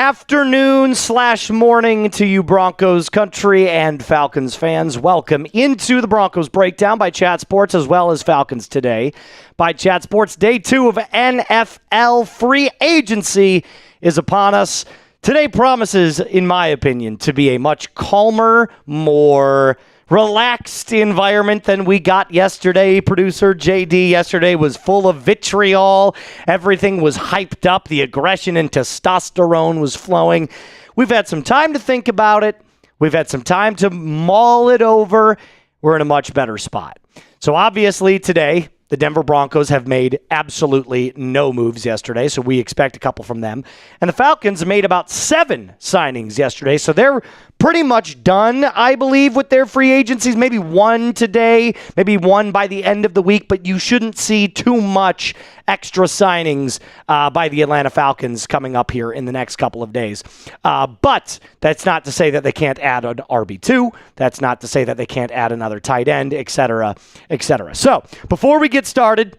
afternoon/morning to you Broncos country and Falcons fans. Welcome into the Broncos Breakdown by Chat Sports as well as Falcons Today by Chat Sports. Day 2 of NFL free agency is upon us. Today promises, in my opinion, to be a much calmer, more relaxed environment than we got yesterday. Producer JD yesterday was full of vitriol. Everything was hyped up. The aggression and testosterone was flowing. We've had some time to think about it. We've had some time to mull it over. We're in a much better spot. So obviously today, the Denver Broncos have made absolutely no moves yesterday, so we expect a couple from them. And the Falcons made about 7 signings yesterday, so they're pretty much done, I believe, with their free agencies. Maybe one today, maybe one by the end of the week, but you shouldn't see too much extra signings by the Atlanta Falcons coming up here in the next couple of days. But that's not to say that they can't add an RB2. That's not to say that they can't add another tight end, et cetera, et cetera. So before we get started,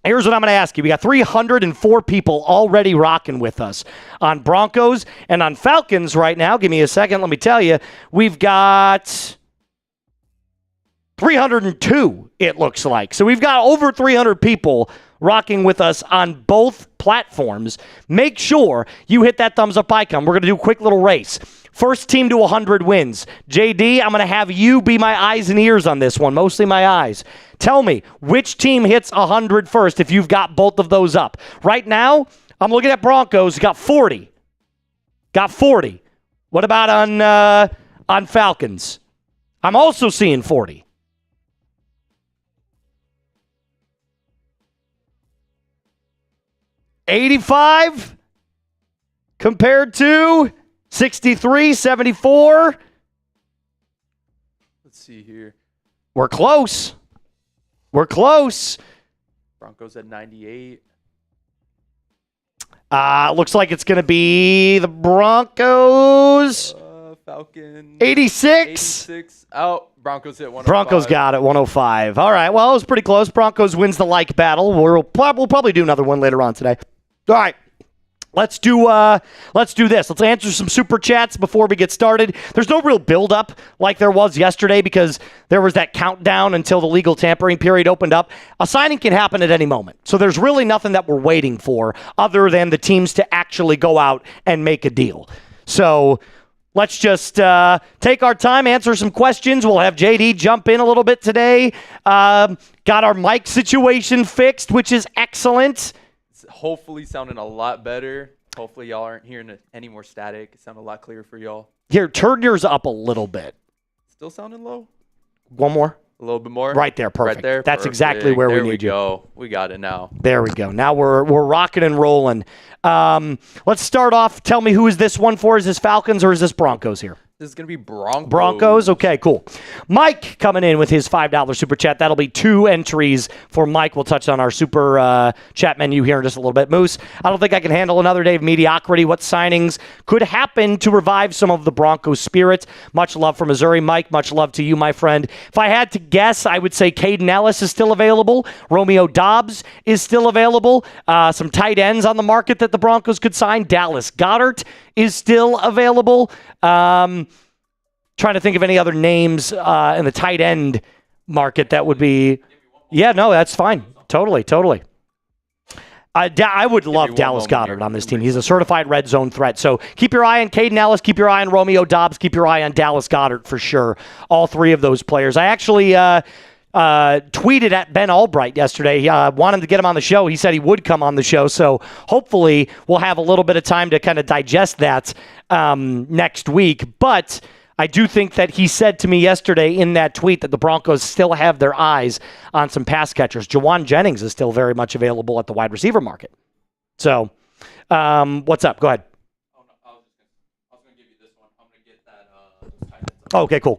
here's what I'm going to ask you. We got 304 people already rocking with us on Broncos and on Falcons right now. Give me a second. Let me tell you. We've got 302, it looks like. So we've got over 300 people rocking with us on both platforms. Make sure you hit that thumbs up icon. We're going to do a quick little race. First team to 100 wins. JD, I'm going to have you be my eyes and ears on this one, mostly my eyes. Tell me which team hits 100 first if you've got both of those up. Right now, I'm looking at Broncos. Got 40. Got 40. What about on Falcons? I'm also seeing 40. $85 compared to 63, 74. Let's see here. We're close. We're close. Broncos at 98. Looks like it's going to be the Broncos. Falcon. 86. 86. Oh, Broncos hit 105. Broncos got it, 105. All right, well, it was pretty close. Broncos wins the like battle. We'll probably do another one later on today. All right. Let's do this. Let's answer some super chats before we get started. There's no real build-up like there was yesterday because there was that countdown until the legal tampering period opened up. A signing can happen at any moment. So there's really nothing that we're waiting for other than the teams to actually go out and make a deal. So let's just take our time, answer some questions. We'll have JD jump in a little bit today. Got our mic situation fixed, which is excellent. Hopefully sounding a lot better. Hopefully y'all aren't hearing any more static. It sounded a lot clearer for y'all. Here, turn yours up a little bit. Still sounding low? One more? A little bit more? Right there, perfect. Right there? That's perfect. exactly where there we need you. Go. We got it now. There we go. Now we're rocking and rolling. Let's start off. Tell me, who is this one for? Is this Falcons or is this Broncos here? This is going to be Broncos. Broncos? Okay, cool. Mike coming in with his $5 super chat. That'll be 2 entries for Mike. We'll touch on our super chat menu here in just a little bit. Moose, I don't think I can handle another day of mediocrity. What signings could happen to revive some of the Broncos spirit? Much love from Missouri. Mike, much love to you, my friend. If I had to guess, I would say Caden Ellis is still available. Romeo Doubs is still available. Some tight ends on the market that the Broncos could sign. Dallas Goedert is still available. Trying to think of any other names in the tight end market that would be. Yeah, no, that's fine. Totally. I would love Dallas Goedert on this team. He's a certified red zone threat. So keep your eye on Caden Ellis. Keep your eye on Romeo Doubs. Keep your eye on Dallas Goedert for sure. All 3 of those players. I actually tweeted at Ben Albright yesterday. He wanted to get him on the show. He said he would come on the show. So hopefully we'll have a little bit of time to kind of digest that next week. But I do think that he said to me yesterday in that tweet that the Broncos still have their eyes on some pass catchers. Jawan Jennings is still very much available at the wide receiver market. So what's up? Go ahead. Okay, cool.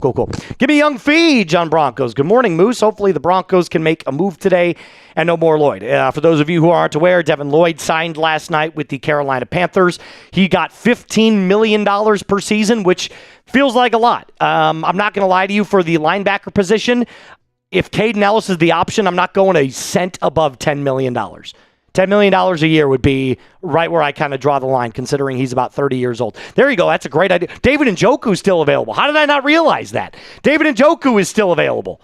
Give me Young Feege on Broncos. Good morning, Moose. Hopefully the Broncos can make a move today and no more Lloyd. For those of you who aren't aware, Devin Lloyd signed last night with the Carolina Panthers. He got $15 million per season, which feels like a lot. I'm not going to lie to you, for the linebacker position, if Caden Ellis is the option, I'm not going a cent above $10 million. $10 million a year would be right where I kind of draw the line, considering he's about 30 years old. There you go. That's a great idea. David Njoku is still available. How did I not realize that? David Njoku is still available.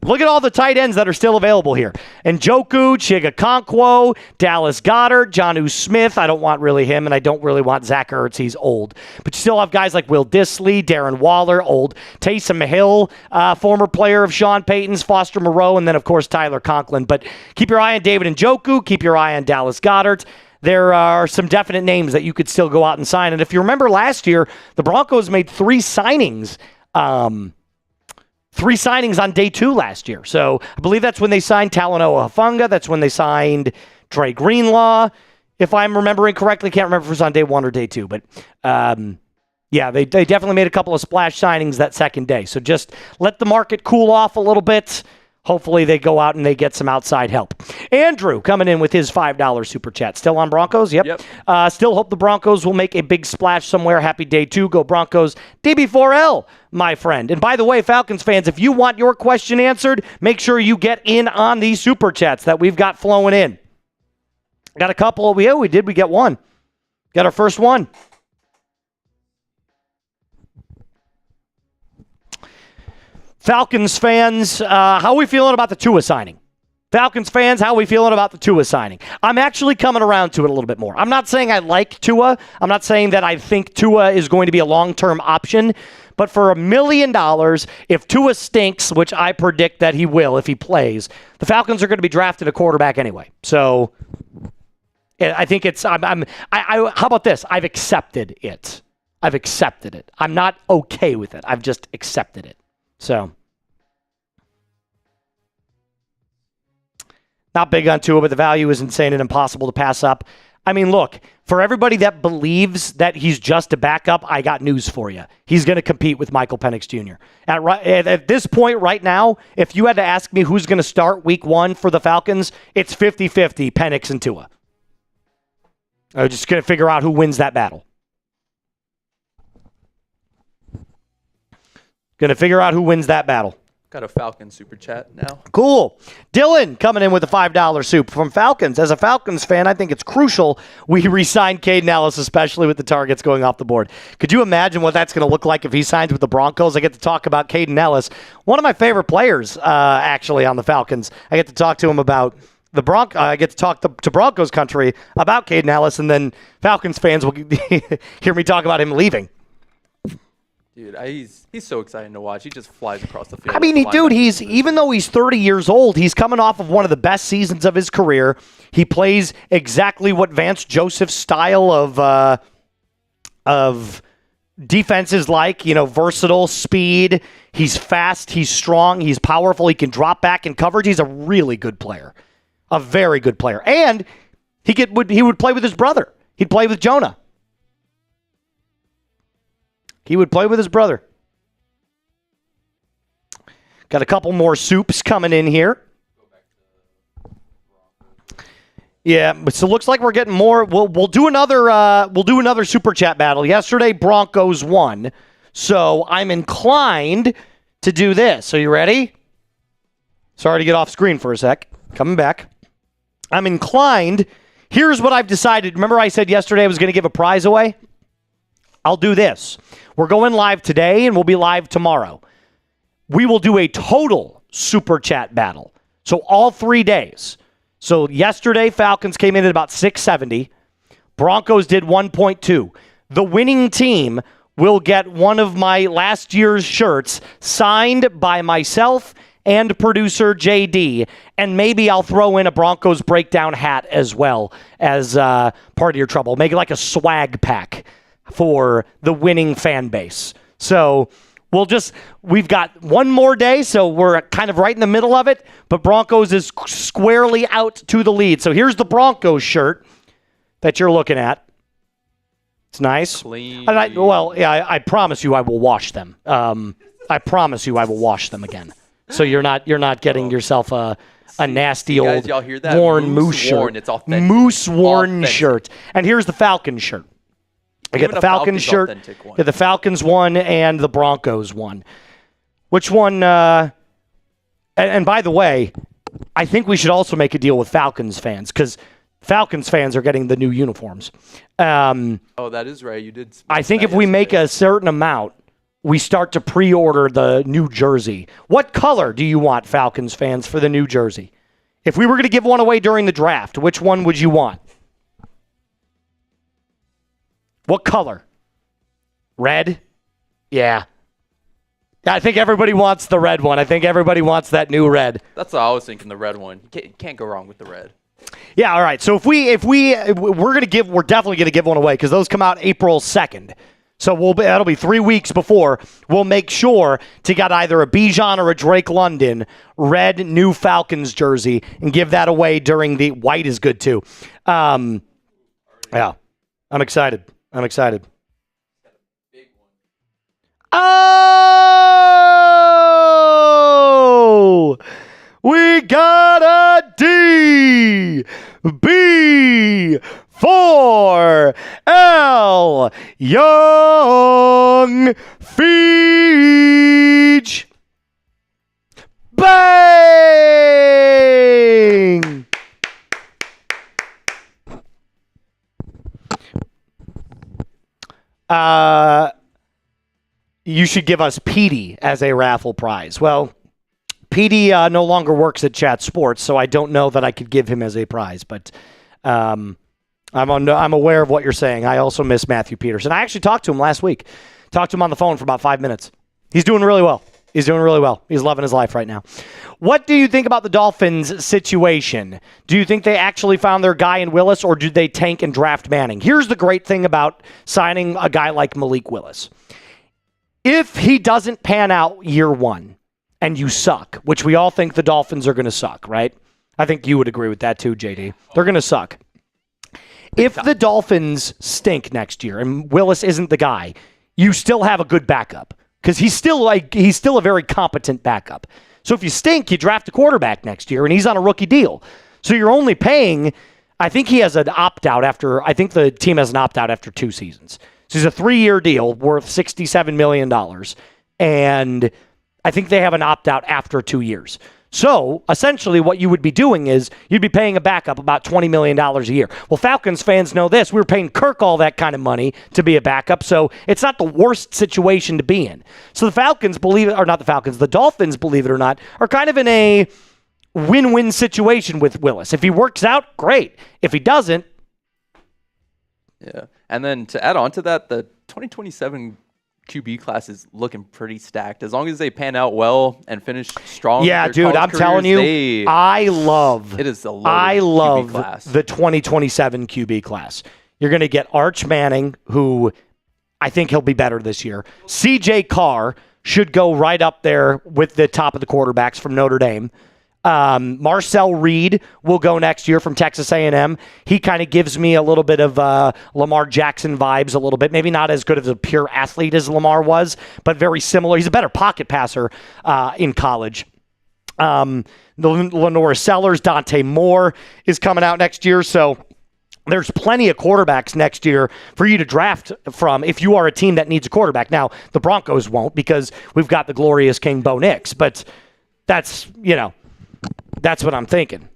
Look at all the tight ends that are still available here. Njoku, Chigakonkwo, Dallas Goedert, Jonnu Smith. I don't want really him, and I don't really want Zach Ertz. He's old. But you still have guys like Will Dissly, Darren Waller, old. Taysom Hill, former player of Sean Payton's, Foster Moreau, and then, of course, Tyler Conklin. But keep your eye on David Njoku. Keep your eye on Dallas Goedert. There are some definite names that you could still go out and sign. And if you remember last year, the Broncos made 3 signings. 3 signings on day 2 last year. So I believe that's when they signed Talanoa Hufanga. That's when they signed Dre Greenlaw. If I'm remembering correctly, can't remember if it was on day 1 or day 2. But yeah, they definitely made a couple of splash signings that second day. So just let the market cool off a little bit. Hopefully they go out and they get some outside help. Andrew coming in with his $5 super chat. Still on Broncos? Yep. Still hope the Broncos will make a big splash somewhere. Happy day 2. Go Broncos. DB4L, my friend. And by the way, Falcons fans, if you want your question answered, make sure you get in on these super chats that we've got flowing in. Got a couple. Yeah, we did. We get one. Got our first one. Falcons fans, how are we feeling about the Tua signing? Falcons fans, how are we feeling about the Tua signing? I'm actually coming around to it a little bit more. I'm not saying I like Tua. I'm not saying that I think Tua is going to be a long-term option. But for $1 million, if Tua stinks, which I predict that he will if he plays, the Falcons are going to be drafting a quarterback anyway. So I think it's, how about this? I've accepted it. I'm not okay with it. I've just accepted it. So, not big on Tua, but the value is insane and impossible to pass up. I mean, look, for everybody that believes that he's just a backup, I got news for you. He's going to compete with Michael Penix Jr. At this point right now, if you had to ask me who's going to start week 1 for the Falcons, it's 50-50 Penix and Tua. I'm just going to figure out who wins that battle. Going to figure out who wins that battle. Got a Falcons super chat now. Cool. Dylan coming in with a $5 soup from Falcons. As a Falcons fan, I think it's crucial we re-sign Caden Ellis, especially with the targets going off the board. Could you imagine what that's going to look like if he signs with the Broncos? I get to talk about Caden Ellis, one of my favorite players, actually, on the Falcons. I get to talk to him about the I get to talk to Broncos country about Caden Ellis, and then Falcons fans will hear me talk about him leaving. Dude, he's so exciting to watch. He just flies across the field. I mean, he's even though he's 30 years old, he's coming off of one of the best seasons of his career. He plays exactly what Vance Joseph's style of defense is like. You know, versatile, speed. He's fast. He's strong. He's powerful. He can drop back in coverage. He's a really good player, a very good player, and he would play with his brother. He'd play with Jonah. He would play with his brother. Got a couple more soups coming in here. Yeah, so it looks like we're getting more. We'll do another super chat battle. Yesterday, Broncos won, so I'm inclined to do this. Are you ready? Sorry to get off screen for a sec. Coming back. I'm inclined. Here's what I've decided. Remember I said yesterday I was going to give a prize away? I'll do this. We're going live today, and we'll be live tomorrow. We will do a total super chat battle. So all 3 days. So yesterday, Falcons came in at about 670. Broncos did 1.2. The winning team will get one of my last year's shirts signed by myself and producer JD, and maybe I'll throw in a Broncos breakdown hat as well as part of your trouble. Make it like a swag pack for the winning fan base. So we've got one more day, so we're kind of right in the middle of it, but Broncos is squarely out to the lead. So here's the Broncos shirt that you're looking at. It's nice. Clean. And I promise you I will wash them. I promise you I will wash them again. So you're not getting yourself a nasty old y'all hear that? worn moose shirt. It's authentic. Moose worn shirt. And here's the Falcons shirt. I get the Falcons shirt, get the Falcons one, and the Broncos one. Which one? And by the way, I think we should also make a deal with Falcons fans, because Falcons fans are getting the new uniforms. Oh, that is right. You did. I think if we make a certain amount, we start to pre-order the new jersey. What color do you want, Falcons fans, for the new jersey? If we were going to give one away during the draft, which one would you want? What color? Red? Yeah. I think everybody wants the red one. I think everybody wants that new red. That's what I was thinking. The red one. You can't go wrong with the red. Yeah. All right. So we're definitely gonna give one away because those come out April 2nd. So that'll be 3 weeks before. We'll make sure to get either a Bijan or a Drake London red new Falcons jersey and give that away during the white is good too. Yeah. I'm excited. Oh, we got a DB for L. Young Feege. Bang! You should give us Petey as a raffle prize. Well, Petey no longer works at Chat Sports, so I don't know that I could give him as a prize, but I'm aware of what you're saying. I also miss Matthew Peterson. I actually talked to him last week. Talked to him on the phone for about 5 minutes. He's doing really well. He's loving his life right now. What do you think about the Dolphins' situation? Do you think they actually found their guy in Willis, or did they tank and draft Manning? Here's the great thing about signing a guy like Malik Willis. If he doesn't pan out year one and you suck, which we all think the Dolphins are going to suck, right? I think you would agree with that too, JD. They're going to suck. If the Dolphins stink next year and Willis isn't the guy, you still have a good backup because he's still a very competent backup. So if you stink, you draft a quarterback next year and he's on a rookie deal. So you're only paying, I think he has an opt-out I think the team has an opt-out after 2 seasons. So he's a 3-year deal worth $67 million. And I think they have an opt-out after 2 years. So essentially what you would be doing is you'd be paying a backup about $20 million a year. Well, Falcons fans know this. We were paying Kirk all that kind of money to be a backup, so it's not the worst situation to be in. So the Dolphins, believe it or not, are kind of in a win-win situation with Willis. If he works out, great. If he doesn't, yeah. And then to add on to that, the 2027 QB class is looking pretty stacked. As long as they pan out well and finish strong. Yeah, dude, I'm telling you, I love the 2027 QB class. You're going to get Arch Manning, who I think he'll be better this year. CJ Carr should go right up there with the top of the quarterbacks from Notre Dame. Marcel Reed will go next year from Texas A&M. He kind of gives me a little bit of Lamar Jackson vibes a little bit. Maybe not as good of a pure athlete as Lamar was, but very similar. He's a better pocket passer in college. Lenora Sellers, Dante Moore is coming out next year. So there's plenty of quarterbacks next year for you to draft from if you are a team that needs a quarterback. Now, the Broncos won't because we've got the glorious King Bo Nix, but that's what I'm thinking.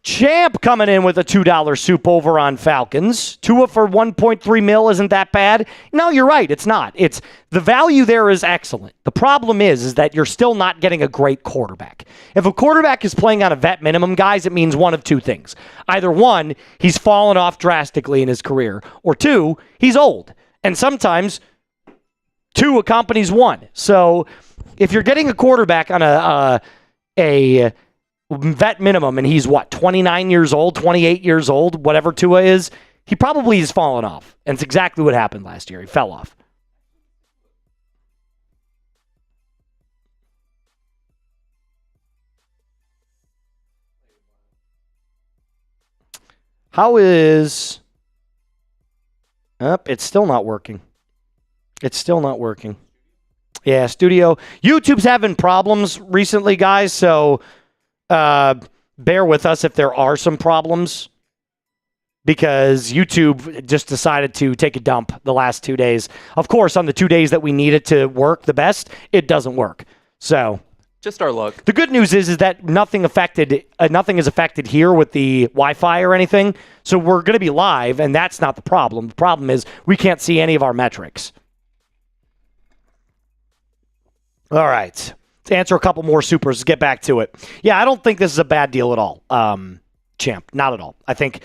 Champ coming in with a $2 soup over on Falcons. Tua for $1.3 million isn't that bad. No, you're right. It's not. It's the value there is excellent. The problem is that you're still not getting a great quarterback. If a quarterback is playing on a vet minimum, guys, it means one of two things. Either one, he's fallen off drastically in his career, or two, he's old. And sometimes 2 accompanies 1. So if you're getting a quarterback on a vet minimum and he's 29 years old, 28 years old, whatever Tua is, he probably has fallen off. And it's exactly what happened last year. He fell off. How is... it's still not working. It's still not working. Yeah, studio. YouTube's having problems recently, guys, so bear with us if there are some problems because YouTube just decided to take a dump the last 2 days. Of course, on the 2 days that we need it to work the best, it doesn't work. So Just our luck. The good news is that nothing is affected here with the Wi-Fi or anything. So we're going to be live, and that's not the problem. The problem is we can't see any of our metrics. All right. To answer a couple more supers, let's get back to it. Yeah, I don't think this is a bad deal at all, Champ. Not at all. I think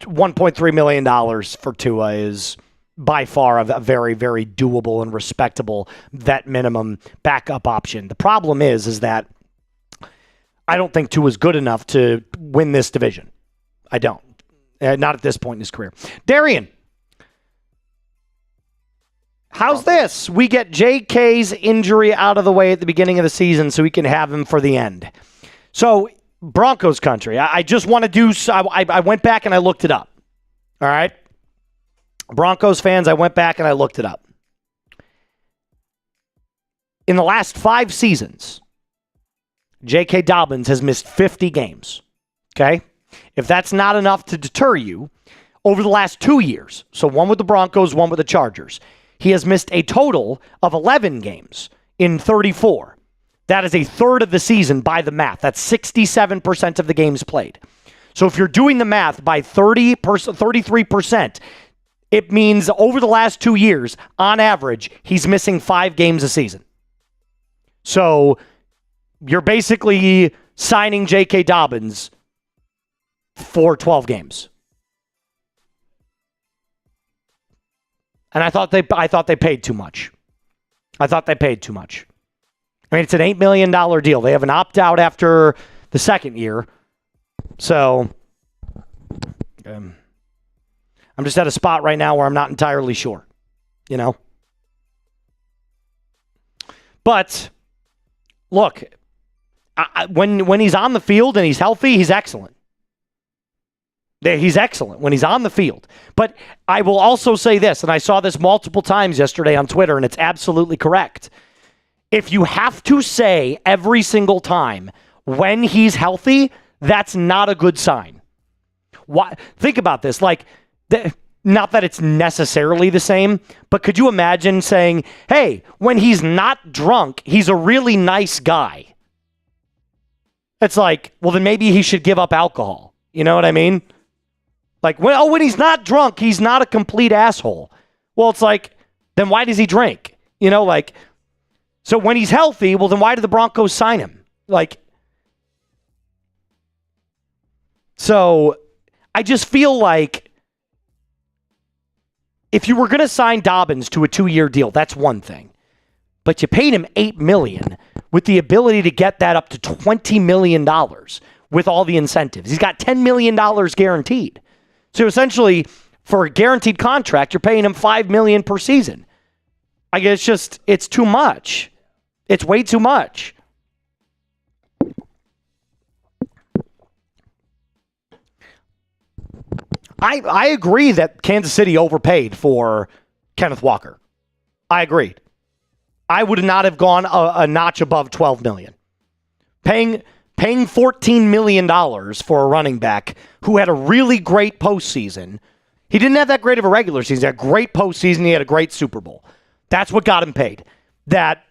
$1.3 million for Tua is by far a very, very doable and respectable vet minimum backup option. The problem is that I don't think Tua is good enough to win this division. I don't. Not at this point in his career. Darian, how's this? We get JK's injury out of the way at the beginning of the season so we can have him for the end. So, Broncos country, I just want to do, I went back and I looked it up. All right? Broncos fans, I went back and I looked it up. In the last 5 seasons, J.K. Dobbins has missed 50 games. Okay? If that's not enough to deter you, over the last 2 years, so one with the Broncos, one with the Chargers, he has missed a total of 11 games in 34. That is a third of the season by the math. That's 67% of the games played. So if you're doing the math by 33%, it means over the last 2 years, on average, he's missing 5 games a season. So you're basically signing J.K. Dobbins for 12 games. And I thought they paid too much. I mean, it's an $8 million deal. They have an opt-out after the second year. So I'm just at a spot right now where I'm not entirely sure, But, look, when he's on the field and he's healthy, he's excellent. He's excellent when he's on the field. But I will also say this, and I saw this multiple times yesterday on Twitter, and it's absolutely correct. If you have to say every single time when he's healthy, that's not a good sign. Why? Think about this. Not that it's necessarily the same, but could you imagine saying, hey, when he's not drunk, he's a really nice guy? It's like, well, then maybe he should give up alcohol. You know what I mean? When he's not drunk, he's not a complete asshole. Well, it's like, then why does he drink? So when he's healthy, well, then why did the Broncos sign him? So I just feel like if you were going to sign Dobbins to a 2-year deal, that's one thing. But you paid him $8 million with the ability to get that up to $20 million with all the incentives. He's got $10 million guaranteed. So essentially, for a guaranteed contract, you're paying him $5 million per season. I guess it's too much. It's way too much. I agree that Kansas City overpaid for Kenneth Walker. I agree. I would not have gone a notch above $12 million. Paying $14 million for a running back who had a really great postseason. He didn't have that great of a regular season. He had a great postseason. He had a great Super Bowl. That's what got him paid. That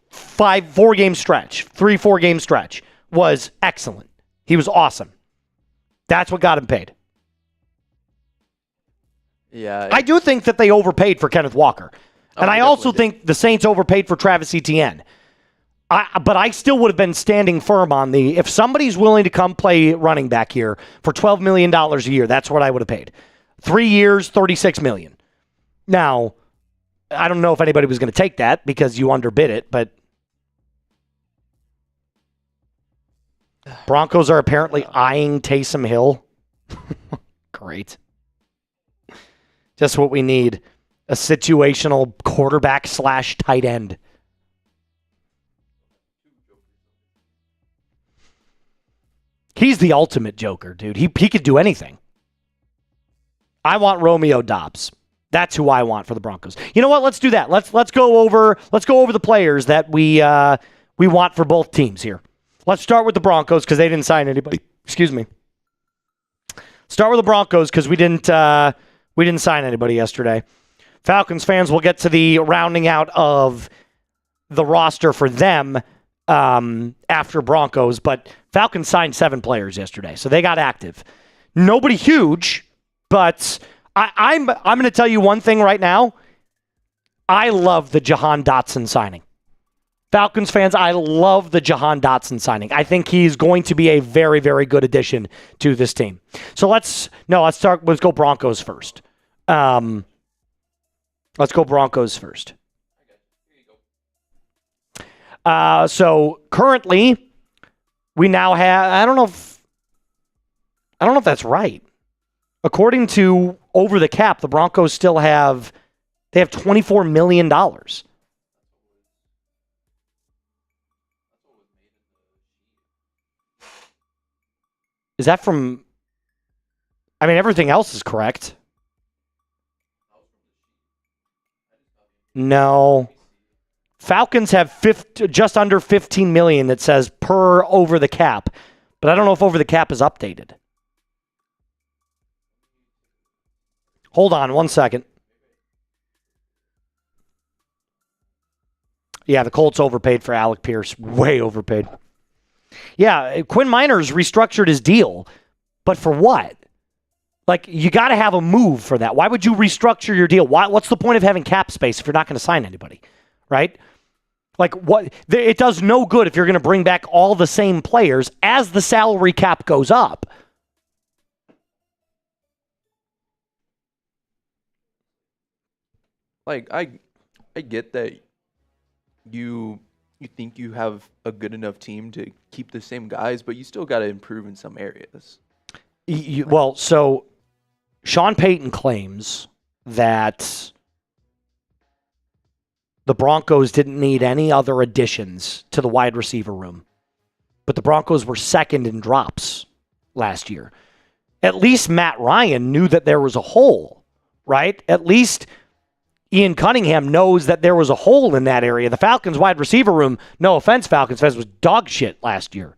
4 game stretch was excellent. He was awesome. That's what got him paid. Yeah. I do think that they overpaid for Kenneth Walker. And I also think the Saints overpaid for Travis Etienne. But I still would have been standing firm on if somebody's willing to come play running back here for $12 million a year, that's what I would have paid. 3 years, $36 million. Now, I don't know if anybody was going to take that because you underbid it, but Broncos are apparently eyeing Taysom Hill. Great. Just what we need. A situational quarterback / tight end. He's the ultimate joker, dude. He could do anything. I want Romeo Doubs. That's who I want for the Broncos. You know what? Let's do that. Let's go over the players that we want for both teams here. Let's start with the Broncos because they didn't sign anybody. Excuse me. Start with the Broncos because we didn't sign anybody yesterday. Falcons fans will get to the rounding out of the roster for them after Broncos, but Falcons signed 7 players yesterday, so they got active. Nobody huge, but I'm going to tell you one thing right now. I love the Jahan Dotson signing. Falcons fans, I love the Jahan Dotson signing. I think he's going to be a very, very good addition to this team. So let's go Broncos first. Let's go Broncos first. So currently, we now have, I don't know if that's right. According to Over the Cap, the Broncos still have $24 million. Is that from, I mean, everything else is correct. No. Falcons have just under 15 million, it says, per Over the Cap. But I don't know if Over the Cap is updated. Hold on one second. Yeah, the Colts overpaid for Alec Pierce. Way overpaid. Yeah, Quinn Miners restructured his deal. But for what? Like, you got to have a move for that. Why would you restructure your deal? What's the point of having cap space if you're not going to sign anybody? Right? Like, what? It does no good if you're going to bring back all the same players as the salary cap goes up. Like, I get that you think you have a good enough team to keep the same guys, but you still got to improve in some areas. Well, so Sean Payton claims that the Broncos didn't need any other additions to the wide receiver room. But the Broncos were second in drops last year. At least Matt Ryan knew that there was a hole, right? At least Ian Cunningham knows that there was a hole in that area. The Falcons wide receiver room, no offense, Falcons fans, was dog shit last year.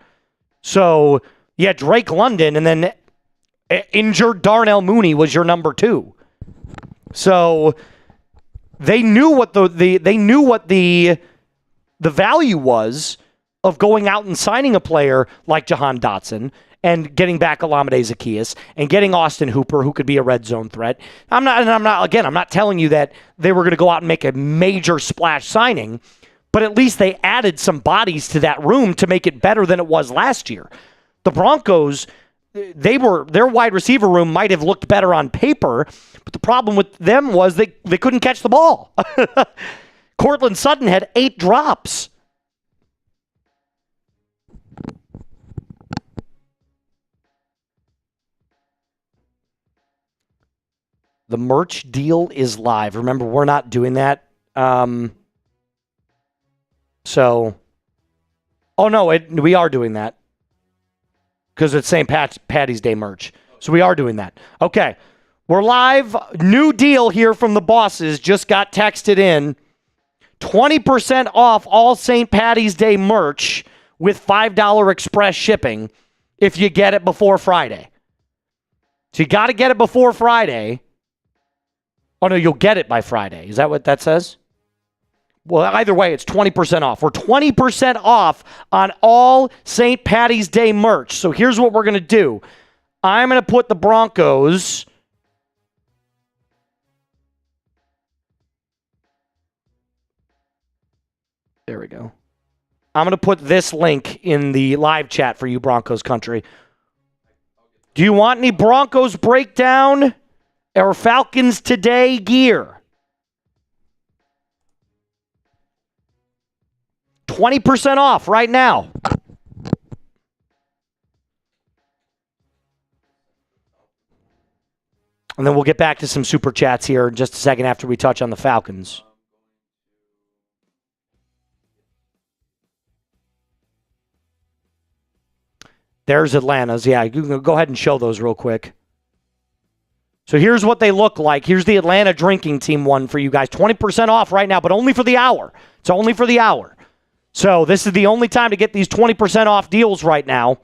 So, yeah, Drake London and then injured Darnell Mooney was your number 2. So they knew what the value was of going out and signing a player like Jahan Dotson and getting back Olamide Zaccheaus and getting Austin Hooper, who could be a red zone threat. I'm not telling you that they were going to go out and make a major splash signing, but at least they added some bodies to that room to make it better than it was last year. The Broncos, their wide receiver room might have looked better on paper, but the problem with them was they couldn't catch the ball. Cortland Sutton had 8 drops. The merch deal is live. Remember, we're not doing that. We are doing that. Because it's St. Patty's Day merch. So we are doing that. Okay. We're live. New deal here from the bosses. Just got texted in. 20% off all St. Patty's Day merch with $5 express shipping if you get it before Friday. So you got to get it before Friday. Oh, no, you'll get it by Friday. Is that what that says? Well, either way, it's 20% off. We're 20% off on all St. Patty's Day merch. So here's what we're going to do. I'm going to put the Broncos. There we go. I'm going to put this link in the live chat for you, Broncos country. Do you want any Broncos breakdown or Falcons Today gear? 20% off right now. And then we'll get back to some super chats here in just a second after we touch on the Falcons. There's Atlanta's. Yeah, you can go ahead and show those real quick. So here's what they look like. Here's the Atlanta drinking team one for you guys. 20% off right now, but only for the hour. It's only for the hour. So this is the only time to get these 20% off deals right now.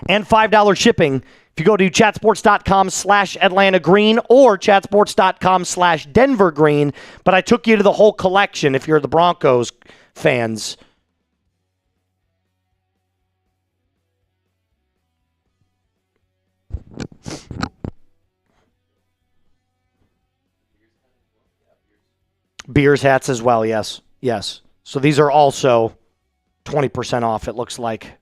And $5 shipping. If you go to chatsports.com/Atlanta Green or chatsports.com/Denver Green. But I took you to the whole collection if you're the Broncos fans. Beers hats as well, yes. Yes. So these are also 20% off, it looks like.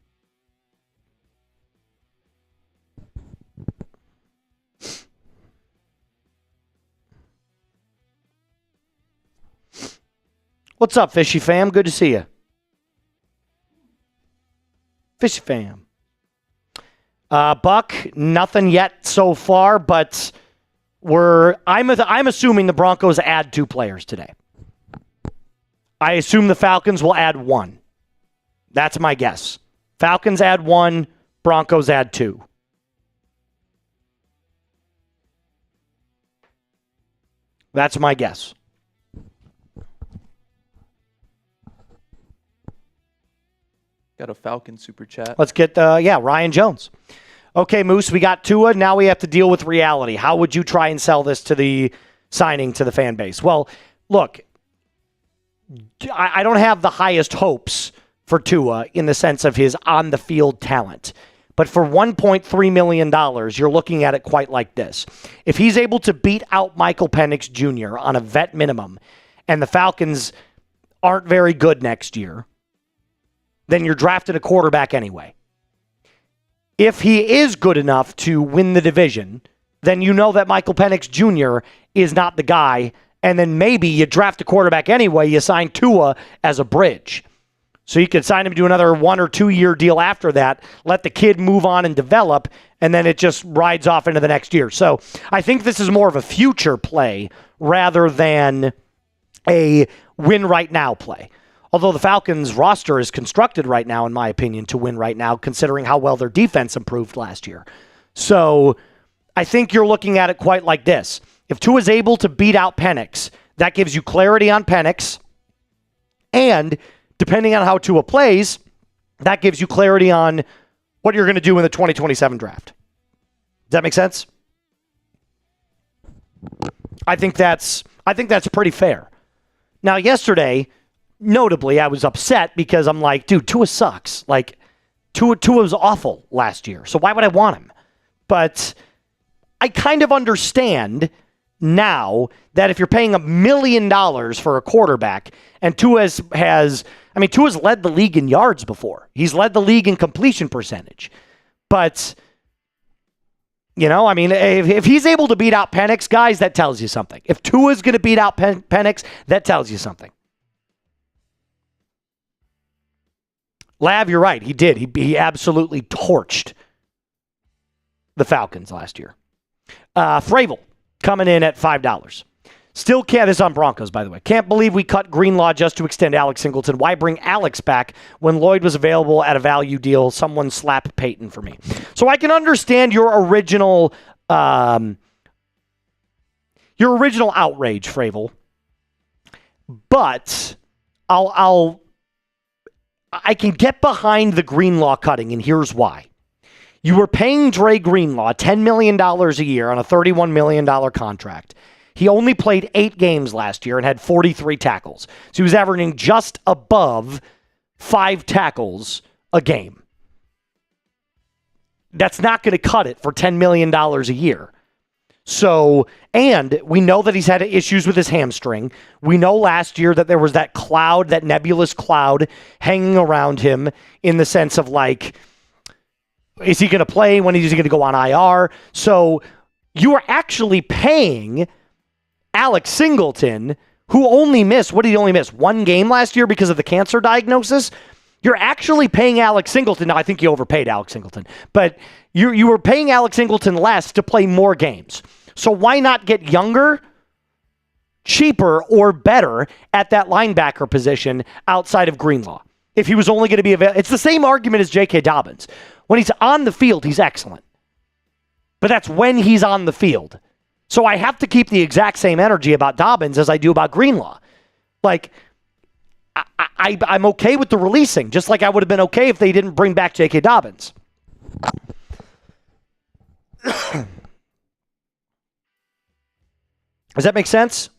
What's up, Fishy fam? Good to see you. Fishy fam. Buck, nothing yet so far, but I'm assuming the Broncos add 2 players today. I assume the Falcons will add 1. That's my guess. Falcons add 1, Broncos add 2. That's my guess. Got a Falcon super chat. Let's get, Ryan Jones. Okay, Moose, we got Tua. Now we have to deal with reality. How would you try and sell this to the signing to the fan base? Well, look, I don't have the highest hopes for Tua in the sense of his on-the-field talent. But for $1.3 million, you're looking at it quite like this. If he's able to beat out Michael Penix Jr. on a vet minimum, and the Falcons aren't very good next year, then you're drafting a quarterback anyway. If he is good enough to win the division, then you know that Michael Penix Jr. is not the guy, and then maybe you draft a quarterback anyway, you sign Tua as a bridge. So you could sign him to another 1 or 2 year deal after that, let the kid move on and develop, and then it just rides off into the next year. So I think this is more of a future play rather than a win right now play. Although the Falcons roster is constructed right now, in my opinion, to win right now, considering how well their defense improved last year. So I think you're looking at it quite like this. If Tua is able to beat out Penix, that gives you clarity on Penix. And depending on how Tua plays, that gives you clarity on what you're going to do in the 2027 draft. Does that make sense? I think that's pretty fair. Now, yesterday, notably, I was upset because I'm like, dude, Tua sucks. Like, Tua was awful last year, so why would I want him? But I kind of understand now that if you're paying $1 million for a quarterback, and Tua's led the league in yards before. He's led the league in completion percentage. But, if he's able to beat out Penix, guys, that tells you something. If Tua's going to beat out Penix, that tells you something. Lav, you're right. He did. He absolutely torched the Falcons last year. Fravel coming in at $5. Still can't. This is on Broncos, by the way. Can't believe we cut Greenlaw just to extend Alex Singleton. Why bring Alex back when Lloyd was available at a value deal? Someone slap Peyton for me. So I can understand your original outrage, Fravel. But I can get behind the Greenlaw cutting, and here's why. You were paying Dre Greenlaw $10 million a year on a $31 million contract. He only played 8 games last year and had 43 tackles. So he was averaging just above 5 tackles a game. That's not going to cut it for $10 million a year. So, and we know that he's had issues with his hamstring. We know last year that there was that cloud, that nebulous cloud hanging around him in the sense of like, is he going to play? When is he going to go on IR? So you are actually paying Alex Singleton, who only missed, what did he only miss? 1 game last year because of the cancer diagnosis? You're actually paying Alex Singleton. Now, I think you overpaid Alex Singleton, but you were paying Alex Singleton less to play more games. So why not get younger, cheaper, or better at that linebacker position outside of Greenlaw? If he was only going to be available. It's the same argument as J.K. Dobbins. When he's on the field, he's excellent. But that's when he's on the field. So I have to keep the exact same energy about Dobbins as I do about Greenlaw. Like, I'm okay with the releasing, just like I would have been okay if they didn't bring back J.K. Dobbins. Does that make sense?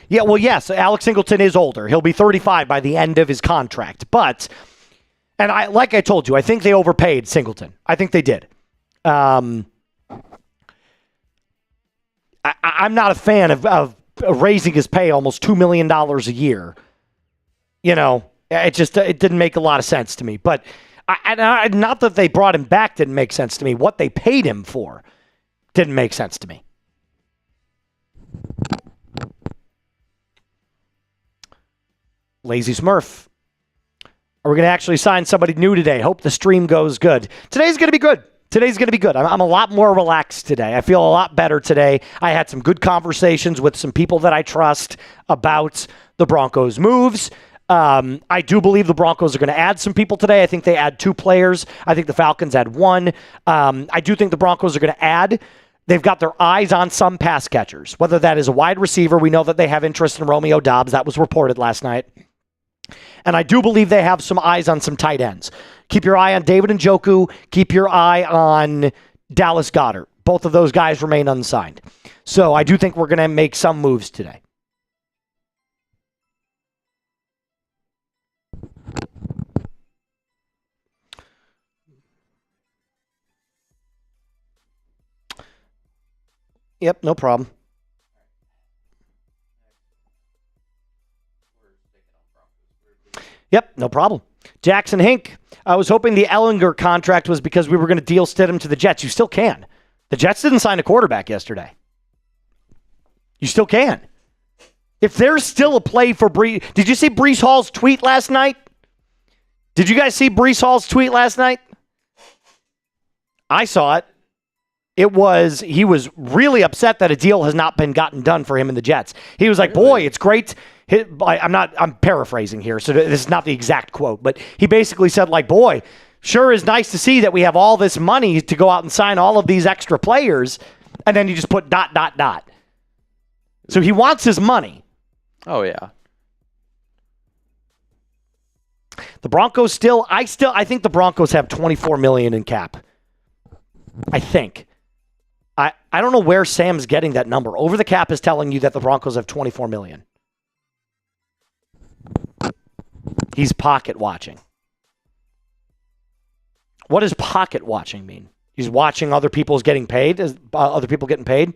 Yeah, well, yes, Alex Singleton is older. He'll be 35 by the end of his contract. But, and like I told you, I think they overpaid Singleton. I think they did. I'm not a fan of raising his pay almost $2 million a year. It didn't make a lot of sense to me. But not that they brought him back didn't make sense to me. What they paid him for didn't make sense to me. Lazy Smurf. Are we going to actually sign somebody new today? Hope the stream goes good. Today's going to be good. I'm a lot more relaxed today. I feel a lot better today. I had some good conversations with some people that I trust about the Broncos' moves. I do believe the Broncos are going to add some people today. I think they add 2 players. I think the Falcons add 1. I do think the Broncos are going to add. They've got their eyes on some pass catchers, whether that is a wide receiver. We know that they have interest in Romeo Doubs. That was reported last night. And I do believe they have some eyes on some tight ends. Keep your eye on David Njoku. Keep your eye on Dallas Goedert. Both of those guys remain unsigned. So I do think we're going to make some moves today. Yep, no problem. Yep, no problem. Jackson Hink, I was hoping the Ehlinger contract was because we were going to deal Stidham to the Jets. You still can. The Jets didn't sign a quarterback yesterday. You still can. If there's still a play for Breece... Did you see Breece Hall's tweet last night? Did you guys see Breece Hall's tweet last night? I saw it. He was really upset that a deal has not been gotten done for him in the Jets. He was like, boy, it's great. I'm paraphrasing here, so this is not the exact quote, but he basically said, like, boy, sure is nice to see that we have all this money to go out and sign all of these extra players, and then you just put ... So he wants his money. Oh, yeah. The Broncos I think the Broncos have $24 million in cap. I think. I don't know where Sam's getting that number. Over the Cap is telling you that the Broncos have $24 million. He's pocket watching. What does pocket watching mean? He's watching other people's getting paid? Other people getting paid?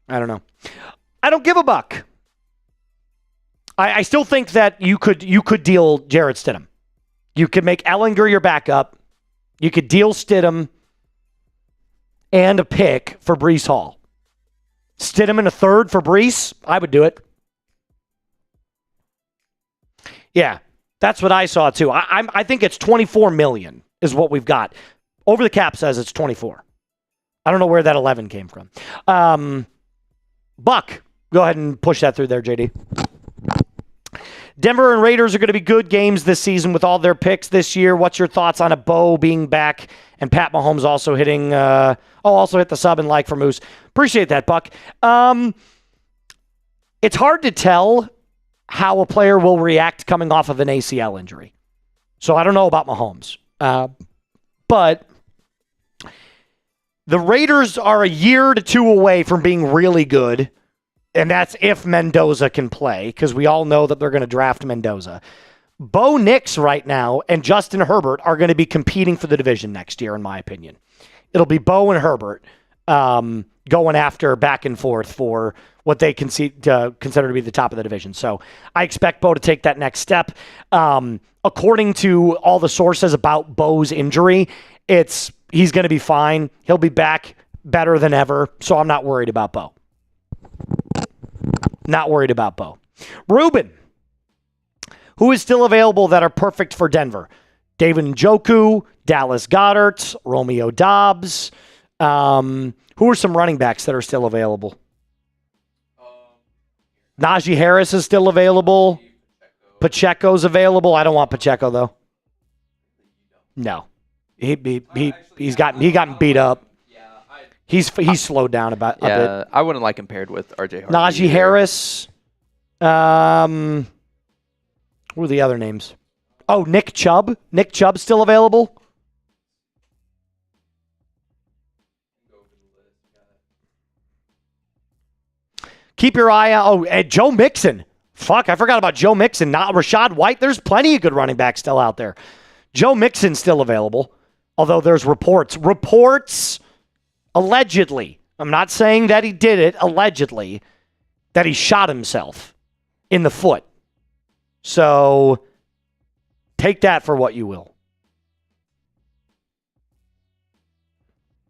I don't know. I don't give a buck. I still think that you could deal Jarrett Stidham. You could make Ehlinger your backup. You could deal Stidham and a pick for Breece Hall. Stidham and a third for Breece, I would do it. Yeah, that's what I saw too. I think it's $24 million is what we've got. Over the Cap says it's 24. I don't know where that 11 came from. Buck, go ahead and push that through there, JD. Denver and Raiders are going to be good games this season with all their picks this year. What's your thoughts on a Bo being back and Pat Mahomes also hitting, also hit the sub and like for Moose. Appreciate that, Buck. It's hard to tell how a player will react coming off of an ACL injury. So I don't know about Mahomes. But the Raiders are a year to 2 away from being really good. And that's if Mendoza can play, because we all know that they're going to draft Mendoza. Bo Nix right now and Justin Herbert are going to be competing for the division next year, in my opinion. It'll be Bo and Herbert going after back and forth for what they consider to be the top of the division. So I expect Bo to take that next step. According to all the sources about Bo's injury, he's going to be fine. He'll be back better than ever, so I'm not worried about Bo. Not worried about Bo. Ruben, who is still available that are perfect for Denver? David Njoku, Dallas Goedert, Romeo Doubs. Who are some running backs that are still available? Najee Harris is still available. Pacheco's available. I don't want Pacheco, though. No. He's gotten beat up. He's slowed down a bit. I wouldn't like him paired with RJ Harvey. Najee either. Harris. Who are the other names? Oh, Nick Chubb. Nick Chubb's still available. Keep your eye out. Oh, and Joe Mixon. Fuck, I forgot about Joe Mixon. Not Rashad White. There's plenty of good running backs still out there. Joe Mixon's still available. Although there's reports Allegedly. I'm not saying that he did it. Allegedly. That he shot himself in the foot. So take that for what you will.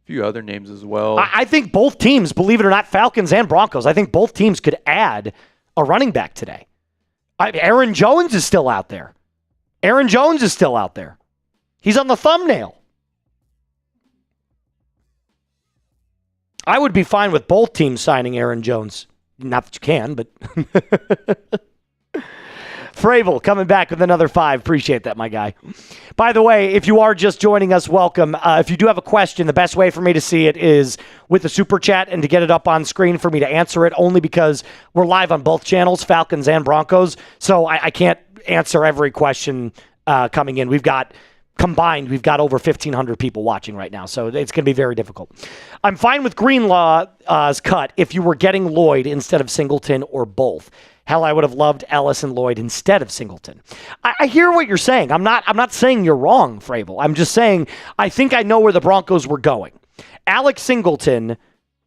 A few other names as well. I think both teams, believe it or not, Falcons and Broncos, I think both teams could add a running back today. Aaron Jones is still out there. He's on the thumbnail. I would be fine with both teams signing Aaron Jones. Not that you can, but... Fravel coming back with another 5. Appreciate that, my guy. By the way, if you are just joining us, welcome. If you do have a question, the best way for me to see it is with the super chat and to get it up on screen for me to answer it, only because we're live on both channels, Falcons and Broncos, so I can't answer every question coming in. We've got over 1,500 people watching right now, so it's going to be very difficult. I'm fine with Greenlaw's cut if you were getting Lloyd instead of Singleton or both. Hell, I would have loved Ellis and Lloyd instead of Singleton. I hear what you're saying. I'm not saying you're wrong, Fravel. I'm just saying I think I know where the Broncos were going. Alex Singleton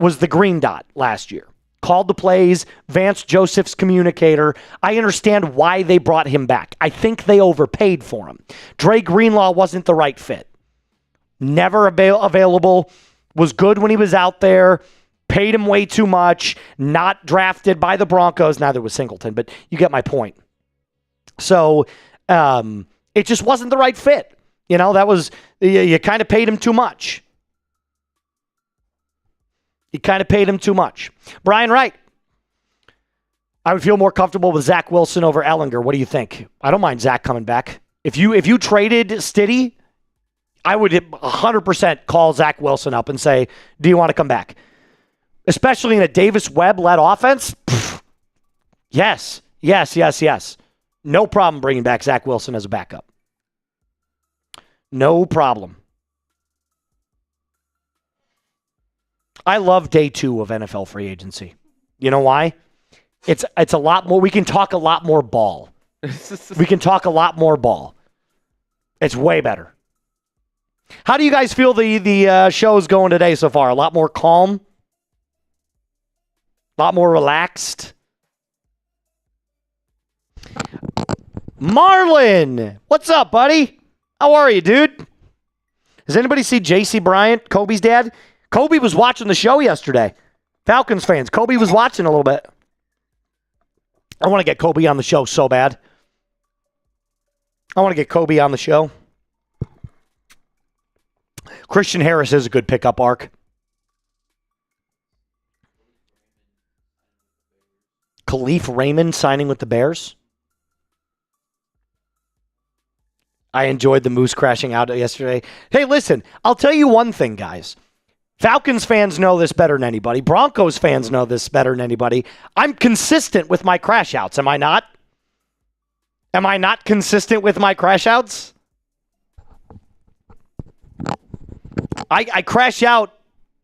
was the green dot last year. Called the plays, Vance Joseph's communicator. I understand why they brought him back. I think they overpaid for him. Dre Greenlaw wasn't the right fit. Never available. Was good when he was out there. Paid him way too much. Not drafted by the Broncos. Neither was Singleton, but you get my point. So it just wasn't the right fit. You know, that was, you kind of paid him too much. Brian Wright. I would feel more comfortable with Zach Wilson over Ehlinger. What do you think? I don't mind Zach coming back. If you traded Stiddy, I would 100% call Zach Wilson up and say, do you want to come back? Especially in a Davis Webb-led offense? Yes. No problem bringing back Zach Wilson as a backup. No problem. I love day 2 of NFL free agency. You know why? It's a lot more. We can talk a lot more ball. It's way better. How do you guys feel the show's going today so far? A lot more calm? A lot more relaxed? Marlon! What's up, buddy? How are you, dude? Does anybody see J.C. Bryant, Kobe's dad? Kobe was watching the show yesterday. Falcons fans, Kobe was watching a little bit. I want to get Kobe on the show so bad. Christian Harris is a good pickup arc. Khalif Raymond signing with the Bears. I enjoyed the Moose crashing out yesterday. Hey, listen, I'll tell you one thing, guys. Falcons fans know this better than anybody. Broncos fans know this better than anybody. I'm consistent with my crash outs, am I not? Am I not consistent with my crash outs? I crash out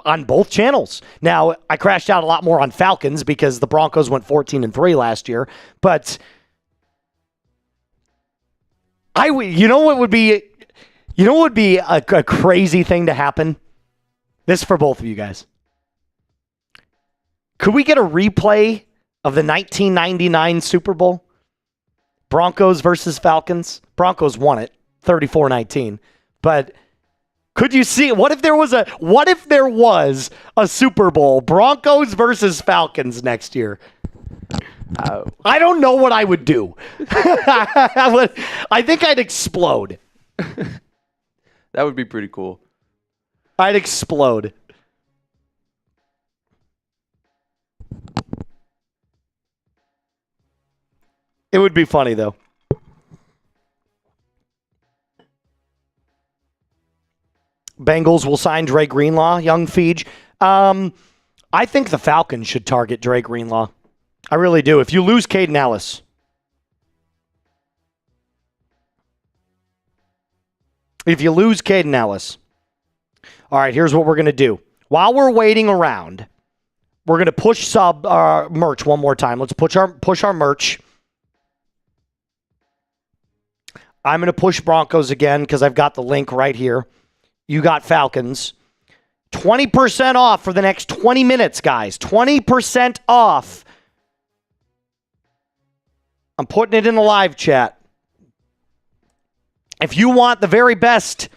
on both channels. Now, I crashed out a lot more on Falcons because the Broncos went 14-3 last year. But you know what would be a crazy thing to happen? This is for both of you guys. Could we get a replay of the 1999 Super Bowl? Broncos versus Falcons. Broncos won it 34-19. But could you see, what if there was a Super Bowl, Broncos versus Falcons next year? I don't know what I would do. I think I'd explode. That would be pretty cool. I'd explode. It would be funny, though. Bengals will sign Dre Greenlaw, young Feege. I think the Falcons should target Dre Greenlaw. I really do. If you lose Caden Ellis. All right, here's what we're going to do. While we're waiting around, we're going to push merch one more time. Let's push our merch. I'm going to push Broncos again because I've got the link right here. You got Falcons. 20% off for the next 20 minutes, guys. 20% off. I'm putting it in the live chat. If you want the very best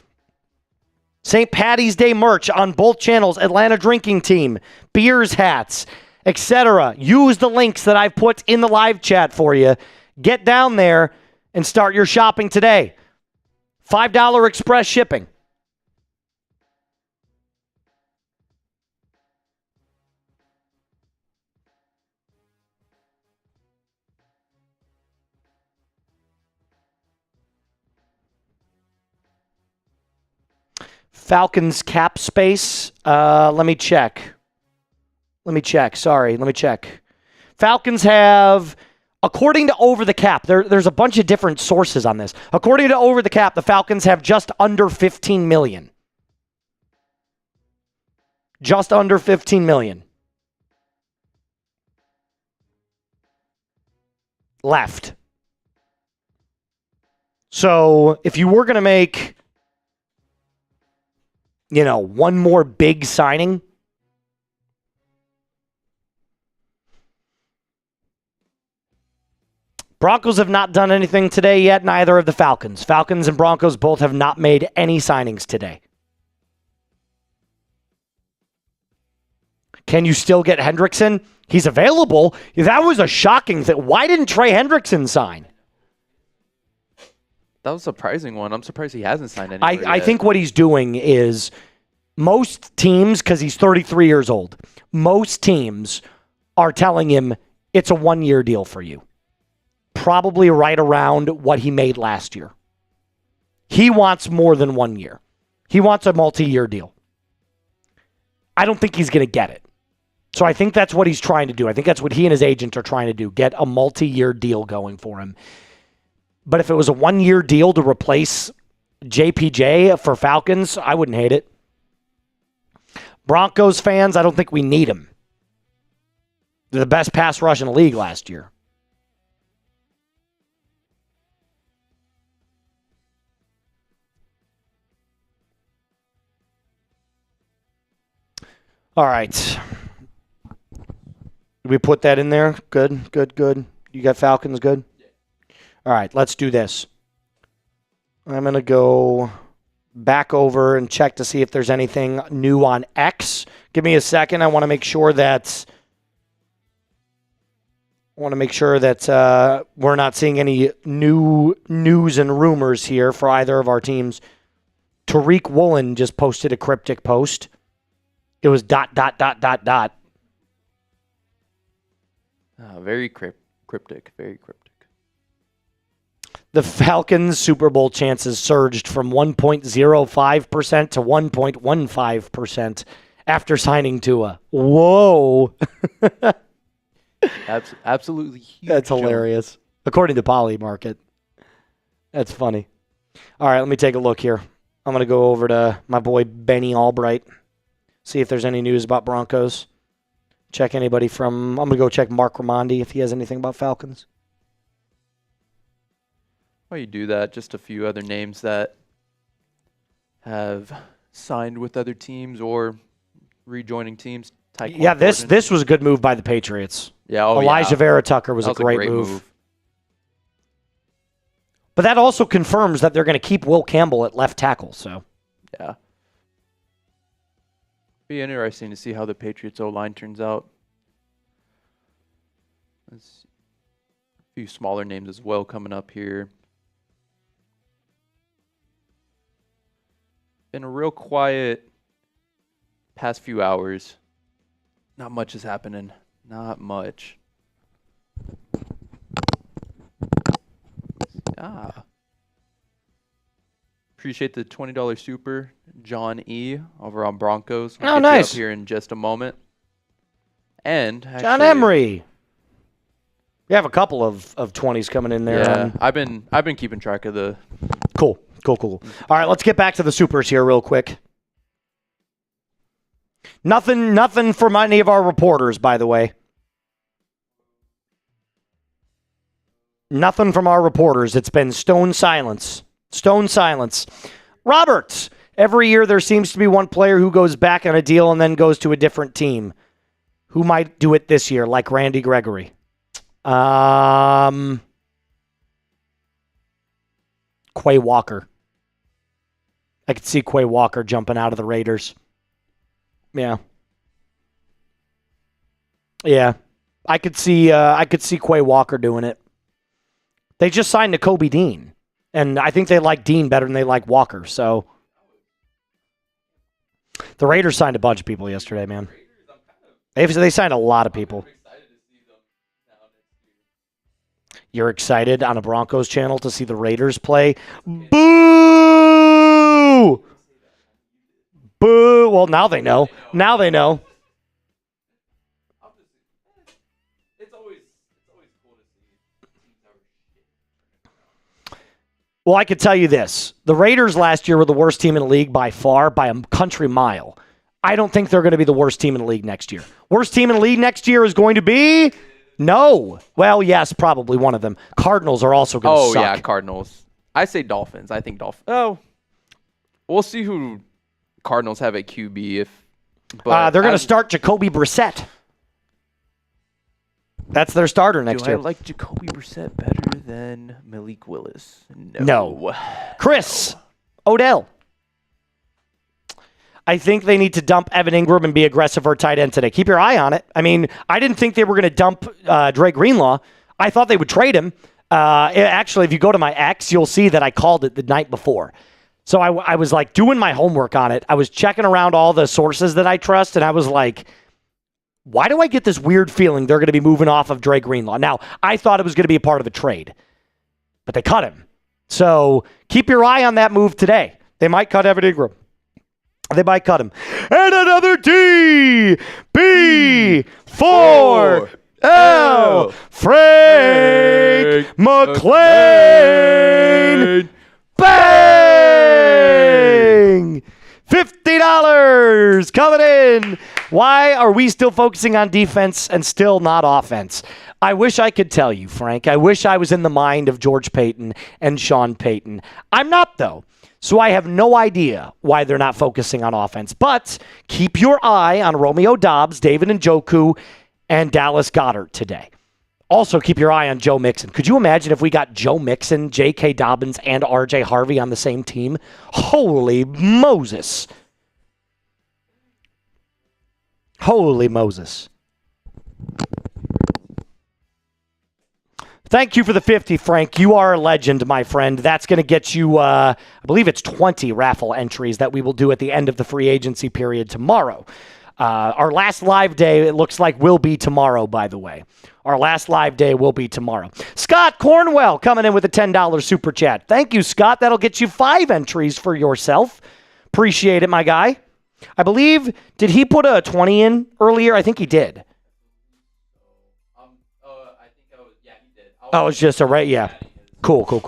St. Patty's Day merch on both channels, Atlanta Drinking Team, beers, hats, etc., use the links that I've put in the live chat for you. Get down there and start your shopping today. $5 express shipping. Falcons cap space. Let me check. Sorry, let me check. Falcons have, according to Over the Cap, there's a bunch of different sources on this. According to Over the Cap, the Falcons have just under $15 million. Just under $15 million. Left. So if you were going to make, one more big signing, Broncos have not done anything today yet, neither have the Falcons. Falcons and Broncos both have not made any signings today. Can you still get Henningsen? He's available. That was a shocking thing. Why didn't Trey Hendrickson sign? That was a surprising one. I'm surprised he hasn't signed anywhere I yet. think what he's doing is most teams, because he's 33 years old, most teams are telling him it's a one-year deal for you. Probably right around what he made last year. He wants more than 1 year. He wants a multi-year deal. I don't think he's going to get it. So I think that's what he's trying to do. I think that's what he and his agent are trying to do, get a multi-year deal going for him. But if it was a one-year deal to replace JPJ for Falcons, I wouldn't hate it. Broncos fans, I don't think we need him. They're the best pass rush in the league last year. All right. We put that in there? Good. You got Falcons good? All right, let's do this. I'm going to go back over and check to see if there's anything new on X. Give me a second. I want to make sure that we're not seeing any new news and rumors here for either of our teams. Tariq Woolen just posted a cryptic post. It was ... Very cryptic. Very cryptic. The Falcons' Super Bowl chances surged from 1.05% to 1.15% after signing Tua. Whoa. Absolutely huge. That's hilarious. According to Poly Market. That's funny. All right, let me take a look here. I'm going to go over to my boy Benny Albright. See if there's any news about Broncos. Check anybody I'm going to go check Mark Ramondi if he has anything about Falcons. While you do that, just a few other names that have signed with other teams or rejoining teams. Yeah, this was a good move by the Patriots. Yeah, Elijah Vera Tucker was a great move. But that also confirms that they're going to keep Will Campbell at left tackle. So yeah. Be interesting to see how the Patriots O-line turns out. There's a few smaller names as well coming up here. Been a real quiet past few hours. Not much is happening. Not much. Appreciate the $20 super, John E. over on Broncos. We'll get nice. You up here in just a moment. And actually, John Emery. We have a couple of 20s coming in there. Yeah, I've been keeping track of the. Cool. All right, let's get back to the supers here real quick. Nothing from any of our reporters, by the way. Nothing from our reporters. It's been stone silence. Robert, Every year there seems to be one player who goes back on a deal and then goes to a different team. Who might do it this year, like Randy Gregory? Quay Walker. I could see Quay Walker jumping out of the Raiders. Yeah. Yeah. I could see Quay Walker doing it. They just signed Nakobe Dean. And I think they like Dean better than they like Walker. So the Raiders signed a bunch of people yesterday, man. They signed a lot of people. You're excited on a Broncos channel to see the Raiders play? Boo! Boo! Well, now they know. Now they know. Well, I could tell you this. The Raiders last year were the worst team in the league by far, by a country mile. I don't think they're going to be the worst team in the league next year. Worst team in the league next year is going to be... No. Well, yes, probably one of them. Cardinals are also going to suck. Oh, yeah, Cardinals. I say Dolphins. I think Dolphins. Oh. We'll see who Cardinals have at QB. They're going to start Jacoby Brissett. That's their starter next year. Do I like Jacoby Brissett better than Malik Willis? No. Chris Odell. I think they need to dump Evan Ingram and be aggressive for tight end today. Keep your eye on it. I mean, I didn't think they were going to dump Dre Greenlaw. I thought they would trade him. Actually, if you go to my X, you'll see that I called it the night before. So I was like doing my homework on it. I was checking around all the sources that I trust, and I was like, why do I get this weird feeling they're going to be moving off of Dre Greenlaw? Now, I thought it was going to be a part of a trade, but they cut him. So keep your eye on that move today. They might cut Evan Ingram. They might cut him. And another D, B, 4, L, Frank McLean. Bang! $50 coming in. Why are we still focusing on defense and still not offense? I wish I could tell you, Frank. I wish I was in the mind of George Payton and Sean Payton. I'm not, though. So I have no idea why they're not focusing on offense. But keep your eye on Romeo Doubs, David Njoku, and Dallas Goedert today. Also, keep your eye on Joe Mixon. Could you imagine if we got Joe Mixon, J.K. Dobbins, and R.J. Harvey on the same team? Holy Moses. Holy Moses. Thank you for the 50, Frank. You are a legend, my friend. That's going to get you, I believe it's 20 raffle entries that we will do at the end of the free agency period tomorrow. Our last live day, it looks like, will be tomorrow, by the way. Our last live day will be tomorrow. Scott Cornwell coming in with a $10 super chat. Thank you, Scott. That'll get you 5 entries for yourself. Appreciate it, my guy. I believe, did he put a 20 in earlier? I think he did. Oh, it's just a right, yeah. Cool. Yeah,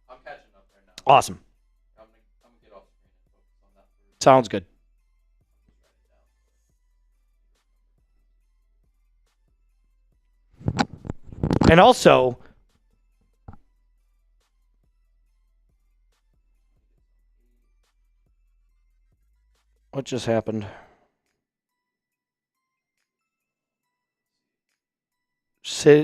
I'm catching up there now. Awesome. I'm gonna get off screen and focus on that. Sounds good. And also, what just happened?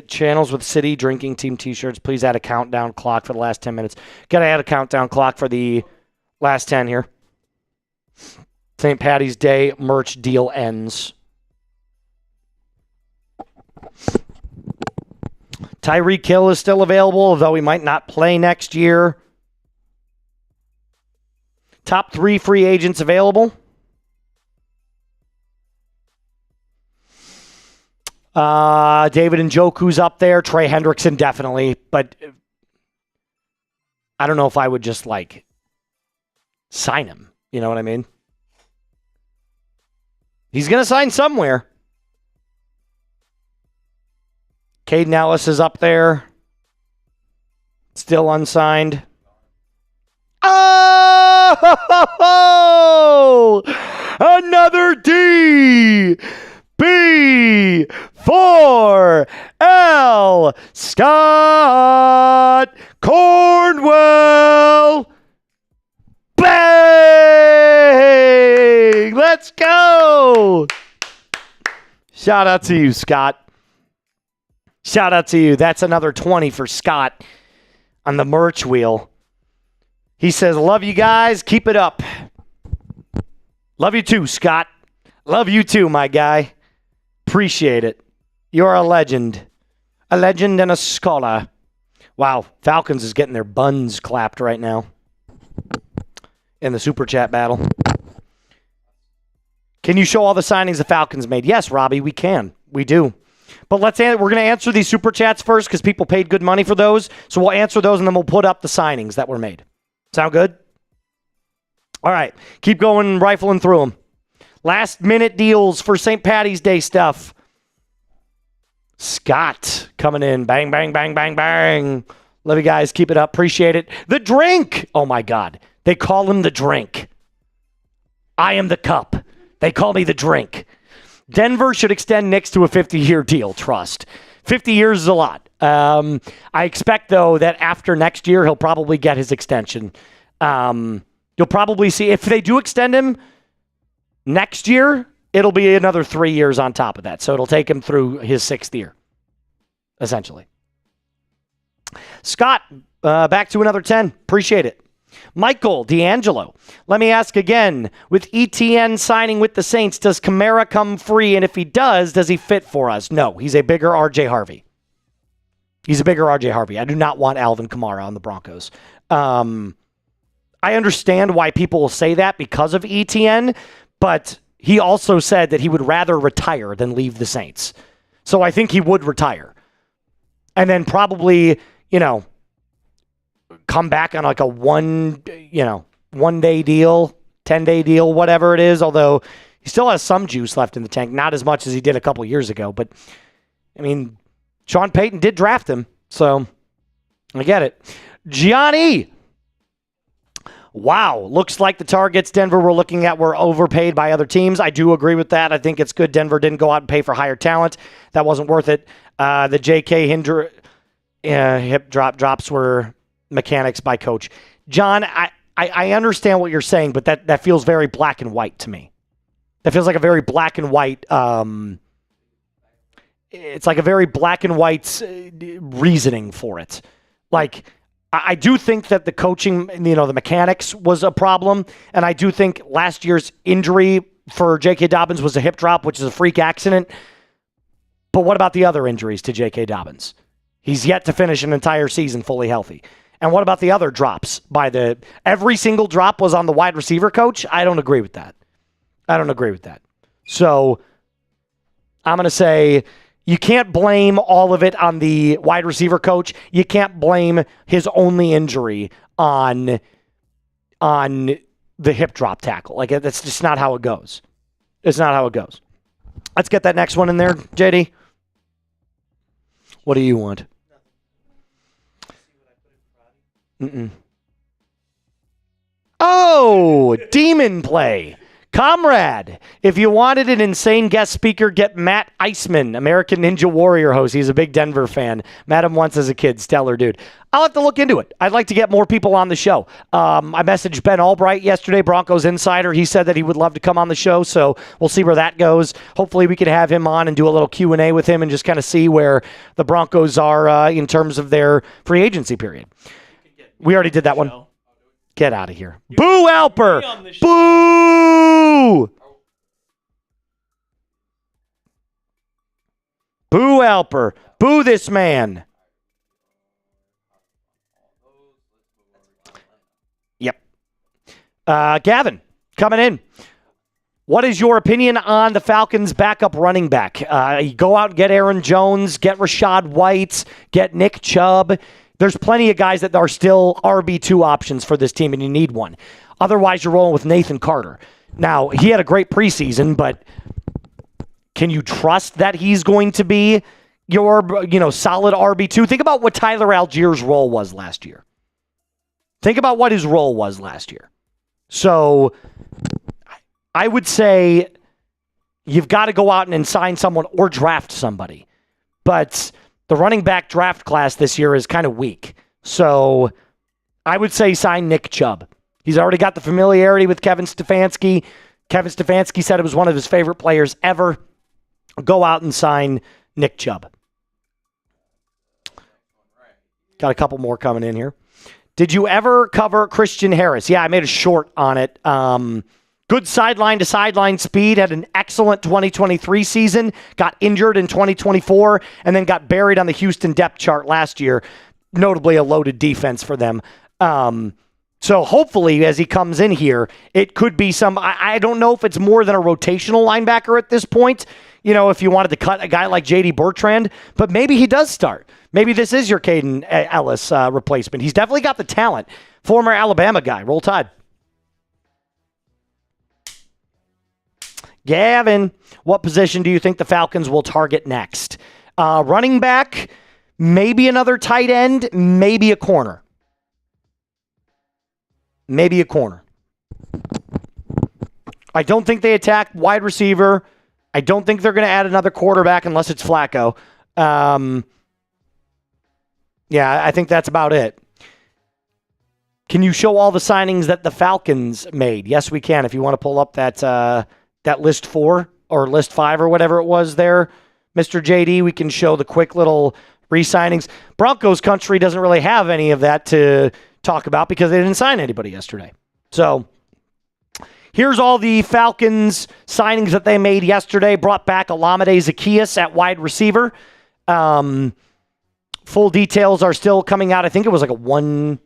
Channels with City drinking team t-shirts. Please add a countdown clock for the last 10 minutes. Got to add a countdown clock for the last 10 here. St. Patty's Day merch deal ends. Tyreek Hill is still available, although he might not play next year. Top 3 free agents available. David Njoku's up there. Trey Hendrickson definitely. But I don't know if I would just, sign him. You know what I mean? He's going to sign somewhere. Caden Ellis is up there. Still unsigned. Oh! Another D! B! 4! L! Scott Cornwell! Bang! Let's go. Shout out to you, Scott. Shout out to you. That's another 20 for Scott on the merch wheel. He says, love you guys. Keep it up. Love you too, Scott. Love you too, my guy. Appreciate it. You're a legend. A legend and a scholar. Wow, Falcons is getting their buns clapped right now in the Super Chat battle. Can you show all the signings the Falcons made? Yes, Robbie, we can. We do. But we're going to answer these Super Chats first because people paid good money for those. So we'll answer those and then we'll put up the signings that were made. Sound good? All right. Keep going, rifling through them. Last minute deals for St. Patty's Day stuff. Scott coming in. Bang, bang, bang, bang, bang. Love you guys. Keep it up. Appreciate it. The drink. Oh, my God. They call him the drink. I am the cup. They call me the drink. Denver should extend Knicks to a 50-year deal. Trust. 50 years is a lot. I expect, though, that after next year, he'll probably get his extension. You'll probably see, if they do extend him next year, it'll be another 3 years on top of that. So it'll take him through his 6th year, essentially. Scott, back to another 10. Appreciate it. Michael D'Angelo, let me ask again. With ETN signing with the Saints, does Kamara come free? And if he does he fit for us? No, he's a bigger R.J. Harvey. He's a bigger R.J. Harvey. I do not want Alvin Kamara on the Broncos. I understand why people will say that because of ETN, but he also said that he would rather retire than leave the Saints. So I think he would retire. And then probably, come back on like a one-day deal, 10-day deal, whatever it is, although he still has some juice left in the tank, not as much as he did a couple years ago. But, Sean Payton did draft him, so I get it. Gianni. Wow, looks like the targets Denver were looking at were overpaid by other teams. I do agree with that. I think it's good Denver didn't go out and pay for higher talent. That wasn't worth it. The J.K. hip drops were mechanics by coach. John, I understand what you're saying, but that feels very black and white to me. That feels like a very black and white, it's like a very black and white reasoning for it. Like, I do think that the coaching, the mechanics was a problem, and I do think last year's injury for J.K. Dobbins was a hip drop, which is a freak accident. But what about the other injuries to J.K. Dobbins? He's yet to finish an entire season fully healthy. And what about the other drops? Every single drop was on the wide receiver coach? I don't agree with that. So I'm going to say you can't blame all of it on the wide receiver coach. You can't blame his only injury on the hip drop tackle. Like, that's just not how it goes. It's not how it goes. Let's get that next one in there, JD. What do you want? Oh, demon play. Comrade, if you wanted an insane guest speaker, get Matt Iceman, American Ninja Warrior host. He's a big Denver fan. Met him once as a kid. Stellar dude. I'll have to look into it. I'd like to get more people on the show. I messaged Ben Albright yesterday, Broncos Insider. He said that he would love to come on the show, so we'll see where that goes. Hopefully we could have him on and do a little Q&A with him and just kind of see where the Broncos are in terms of their free agency period. We already did that one. Get out of here. Boo, Alper! Boo! Boo, Alper. Boo this man. Yep. Gavin, coming in. What is your opinion on the Falcons' backup running back? You go out and get Aaron Jones, get Rashad White, get Nick Chubb. There's plenty of guys that are still RB2 options for this team, and you need one. Otherwise, you're rolling with Nathan Carter. Now, he had a great preseason, but can you trust that he's going to be your, solid RB2? Think about what Tyler Algier's role was last year. Think about what his role was last year. So, I would say you've got to go out and sign someone or draft somebody. But the running back draft class this year is kind of weak. So I would say sign Nick Chubb. He's already got the familiarity with Kevin Stefanski. Kevin Stefanski said it was one of his favorite players ever. Go out and sign Nick Chubb. Got a couple more coming in here. Did you ever cover Christian Harris? Yeah, I made a short on it. Good sideline to sideline speed. Had an excellent 2023 season. Got injured in 2024 and then got buried on the Houston depth chart last year. Notably a loaded defense for them. So hopefully as he comes in here, it could be I don't know if it's more than a rotational linebacker at this point, if you wanted to cut a guy like J.D. Bertrand, but maybe he does start. Maybe this is your Caden Ellis replacement. He's definitely got the talent. Former Alabama guy. Roll Tide. Gavin, what position do you think the Falcons will target next? Running back, maybe another tight end, maybe a corner. Maybe a corner. I don't think they attack wide receiver. I don't think they're going to add another quarterback unless it's Flacco. Yeah, I think that's about it. Can you show all the signings that the Falcons made? Yes, we can. If you want to pull up that list 4 or list 5 or whatever it was there, Mr. JD, we can show the quick little re-signings. Broncos country doesn't really have any of that to talk about because they didn't sign anybody yesterday. So here's all the Falcons signings that they made yesterday. Brought back Olamide Zaccheaus at wide receiver. Full details are still coming out. I think it was like a one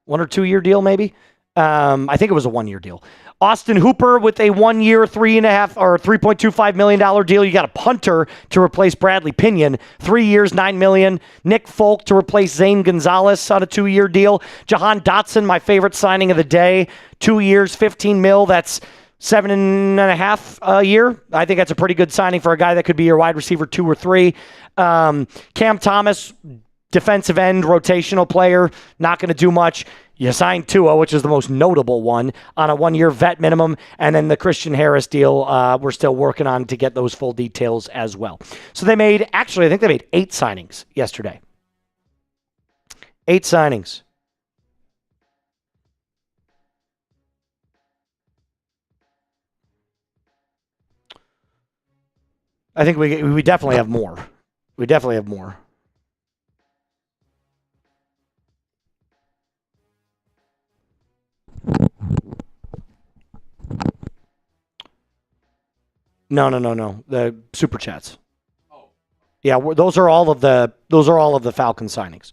or 2 year deal, maybe. I think it was a 1 year deal. Austin Hooper with a 1 year, $3.25 million deal. You got a punter to replace Bradley Pinion, 3 years, $9 million. Nick Folk to replace Zane Gonzalez on a 2 year deal. Jahan Dotson, my favorite signing of the day, 2 years, $15 million. That's $7.5 a year. I think that's a pretty good signing for a guy that could be your wide receiver 2 or 3. Cam Thomas, defensive end, rotational player, not going to do much. You signed Tua, which is the most notable one, on a 1 year vet minimum. And then the Christian Harris deal, we're still working on to get those full details as well. So I think they made 8 signings yesterday. 8 signings. I think we definitely have more. We definitely have more. No. The super chats. Oh. Yeah, those are all of the Falcon signings.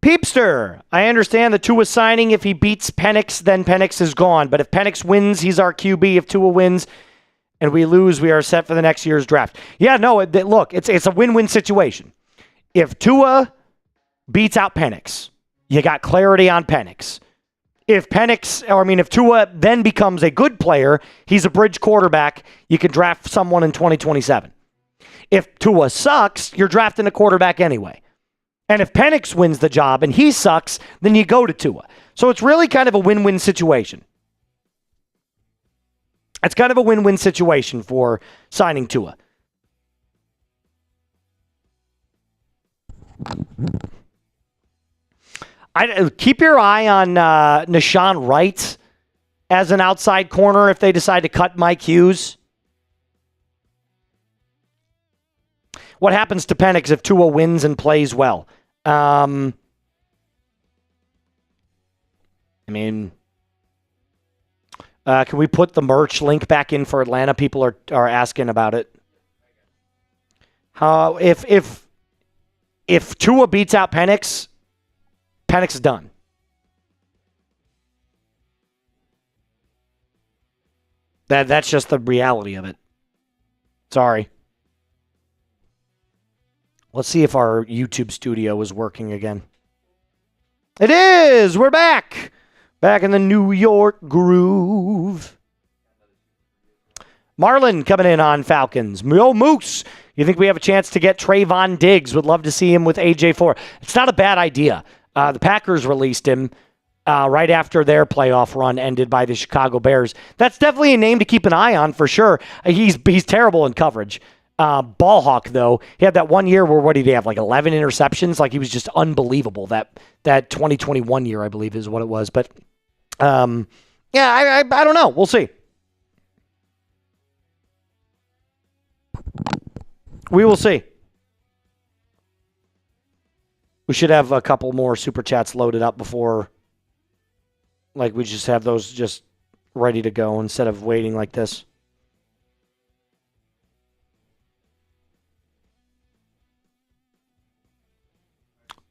Peepster, I understand the Tua signing. If he beats Penix, then Penix is gone. But if Penix wins, he's our QB. If Tua wins and we lose, we are set for the next year's draft. Yeah, no, look, it's a win-win situation. If Tua beats out Penix, you got clarity on Penix. If Tua then becomes a good player, he's a bridge quarterback, you can draft someone in 2027. If Tua sucks, you're drafting a quarterback anyway. And if Penix wins the job and he sucks, then you go to Tua. So it's really kind of a win-win situation. It's kind of a win-win situation for signing Tua. Keep your eye on Nashawn Wright as an outside corner if they decide to cut Mike Hughes. What happens to Penix if Tua wins and plays well? Can we put the merch link back in for Atlanta? People are asking about it. If Tua beats out Penix is done. That's just the reality of it. Sorry. Let's see if our YouTube studio is working again. It is! We're back! Back in the New York groove. Marlon coming in on Falcons. Moose, you think we have a chance to get Trayvon Diggs? Would love to see him with AJ4. It's not a bad idea. The Packers released him right after their playoff run ended by the Chicago Bears. That's definitely a name to keep an eye on for sure. He's terrible in coverage. Ball hawk, though. He had that 1 year where, what did he have, like 11 interceptions? Like, he was just unbelievable. That 2021 year, I believe, is what it was. But Yeah, I don't know. We'll see. We will see. We should have a couple more super chats loaded up before, like, we just have those just ready to go instead of waiting like this.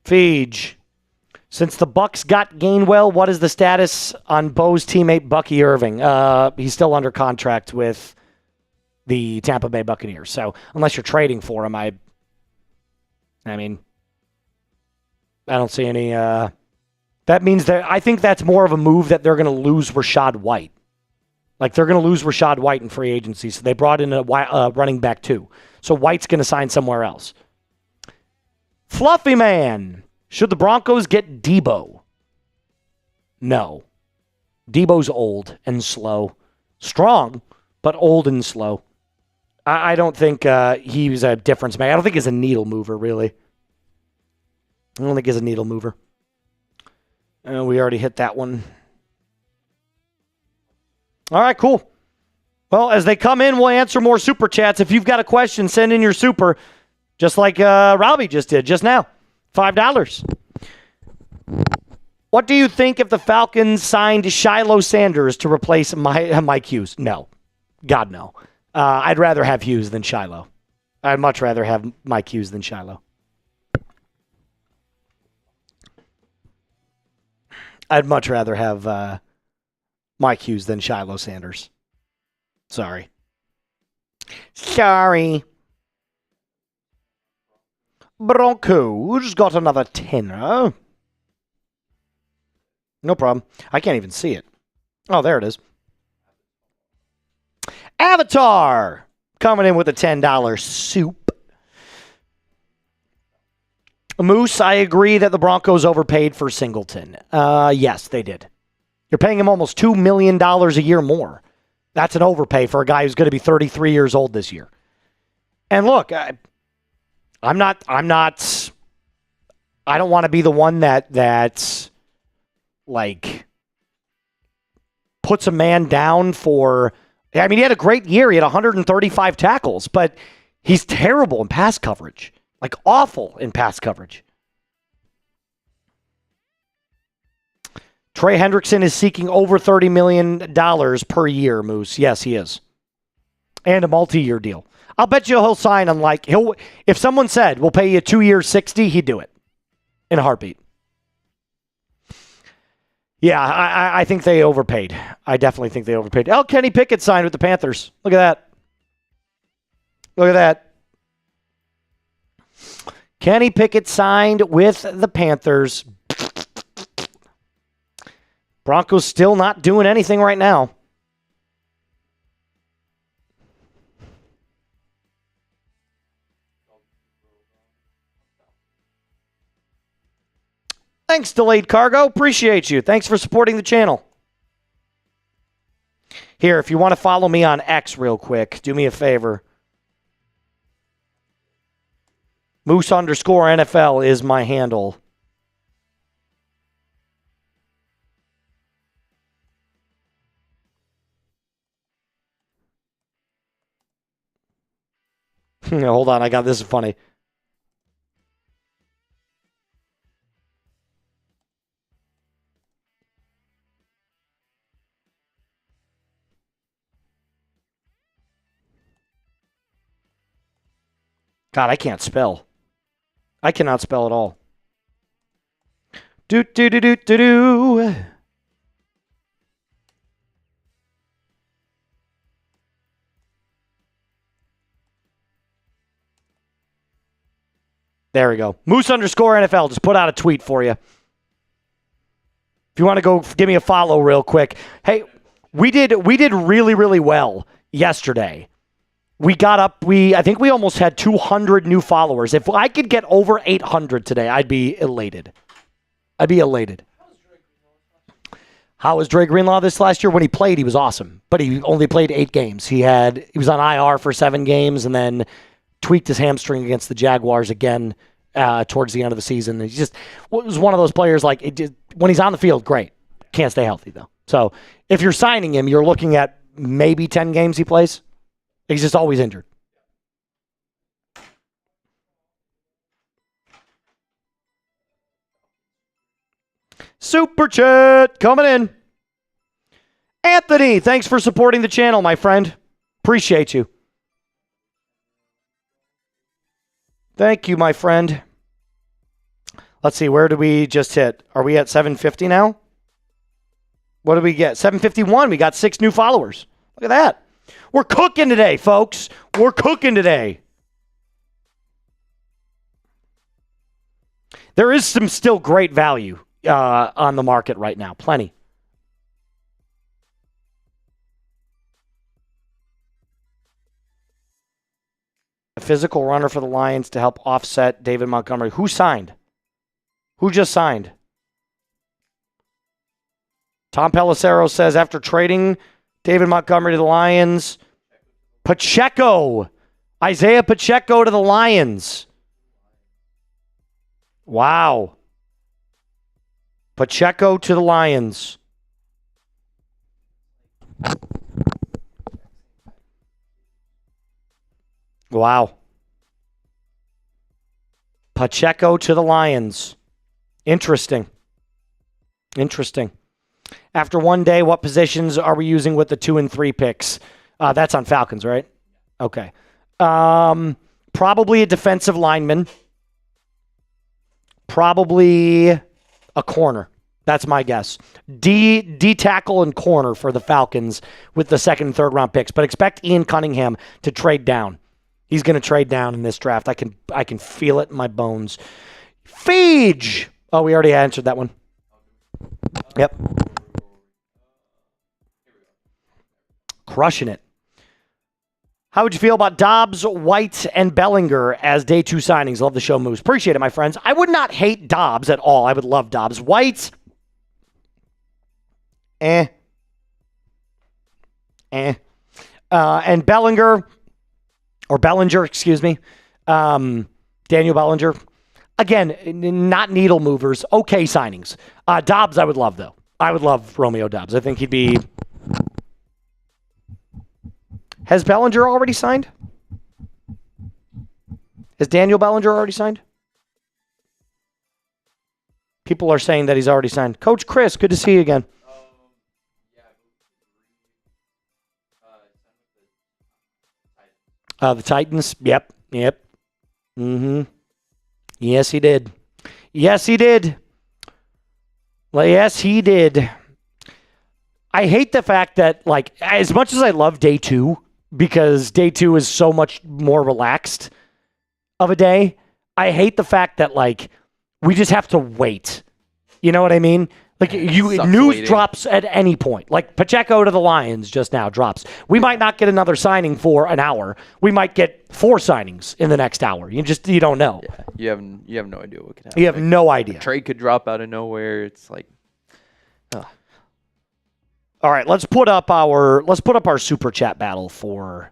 Feege. Since the Bucks got Gainwell, what is the status on Bo's teammate Bucky Irving? He's still under contract with the Tampa Bay Buccaneers. So unless you're trading for him, I mean, I don't see any. That means that I think that's more of a move that they're going to lose Rachaad White. Like, they're going to lose Rachaad White in free agency, so they brought in a running back too. So White's going to sign somewhere else. Fluffy Man. Should the Broncos get Debo? No. Debo's old and slow. Strong, but old and slow. I don't think he's a difference maker. I don't think he's a needle mover, really. I don't think he's a needle mover. We already hit that one. All right, cool. Well, as they come in, we'll answer more super chats. If you've got a question, send in your super, just like Robbie just did just now. $5. What do you think if the Falcons signed Shiloh Sanders to replace Mike Hughes? No. God, no. I'd rather have Hughes than Shiloh. I'd much rather have Mike Hughes than Shiloh. I'd much rather have Mike Hughes than Shiloh Sanders. Sorry. Broncos got another tenner. No problem. I can't even see it. Oh, there it is. Avatar coming in with a $10 soup. Moose, I agree that the Broncos overpaid for Singleton. Yes, they did. You're paying him almost $2 million a year more. That's an overpay for a guy who's going to be 33 years old this year. And look, I don't want to be the one that like puts a man down for, I mean, he had a great year. He had 135 tackles, but he's terrible in pass coverage. Like, awful in pass coverage. Trey Hendrickson is seeking over $30 million per year, Moose. Yes, he is. And a multi-year deal. I'll bet you he'll sign on, like, if someone said, we'll pay you 2 years, 60, he'd do it in a heartbeat. Yeah, I think they overpaid. I definitely think they overpaid. Oh, Kenny Pickett signed with the Panthers. Look at that. Look at that. Kenny Pickett signed with the Panthers. Broncos still not doing anything right now. Thanks, Delayed Cargo. Appreciate you. Thanks for supporting the channel. Here, if you want to follow me on X real quick, do me a favor. Moose_NFL is my handle. Hold on, this is funny. God, I can't spell. I cannot spell at all. Do. There we go. Moose_NFL. Just put out a tweet for you. If you want to go give me a follow real quick. Hey, we did really, really well yesterday. We got up, I think we almost had 200 new followers. If I could get over 800 today, I'd be elated. How was Dre Greenlaw this last year? When he played, he was awesome. But he only played 8 games. He was on IR for 7 games and then tweaked his hamstring against the Jaguars again towards the end of the season. He just was one of those players, like, when he's on the field, great. Can't stay healthy, though. So if you're signing him, you're looking at maybe 10 games he plays. He's just always injured. Super chat coming in. Anthony, thanks for supporting the channel, my friend. Appreciate you. Thank you, my friend. Let's see, where did we just hit? Are we at 750 now? What did we get? 751. We got 6 new followers. Look at that. We're cooking today, folks. We're cooking today. There is some still great value on the market right now. Plenty. A physical runner for the Lions to help offset David Montgomery. Who signed? Who just signed? Tom Pelissero says after trading David Montgomery to the Lions, Pacheco. Isaiah Pacheco to the Lions. Wow. Pacheco to the Lions. Wow. Pacheco to the Lions. Interesting. Interesting. After one day, what positions are we using with the 2 and 3 picks? That's on Falcons, right? Okay. Probably a defensive lineman. Probably a corner. That's my guess. D tackle and corner for the Falcons with the 2nd and 3rd round picks. But expect Ian Cunningham to trade down. He's going to trade down in this draft. I can feel it in my bones. Feege. Oh, we already answered that one. Yep. Crushing it. How would you feel about Dobbs, White, and Ehlinger as day 2 signings? Love the show moves. Appreciate it, my friends. I would not hate Dobbs at all. I would love Dobbs. White, And Ehlinger, or Bellinger, excuse me. Daniel Bellinger. Again, not needle movers. Okay signings. Dobbs, I would love, though. I would love Romeo Doubs. I think he'd be... Has Bellinger already signed? Has Daniel Bellinger already signed? People are saying that he's already signed. Coach Chris, good to see you again. The Titans. Yep. Mm-hmm. Yes, he did. Yes, he did. Well, yes, he did. I hate the fact that, like, as much as I love day 2, because day 2 is so much more relaxed of a day, I hate the fact that, like, we just have to wait. You know what I mean? Like, news drops at any point. Like, Pacheco to the Lions just now drops. We might not get another signing for an hour. We might get 4 signings in the next hour. You don't know. Yeah, you have no idea what could happen. You have no idea. A trade could drop out of nowhere. It's like, All right, let's put up our super chat battle for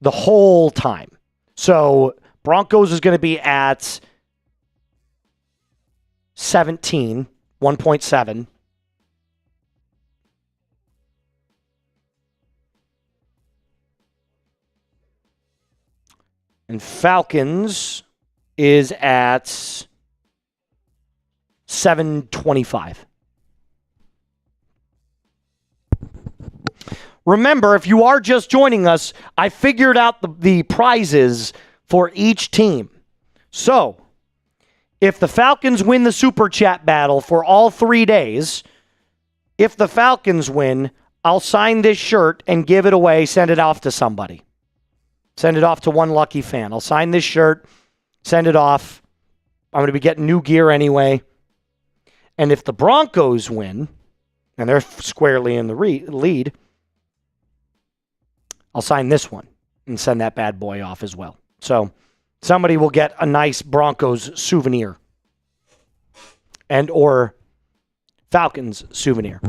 the whole time. So Broncos is going to be at 17, 1.7. And Falcons is at 7.25. Remember, if you are just joining us, I figured out the prizes for each team. So, if the Falcons win the Super Chat battle for all 3 days, if the Falcons win, I'll sign this shirt and give it away, send it off to somebody. Send it off to one lucky fan. I'll sign this shirt, send it off. I'm going to be getting new gear anyway. And if the Broncos win, and they're squarely in the lead, I'll sign this one and send that bad boy off as well. So somebody will get a nice Broncos souvenir and or Falcons souvenir.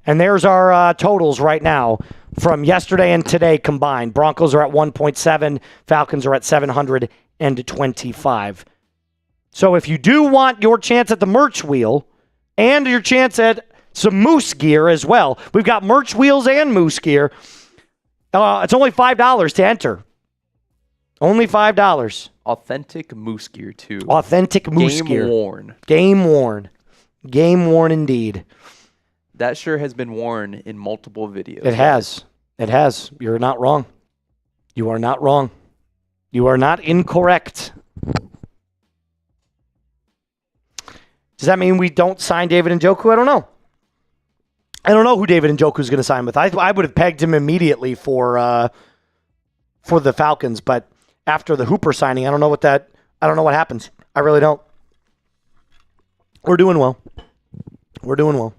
And there's our totals right now from yesterday and today combined. Broncos are at 1.7. Falcons are at 725. So if you do want your chance at the merch wheel and your chance at some Moose gear as well. We've got merch wheels and Moose gear. It's only $5 to enter. Only $5. Authentic Moose gear, too. Authentic Moose gear. Game worn. Game worn. Game worn indeed. That sure has been worn in multiple videos. It has. It has. You're not wrong. You are not wrong. You are not incorrect. Does that mean we don't sign David Njoku? I don't know. I don't know who David Njoku is going to sign with. I would have pegged him immediately for the Falcons, but after the Hooper signing, I don't know what happens. I really don't. We're doing well. We're doing well.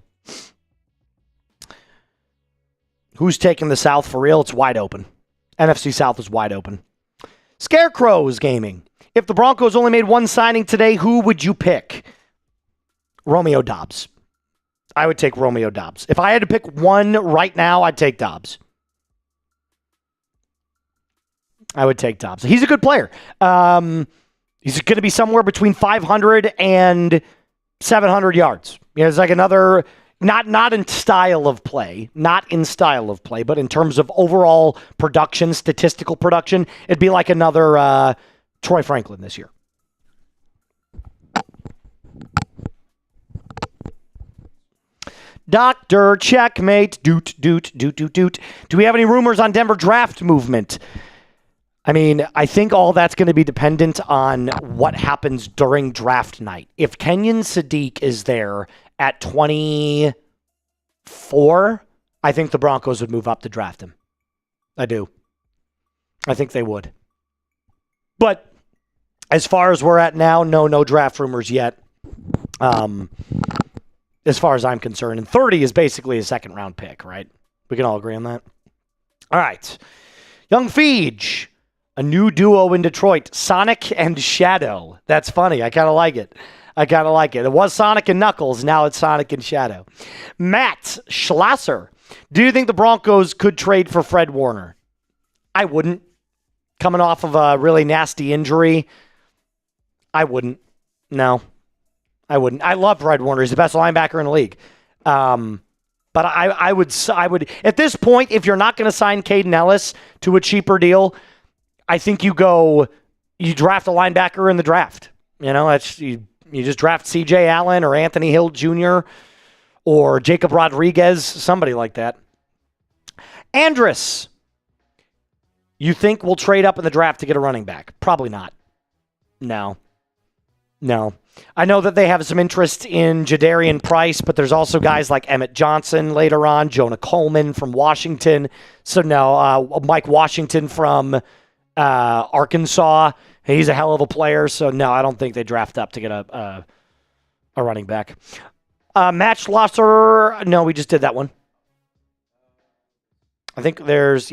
Who's taking the South for real? It's wide open. NFC South is wide open. Scarecrow is gaming. If the Broncos only made one signing today, who would you pick? Romeo Doubs. I would take Romeo Doubs. If I had to pick one right now, I'd take Dobbs. I would take Dobbs. He's a good player. He's going to be somewhere between 500 and 700 yards. It's like another, not in style of play, but in terms of overall production, statistical production, it'd be like another Troy Franklin this year. Doctor, checkmate, doot. Do we have any rumors on Denver draft movement? I mean, I think all that's going to be dependent on what happens during draft night. If Kenyon Sadiq is there at 24, I think the Broncos would move up to draft him. I do. I think they would. But as far as we're at now, no draft rumors yet. As far as I'm concerned. And 30 is basically a second-round pick, right? We can all agree on that? All right. Young Feege. A new duo in Detroit, Sonic and Shadow. That's funny. I kind of like it. It was Sonic and Knuckles. Now it's Sonic and Shadow. Matt Schlasser. Do you think the Broncos could trade for Fred Warner? I wouldn't. Coming off of a really nasty injury, I wouldn't. No, I wouldn't. I love Fred Warner. He's the best linebacker in the league. But I would. At this point, if you're not going to sign Caden Ellis to a cheaper deal, I think you draft a linebacker in the draft. You just draft C.J. Allen or Anthony Hill Jr. or Jacob Rodriguez, somebody like that. Andrus, you think we'll trade up in the draft to get a running back? Probably not. No. I know that they have some interest in Jadarian Price, but there's also guys like Emmett Johnson later on, Jonah Coleman from Washington. So no, Mike Washington from Arkansas. He's a hell of a player. So no, I don't think they draft up to get a running back. Matt Schlosser. No, we just did that one. I think there's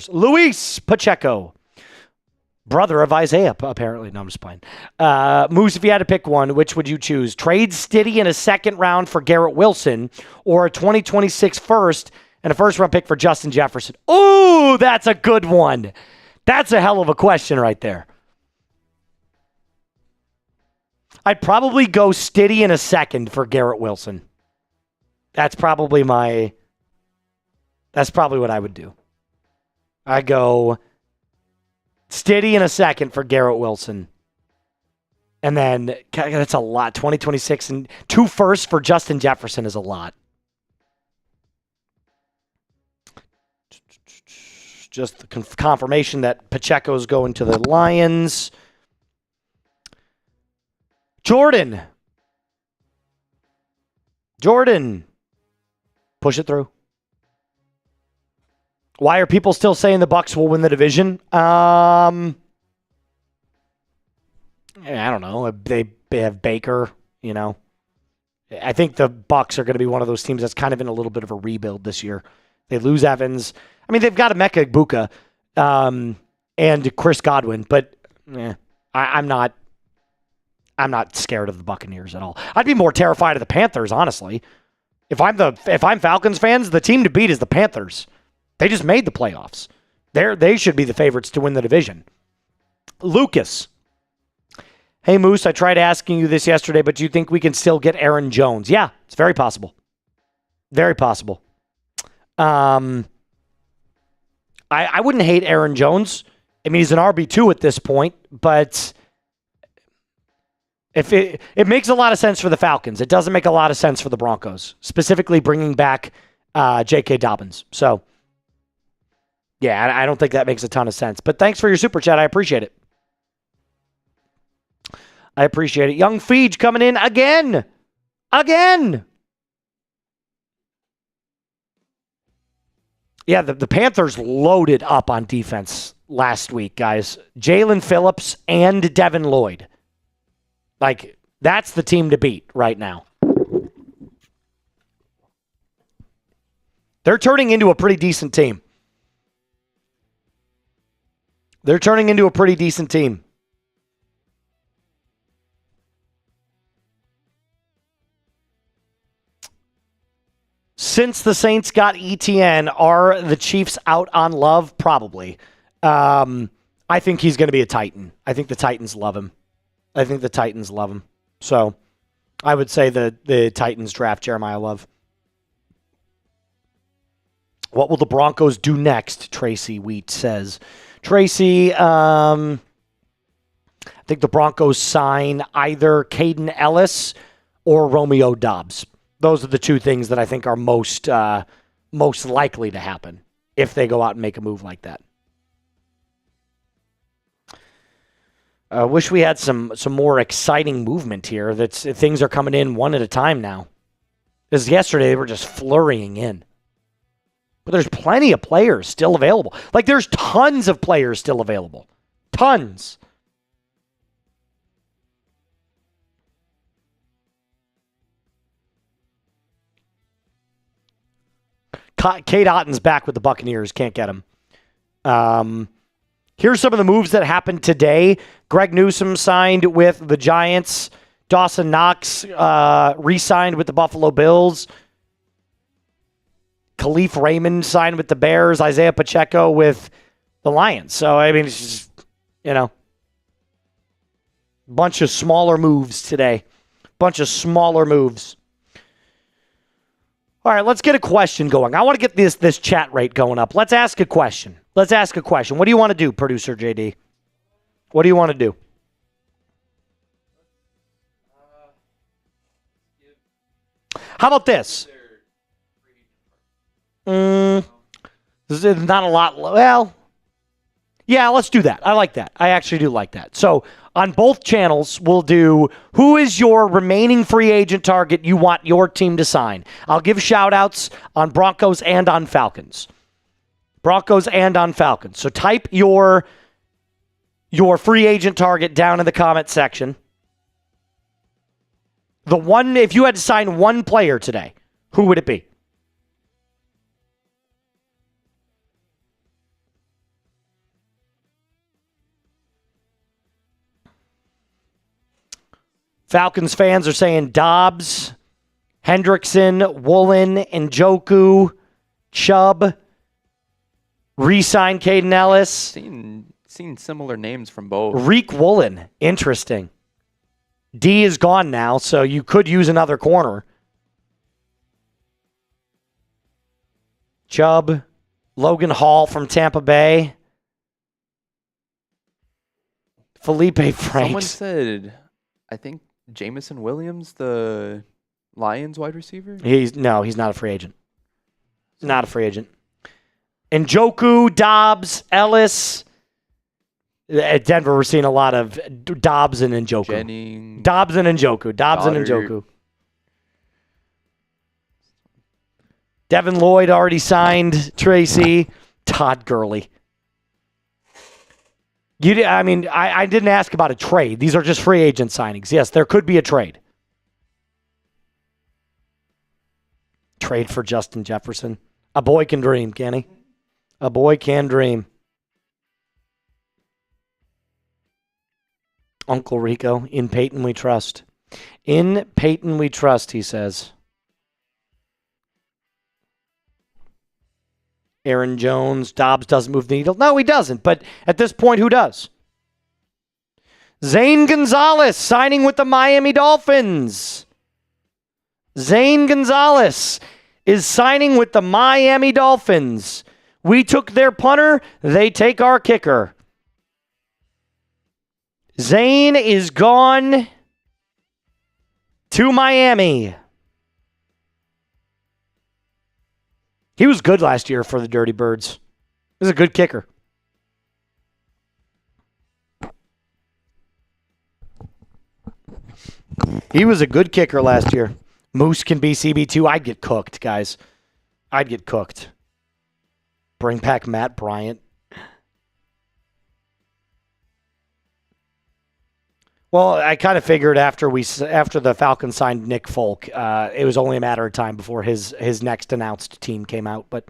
Luis Pacheco, brother of Isaiah, apparently. No, I'm just playing. Moose, if you had to pick one, which would you choose? Trade Stiddy in a second round for Garrett Wilson, or a 2026 first and a first round pick for Justin Jefferson? Ooh, that's a good one. That's a hell of a question right there. I'd probably go Stiddy in a second for Garrett Wilson. That's probably what I would do. I go Stiddy in a second for Garrett Wilson. And then, that's a lot. 2026 and 2 firsts for Justin Jefferson is a lot. Just the confirmation that Pacheco's going to the Lions. Jordan. Push it through. Why are people still saying the Bucs will win the division? I don't know. They have Baker, I think the Bucs are going to be one of those teams that's kind of in a little bit of a rebuild this year. They lose Evans. I mean, they've got Emeka Egbuka and Chris Godwin, but I'm not scared of the Buccaneers at all. I'd be more terrified of the Panthers, honestly. If I'm Falcons fans, the team to beat is the Panthers. They just made the playoffs. They should be the favorites to win the division. Lucas. Hey, Moose, I tried asking you this yesterday, but do you think we can still get Aaron Jones? Yeah, it's very possible. Very possible. I wouldn't hate Aaron Jones. I mean, he's an RB2 at this point, but if it makes a lot of sense for the Falcons. It doesn't make a lot of sense for the Broncos, specifically bringing back J.K. Dobbins. So, yeah, I don't think that makes a ton of sense. But thanks for your super chat. I appreciate it. Young Feege coming in again. Yeah, the Panthers loaded up on defense last week, guys. Jalen Phillips and Devin Lloyd. Like, that's the team to beat right now. They're turning into a pretty decent team. Since the Saints got ETN, are the Chiefs out on Love? Probably. I think he's going to be a Titan. I think the Titans love him. So I would say the Titans draft Jeremiah Love. What will the Broncos do next? Tracy Wheat says. Tracy, I think the Broncos sign either Caden Ellis or Romeo Doubs. Those are the two things that I think are most likely to happen if they go out and make a move like that. I wish we had some more exciting movement here. Things are coming in one at a time now. Because yesterday they were just flurrying in. But there's plenty of players still available. Like, there's tons of players still available. Tons. Kate Otton's back with the Buccaneers. Can't get him. Here's some of the moves that happened today. Greg Newsome signed with the Giants. Dawson Knox re-signed with the Buffalo Bills. Khalif Raymond signed with the Bears. Isaiah Pacheco with the Lions. So, I mean, it's just, bunch of smaller moves today. All right, let's get a question going. I want to get this chat rate going up. Let's ask a question. What do you want to do, producer JD? What do you want to do? How about this? There's not a lot. Well, yeah, let's do that. I like that. I actually do like that. So on both channels, we'll do who is your remaining free agent target you want your team to sign. I'll give shout outs on Broncos and on Falcons. So type your free agent target down in the comment section. If you had to sign one player today, who would it be? Falcons fans are saying Dobbs, Hendrickson, Woolen, Njoku, Chubb, re-sign Caden Ellis. Seen similar names from both. Reek Woolen, interesting. D is gone now, so you could use another corner. Chubb, Logan Hall from Tampa Bay. Felipe Franks. Someone said, I think, Jameson Williams, the Lions wide receiver? He's not a free agent. Njoku, Dobbs, Ellis. At Denver, we're seeing a lot of Dobbs and Njoku. Jennings. Dobbs and Njoku. Devin Lloyd already signed. Tracy. Todd Gurley. I didn't ask about a trade. These are just free agent signings. Yes, there could be a trade. Trade for Justin Jefferson. A boy can dream, can he? A boy can dream. Uncle Rico, in Peyton we trust. In Peyton we trust, he says. Aaron Jones, Dobbs doesn't move the needle. No, he doesn't. But at this point, who does? Zane Gonzalez signing with the Miami Dolphins. Zane Gonzalez. is signing with the Miami Dolphins. We took their punter. They take our kicker. Zane is gone to Miami. He was good last year for the Dirty Birds. He was a good kicker. He was a good kicker last year. Moose can be CB2. I'd get cooked, guys. I'd get cooked. Bring back Matt Bryant. Well, I kind of figured after the Falcons signed Nick Folk, it was only a matter of time before his next announced team came out. But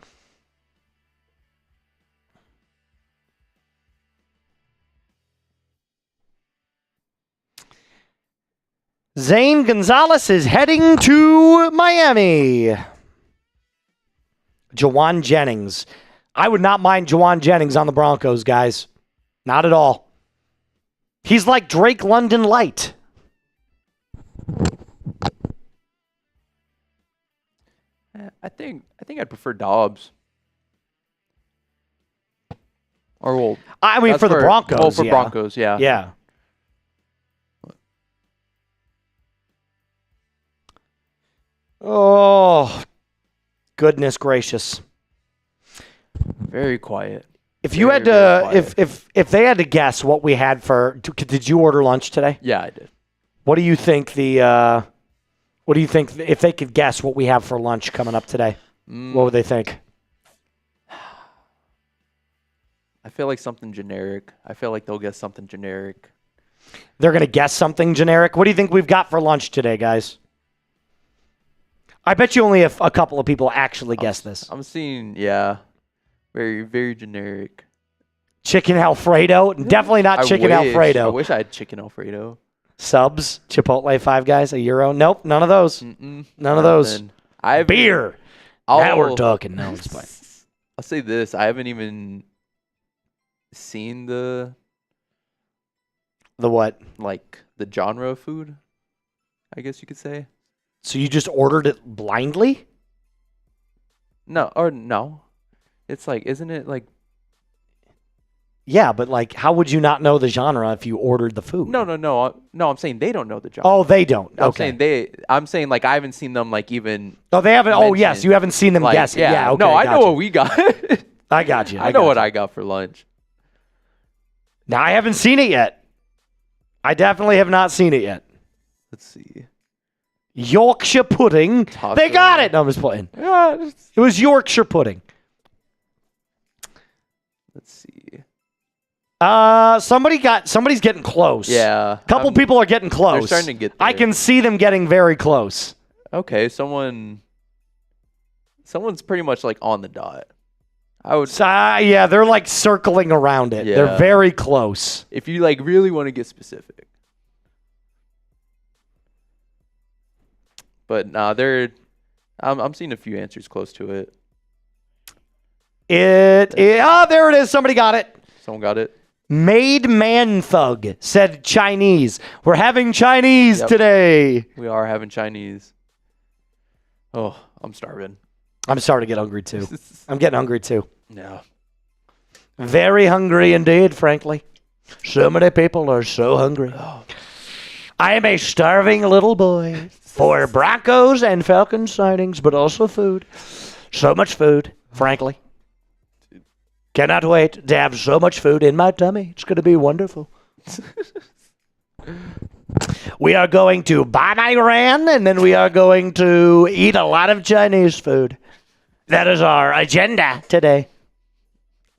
Zane Gonzalez is heading to Miami. Jawan Jennings. I would not mind Jawan Jennings on the Broncos, guys. Not at all. He's like Drake London Light. I think I'd prefer Dobbs. Or well, I mean for the Broncos. Well, for Broncos, yeah. Yeah. Oh, goodness gracious. Very quiet. If you had to, if they had to guess what we had for, did you order lunch today? Yeah, I did. What do you think if they could guess what we have for lunch coming up today? What would they think? I feel like something generic. I feel like they'll guess something generic. They're going to guess something generic? What do you think we've got for lunch today, guys? I bet you only a couple of people actually guess this. I'm seeing, yeah, very, very generic. Chicken Alfredo? Definitely not chicken Alfredo. I wish I had chicken Alfredo. Subs, Chipotle, Five Guys, a Euro? Nope, none of those. None of those. Beer. Now we're talking. No, it's fine. I'll say this. I haven't even seen the what? Like the genre of food, I guess you could say. So you just ordered it blindly? No. It's like, isn't it like? Yeah, but like, how would you not know the genre if you ordered the food? No. I'm saying they don't know the genre. Oh, they don't. Okay. I'm saying like I haven't seen them like even. Oh, they haven't. Oh, yes, you haven't seen them guess. Yeah. Okay, no, I know what we got. I got you. I know what I got for lunch. Now I haven't seen it yet. I definitely have not seen it yet. Let's see. Yorkshire pudding. Taco. They got it. No, I'm just playing. Yeah, it was Yorkshire pudding. Let's see. Somebody's getting close. Yeah. A couple people are getting close. They're starting to get there. I can see them getting very close. Okay, someone's pretty much like on the dot. I would yeah, they're like circling around it. Yeah. They're very close. If you like really want to get specific. But I'm seeing a few answers close to it. There it is. Somebody got it. Someone got it. Made Man Thug said Chinese. We're having Chinese today. We are having Chinese. Oh, I'm starving. I'm starting to get hungry too. I'm getting hungry too. Yeah. Very hungry indeed, frankly. So many people are so hungry. Oh. I am a starving little boy for Broncos and Falcons sightings, but also food. So much food, frankly. Cannot wait to have so much food in my tummy. It's going to be wonderful. We are going to buy my Iran, and then we are going to eat a lot of Chinese food. That is our agenda today.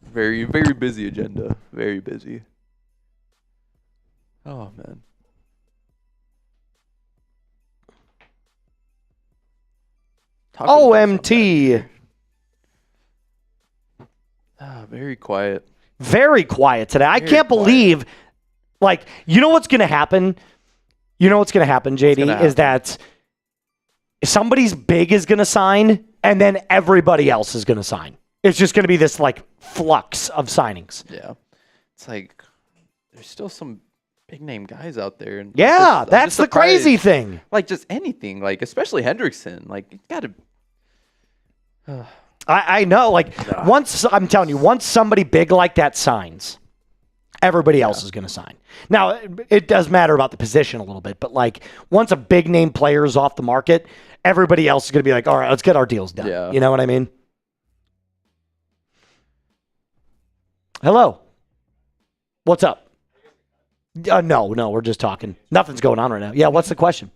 Very, very busy agenda. Very busy. Oh, man. OMT. Very quiet. Very quiet today. I can't believe, like, you know what's going to happen? You know what's going to happen, JD, is that somebody's big is going to sign, and then everybody else is going to sign. It's just going to be this, like, flux of signings. Yeah. It's like, there's still some big-name guys out there. And yeah, that's the crazy thing. Like, just anything. Like, especially Henningsen. Like, you got to... I know. Like, I'm telling you, once somebody big like that signs, everybody else is going to sign. Now, it does matter about the position a little bit, but like once a big name player is off the market, everybody else is going to be like, all right, let's get our deals done. Yeah. You know what I mean? Hello. What's up? No, we're just talking. Nothing's going on right now. Yeah, what's the question?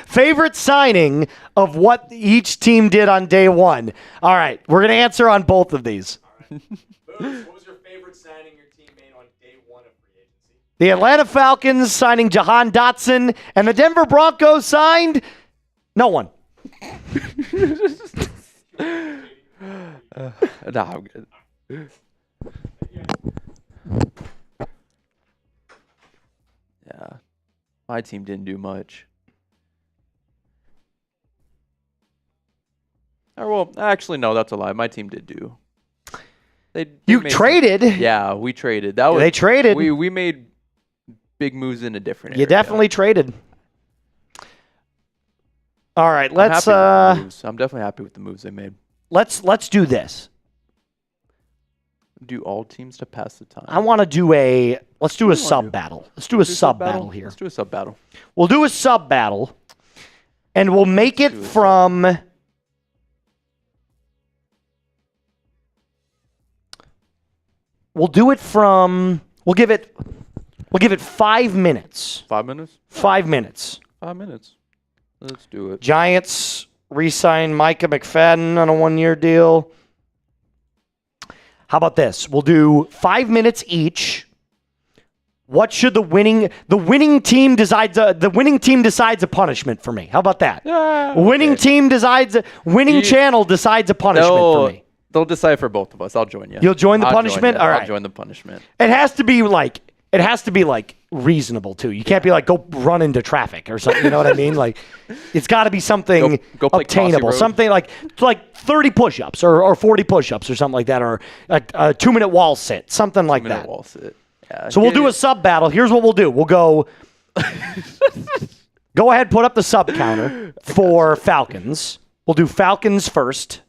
Favorite signing of what each team did on day one. All right, we're going to answer on both of these. What was your favorite signing your team made on day one of free agency? The Atlanta Falcons signing Jahan Dotson, and the Denver Broncos signed no one. No, I'm good. Yeah. My team didn't do much. Or, well, actually, no, that's a lie. My team did do. You traded. Yeah, we traded. They traded. We made big moves in a different area. You definitely traded. All right, let's. I'm definitely happy with the moves they made. Let's do this. Do all teams to pass the time. I want to do a. Let's do a sub battle. Let's do a sub battle here. Let's do a sub battle. We'll do a sub battle, and we'll make it from. We'll do it from. We'll give it 5 minutes. 5 minutes? 5 minutes. 5 minutes. Let's do it. Giants re-sign Micah McFadden on a 1-year deal. How about this? We'll do 5 minutes each. What should the winning team decides a punishment for me? How about that? Winning channel decides a punishment for me. They'll decide for both of us. I'll join you. You'll join the punishment? All right. I'll join the punishment. It has to be like reasonable too. You can't be like go run into traffic or something. You know what I mean? Like it's got to be something go play obtainable. Something like 30 push-ups or 40 push-ups or something like that, or a 2-minute wall sit, something like that. 2-minute wall sit. Yeah. So we'll do a sub battle. Here's what we'll do. We'll go. Go ahead, put up the sub counter for Falcons. We'll do Falcons first.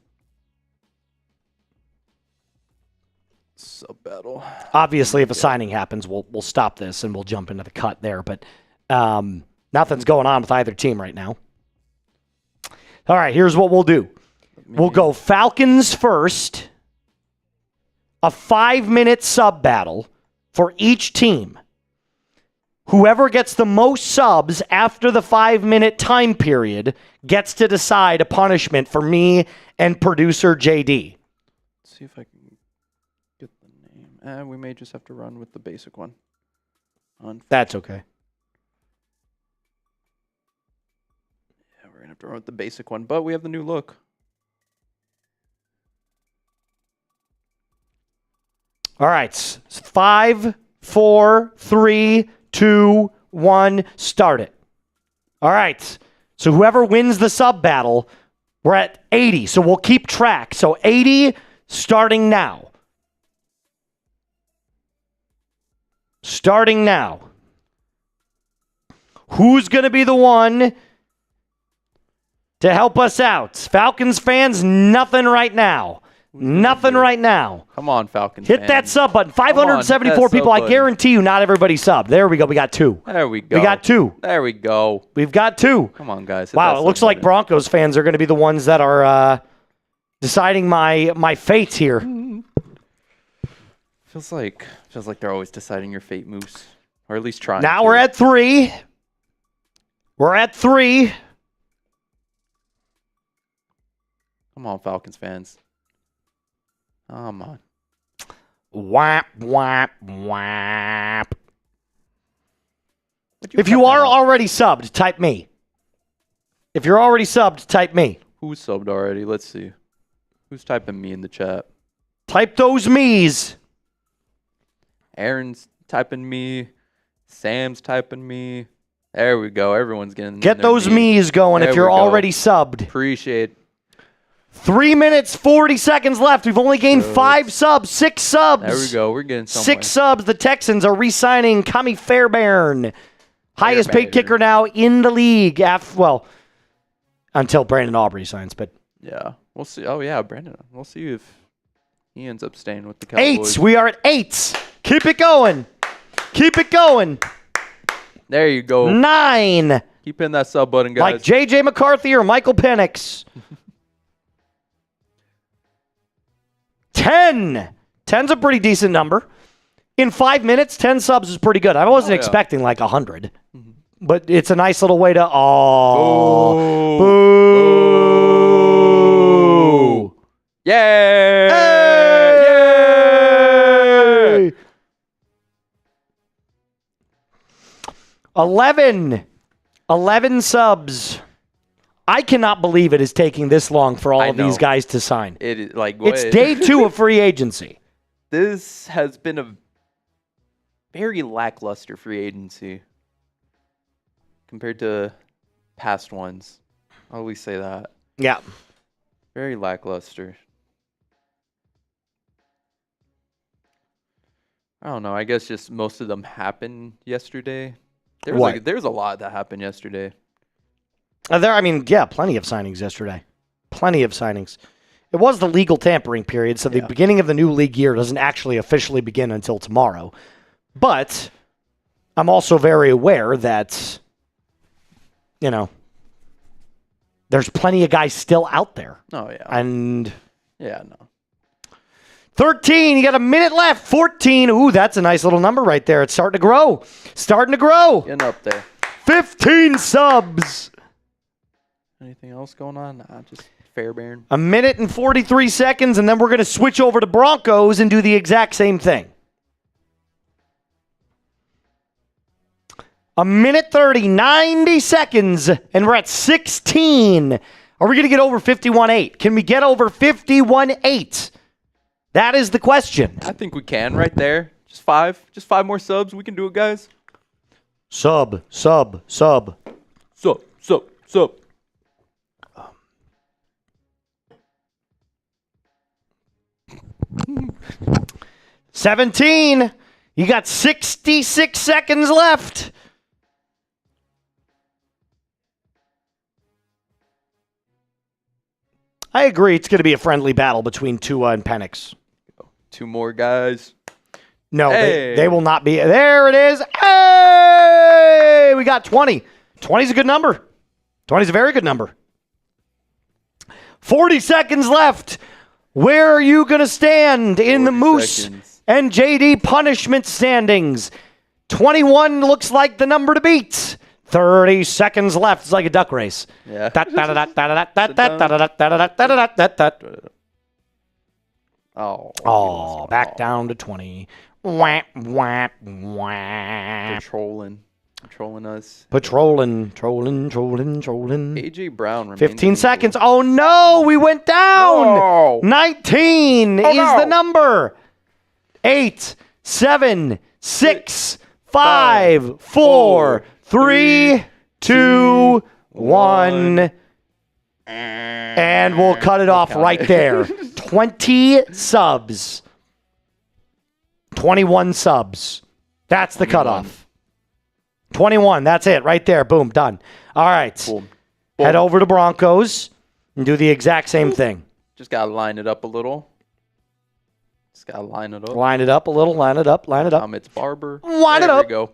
Sub battle. Obviously, if a signing happens, we'll stop this and we'll jump into the cut there. But nothing's going on with either team right now. All right, here's what we'll do. We'll go Falcons first. A 5-minute sub battle for each team. Whoever gets the most subs after the 5-minute time period gets to decide a punishment for me and producer JD. Let's see if I can get the name. We may just have to run with the basic one. That's okay. Yeah, we're going to have to run with the basic one, but we have the new look. All right. 5, 4, 3, 2, 1, start it. All right. So whoever wins the sub battle, we're at 80. So we'll keep track. So 80 starting now. Starting now. Who's going to be the one to help us out? Falcons fans, nothing right now. Nothing right now. Come on, Falcons Hit that sub button. 574 people. I guarantee you not everybody subbed. There we go. We got 2. There we go. We got 2. There we go. We've got 2. Come on, guys. Wow, it looks like Broncos fans are going to be the ones that are deciding my fate here. Feels like they're always deciding your fate, Moose. Or at least trying. Now we're at 3. We're at 3. Come on, Falcons fans. Come on. Whap, whap, whap. If you are already subbed, type me. If you're already subbed, type me. Who's subbed already? Let's see. Who's typing me in the chat? Type those me's. Aaron's typing me. Sam's typing me. There we go. Everyone's getting Get those me's going if you're already subbed. Appreciate it. 3 minutes, 40 seconds left. We've only gained 5 subs, 6 subs. There we go. We're getting somewhere. 6 subs. The Texans are re-signing Kami Fairbairn. Highest paid kicker now in the league. until Brandon Aubrey signs. But Yeah, we'll see. Oh yeah, Brandon. We'll see if he ends up staying with the Cowboys. 8. We are at 8. Keep it going. Keep it going. There you go. 9. Keep hitting that sub button, guys. Like J.J. McCarthy or Michael Penix. 10. 10's a pretty decent number. In 5 minutes, 10 subs is pretty good. I wasn't expecting like 100. Mm-hmm. But it's a nice little way to... Oh. Boo. Boo. Yay. Yay. 11 subs. I cannot believe it is taking this long for all of these guys to sign. It is like it's day 2 of free agency. This has been a very lackluster free agency compared to past ones. I always say that. Yeah. Very lackluster. I don't know. I guess just most of them happened yesterday. There was a lot that happened yesterday. Plenty of signings yesterday. Plenty of signings. It was the legal tampering period, so the beginning of the new league year doesn't actually officially begin until tomorrow. But I'm also very aware that, there's plenty of guys still out there. Oh, yeah. And... Yeah, no. 13, you got a minute left. 14, ooh, that's a nice little number right there. It's starting to grow. Getting up there. 15 subs. Anything else going on? Nah, just Fairbairn. A minute and 43 seconds, and then we're going to switch over to Broncos and do the exact same thing. A minute 30, 90 seconds, and we're at 16. Are we going to get over 51.8? Can we get over 51.8? That is the question. I think we can right there. Just five more subs. We can do it, guys. Sub. 17. You got 66 seconds left. I agree. It's going to be a friendly battle between Tua and Penix. 2 more guys. No, hey. they will not be. There it is. Hey! We got 20. 20 is a good number. 20 is a very good number. 40 seconds left. Where are you going to stand in the Moose and JD punishment standings? 21 looks like the number to beat. 30 seconds left. It's like a duck race. Yeah. Oh, back down to 20. Wah, wah, wah. Patrolling us. Trolling. AJ Brown remains 15 seconds. Oh, no, we went down. No. 19 is the number. 8, 7, 6, 5, 4, 3, 2, 1. And we'll cut it off right there. 20 subs. 21 subs. That's the cutoff. 21. That's it right there. Boom. Done. All right. Boom. Head over to Broncos and do the exact same thing. Just got to line it up a little. Line it up a little. Line it up. It's Barber. Line it up. There we go.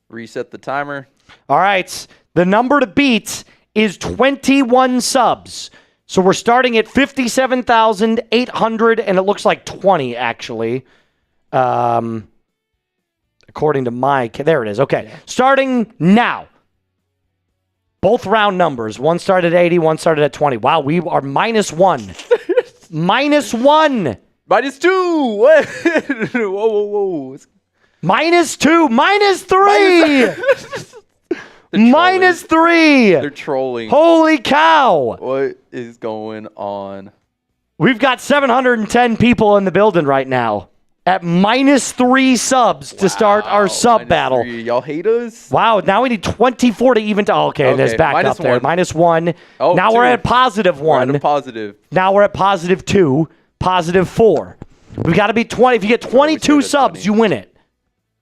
Reset the timer. All right. The number to beat is 21 subs. So we're starting at 57,800, and it looks like 20, actually. According to there it is. Okay. Yeah. Starting now. Both round numbers. One started at 80, one started at 20. Wow, we are -1. -1. -2. What? Whoa. -2. -3. -3. They're trolling. Holy cow. What is going on? We've got 710 people in the building right now at -3 subs to start our sub battle. -3. Y'all hate us? Wow, now we need 24 to even to... Okay, there's back up there. -1. Oh, now 2. we're at +1. We're at a positive. Now we're at +2, +4. We've got to be 20. If you get 22 subs, you win it.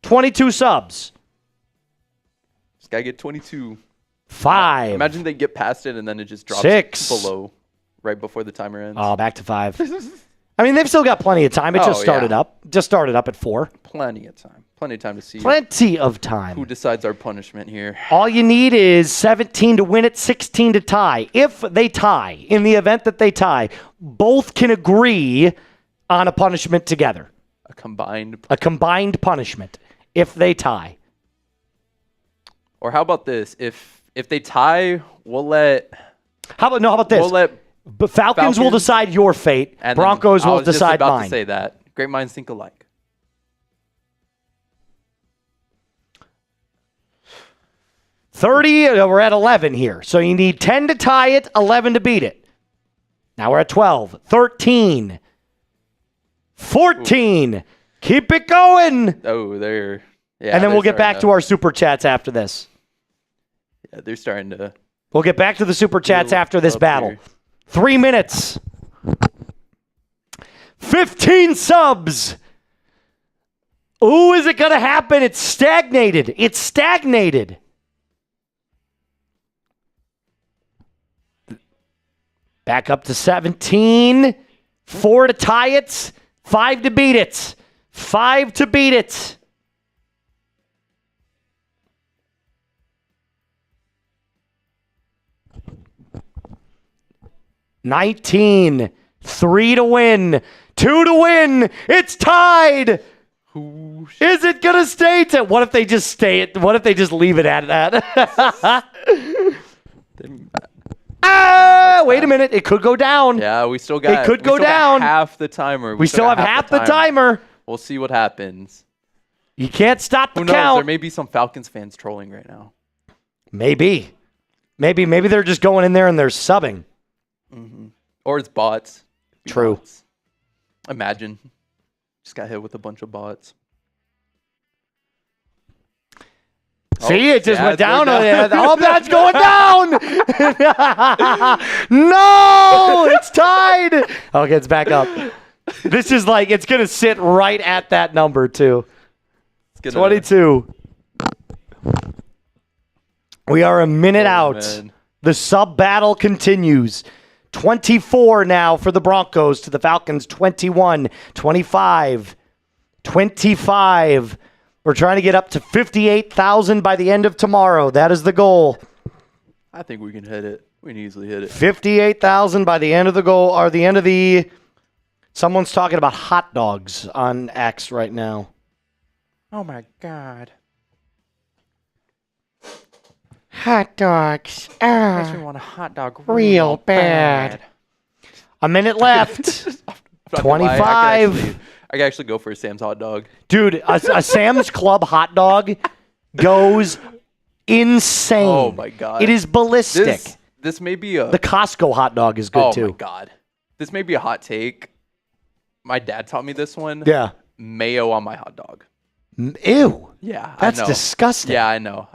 22 subs. Just got to get 22. 5. Imagine they get past it and then it just drops 6. below right before the timer ends. Oh, back to 5. I mean, they've still got plenty of time. It just started up. Just started up at 4. Plenty of time. Plenty of time to see Plenty of time. who decides our punishment here. All you need is 17 to win it, 16 to tie. If they tie, in the event that they tie, both can agree on a punishment together. A combined punishment if they tie. Or how about this? If they tie, we'll let... How about this? We'll let Falcons will decide your fate. and Broncos will decide I was just about mine. to say that. Great minds think alike. 30, we're at 11 here. So you need 10 to tie it, 11 to beat it. Now we're at 12, 13, 14. Ooh. Keep it going. Oh, they're... Yeah, and then we'll get back to our Super Chats after this. Yeah, they're starting to... We'll get back to the Super Chats after this battle. Here. 3 minutes. 15 subs. Ooh, is it going to happen? It's stagnated. Back up to 17. 4 to tie it. 5 to beat it. 5 to beat it. $19. 3 to win. 2 to win. It's tied. Is it gonna stay? What if they just stay it? What if they just leave it at that? Wait a minute. It could go down. Yeah, we still got. It could go down. Half the timer. We still have half the timer. We'll see what happens. You can't stop the Who knows? count. There may be some Falcons fans trolling right now. Maybe they're just going in there and they're subbing. Mm-hmm. Or it's bots. True. Bots. Imagine. Just got hit with a bunch of bots. See, it just went down. Oh, that's going down. No, it's tied. Okay, it's back up. This is like, it's going to sit right at that number, too. 22. We are a minute out. Man. The sub battle continues. 24 now for the Broncos to the Falcons. 21, 25, 25. We're trying to get up to 58,000 by the end of tomorrow. That is the goal. I think we can hit it. We can easily hit it. 58,000 by the end of the goal, or the end of the... Someone's talking about hot dogs on X right now. Oh, my God. Hot dogs. Makes me want a hot dog real bad. A minute left. 25. I can actually go for a Sam's hot dog. Dude, a Sam's Club hot dog goes insane. Oh, my God. It is ballistic. This may be a... The Costco hot dog is good, too. Oh, my God. This may be a hot take. My dad taught me this one. Yeah. Mayo on my hot dog. Ew. Yeah, That's disgusting. Yeah, I know.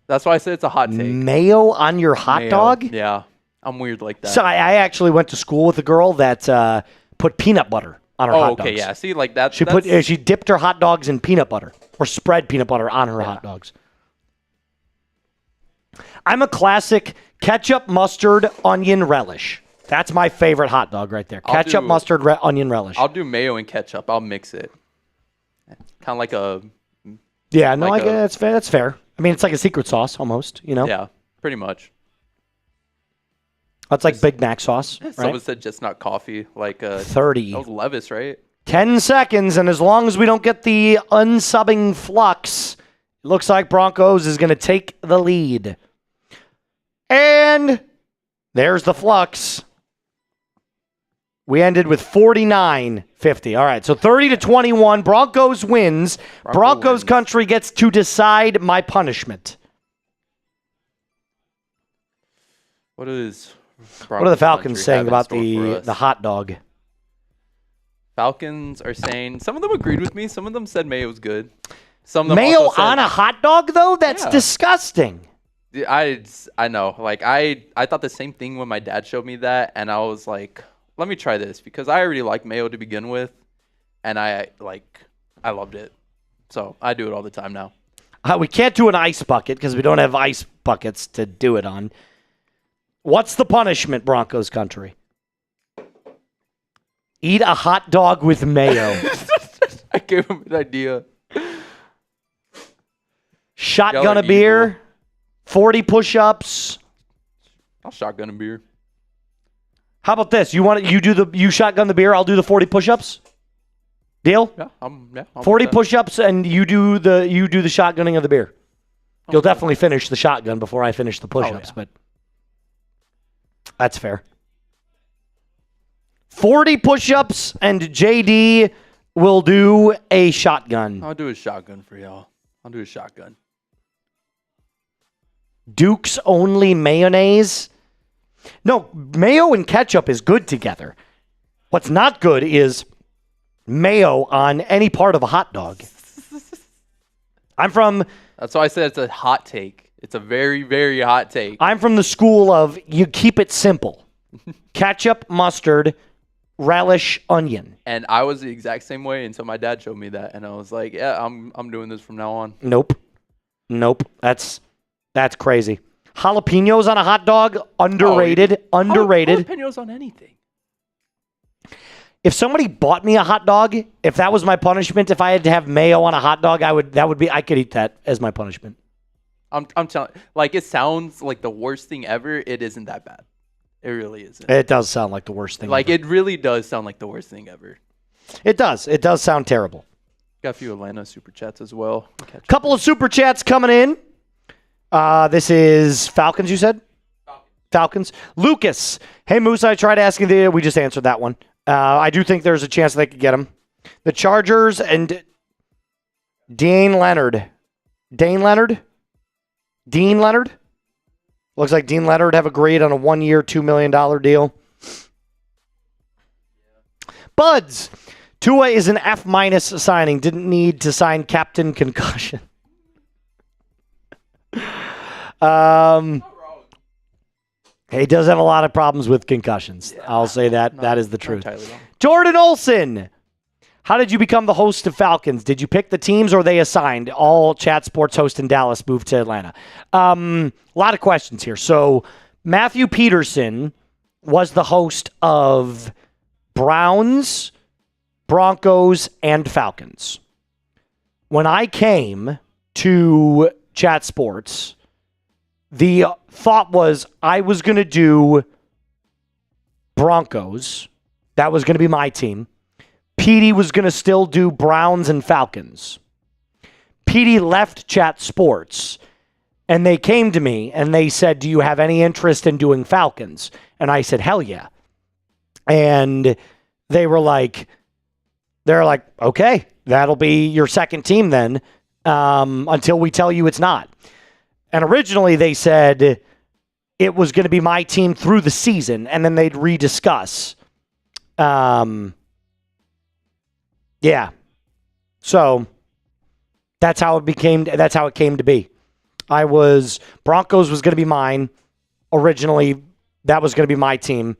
That's why I said it's a hot take. Mayo on your hot dog? Yeah. I'm weird like that. So I actually went to school with a girl that put peanut butter on her hot dogs. Okay, yeah. See, like that. She dipped her hot dogs in peanut butter or spread peanut butter on her hot dogs. I'm a classic ketchup, mustard, onion relish. That's my favorite hot dog right there. Ketchup, mustard, onion relish. I'll do mayo and ketchup. I'll mix it. Kind of like a... Yeah, no, I guess that's fair. I mean, it's like a secret sauce almost, you know? Yeah, pretty much. That's like Big Mac sauce, right? Someone said just not coffee. Like 30. That was Levis, right? 10 seconds, and as long as we don't get the unsubbing flux, it looks like Broncos is going to take the lead. And there's the flux. We ended with 49-50. All right, so 30-21. Broncos wins. Broncos country gets to decide my punishment. What is... What are the Falcons saying about the hot dog? Falcons are saying... Some of them agreed with me. Some of them said mayo was good. Some of them mayo also said, on a hot dog, though? That's disgusting. I know. Like, I thought the same thing when my dad showed me that, and I was like... Let me try this because I already like mayo to begin with, and I loved it. So I do it all the time now. We can't do an ice bucket because we don't have ice buckets to do it on. What's the punishment, Broncos country? Eat a hot dog with mayo. I gave him an idea. Shotgun a beer. 40 push-ups. I'll shotgun a beer. How about this? You shotgun the beer, I'll do the 40 push-ups? Deal? Yeah, I'm 40 push-ups and you do the shotgunning of the beer. You'll definitely finish the shotgun before I finish the push-ups, but that's fair. 40 push-ups and JD will do a shotgun. I'll do a shotgun for y'all. I'll do a shotgun. Duke's only mayonnaise? No, mayo and ketchup is good together. What's not good is mayo on any part of a hot dog. That's why I said it's a hot take. It's a very, very hot take. I'm from the school of you keep it simple. Ketchup, mustard, relish, onion. And I was the exact same way until my dad showed me that, and I was like, "Yeah, I'm doing this from now on." Nope. That's crazy. Jalapenos on a hot dog, underrated. Underrated. Jalapenos on anything. If somebody bought me a hot dog, if that was my punishment, if I had to have mayo on a hot dog, I could eat that as my punishment. I'm telling, like, it sounds like the worst thing ever. It isn't that bad. It really isn't. It does sound like the worst thing Like, ever. it really does sound like the worst thing ever. It does. It does sound terrible. Got a few Atlanta super chats as well. Couple of super chats coming in. This is Falcons, you said? Falcons. Lucas. Hey, Moose, I tried asking we just answered that one. I do think there's a chance they could get him. The Chargers and Dean Leonard. Looks like Dean Leonard have agreed on a 1-year, $2 million deal. Buds. Tua is an F- signing. Didn't need to sign Captain Concussion. He does have a lot of problems with concussions. Yeah, I'll say that. That is the truth. Jordan Olson. How did you become the host of Falcons? Did you pick the teams or they assigned? All Chat Sports host in Dallas moved to Atlanta. A lot of questions here. So Matthew Peterson was the host of Browns, Broncos, and Falcons. When I came to Chat Sports, the thought was I was going to do Broncos. That was going to be my team. Petey was going to still do Browns and Falcons. Petey left Chat Sports, and they came to me, and they said, do you have any interest in doing Falcons? And I said, hell yeah. And they were like, okay, that'll be your second team then, until we tell you it's not. And originally they said it was going to be my team through the season, and then they'd rediscuss. Yeah. So that's how it came to be. Broncos was going to be mine. Originally, that was going to be my team.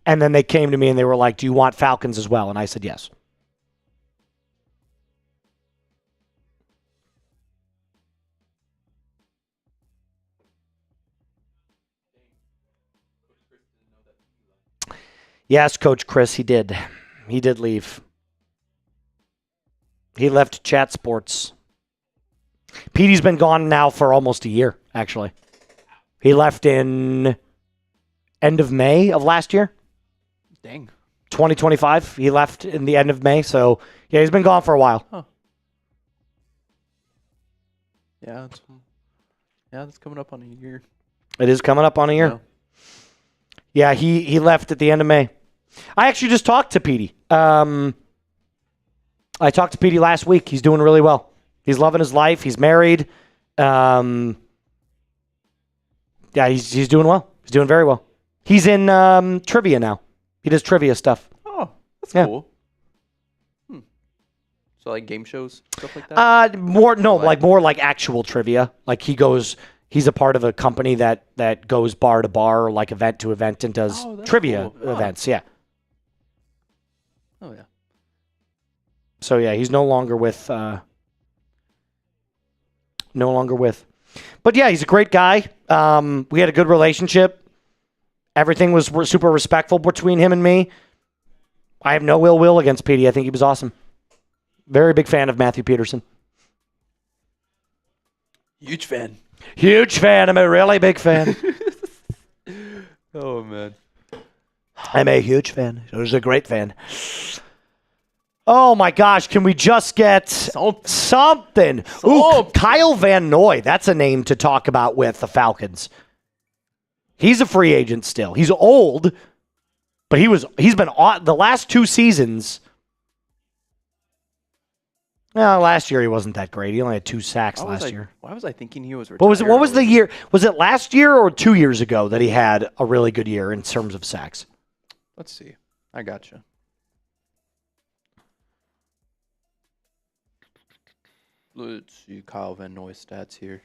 And then they came to me and they were like, do you want Falcons as well? And I said, yes. Yes, Coach Chris, he did. He did leave. He left Chat Sports. Petey's been gone now for almost a year, actually. He left in end of May of last year. Dang. 2025. He left in the end of May. So, yeah, he's been gone for a while. Huh. Yeah, it's coming up on a year. It is coming up on a year. Yeah, he left at the end of May. I actually just talked to Petey. I talked to Petey last week. He's doing really well. He's loving his life. He's married. Yeah, he's doing well. He's doing very well. He's in trivia now. He does trivia stuff. Oh, that's cool. So like game shows, stuff like that? More like actual trivia. Like he's a part of a company that goes bar to bar or like event to event and does trivia events. Yeah. Oh yeah. So yeah, he's no longer with. But yeah, he's a great guy. We had a good relationship. Everything was super respectful between him and me. I have no ill will against Petey. I think he was awesome. Very big fan of Matthew Peterson. Huge fan. Huge fan. I'm a really big fan. Oh, man. I'm a huge fan. He was a great fan. Oh, my gosh. Can we just get something? Ooh, Kyle Van Noy. That's a name to talk about with the Falcons. He's a free agent still. He's old, but he's been on the last 2 seasons. Last year he wasn't that great. He only had 2 sacks last year. Why was I thinking he was retired? What was the year? Was it last year or 2 years ago that he had a really good year in terms of sacks? Let's see. I gotcha. Let's see Kyle Van Noy's stats here.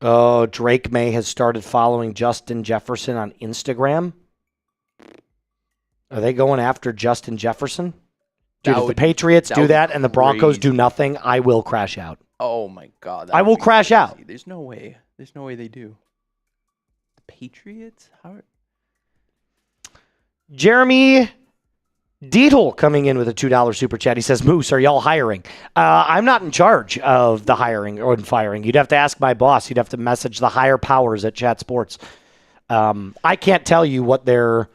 Oh, Drake May has started following Justin Jefferson on Instagram. Are they going after Justin Jefferson? Dude, if the Patriots do that and the Broncos do nothing, I will crash out. Oh, my God. I will crash out. There's no way. There's no way they do. The Patriots? Jeremy Deedle coming in with a $2 super chat. He says, Moose, are y'all hiring? I'm not in charge of the hiring or firing. You'd have to ask my boss. You'd have to message the higher powers at Chat Sports. I can't tell you what their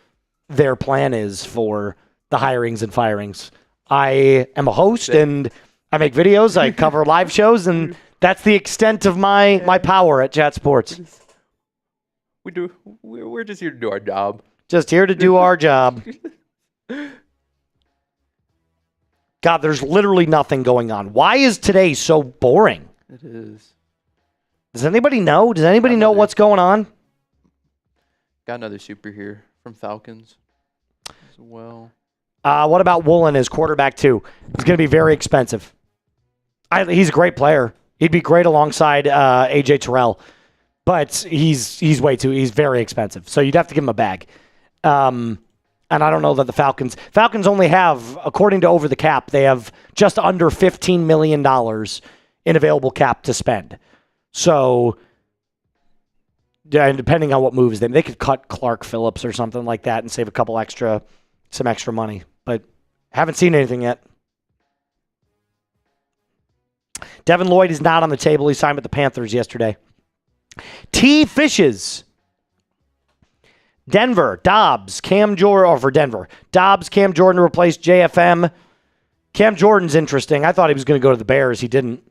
plan is for the hirings and firings. I am a host and I make videos. I cover live shows, and that's the extent of my power at Chat Sports. We're just here to do our job. Just here to do our job. God, there's literally nothing going on. Why is today so boring? It is. Does anybody know? Does anybody know what's going on? Got another super here from Falcons as well. What about Woolen as quarterback too? He's going to be very expensive. He's a great player. He'd be great alongside AJ Terrell, but he's very expensive. So you'd have to give him a bag. And I don't know that the Falcons only have, according to Over the Cap, they have just under $15 million in available cap to spend. So, yeah, depending on what moves they could cut Clark Phillips or something like that and save some extra money. But haven't seen anything yet. Devin Lloyd is not on the table. He signed with the Panthers yesterday. T. Fishes. Denver, Dobbs, Cam Jordan, for Denver. Dobbs, Cam Jordan replaced JFM. Cam Jordan's interesting. I thought he was going to go to the Bears. He didn't.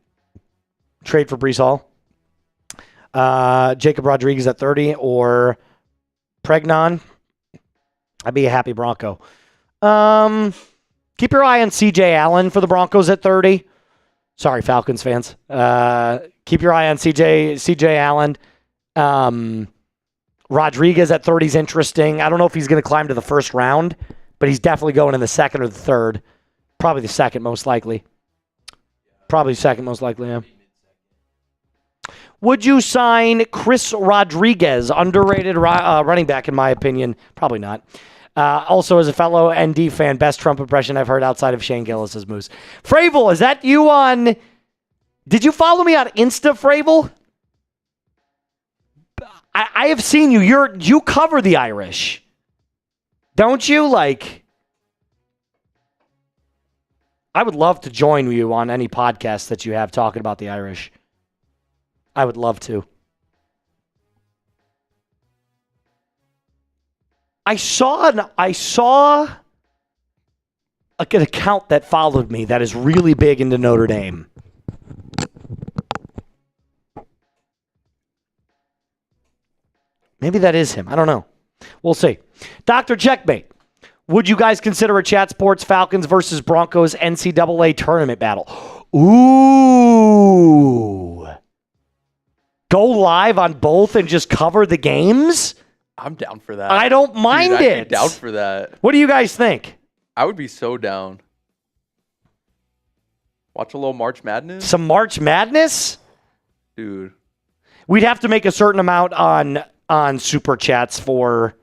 Trade for Breece Hall. Jacob Rodriguez at 30 or Pregnon. I'd be a happy Bronco. Keep your eye on CJ Allen for the Broncos at 30. Sorry, Falcons fans. Keep your eye on CJ Allen. Rodriguez at 30 is interesting. I don't know if he's going to climb to the first round, but he's definitely going in the second or the third. Probably the second, most likely. Yeah. Would you sign Chris Rodriguez, underrated running back, in my opinion? Probably not. Also, as a fellow ND fan, best Trump impression I've heard outside of Shane Gillis' Moose. Fravel, is that you on... Did you follow me on Insta, Fravel? I have seen you. You cover the Irish. Don't you? I would love to join you on any podcast that you have talking about the Irish. I would love to. I saw an account that followed me that is really big into Notre Dame. Maybe that is him. I don't know. We'll see. Dr. Checkmate. Would you guys consider a Chat Sports Falcons versus Broncos NCAA tournament battle? Ooh. Go live on both and just cover the games? I'm down for that. I don't mind it. I'd be down for that. What do you guys think? I would be so down. Watch a little March Madness? Some March Madness? Dude. We'd have to make a certain amount on Super Chats for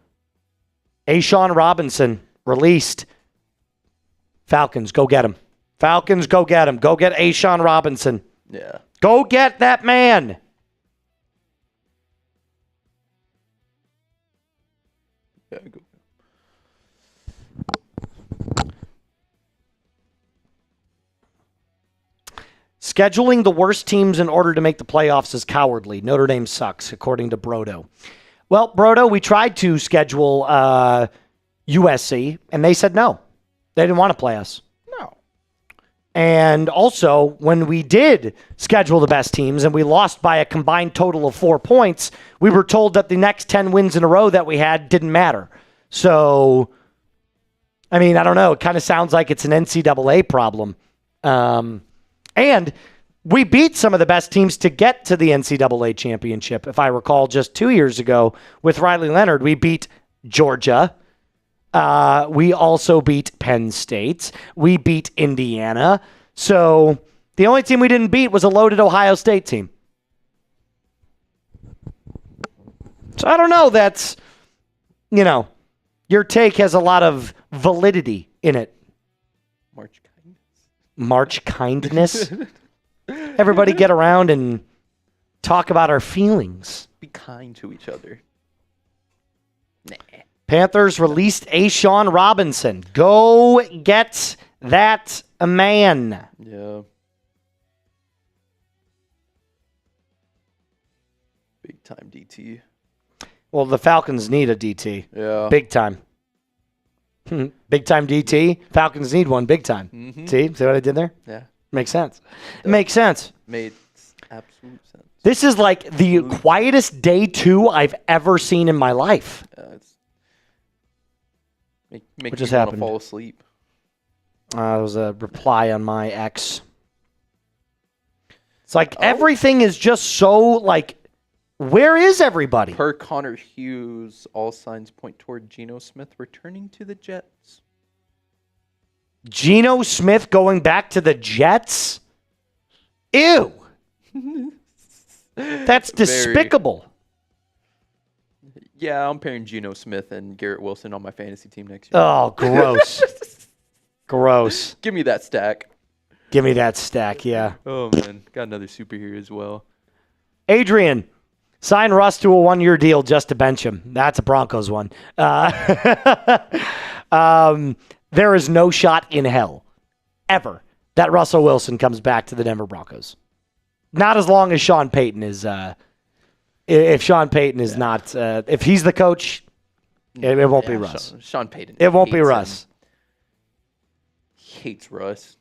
Ashawn Robinson released. Falcons, go get him. Falcons, go get him. Go get A'Shawn Robinson. Yeah. Go get that man. Yeah, go. Scheduling the worst teams in order to make the playoffs is cowardly. Notre Dame sucks, according to Brodo. Well, Brodo, we tried to schedule USC, and they said no. They didn't want to play us. No. And also, when we did schedule the best teams and we lost by a combined total of 4 points, we were told that the next 10 wins in a row that we had didn't matter. So, I mean, I don't know. It kind of sounds like it's an NCAA problem. And we beat some of the best teams to get to the NCAA championship. If I recall, just 2 years ago with Riley Leonard, we beat Georgia. We also beat Penn State. We beat Indiana. So the only team we didn't beat was a loaded Ohio State team. So I don't know. That's, your take has a lot of validity in it. March kindness. Everybody get around and talk about our feelings. Be kind to each other. Nah. Panthers released A'Shawn Robinson. Go get that man. Yeah. Big time DT. Well, the Falcons need a DT. Yeah. Big time. Big time DT. Falcons need one big time. Mm-hmm. See what I did there? Yeah. Makes sense. It makes sense. Made absolute sense. This is like the quietest day 2 I've ever seen in my life. Make What you just want to happened? fall asleep. It was a reply on my ex. It's like everything is just so like, where is everybody? Per Connor Hughes, all signs point toward Geno Smith returning to the Jets. Geno Smith going back to the Jets? Ew. That's despicable. Yeah, I'm pairing Geno Smith and Garrett Wilson on my fantasy team next year. Oh, gross. Gross. Give me that stack. Give me that stack, yeah. Oh, man. Got another superhero as well. Adrian, sign Russ to a 1-year deal just to bench him. That's a Broncos one. There is no shot in hell, ever, that Russell Wilson comes back to the Denver Broncos. Not as long as Sean Payton is. If Sean Payton is not, if he's the coach, it won't be Russ. Sean Payton. It won't be Russ. He hates Russ.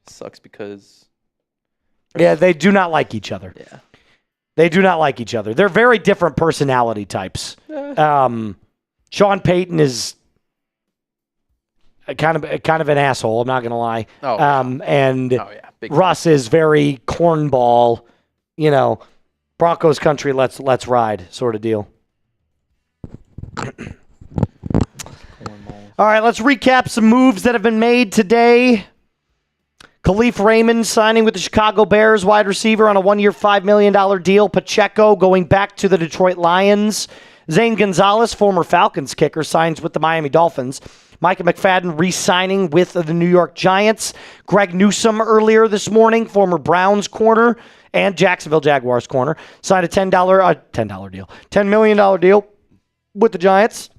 Sucks because. Yeah, they do not like each other. Yeah. They do not like each other. They're very different personality types. Sean Payton is kind of an asshole. I'm not gonna lie. Big Russ is very cornball. Broncos country. Let's ride sort of deal. All right, let's recap some moves that have been made today. Khalif Raymond signing with the Chicago Bears, wide receiver on a 1-year, $5 million deal. Pacheco going back to the Detroit Lions. Zane Gonzalez, former Falcons kicker, signs with the Miami Dolphins. Micah McFadden re-signing with the New York Giants. Greg Newsome earlier this morning, former Browns corner and Jacksonville Jaguars corner, signed a $10 deal, $10 million deal with the Giants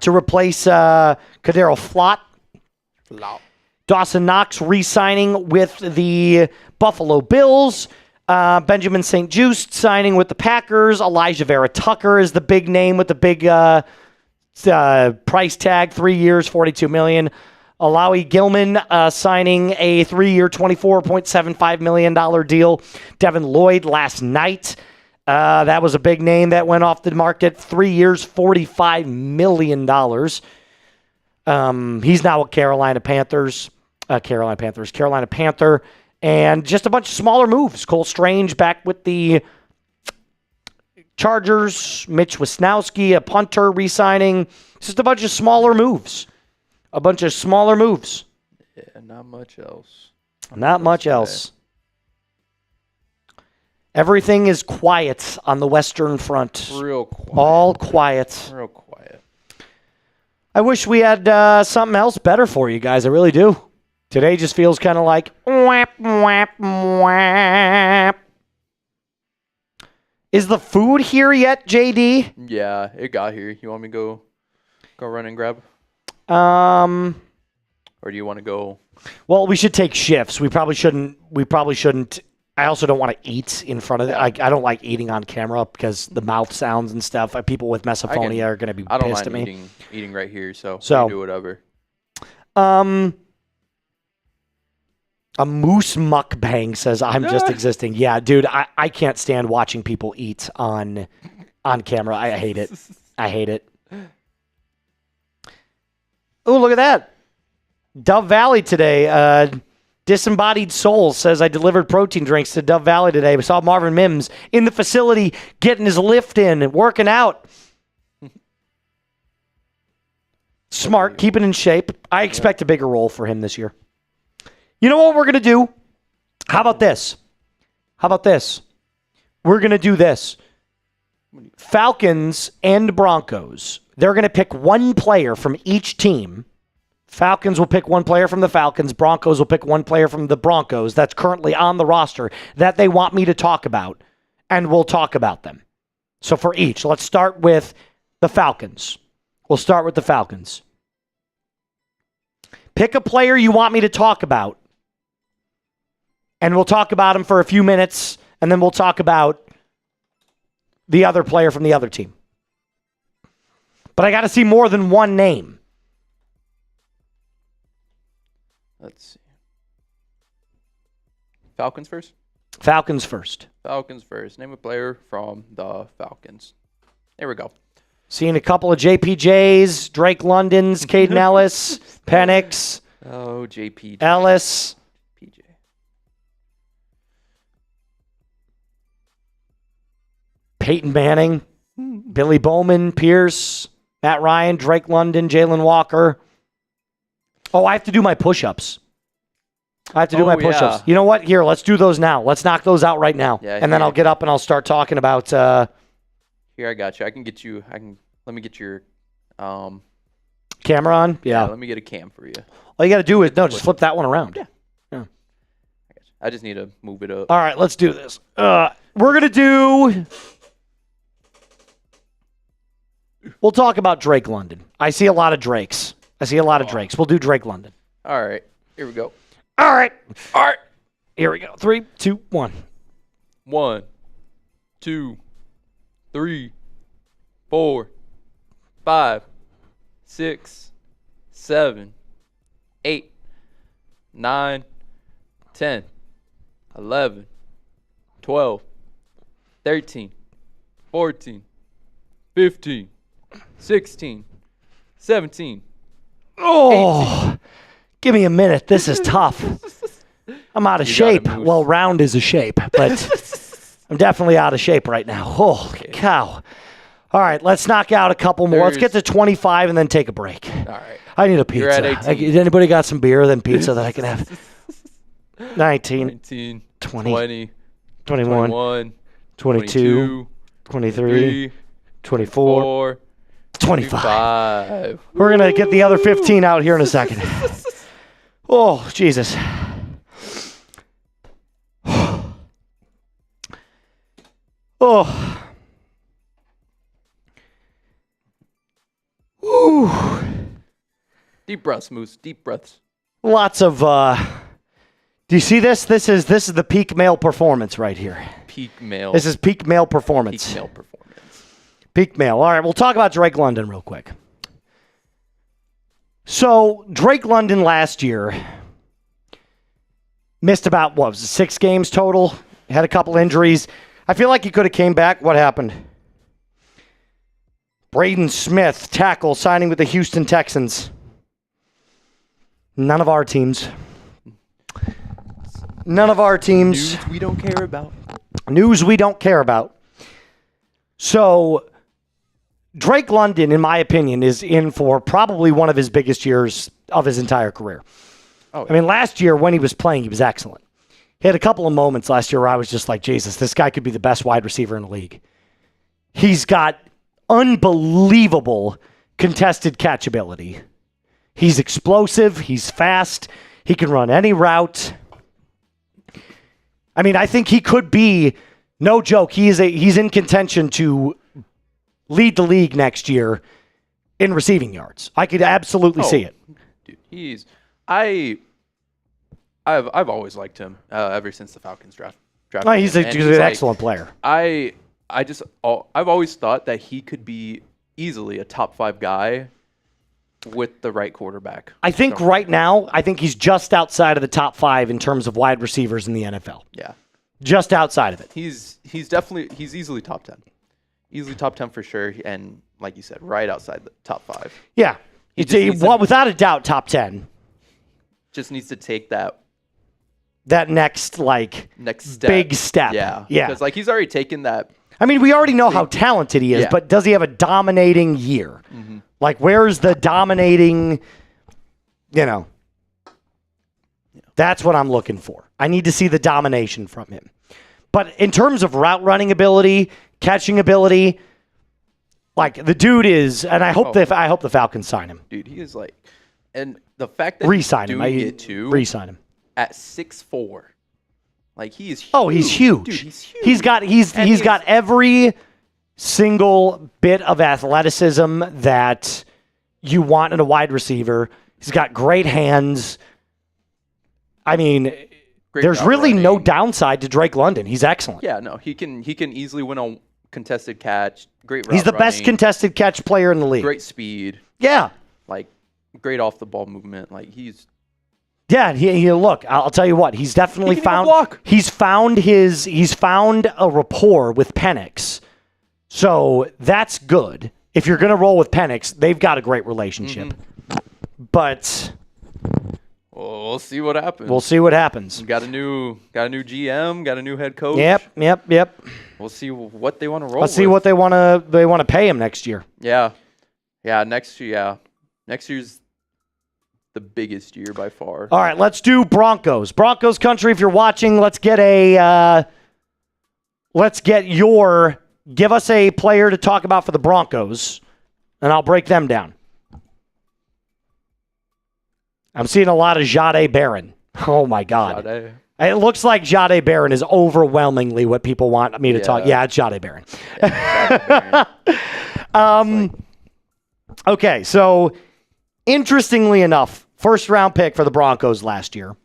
to replace Kadero Flott. Dawson Knox re-signing with the Buffalo Bills. Benjamin St. Juste signing with the Packers. Elijah Vera Tucker is the big name with the big price tag, 3 years, $42 million. Alawi Gilman signing a 3-year, $24.75 million deal. Devin Lloyd last night. That was a big name that went off the market. 3 years, $45 million. He's now a Carolina Panther. And just a bunch of smaller moves. Cole Strange back with the Chargers. Mitch Wisnowski, a punter, re-signing. Just a bunch of smaller moves. Yeah, not much else. Not much else. Everything is quiet on the Western Front. Real quiet. All quiet. Real quiet. I wish we had something else better for you guys. I really do. Today just feels kind of like whap, whap, whap. Is the food here yet, JD? Yeah, it got here. You want me to go run and grab? Or do you want to go? Well, we should take shifts. We probably shouldn't. I also don't want to eat in front of it. I don't like eating on camera because the mouth sounds and stuff. People with misophonia are going to be pissed at me. I don't mind eating right here, so So- you do whatever. A moose mukbang says, I'm just existing. Yeah, dude, I can't stand watching people eat on camera. I hate it. I hate it. Oh, look at that. Dove Valley today. Disembodied Soul says, I delivered protein drinks to Dove Valley today. We saw Marvin Mims in the facility getting his lift in and working out. Smart, keeping in shape. I expect a bigger role for him this year. You know what we're going to do? How about this? We're going to do this. Falcons and Broncos. They're going to pick one player from each team. Falcons will pick one player from the Falcons. Broncos will pick one player from the Broncos that's currently on the roster that they want me to talk about, and we'll talk about them. So for each, let's start with the Falcons. We'll start with the Falcons. Pick a player you want me to talk about, and we'll talk about him for a few minutes, and then we'll talk about the other player from the other team. But I got to see more than one name. Let's see. Falcons first? Falcons first. Falcons first. Name a player from the Falcons. There we go. Seeing a couple of JPJs, Drake Londons, Caden Ellis, Penix, Oh, JP. Ellis. PJ. Peyton Manning, Billy Bowman, Pierce, Matt Ryan, Drake London, Jalen Walker. Oh, I have to do my push-ups. Yeah. You know what? Here, let's do those now. Let's knock those out right now. Yeah, and then here. I'll get up and I'll start talking about... Here, I got you. Let me get your, camera on? Yeah. let me get a cam for you. All you got to do is, just flip that one around. Yeah. I just need to move it up. All right, let's do this. We're going to do... We'll talk about Drake London. I see a lot of Drakes. We'll do Drake London. All right. Here we go. All right. Here we go. 3, 2, 1. 1, 2, 3, 4, 5, 6, 7, 8, 9, 10, 11, 12, 13, 14, 15, 16, 17. Oh, 18. Give me a minute. This is tough. I'm out of shape. Well, round is a shape, but I'm definitely out of shape right now. Holy cow. All right, let's knock out a couple more. Let's get to 25 and then take a break. All right. I need a pizza. You're at 18. Anybody got some beer than pizza that I can have? 19, 20, 21, 22, 23, 24, 25. We're going to get the other 15 out here in a second. Oh, Jesus. Oh. Ooh. Deep breaths, Moose. Deep breaths. Lots of do you see this? This is the peak male performance right here. Peak male. This is peak male performance. Peak male performance. Peak male. All right, we'll talk about Drake London real quick. So, Drake London last year missed about, 6 games total? Had a couple injuries. I feel like he could have came back. What happened? Braden Smith, tackle, signing with the Houston Texans. None of our teams. News we don't care about. News we don't care about. So, Drake London, in my opinion, is in for probably one of his biggest years of his entire career. Oh, yeah. I mean, last year when he was playing, he was excellent. He had a couple of moments last year where I was just like, Jesus, this guy could be the best wide receiver in the league. He's got unbelievable contested catch ability. He's explosive. He's fast. He can run any route. I mean, I think he could be, no joke, he's in contention to lead the league next year in receiving yards. I could absolutely see it. Dude, I've always liked him ever since the Falcons drafted He's him. an excellent player. I've always thought that he could be easily a top 5 guy with the right quarterback. I think right now, he's just outside of the top 5 in terms of wide receivers in the NFL. Yeah. Just outside of it. He's easily top 10. Easily top 10 for sure. And like you said, right outside the top 5. Yeah. Without a doubt, top 10. Just needs to take that next step. Big step. Yeah. Yeah. Because he's already taken that. I mean, we already know how talented he is, but does he have a dominating year? Mm-hmm. Where's the dominating, That's what I'm looking for. I need to see the domination from him. But in terms of route running ability, catching ability, the dude is, and I hope the Falcons sign him. Dude, he is and the fact that re-sign him. Re-sign him at 6'4". He is huge. Oh, he's huge. Dude, he's huge. He's got every single bit of athleticism that you want in a wide receiver. He's got great hands. I mean, there's really no downside to Drake London. He's excellent. Yeah, no, he can easily win a contested catch. Great route He's the running, best contested catch player in the league. Great speed. Yeah. Great off the ball movement. He's Yeah, he look, I'll tell you what, he's definitely found he's found a rapport with Penix. So that's good. If you're going to roll with Penix, they've got a great relationship. Mm-hmm. But we'll see what happens. Got a new GM, got a new head coach. Yep. We'll see what they want to roll. Let's see what they want to pay him next year. Yeah. Next year's the biggest year by far. All right, let's do Broncos. Broncos country, if you're watching, give us a player to talk about for the Broncos, and I'll break them down. I'm seeing a lot of Jahdae Barron. Oh, my God. Jahdae. It looks like Jahdae Barron is overwhelmingly what people want me to talk. Yeah, it's Jahdae Barron. Yeah, Jahdae Barron. Okay, so interestingly enough, first-round pick for the Broncos last year,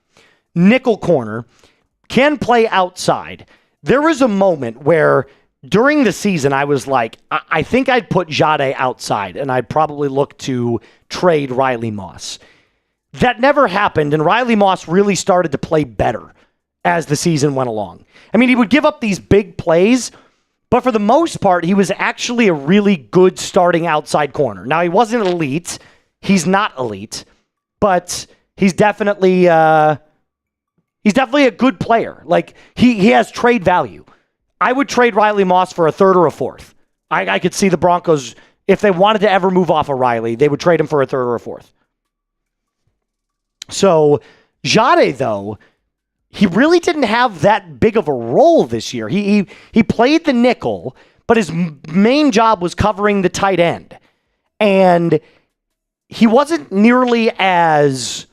nickel corner, can play outside. There was a moment where during the season I was like, I think I'd put Jahdae outside, and I'd probably look to trade Riley Moss. That never happened, and Riley Moss really started to play better as the season went along. I mean, he would give up these big plays, but for the most part, he was actually a really good starting outside corner. Now, he wasn't elite. He's not elite, but he's definitely a good player. He has trade value. I would trade Riley Moss for a third or a fourth. I could see the Broncos, if they wanted to ever move off of Riley, they would trade him for a third or a fourth. So Jahdae, though, he really didn't have that big of a role this year. He played the nickel, but his main job was covering the tight end. And he wasn't nearly as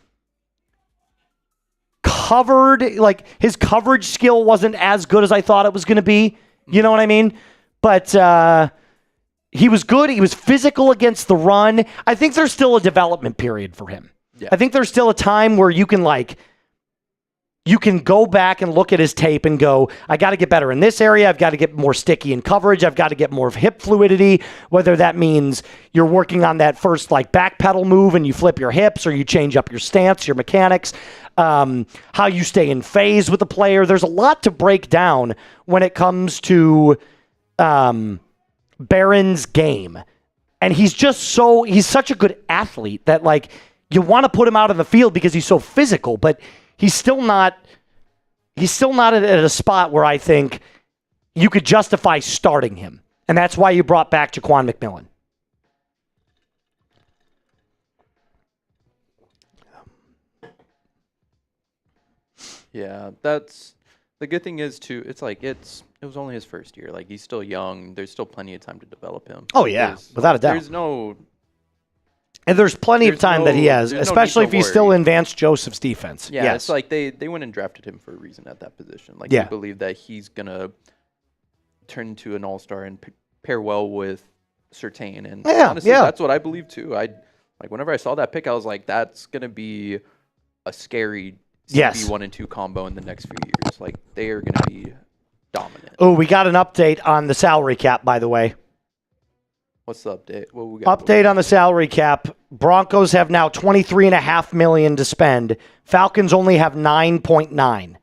covered. His coverage skill wasn't as good as I thought it was going to be. You know what I mean? But he was good. He was physical against the run. I think there's still a development period for him. Yeah. I think there's still a time where you can go back and look at his tape and go, I got to get better in this area. I've got to get more sticky in coverage. I've got to get more of hip fluidity, whether that means you're working on that first back pedal move and you flip your hips, or you change up your stance, your mechanics, how you stay in phase with the player. There's a lot to break down when it comes to Barron's game. And he's such a good athlete that you want to put him out on the field because he's so physical, but he's still not at a spot where I think you could justify starting him. And that's why you brought back Jaquan McMillian. Yeah, that's the good thing is too. It was only his first year. He's still young. There's still plenty of time to develop him. Oh yeah, without a doubt. There's no. And there's plenty of There's time that he has, there's no especially need if to he's still worry. in Vance Joseph's defense. Yeah, Yes. it's like they went and drafted him for a reason at that position. Like, Yeah. they believe that he's going to turn into an all-star and pair well with Surtain. And honestly, that's what I believe too. Whenever I saw that pick, I was like, that's going to be a scary CB1 and 2 combo in the next few years. Like, they are going to be dominant. Oh, we got an update on the salary cap, by the way. What's the update? What we got? Update on the salary cap. Broncos have now $23.5 million to spend. Falcons only have 9.9.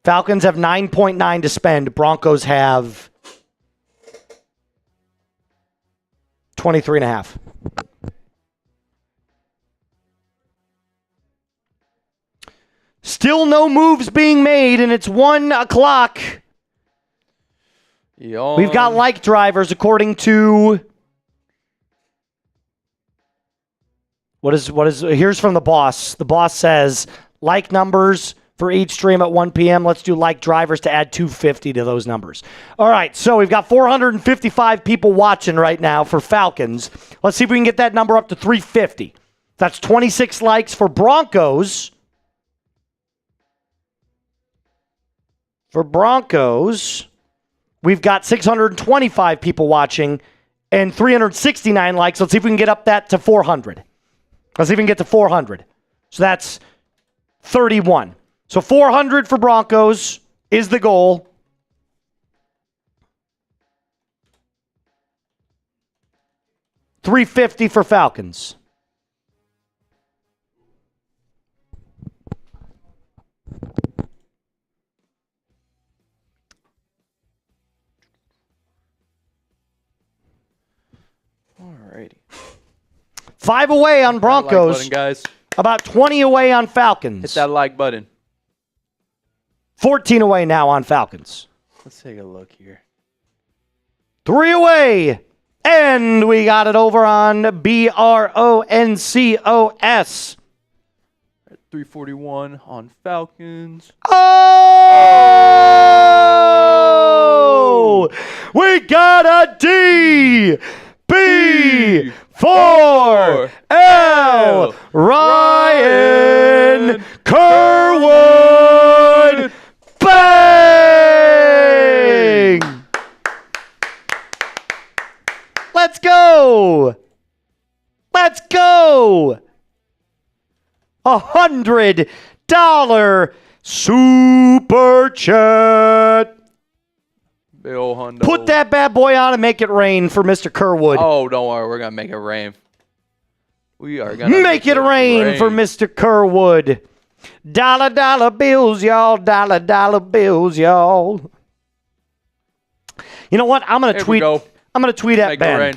Falcons have 9.9 to spend. Broncos have 23.5. Still no moves being made, and it's 1 o'clock. We've got like drivers according to what is here's from the boss. The boss says like numbers for each stream at 1 p.m. Let's do like drivers to add 250 to those numbers. All right, so we've got 455 people watching right now for Falcons. Let's see if we can get that number up to 350. That's 26 likes for Broncos. For Broncos, we've got 625 people watching and 369 likes. Let's see if we can get up that to 400. Let's see if we can get to 400. So that's 31. So 400 for Broncos is the goal. $350 for Falcons. Alrighty. 5 away on Broncos. Like button, guys. About 20 away on Falcons. Hit that like button. 14 away now on Falcons. Let's take a look here. 3 away. And we got it over on Broncos. 341 on Falcons. Oh! We got a D! B! 4 L! Ryan Kerwood! Bang! Let's go! Let's go! $100 super chat. Bill Hundo. Put that bad boy on and make it rain for Mr. Kerwood. Oh, don't worry. We're going to make it rain. We are going to make it rain for Mr. Kerwood. Dollar bills, y'all. Dollar bills, y'all. You know what? I'm going to tweet. I'm going to tweet at Make Ben. it rain.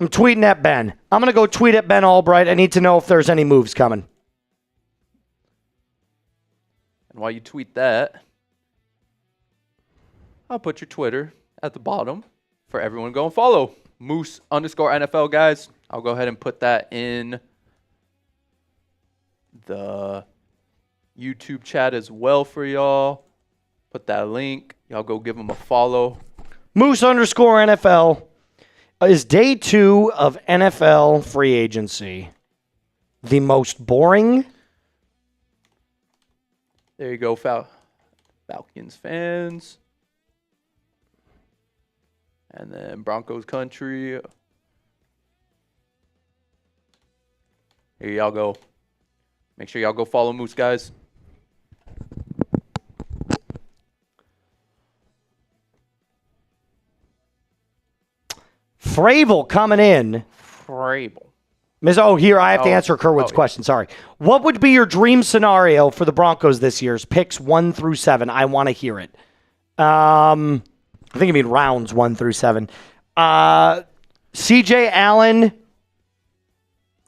I'm tweeting at Ben. I'm going to go tweet at Ben Albright. I need to know if there's any moves coming. And while you tweet that, I'll put your Twitter at the bottom for everyone to go and follow. Moose_NFL, guys. I'll go ahead and put that in the YouTube chat as well for y'all. Put that link. Y'all go give them a follow. Moose_NFL is day 2 of NFL free agency. The most boring. There you go, Falcons fans. And then Broncos country. Here y'all go. Make sure y'all go follow Moose, guys. Frabel coming in. Frabel. Here, I have to answer Kerwood's question. Sorry. What would be your dream scenario for the Broncos this year's picks 1 through 7? I want to hear it. I think you mean rounds 1 through 7. CJ Allen.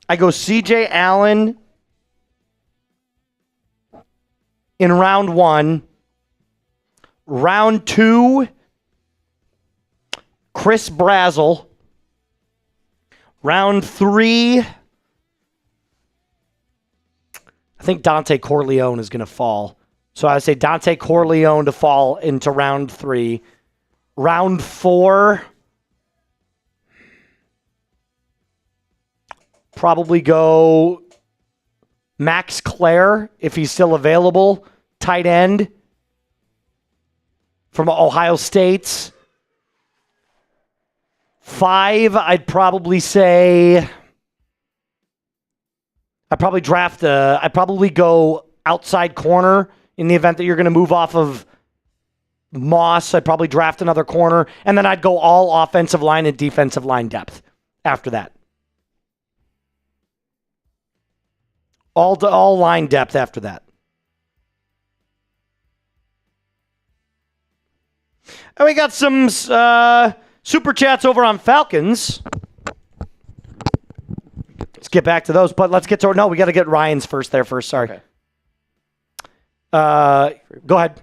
I go CJ Allen in round 1. Round 2, Chris Brazzell. Round 3, I think Dante Corleone is going to fall. So I would say Dante Corleone to fall into round 3. Round 4, probably go Max Clare, if he's still available, tight end from Ohio State. 5, I'd probably say... I'd probably go outside corner in the event that you're going to move off of Moss. I'd probably draft another corner, and then I'd go all offensive line and defensive line depth after that. All line depth after that. And we got some super chats over on Falcons. Let's get back to those, but let's get to... No, we got to get Ryan's first. Sorry. Okay. Go ahead.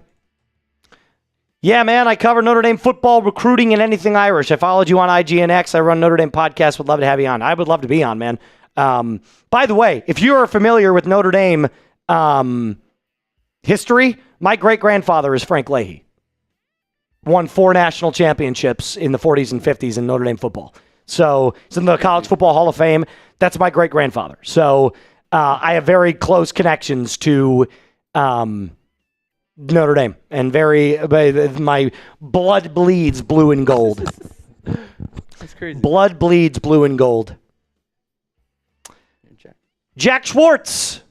Yeah, man, I cover Notre Dame football, recruiting, and anything Irish. I followed you on IG and X. I run Notre Dame podcast. Would love to have you on. I would love to be on, man. By the way, if you are familiar with Notre Dame history, my great-grandfather is Frank Leahy. Won 4 national championships in the 40s and 50s in Notre Dame football. So he's in the College Football Hall of Fame. That's my great-grandfather. So I have very close connections to Notre Dame. And my blood bleeds blue and gold. That's crazy. Blood bleeds blue and gold. Jack Schwartz.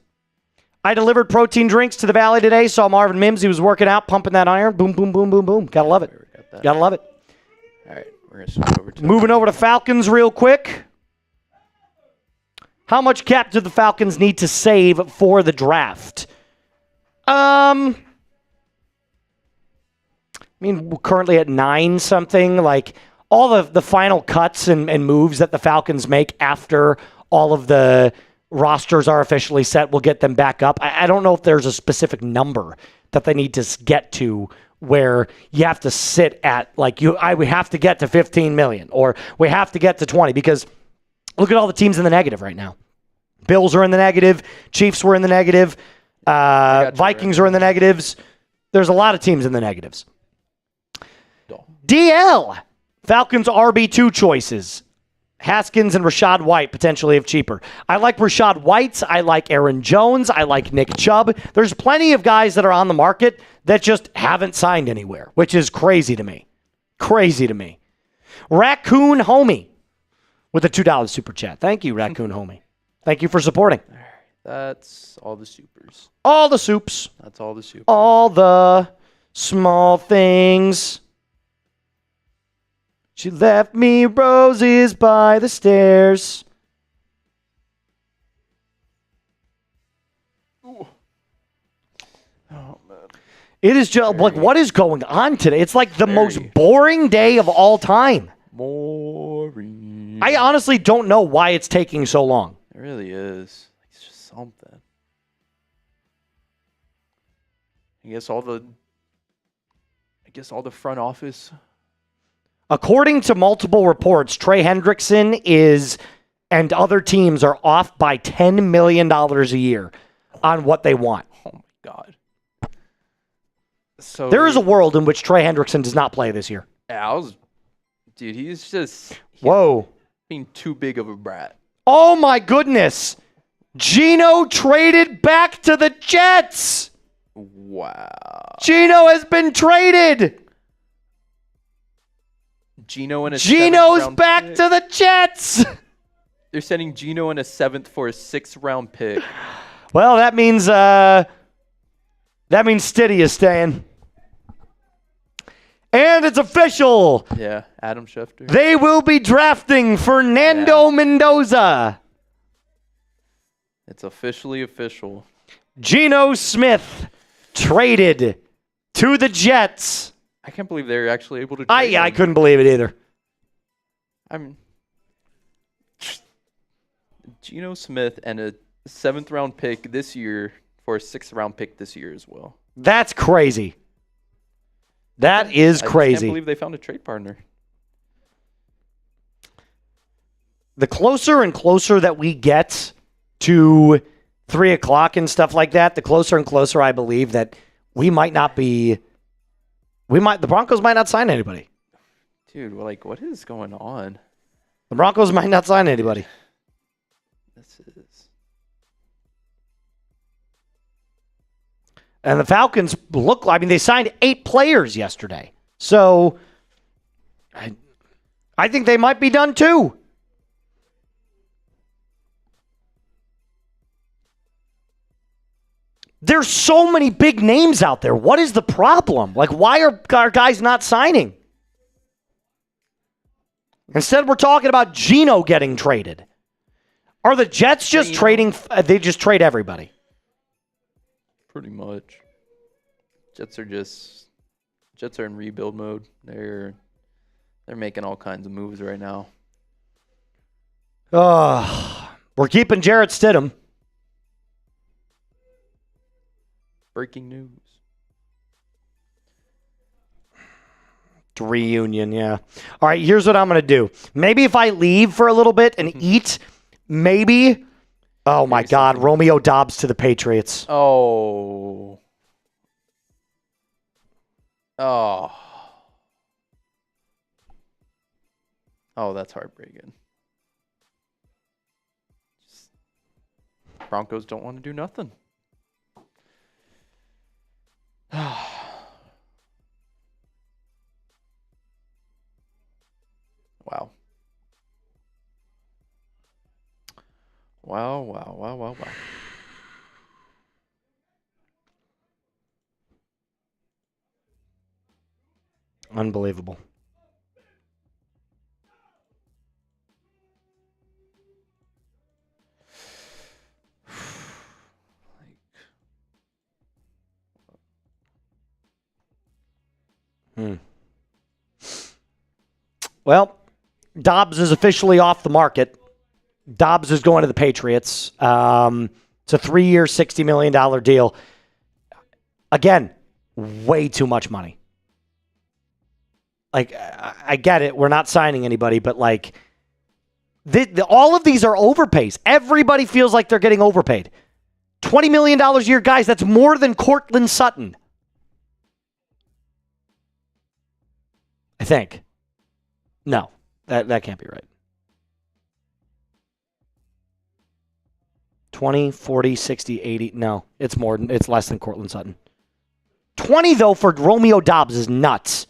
I delivered protein drinks to the Valley today. Saw Marvin Mims. He was working out, pumping that iron. Boom, boom, boom, boom, boom. Gotta love it. Gotta love it. All right, we're gonna switch over to moving over to Falcons real quick. How much cap do the Falcons need to save for the draft? I mean, we're currently at 9 something. Like all of the final cuts and moves that the Falcons make after all of the rosters are officially set will get them back up. I don't know if there's a specific number that they need to get to where you have to sit at, like, we have to get to 15 million or we have to get to 20, because look at all the teams in the negative right now. Bills are in the negative. Chiefs were in the negative. Vikings are in the negatives. There's a lot of teams in the negatives. DL. Falcons RB2 choices. Haskins and Rashad White, potentially if cheaper. I like Rashad White. I like Aaron Jones. I like Nick Chubb. There's plenty of guys that are on the market that just haven't signed anywhere, which is crazy to me. Crazy to me. Raccoon Homie with a $2 super chat. Thank you, Raccoon Homie. Thank you for supporting. That's all the supers. All the soups. That's all the supers. All the small things. She left me roses by the stairs. Ooh. Oh, man. It is just like, what is going on today? It's like the most boring day of all time. Boring. I honestly don't know why it's taking so long. It really is. It's just something. I guess all the front office. According to multiple reports, Trey Hendrickson and other teams are off by $10 million a year on what they want. Oh, my God. So there is a world in which Trey Hendrickson does not play this year. Yeah, he's being too big of a brat. Oh, my goodness. Geno traded back to the Jets. Wow. Geno has been traded. Geno's back to the Jets. They're sending Geno in a 7th for a 6th round pick. Well, that means Stiddy is staying. And it's official. Yeah, Adam Schefter. They will be drafting Fernando Mendoza. It's officially official. Geno Smith traded to the Jets. I can't believe they're actually able to trade him. I couldn't believe it either. Geno Smith and a 7th round pick this year for a 6th round pick this year as well. That's crazy. That is crazy. I can't believe they found a trade partner. The closer and closer that we get to 3 o'clock and stuff like that, the closer and closer I believe that the Broncos might not sign anybody. Dude, what is going on? The Broncos might not sign anybody. This is. And the Falcons look, I mean, they signed 8 players yesterday. So I think they might be done too. There's so many big names out there. What is the problem? Like, why are our guys not signing? Instead, we're talking about Geno getting traded. Are the Jets just trading? They just trade everybody. Pretty much. Jets are in rebuild mode. They're making all kinds of moves right now. We're keeping Jarrett Stidham. Breaking news. Reunion, yeah. All right, here's what I'm going to do. Maybe if I leave for a little bit and eat, maybe. Oh, my God. Romeo Doubs to the Patriots. Oh. Oh, that's heartbreaking. Broncos don't want to do nothing. Wow. Wow. Unbelievable. Well, Dobbs is officially off the market. Dobbs is going to the Patriots. It's a 3-year, $60 million deal. Again, way too much money. Like, I get it. We're not signing anybody, but like, all of these are overpays. Everybody feels like they're getting overpaid. $20 million a year, guys, that's more than Courtland Sutton. I think. No, that can't be right. 20, 40, 60, 80. No, it's more. It's less than Courtland Sutton. 20, though, for Romeo Doubs is nuts.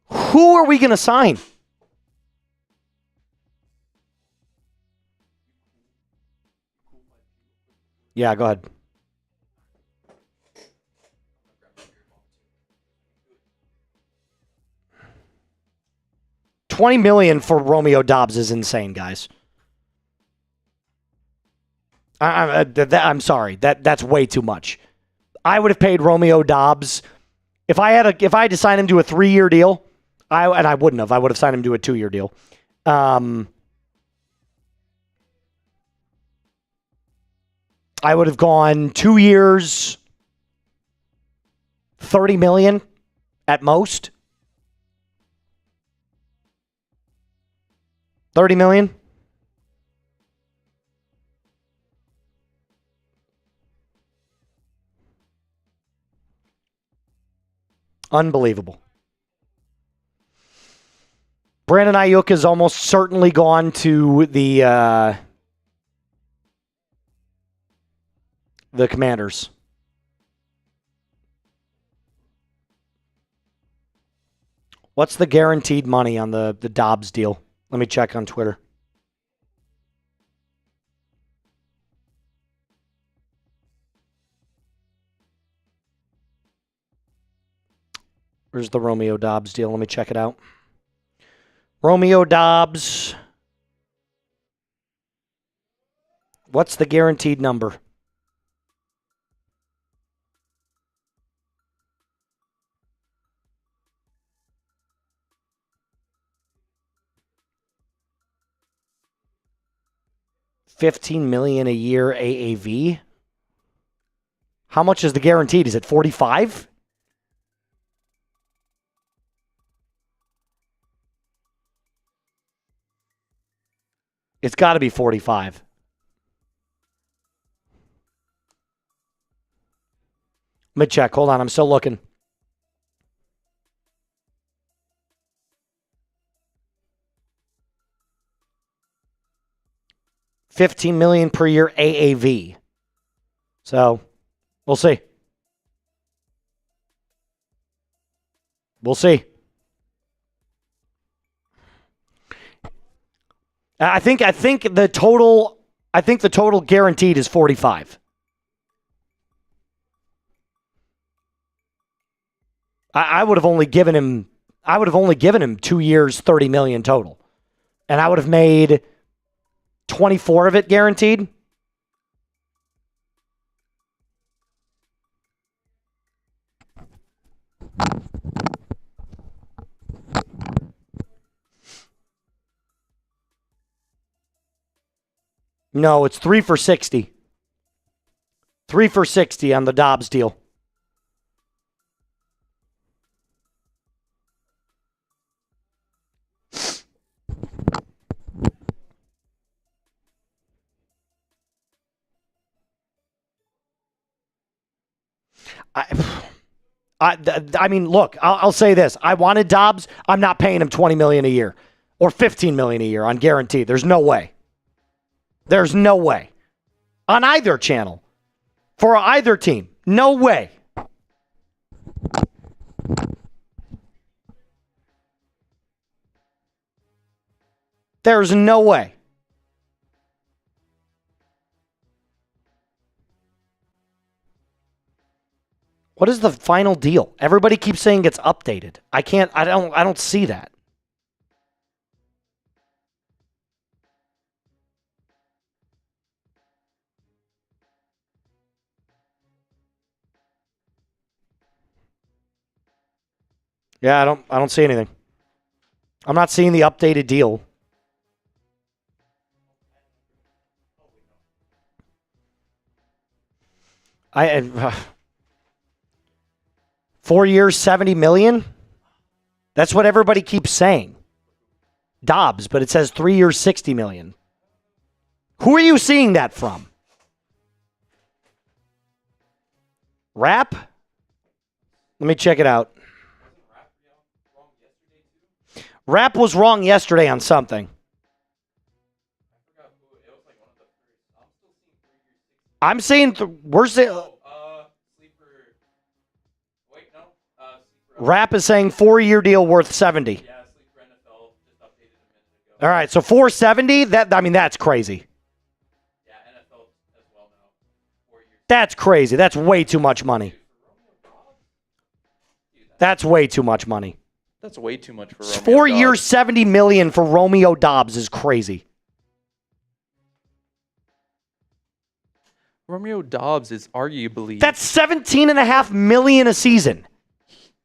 Who are we going to sign? Yeah, go ahead. $20 million for Romeo Doubs is insane, guys. I'm sorry. That's way too much. I would have paid Romeo Doubs if I had to sign him to a 3-year deal. I wouldn't have. I would have signed him to a 2-year deal. I would have gone 2 years, $30 million at most. $30 million. Unbelievable. Brandon Ayuk is almost certainly gone to the Commanders. What's the guaranteed money on the Dobbs deal? Let me check on Twitter. Where's the Romeo Doubs deal? Let me check it out. Romeo Doubs. What's the guaranteed number? $15 million a year AAV. How much is the guaranteed? Is it 45? It's got to be 45. Let me check. Hold on. I'm still looking. $15 million per year AAV. So we'll see. We'll see. I think the total guaranteed is 45. I would have only given him 2 years, $30 million total. And I would have made 24 of it guaranteed. No, it's 3 for 60. 3 for 60 on the Dobbs deal. I mean, look, I'll say this. I wanted Dobbs. I'm not paying him $20 million a year or $15 million a year on guarantee. There's no way. There's no way. On either channel. For either team. No way. There's no way. What is the final deal? Everybody keeps saying it's updated. I don't see that. Yeah, I don't see anything. I'm not seeing the updated deal. I 4 years, $70 million? That's what everybody keeps saying. Dobbs, but it says 3 years, $60 million. Who are you seeing that from? Rap? Let me check it out. Rap was wrong yesterday on something. I'm saying, where's the... Rap is saying 4-year deal worth 70. Yeah, Sleeper NFL just updated a minute ago. All right, so 470, that's crazy. Yeah, NFL as well now. 4 years. That's crazy. That's way too much money. That's way too much money. That's way too much for Romeo 4 Doubs. years, $70 million for Romeo Doubs is crazy. Romeo Doubs is arguably... That's $17.5 million a season.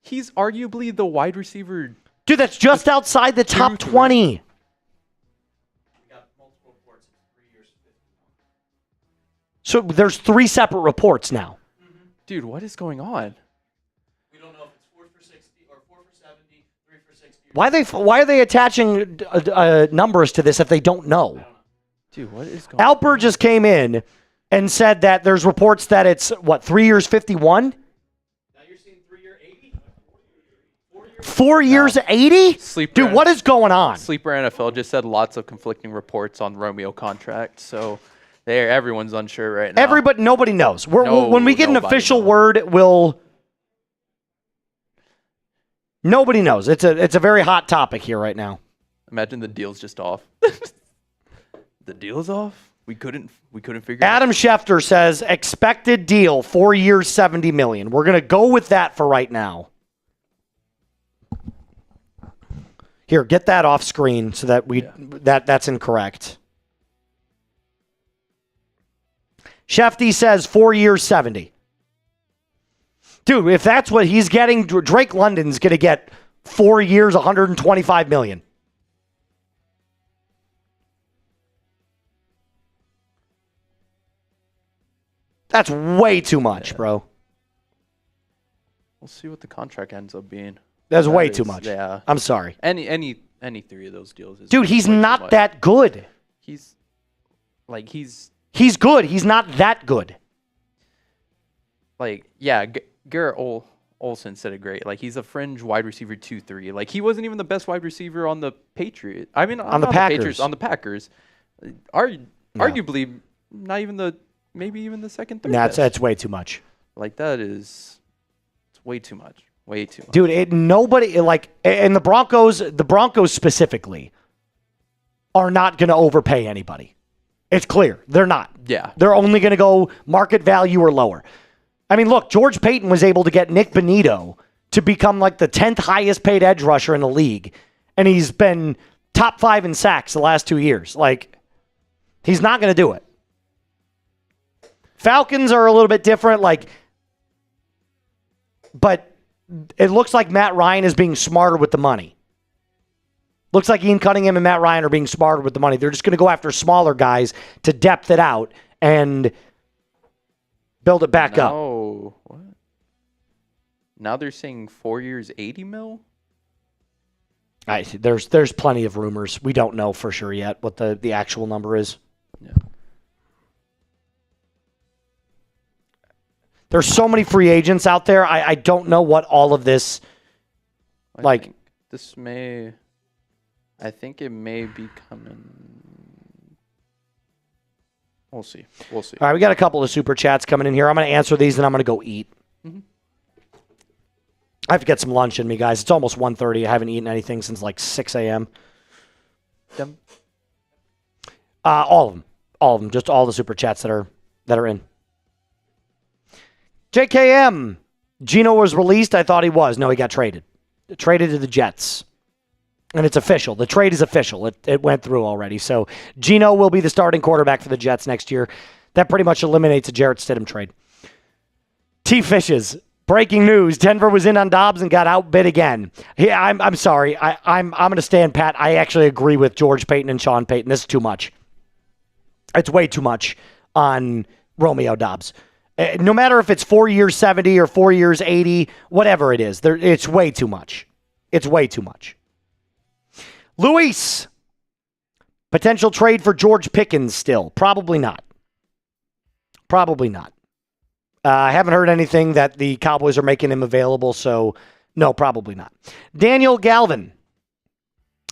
He's arguably the wide receiver. Dude, that's just outside the top 20. We got multiple reports of 3 years. So there's 3 separate reports now. Dude, what is going on? We don't know if it's 4 for 60 or 4 for 70, 3 for 60. Why are they attaching numbers to this if they don't know? Dude, what is going on? Alper just came in and said that there's reports that it's, 3 years, 51? 4 years, 80? Dude, what is going on? Sleeper NFL just said lots of conflicting reports on Romeo contract, so everyone's unsure right now. Nobody knows. When we get an official word, nobody knows. It's a very hot topic here right now. Imagine the deal's just off. The deal's off? We couldn't figure Adam Schefter says expected deal 4 years, $70 million. We're gonna go with that for right now. Here, get that off screen so that that's incorrect. Shefty says 4 years, 70. Dude, if that's what he's getting, Drake London's going to get 4 years, $125 million. That's way too much, bro. We'll see what the contract ends up being. That's way too much. Yeah. I'm sorry. Any 3 of those deals is Dude, he's not that good. He's good. He's not that good. Like, yeah, Garrett Olsen said it great. Like, he's a fringe wide receiver 2-3. Like, he wasn't even the best wide receiver on the Patriots. I mean, on the Packers. On the Packers. Arguably, not even maybe even the second, third. That's way too much. Like it's way too much. Way too much. Dude, nobody and the Broncos specifically are not going to overpay anybody. It's clear. They're not. Yeah. They're only going to go market value or lower. I mean, look, George Paton was able to get Nick Bonito to become like the 10th highest paid edge rusher in the league. And he's been top 5 in sacks the last 2 years. Like, he's not going to do it. Falcons are a little bit different, but it looks like Matt Ryan is being smarter with the money. Looks like Ian Cunningham and Matt Ryan are being smarter with the money. They're just going to go after smaller guys to depth it out and build it back up. Oh, what? Now they're saying 4 years, 80 mil? There's plenty of rumors. We don't know for sure yet what the actual number is. Yeah. There's so many free agents out there. I don't know what all of this, I think it may be coming. We'll see. All right, we got a couple of super chats coming in here. I'm going to answer these, and I'm going to go eat. Mm-hmm. I have to get some lunch in me, guys. It's almost 1:30. I haven't eaten anything since 6 a.m. All of them. Just all the super chats that are in. JKM. Geno was released. I thought he was. No, he got traded. Traded to the Jets. And it's official. The trade is official. It went through already. So Geno will be the starting quarterback for the Jets next year. That pretty much eliminates a Jarrett Stidham trade. T. Fishes. Breaking news. Denver was in on Dobbs and got outbid again. Yeah, I'm sorry. I'm going to stand pat. I actually agree with George Paton and Sean Payton. This is too much. It's way too much on Romeo Doubs. No matter if it's 4 years 70 or 4 years 80, whatever it is, it's way too much. It's way too much. Luis, potential trade for George Pickens still. Probably not. I haven't heard anything that the Cowboys are making him available, so no, probably not. Daniel Galvin,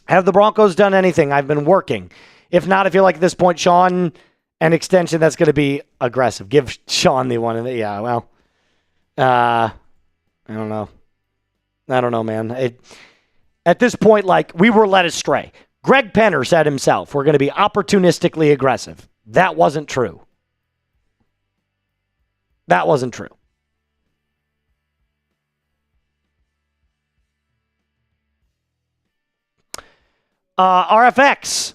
have the Broncos done anything? I've been working. If not, I feel like at this point, Sean, an extension that's going to be aggressive. Give Sean the one. Yeah, well, I don't know. Man. At this point, we were led astray. Greg Penner said himself, we're going to be opportunistically aggressive. That wasn't true. RFX,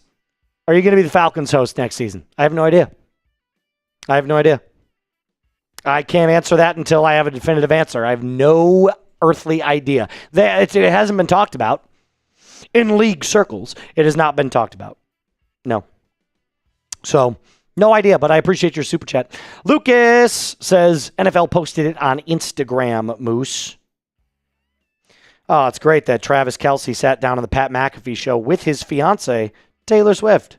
are you going to be the Falcons host next season? I have no idea. I can't answer that until I have a definitive answer. I have no earthly idea. It hasn't been talked about. In league circles, it has not been talked about. No. So, no idea, but I appreciate your super chat. Lucas says, NFL posted it on Instagram, Moose. Oh, it's great that Travis Kelce sat down on the Pat McAfee show with his fiance, Taylor Swift.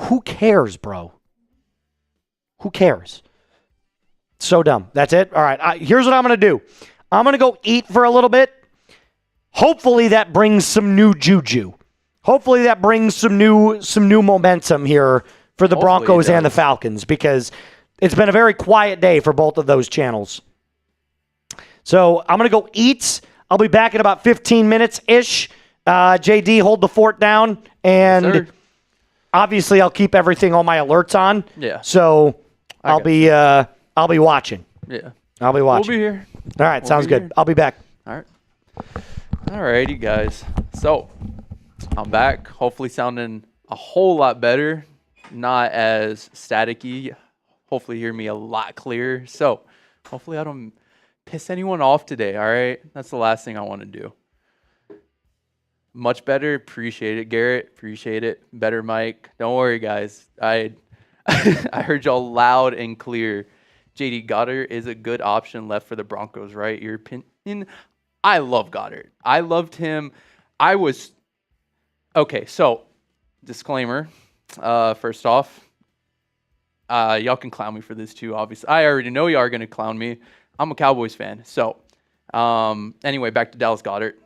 Who cares, bro? Who cares? So dumb. That's it? All right. Here's what I'm going to do. I'm going to go eat for a little bit. Hopefully that brings some new juju. Hopefully that brings some new momentum here for the Broncos and the Falcons, because it's been a very quiet day for both of those channels. So I'm going to go eat. I'll be back in about 15 minutes-ish. JD, hold the fort down. And obviously I'll keep everything on my alerts on. Yeah. So I'll be watching. Yeah. I'll be watching. We'll be here. All right, sounds good. I'll be back. All right. All righty, guys. So I'm back. Hopefully sounding a whole lot better. Not as staticky. Hopefully hear me a lot clearer. So hopefully I don't piss anyone off today, all right? That's the last thing I want to do. Much better. Appreciate it, Garrett. Appreciate it. Better, Mike. Don't worry, guys. I heard y'all loud and clear. JD Goddard is a good option left for the Broncos, right? Your opinion? I love Goddard. I loved him. Okay, so disclaimer. First off, y'all can clown me for this too, obviously. I already know y'all are going to clown me. I'm a Cowboys fan. So, anyway, back to Dallas Goedert.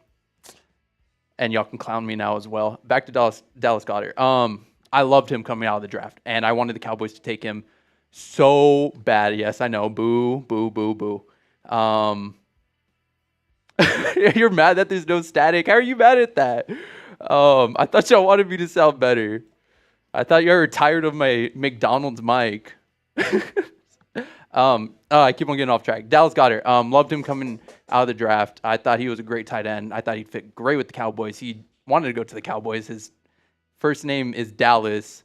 And y'all can clown me now as well. Back to Dallas Goedert. I loved him coming out of the draft, and I wanted the Cowboys to take him so bad. Yes, I know. Boo, boo, boo, boo. You're mad that there's no static. How are you mad at that? I thought y'all wanted me to sound better. I thought you were tired of my McDonald's mic. I keep on getting off track. Dallas Goedert. Loved him coming out of the draft. I thought he was a great tight end. I thought he'd fit great with the Cowboys. He wanted to go to the Cowboys. His first name is Dallas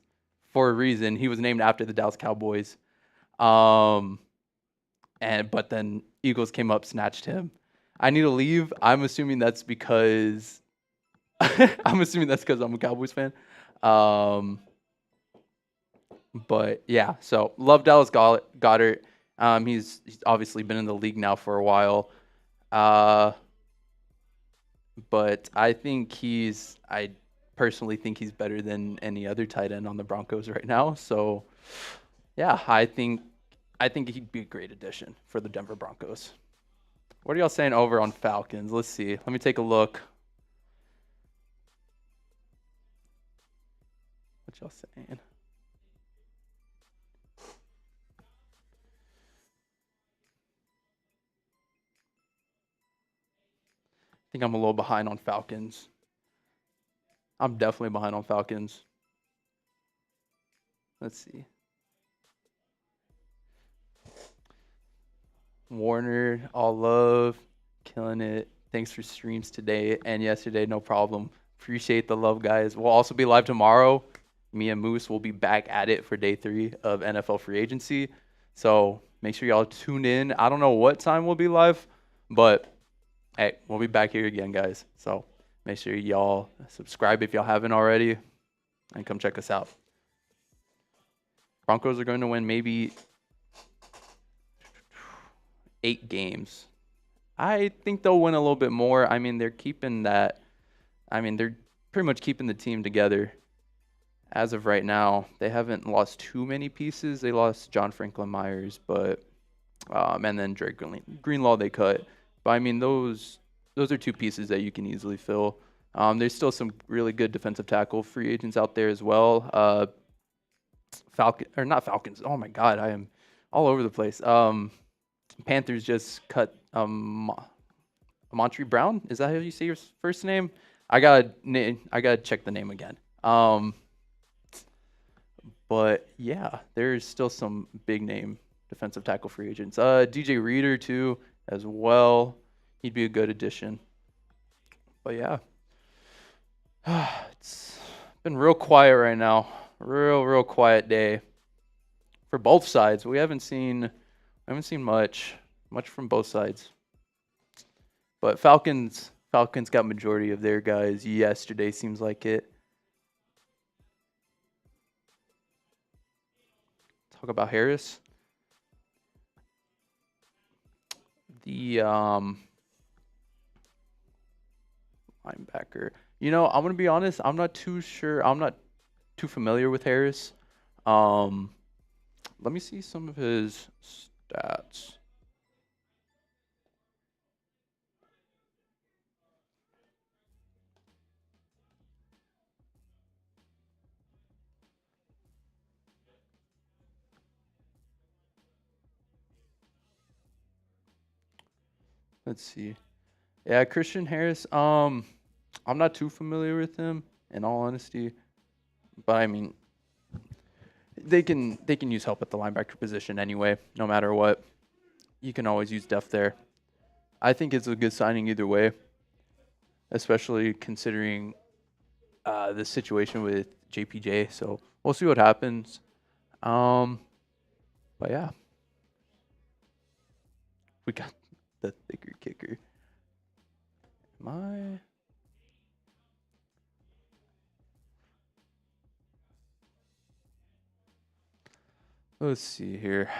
for a reason. He was named after the Dallas Cowboys. But then Eagles came up, snatched him. I need to leave. I'm assuming that's because I'm a Cowboys fan. But yeah, so love Dallas Goedert. He's obviously been in the league now for a while. But I personally think he's better than any other tight end on the Broncos right now. So yeah, I think he'd be a great addition for the Denver Broncos. What are y'all saying over on Falcons? Let's see. Let me take a look. What y'all saying? I think I'm a little behind on Falcons. I'm definitely behind on Falcons. Let's see. Warner, all love, killing it. Thanks for streams today and yesterday, no problem. Appreciate the love, guys. We'll also be live tomorrow. Me and Moose will be back at it for day 3 of NFL free agency. So make sure y'all tune in. I don't know what time we'll be live, but hey, we'll be back here again, guys. So make sure y'all subscribe if y'all haven't already and come check us out. Broncos are going to win maybe 8 games. I think they'll win a little bit more. I mean, they're keeping that. I mean, they're pretty much keeping the team together as of right now. They haven't lost too many pieces. They lost John Franklin-Meyers, but and then Drake Greenlaw they cut. But I mean, those are 2 pieces that you can easily fill. There's still some really good defensive tackle free agents out there as well. Falcons. Oh my God, I am all over the place. Panthers just cut Montreal Brown. Is that how you say your first name? I gotta check the name again. But yeah, there's still some big name defensive tackle free agents. DJ Reader too as well. He'd be a good addition. But yeah, it's been real quiet right now. Real quiet day for both sides. We haven't seen much from both sides. But Falcons got majority of their guys yesterday, seems like it. Talk about Harris. The linebacker. You know, I'm going to be honest, I'm not too sure. I'm not too familiar with Harris. Let me see some of his stats. Let's see. Yeah, Christian Harris. I'm not too familiar with him, in all honesty. But I mean, they can use help at the linebacker position anyway, no matter what. You can always use depth there. I think it's a good signing either way, especially considering the situation with JPJ. So we'll see what happens. But yeah, we got the thicker kicker. Let's see here.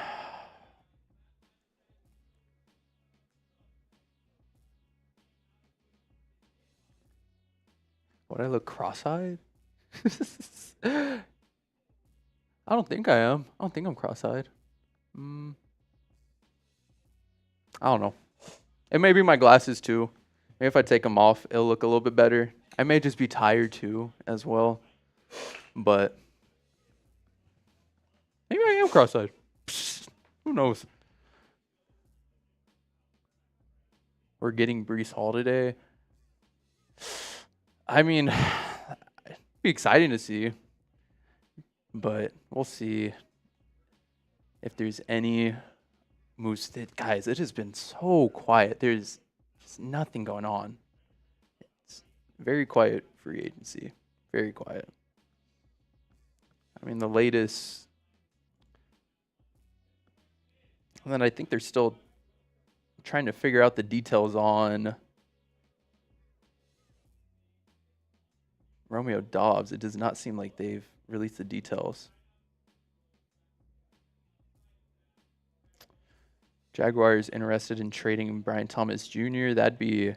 Would I look cross-eyed? I don't think I am. I don't think I'm cross-eyed. I don't know. It may be my glasses too. Maybe if I take them off, it'll look a little bit better. I may just be tired too as well. But cross-eyed. Psst, who knows? We're getting Breece Hall today. I mean, it'd be exciting to see. But we'll see if there's any moves. Guys, it has been so quiet. There's just nothing going on. It's very quiet free agency. Very quiet. I mean, the latest. And then I think they're still trying to figure out the details on Romeo Doubs. It does not seem like they've released the details. Jaguars interested in trading Brian Thomas Jr. That'd be,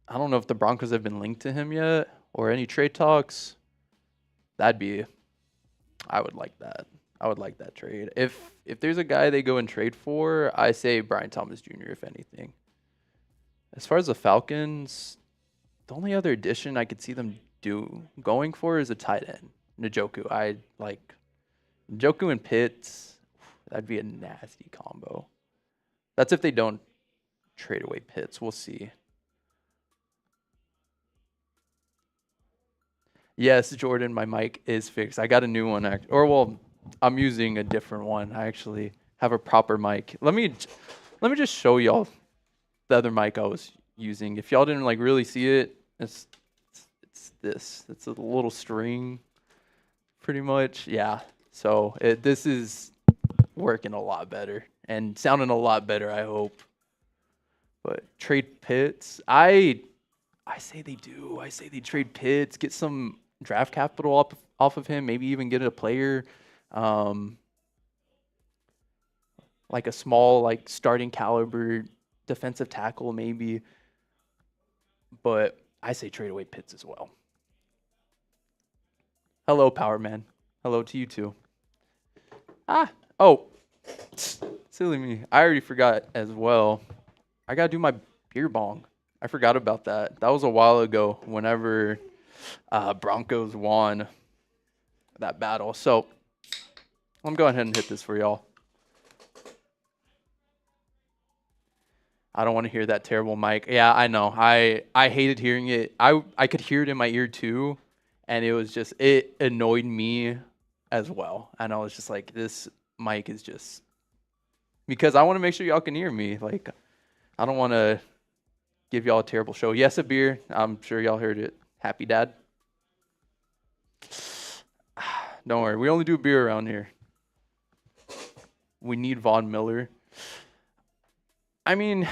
I don't know if the Broncos have been linked to him yet or any trade talks. That'd be, I would like that. I would like that trade. If there's a guy they go and trade for, I say Brian Thomas Jr. if anything. As far as the Falcons, the only other addition I could see them going for is a tight end. Njoku. I like Njoku and Pitts. That'd be a nasty combo. That's if they don't trade away Pitts. We'll see. Yes, Jordan, my mic is fixed. I got a new one. I'm using a different one. I actually have a proper mic. Let me just show y'all the other mic I was using. If y'all didn't really see it, it's this. It's a little string. Pretty much, yeah. So this is working a lot better and sounding a lot better, I hope. But trade Pitts, I say they do. I say they trade Pitts, get some draft capital off of him, maybe even get a player, like a small, starting caliber defensive tackle, maybe. But I say trade away Pitts as well. Hello, Power Man. Hello to you too. Silly me. I already forgot as well. I gotta do my beer bong. I forgot about that. That was a while ago whenever Broncos won that battle. So I'm going ahead and hit this for y'all. I don't want to hear that terrible mic. Yeah, I know. I hated hearing it. I could hear it in my ear too. And it annoyed me as well. And I was just like, this mic is just, because I want to make sure y'all can hear me. I don't want to give y'all a terrible show. Yes, a beer. I'm sure y'all heard it. Happy Dad. Don't worry. We only do beer around here. We need Von Miller. I mean,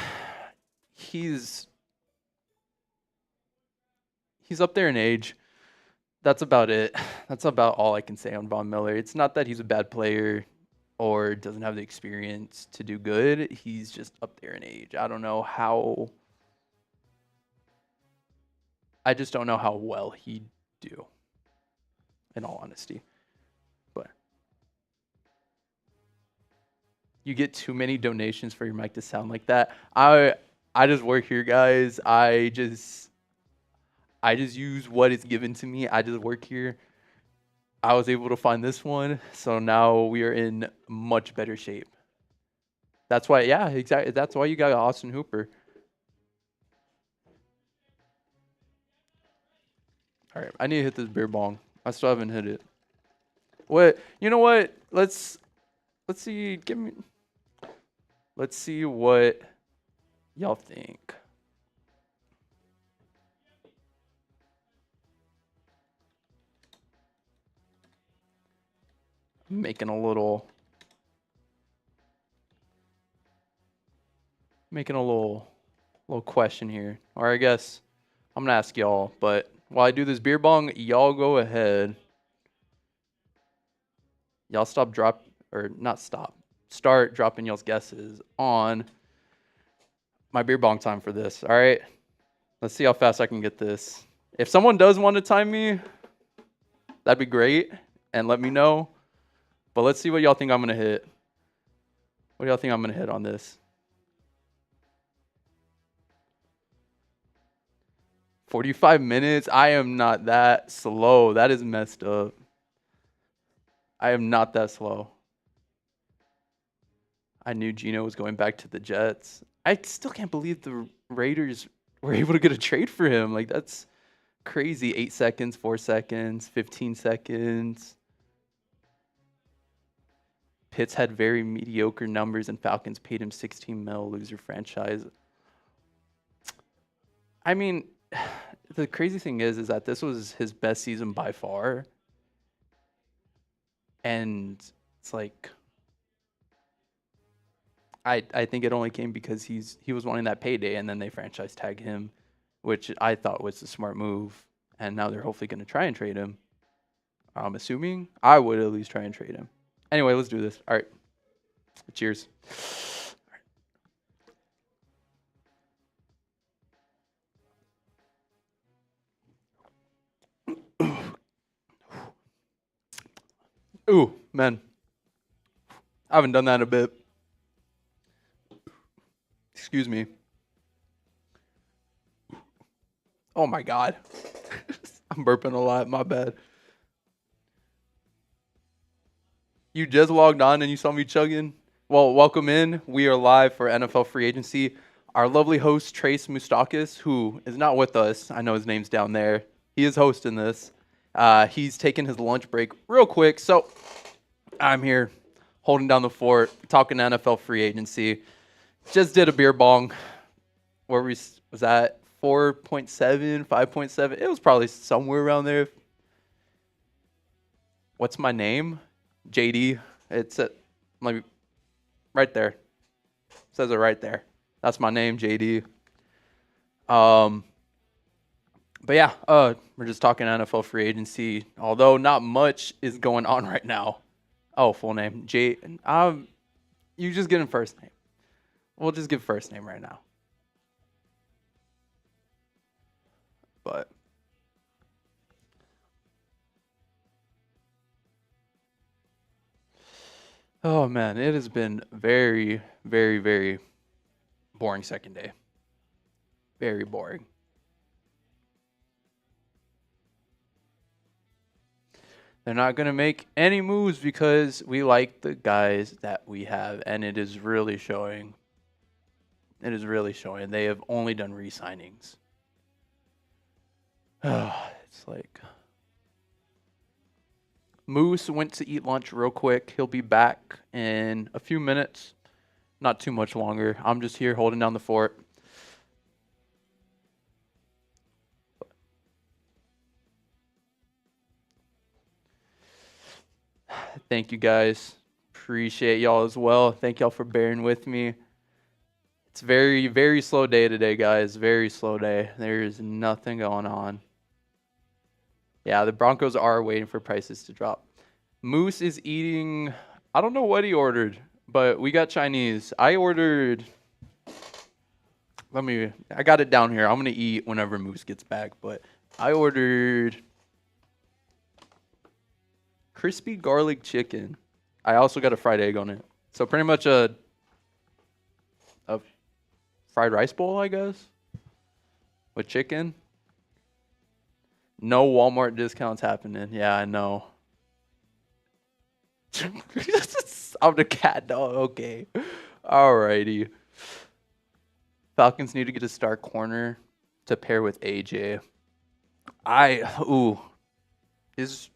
he's up there in age. That's about it. That's about all I can say on Von Miller. It's not that he's a bad player or doesn't have the experience to do good. He's just up there in age. I just don't know how well he'd do, in all honesty. But you get too many donations for your mic to sound like that. I just work here, guys. I just use what is given to me. I just work here. I was able to find this one, so now we are in much better shape. That's why, yeah, exactly. That's why you got Austin Hooper. All right, I need to hit this beer bong. I still haven't hit it. What? You know what? Let's see. Let's see what y'all think. Making a little question here. Or I guess I'm gonna ask y'all, but while I do this beer bong, y'all go ahead. Y'all start dropping y'all's guesses on my beer bong time for this. All right. Let's see how fast I can get this. If someone does want to time me, that'd be great. And let me know. But let's see what y'all think I'm going to hit. What do y'all think I'm going to hit on this? 45 minutes? I am not that slow. That is messed up. I am not that slow. I knew Geno was going back to the Jets. I still can't believe the Raiders were able to get a trade for him. Like, that's crazy. 8 seconds, 4 seconds, 15 seconds. Pitts had very mediocre numbers, and Falcons paid him $16 million, loser franchise. I mean, the crazy thing is that this was his best season by far. And it's like, I think it only came because he was wanting that payday, and then they franchise tag him, which I thought was a smart move. And now they're hopefully going to try and trade him. I'm assuming I would at least try and trade him. Anyway, let's do this. All right. Cheers. Ooh, man. I haven't done that in a bit. Excuse me. Oh my God. I'm burping a lot. My bad. You just logged on and you saw me chugging? Well, welcome in. We are live for NFL free agency. Our lovely host, Trace Mustakis, who is not with us. I know his name's down there. He is hosting this. He's taking his lunch break real quick. So I'm here holding down the fort, talking NFL free agency. Just did a beer bong. Where was that? 4.7, 5.7. It was probably somewhere around there. What's my name? JD. It's like right there. Says it right there. That's my name, JD. But yeah, we're just talking NFL free agency. Although not much is going on right now. Oh, full name you just get him first name. We'll just give first name right now. But oh man, it has been very, very, very boring second day. Very boring. They're not going to make any moves because we like the guys that we have, and it is really showing. It is really showing. They have only done re-signings. It's like Moose went to eat lunch real quick. He'll be back in a few minutes. Not too much longer. I'm just here holding down the fort. Thank you guys. Appreciate y'all as well. Thank y'all for bearing with me. It's very, very slow day today, guys. Very slow day. There's nothing going on. Yeah, the Broncos are waiting for prices to drop. Moose is eating, I don't know what he ordered, but we got Chinese. I ordered, I got it down here. I'm going to eat whenever Moose gets back, but I ordered crispy garlic chicken. I also got a fried egg on it. So pretty much a fried rice bowl, I guess, with chicken. No Walmart discounts happening. Yeah, I know. I'm the cat dog. Okay. Alrighty. Falcons need to get a star corner to pair with AJ. Is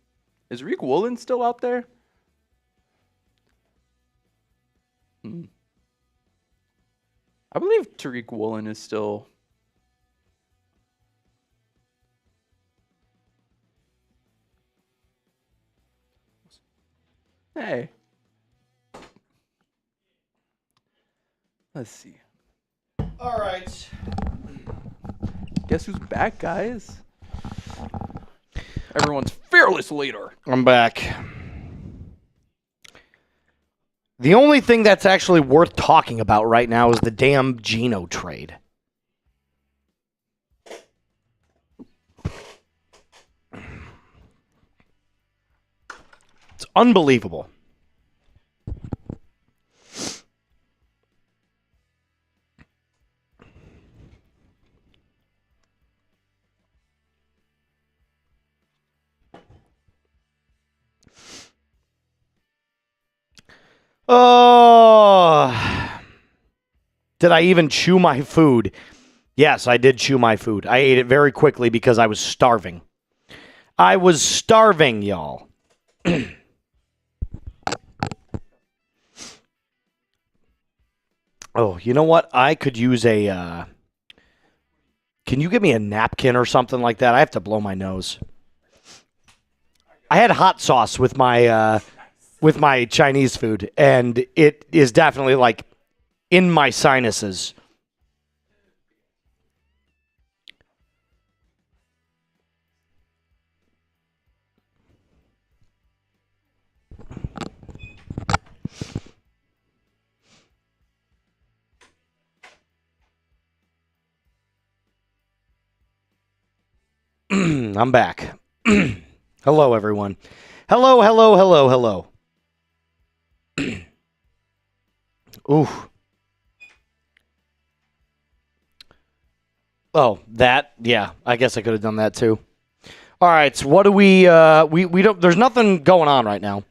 Rick Woolen still out there? I believe Tariq Woolen is still. Hey. Let's see. All right. Guess who's back, guys? Everyone's fearless leader. I'm back. The only thing that's actually worth talking about right now is the damn Geno trade. It's unbelievable. Oh, Did I even chew my food? Yes, I did chew my food. I ate it very quickly because I was starving. I was starving, y'all. Oh, you know what? I could use a... Can you give me a napkin or something like that? I have to blow my nose. I had hot sauce with my Chinese food, and it is definitely like in my sinuses. I'm back. Hello, everyone. Hello, hello, hello, hello. Ooh. Oh, that? Yeah, I guess I could have done that too. All right, so what do we don't, there's nothing going on right now.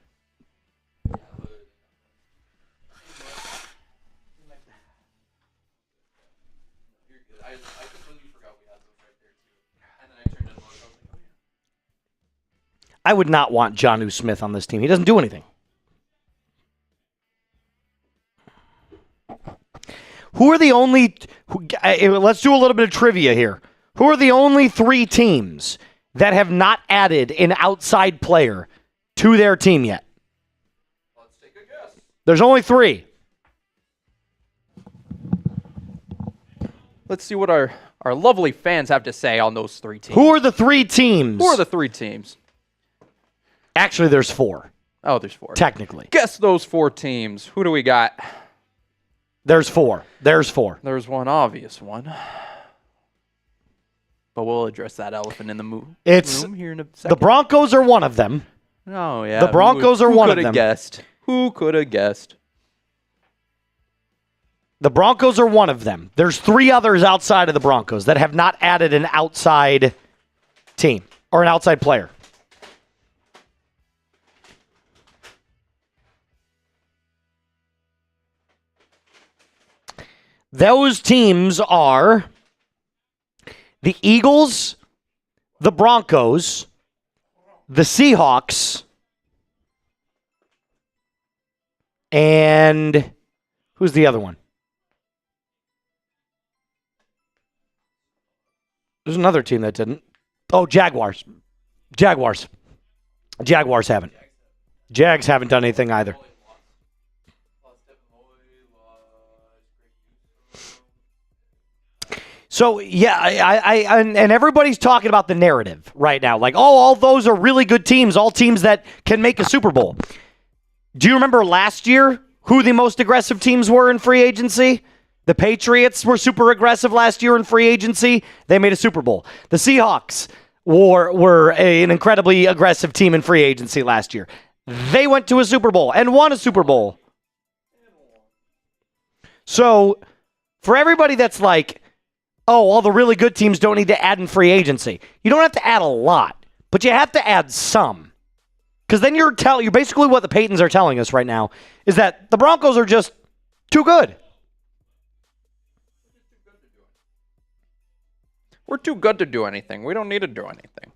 I would not want Jonnu Smith on this team. He doesn't do anything. Who are the only... let's do a little bit of trivia here. Who are the only 3 teams that have not added an outside player to their team yet? Let's take a guess. There's only 3. Let's see what our lovely fans have to say on those 3 teams. Who are the 3 teams? Who are the 3 teams? Actually, there's 4. Oh, there's 4. Technically. Guess those 4 teams. Who do we got? There's 4. There's 4. There's one obvious one. But we'll address that elephant in the room here in a second. The Broncos are one of them. Oh, yeah. The Broncos are one of them. Who could have guessed? Who could have guessed? The Broncos are one of them. There's 3 others outside of the Broncos that have not added an outside team or an outside player. Those teams are the Eagles, the Broncos, the Seahawks, and who's the other one? There's another team that didn't. Oh, Jaguars. Jaguars haven't. Jags haven't done anything either. So, yeah, and everybody's talking about the narrative right now. Like, oh, all those are really good teams, all teams that can make a Super Bowl. Do you remember last year who the most aggressive teams were in free agency? The Patriots were super aggressive last year in free agency. They made a Super Bowl. The Seahawks were an incredibly aggressive team in free agency last year. They went to a Super Bowl and won a Super Bowl. So, for everybody that's like, oh, all the really good teams don't need to add in free agency. You don't have to add a lot, but you have to add some. Because then you're basically what the Paytons are telling us right now is that the Broncos are just too good. We're too good to do anything. We don't need to do anything.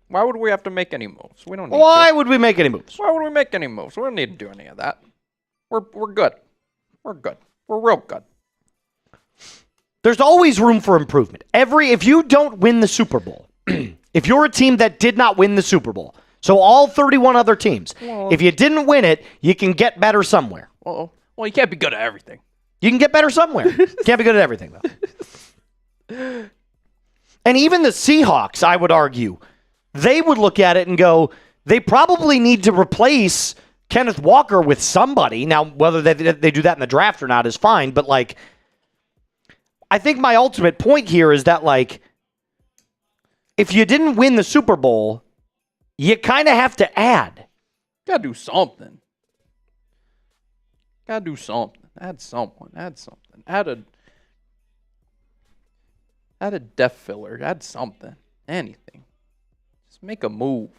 Why would we have to make any moves? We don't need Why would we make any moves? Why would we make any moves? We don't need to do any of that. We're good. We're good. We're real good. There's always room for improvement. If you don't win the Super Bowl, if you're a team that did not win the Super Bowl, so all 31 other teams, if you didn't win it, you can get better somewhere. Well, you can't be good at everything. You can get better somewhere. Can't be good at everything, though. And even the Seahawks, I would argue, they would look at it and go, they probably need to replace Kenneth Walker with somebody. Now, whether they do that in the draft or not is fine, but like, I think my ultimate point here is that, like, if you didn't win the Super Bowl, you kind of have to add. Gotta do something. Gotta do something. Add someone. Add something. Add a depth filler. Add something. Anything. Just make a move.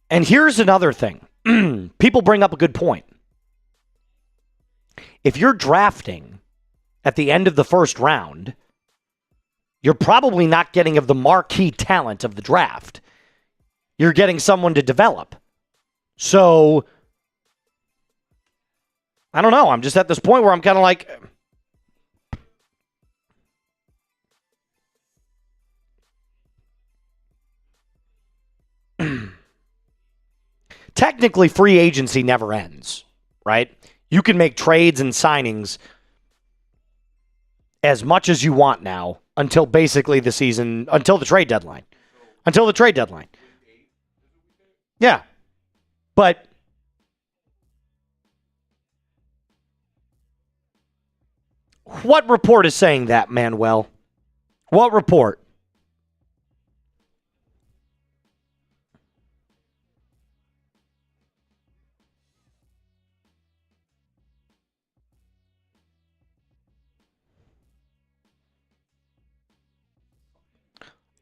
And here's another thing. People bring up a good point. if you're drafting at the end of the first round, you're probably not getting of the marquee talent of the draft. You're getting someone to develop. So, I don't know. I'm just at this point where I'm kind of like, technically free agency never ends, right? You can make trades and signings as much as you want now until basically the season, until the trade deadline. Until the trade deadline. Yeah. But what report is saying that, Manuel? What report?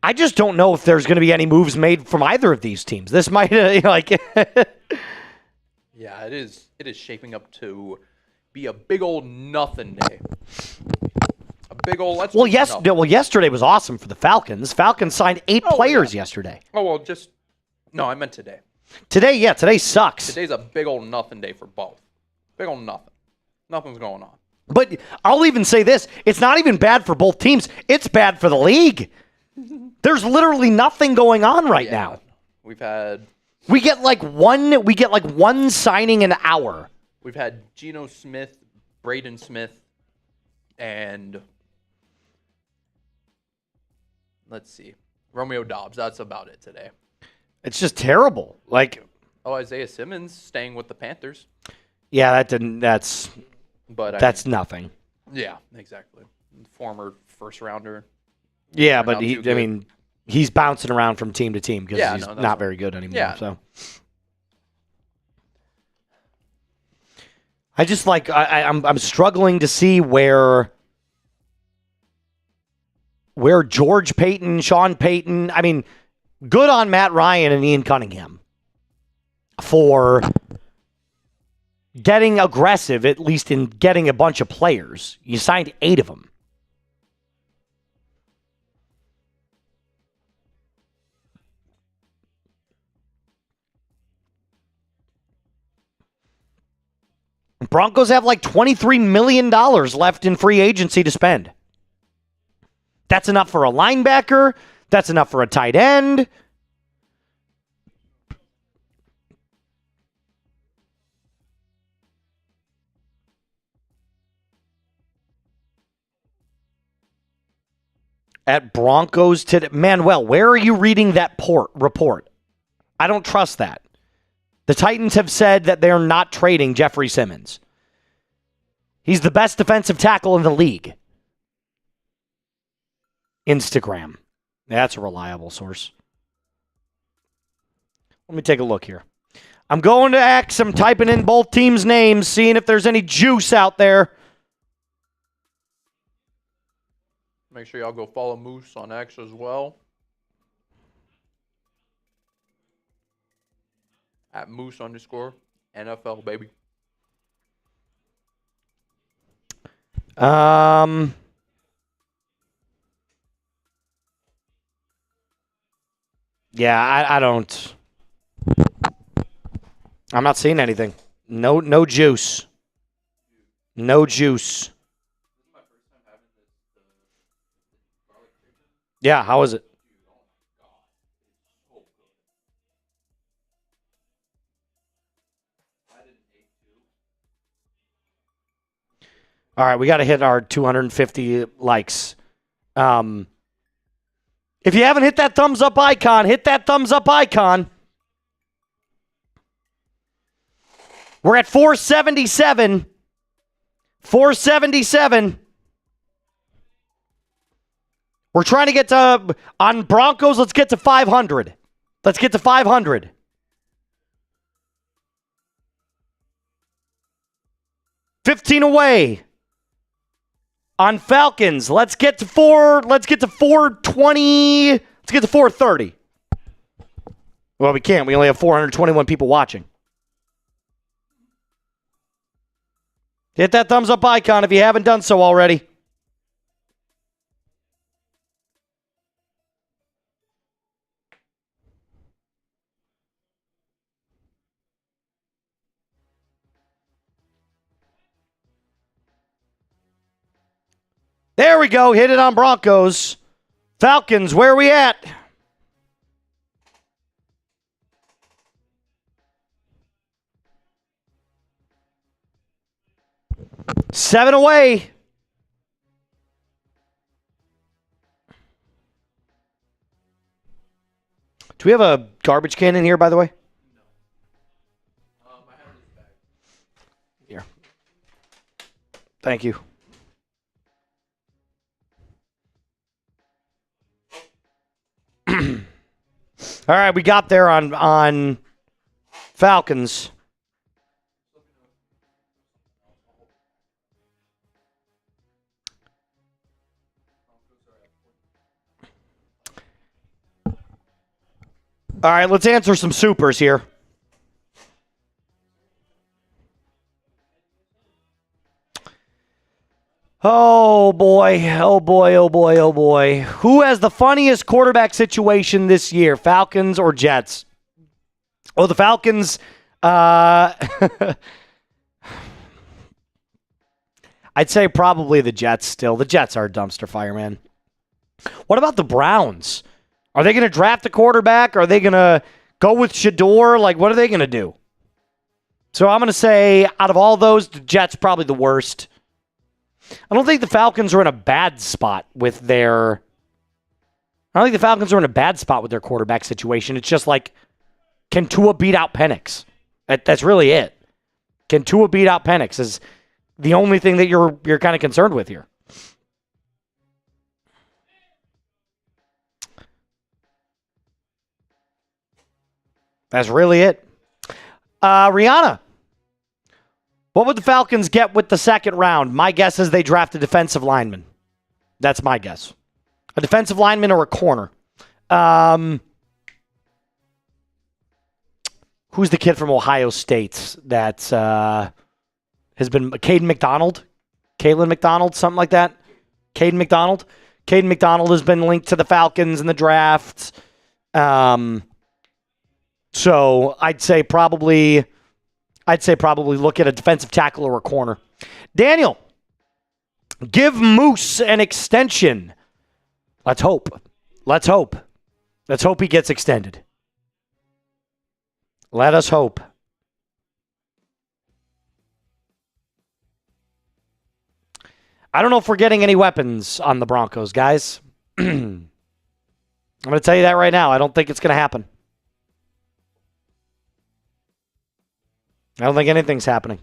I just don't know if there's going to be any moves made from either of these teams. This might like Yeah, it is shaping up to be a big old nothing day. A big old let's yesterday was awesome for the Falcons. Falcons signed 8 players yesterday. Oh, well, no, I meant today. Today sucks. Today's a big old nothing day for both. Big old nothing. Nothing's going on. But I'll even say this, it's not even bad for both teams. It's bad for the league. There's literally nothing going on right now. We get like one signing an hour. We've had Geno Smith, Braden Smith, and let's see, Romeo Doubs. That's about it today. It's just terrible. Like, Isaiah Simmons staying with the Panthers. Yeah, that's nothing. Yeah, exactly. Former first rounder. Yeah, but he's bouncing around from team to team because he's not very good anymore. Yeah. So I just I'm struggling to see where George Paton, Sean Payton. I mean, good on Matt Ryan and Ian Cunningham for getting aggressive, at least in getting a bunch of players. You signed 8 of them. Broncos have like $23 million left in free agency to spend. That's enough for a linebacker. That's enough for a tight end. At Broncos today. Manuel, where are you reading that report? I don't trust that. The Titans have said that they're not trading Jeffrey Simmons. He's the best defensive tackle in the league. Instagram. That's a reliable source. Let me take a look here. I'm going to X. I'm typing in both teams' names, seeing if there's any juice out there. Make sure y'all go follow Moose on X as well. At Moose_NFL, baby. Yeah, I don't. I'm not seeing anything. No juice. No juice. Yeah, how is it? All right, we got to hit our 250 likes. If you haven't hit that thumbs up icon, hit that thumbs up icon. We're at 477. 477. We're trying to get to, on Broncos, let's get to 500. Let's get to 500. $15 away. On Falcons, let's get to 420. Let's get to 430. Well, we can't. We only have 421 people watching. Hit that thumbs up icon if you haven't done so already. There we go. Hit it on Broncos. Falcons, where are we at? Seven away. Do we have a garbage can in here, by the way? No. I have this bag. Here. Thank you. All right, we got there on Falcons. All right, let's answer some supers here. Oh, boy. Oh, boy. Oh, boy. Oh, boy. Who has the funniest quarterback situation this year, Falcons or Jets? Oh, the Falcons. I'd say probably the Jets still. The Jets are a dumpster fire, man. What about the Browns? Are they going to draft a quarterback? Are they going to go with Shador? Like, what are they going to do? So I'm going to say, out of all those, the Jets probably the worst. I don't think the Falcons are in a bad spot with their... I don't think the Falcons are in a bad spot with their quarterback situation. It's just like, can Tua beat out Penix? That's really it. Can Tua beat out Penix is the only thing that you're kind of concerned with here. That's really it. Rihanna. What would the Falcons get with the second round? My guess is they draft a defensive lineman. That's my guess. A defensive lineman or a corner. Who's the kid from Ohio State that has been... Caden McDonald? Kalen McDonald? Something like that? Caden McDonald? Caden McDonald has been linked to the Falcons in the draft. So I'd say probably look at a defensive tackle or a corner. Daniel, give Moose an extension. Let's hope. Let's hope. Let's hope he gets extended. Let us hope. I don't know if we're getting any weapons on the Broncos, guys. I'm going to tell you that right now. I don't think it's going to happen. I don't think anything's happening.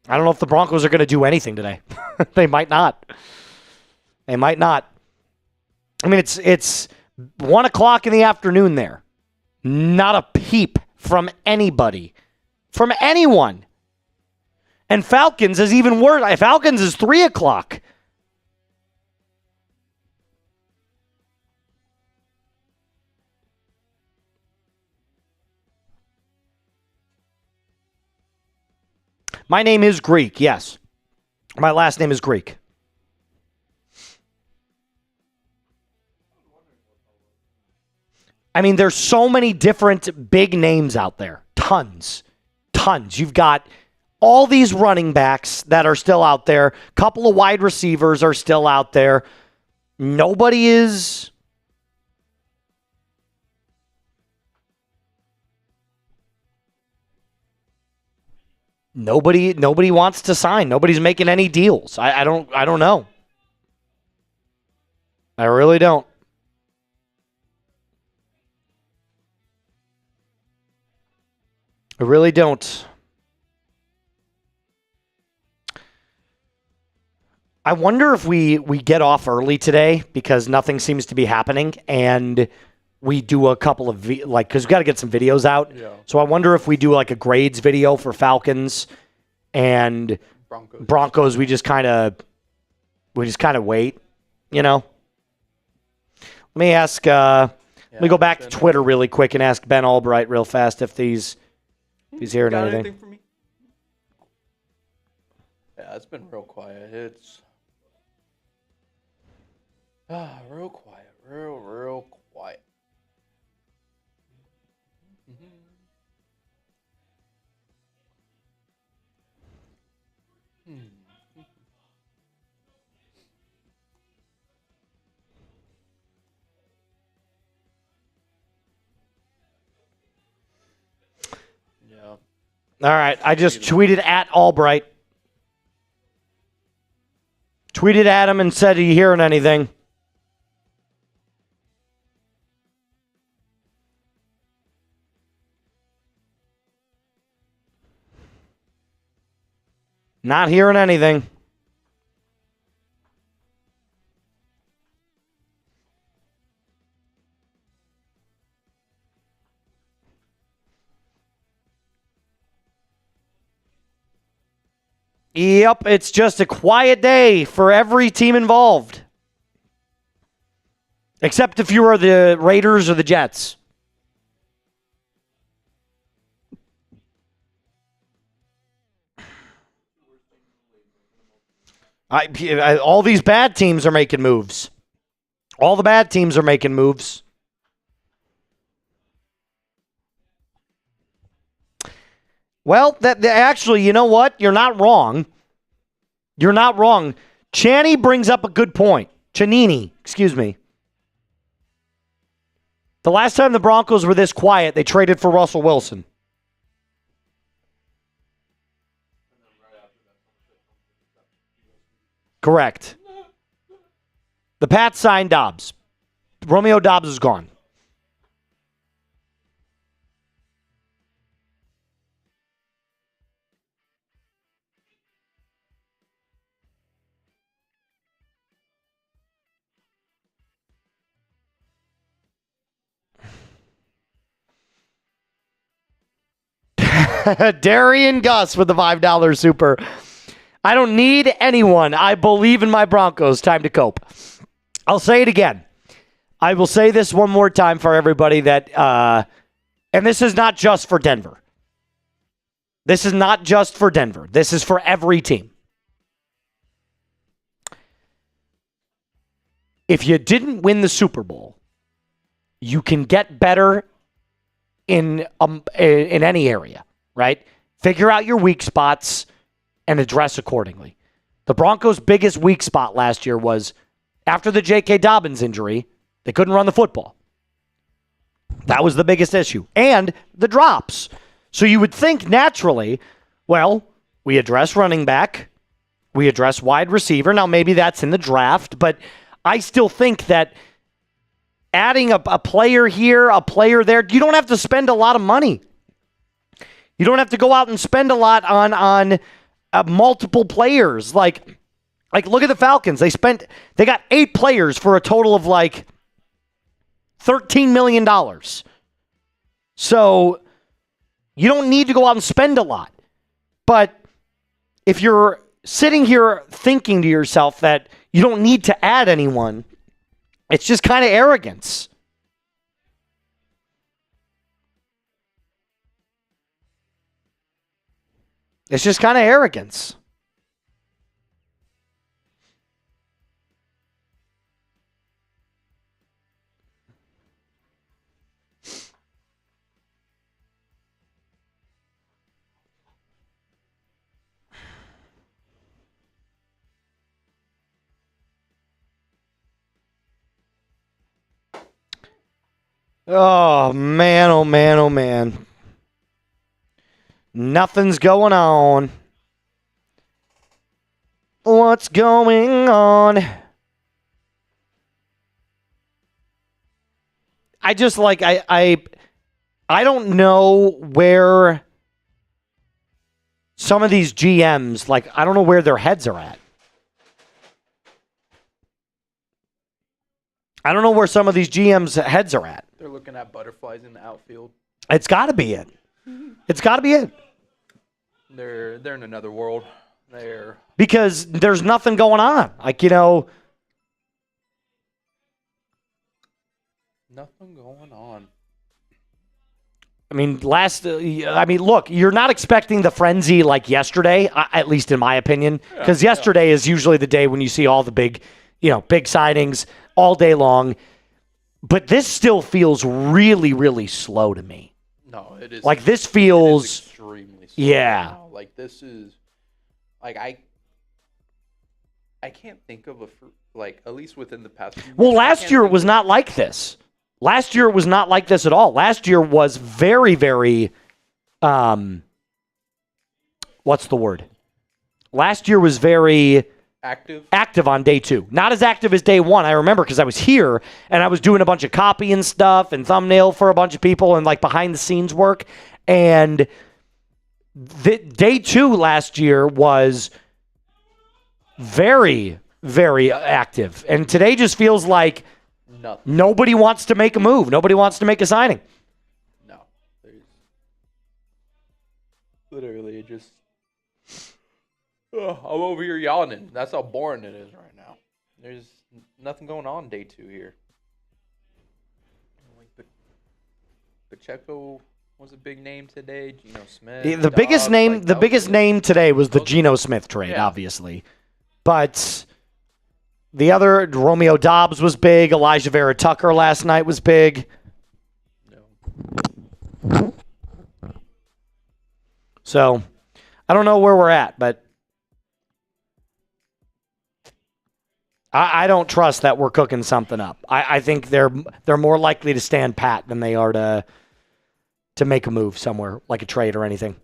I don't know if the Broncos are going to do anything today. They might not. They might not. I mean, it's 1 o'clock in the afternoon there. Not a peep from anybody. From anyone. And Falcons is even worse. Falcons is 3 o'clock. My name is Greek, yes. My last name is Greek. I mean, there's so many different big names out there. Tons. You've got all these running backs that are still out there. A couple of wide receivers are still out there. Nobody is... Nobody wants to sign. Nobody's making any deals. I don't know. I really don't. I really don't. I wonder if we get off early today because nothing seems to be happening and we do a couple of, because we got to get some videos out. Yeah. So I wonder if we do like a grades video for Falcons and Broncos. We just kind of wait, you know? Let me ask, let me go back to Twitter really quick and ask Ben Albright real fast if he's hearing anything. For me? Yeah, it's been real quiet. It's real quiet. Real quiet. Yeah. All right, I just tweeted at Albright. Tweeted at him and said, are you hearing anything? Not hearing anything. Yep, it's just a quiet day for every team involved. Except if you are the Raiders or the Jets. All these bad teams are making moves. All the bad teams are making moves. Well, actually, you know what? You're not wrong. You're not wrong. Channy brings up a good point. Chanini, excuse me. The last time the Broncos were this quiet, they traded for Russell Wilson. Correct. The Pats signed Dobbs. Romeo Doubs is gone. Darian Gus with the $5 super. I don't need anyone. I believe in my Broncos. Time to cope. I'll say it again. I will say this one more time for everybody that, and this is not just for Denver. This is not just for Denver. This is for every team. If you didn't win the Super Bowl, you can get better in any area, right? Figure out your weak spots and address accordingly. The Broncos' biggest weak spot last year was after the J.K. Dobbins injury, they couldn't run the football. That was the biggest issue. And the drops. So you would think naturally, well, we address running back, we address wide receiver. Now, maybe that's in the draft, but I still think that adding a player here, a player there, you don't have to spend a lot of money. You don't have to go out and spend a lot on multiple players. Like look at the Falcons. They got 8 players for a total of like $13 million. So you don't need to go out and spend a lot. But if you're sitting here thinking to yourself that you don't need to add anyone, it's just kind of arrogance. It's just kind of arrogance. Oh, man, oh, man, oh, man. Nothing's going on. What's going on? I just I don't know where some of these GMs, I don't know where their heads are at. I don't know where some of these GMs' heads are at. They're looking at butterflies in the outfield. It's got to be it. It's got to be it. They're in another world. Because there's nothing going on. Nothing going on. I mean, look, you're not expecting the frenzy like yesterday, at least in my opinion, because yesterday is usually the day when you see all the big signings all day long. But this still feels really, really slow to me. No, it is. Like, this feels extremely slow. Yeah. Right now. Like, this is, like, I can't think of at least within the past few Well, weeks, last year it was not like this. Last year it was not like this at all. Last year was very, very, what's the word? Last year was very active on day 2. Not as active as day 1. I remember because I was here and I was doing a bunch of copy and stuff and thumbnail for a bunch of people and like behind the scenes work. And day 2 last year was very, very active. And today just feels like nobody wants to make a move. Nobody wants to make a signing. No. There's literally just... I'm over here yawning. That's how boring it is right now. There's nothing going on day 2 here. Like Pacheco was a big name today. Geno Smith. The biggest name today was the Geno Smith trade, obviously. But the other, Romeo Doubs was big. Elijah Vera Tucker last night was big. No. So, I don't know where we're at, but I don't trust that we're cooking something up. I think they're more likely to stand pat than they are to make a move somewhere, like a trade or anything.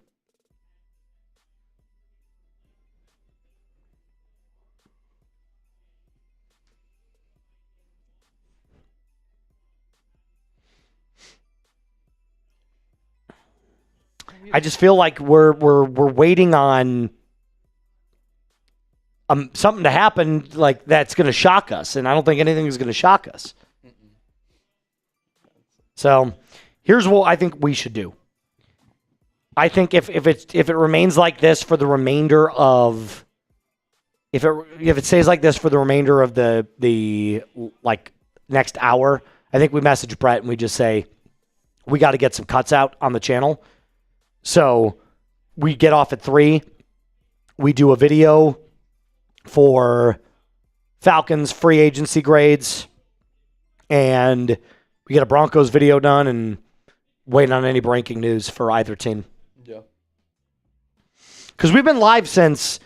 I just feel like we're waiting on something to happen like that's going to shock us, and I don't think anything is going to shock us. So, here's what I think we should do. I think if it remains like this for the remainder of if it stays like this for the remainder of the like next hour, I think we message Brett and we just say we got to get some cuts out on the channel. So, we get off at 3. We do a video for Falcons free agency grades, and we get a Broncos video done and wait on any breaking news for either team. Yeah. Because we've been live since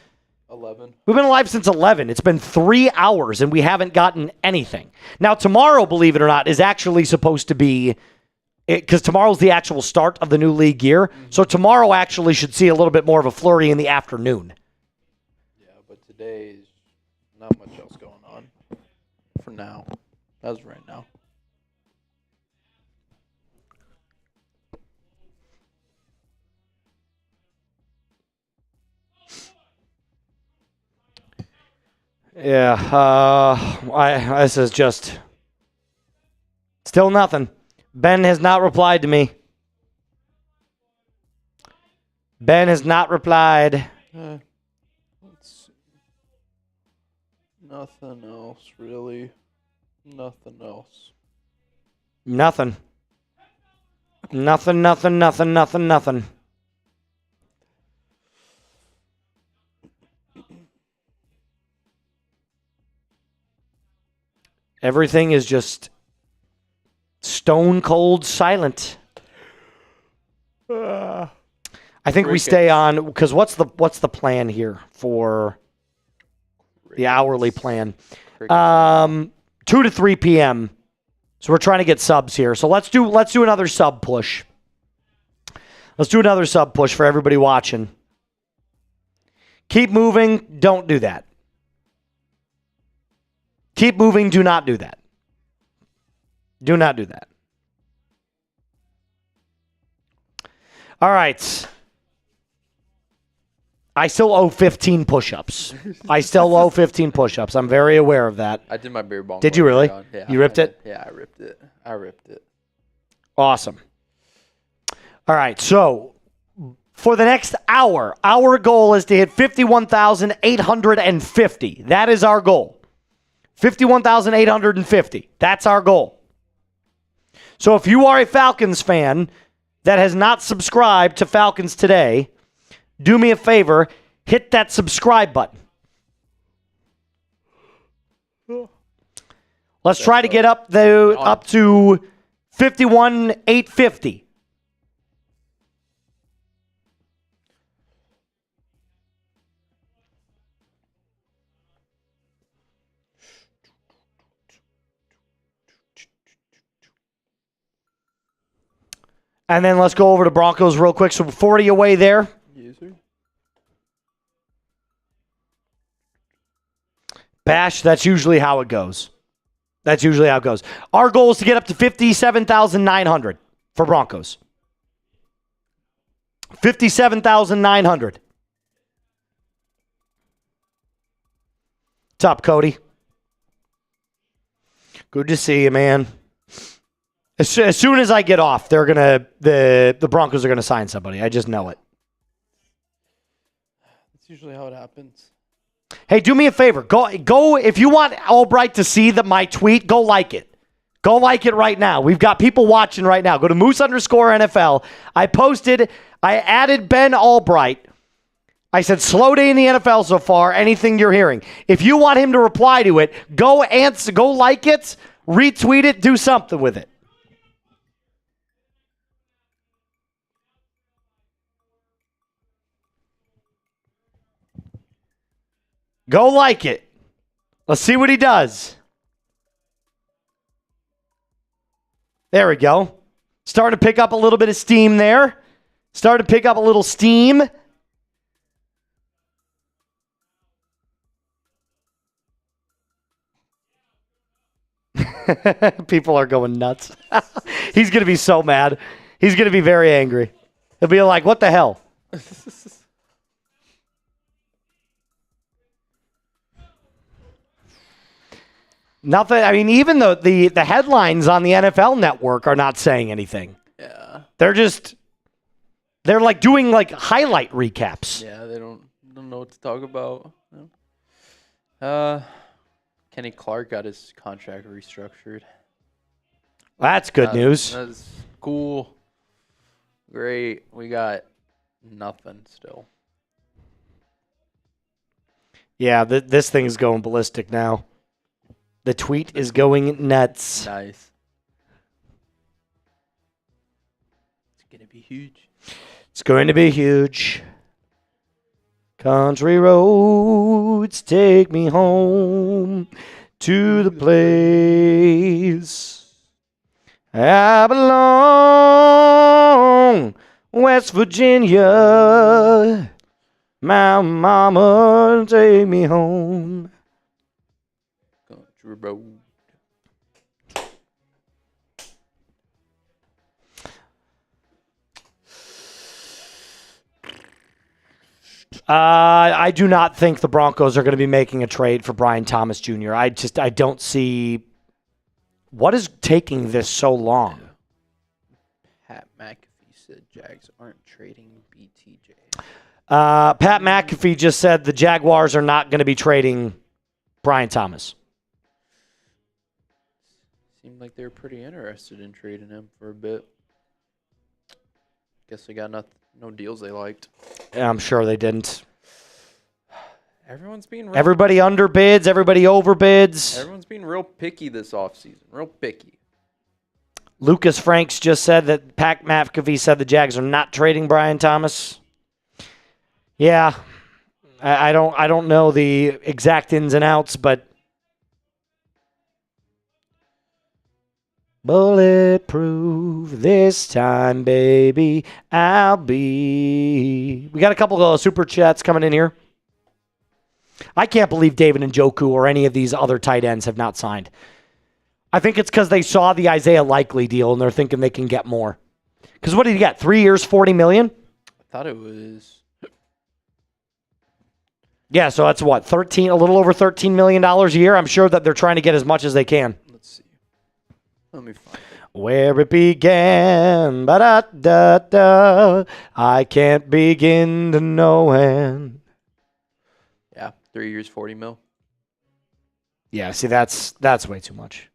11. We've been live since 11. It's been 3 hours and we haven't gotten anything. Now, tomorrow, believe it or not, is actually supposed to be, because tomorrow's the actual start of the new league year. Mm-hmm. So tomorrow actually should see a little bit more of a flurry in the afternoon. Today's not much else going on for now, as of right now. Yeah, this is just still nothing. Ben has not replied to me. Ben has not replied. Nothing else, really. Nothing else. Nothing. Nothing. Everything is just stone cold silent. I think we stay on, because what's the plan here for the hourly plan? 2 to 3 p.m. So we're trying to get subs here. So let's do another sub push. Let's do another sub push for everybody watching. Keep moving. Don't do that. Keep moving. Do not do that. Do not do that. All right. I still owe 15 push-ups. I'm very aware of that. I did my beer bong. Did you really? Yeah, you ripped it? Yeah, I ripped it. Awesome. All right, so for the next hour, our goal is to hit 51,850. That is our goal. 51,850. That's our goal. So if you are a Falcons fan, that has not subscribed to Falcons Today, do me a favor, hit that subscribe button. Let's try to get up to 51,850. And then let's go over to Broncos real quick. So 40 away there. Yes, sir. Bash, that's usually how it goes. Our goal is to get up to 57,900 for Broncos. 57,900. What's up, Cody? Good to see you, man. As soon as I get off, the Broncos are gonna sign somebody. I just know it. That's usually how it happens. Hey, do me a favor. Go if you want Albright to see my tweet, go like it. Go like it right now. We've got people watching right now. Go to Moose_NFL. I added Ben Albright. I said, slow day in the NFL so far. Anything you're hearing. If you want him to reply to it, go like it, retweet it, do something with it. Go like it. Let's see what he does. There we go. Starting to pick up a little bit of steam there. Starting to pick up a little steam. People are going nuts. He's going to be so mad. He's going to be very angry. He'll be like, what the hell? Nothing. I mean, even the headlines on the NFL Network are not saying anything. Yeah. They're like doing like highlight recaps. Yeah, they don't know what to talk about. Kenny Clark got his contract restructured. That's good news. That's cool. Great. We got nothing still. Yeah, this thing is going ballistic now. The tweet is going nuts. Nice. It's going to be huge. It's going to be huge. Country roads take me home to the place I belong, West Virginia. My mama take me home. Country road. I do not think the Broncos are going to be making a trade for Brian Thomas Jr. I don't see what is taking this so long. Pat McAfee said Jags aren't trading BTJ. Pat McAfee just said the Jaguars are not going to be trading Brian Thomas. Seemed like they were pretty interested in trading him for a bit. Guess they got no deals they liked. I'm sure they didn't. Everyone's being everybody underbids, everybody overbids. Everyone's being real picky this offseason. Real picky. Lucas Franks just said that Pat McAfee said the Jags are not trading Brian Thomas. Yeah. I don't know the exact ins and outs, but bulletproof this time, baby. I'll be. We got a couple of super chats coming in here. I can't believe David Njoku or any of these other tight ends have not signed. I think it's because they saw the Isaiah Likely deal and they're thinking they can get more. Because what did he get? 3 years, $40 million? I thought it was. Yeah, so that's what, a little over $13 million a year. I'm sure that they're trying to get as much as they can. Let's see. Let me find it. Where it began, ba-da-da-da, I can't begin to know when. Yeah, 3 years, $40 million. Yeah, see, that's way too much.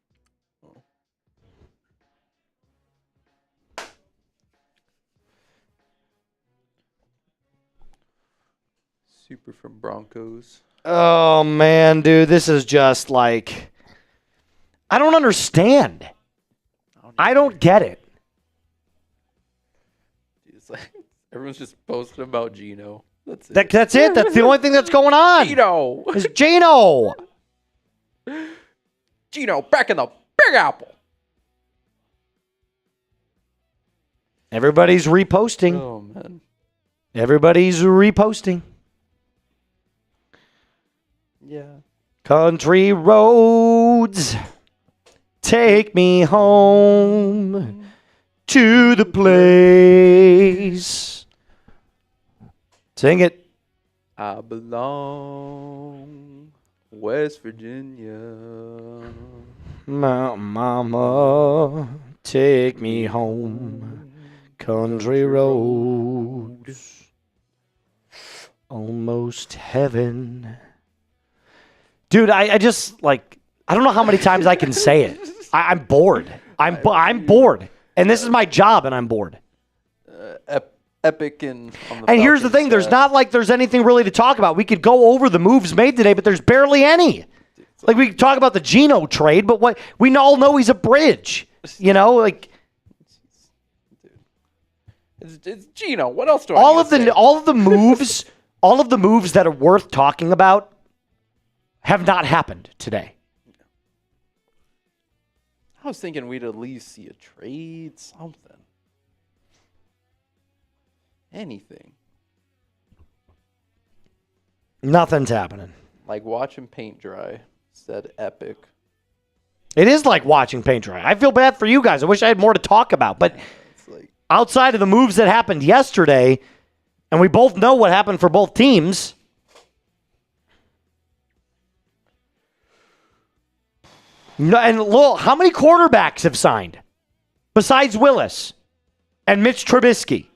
Super from Broncos. Oh, man, dude. This is just like... I don't understand. I don't get it. It's like everyone's just posting about Geno. That's it. That's it. That's the only thing that's going on. Geno. It's Geno. Geno back in the Big Apple. Everybody's reposting. Oh, man. Everybody's reposting. Yeah. Country roads, take me home to the place. Sing it. I belong West Virginia. Mama, take me home. Country roads, almost heaven. Dude, I just, like, I don't know how many times I can say it. I'm bored. I'm bored. And this is my job, and I'm bored. Epic on the And here's the thing. There's not like there's anything really to talk about. We could go over the moves made today, but there's barely any. Like, we could talk about the Geno trade, but what we all know he's a bridge. You know, like... It's Geno. What else do I need to say? All of the moves that are worth talking about have not happened today. I was thinking we'd at least see a trade, something. Anything. Nothing's happening. Like watching paint dry. Said epic. It is like watching paint dry. I feel bad for you guys. I wish I had more to talk about. But It's like, outside of the moves that happened yesterday, and we both know what happened for both teams. No, and look, how many quarterbacks have signed besides Willis and Mitch Trubisky?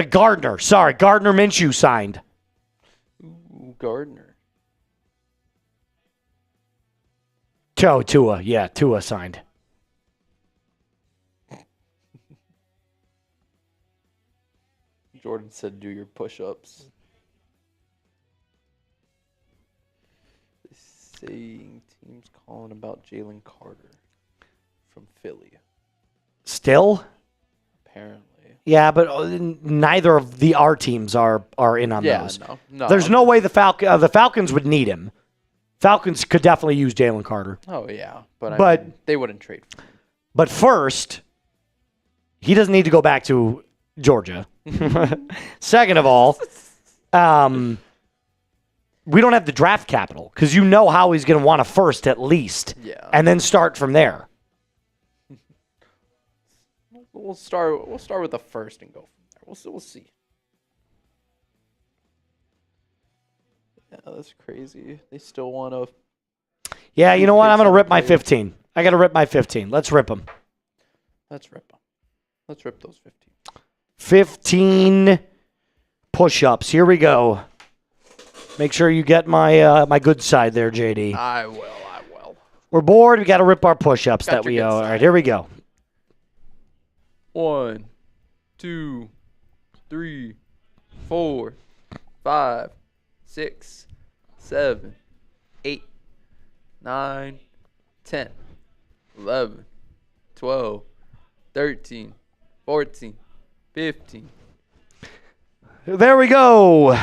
Gardner Minshew signed. ooh, Gardner. Tua signed. Jordan said, "Do your push-ups." Saying teams calling about Jalen Carter from Philly. Still? Apparently. Yeah, but neither of our teams are in on those. No. There's no way the Falcons would need him. Falcons could definitely use Jalen Carter. Oh yeah, but I But- mean, they wouldn't trade for him. But first, he doesn't need to go back to Georgia. Second of all, we don't have the draft capital because you know how he's going to want a first at least, Yeah. and then start from there. We'll start with the first and go from there. We'll see. Yeah, that's crazy. They still want to. Yeah, you know what? I'm going to rip my 15. I got to rip my 15. Let's rip them. Let's rip them. Let's rip those 15. 15 push-ups. Here we go. Make sure you get my my good side there, JD. I will. We're bored. We got to rip our push-ups that your we good owe. All side. right, here we go. 1, 2, 3, 4, 5, 6, 7, 8, 9, 10, 11, 12, 13, 14, 15. There we go.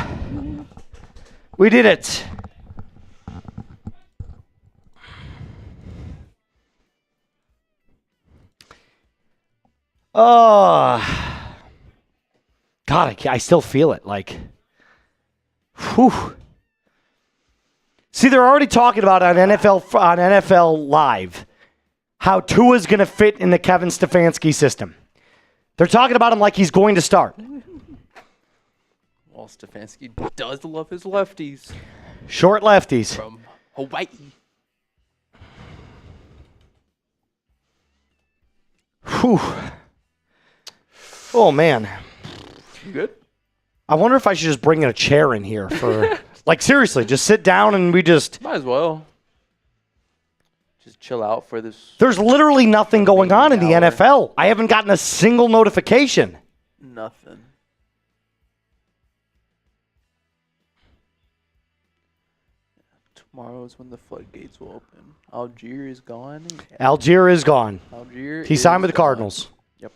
We did it. Oh, God, I still feel it. Like, whew. See, they're already talking about on NFL Live how Tua's going to fit in the Kevin Stefanski system. They're talking about him like he's going to start. Well, Stefanski does love his lefties Short lefties. from Hawaii. Whew. Oh, man. You good? I wonder if I should just bring in a chair in here for, like, seriously, just sit down and we just. Might as well. Just chill out for this. There's literally nothing going on in the Hour. NFL. I haven't gotten a single notification. Nothing. Tomorrow is when the floodgates will open. Algier is gone. Algier is gone. Algier. He signed with the Cardinals. Yep.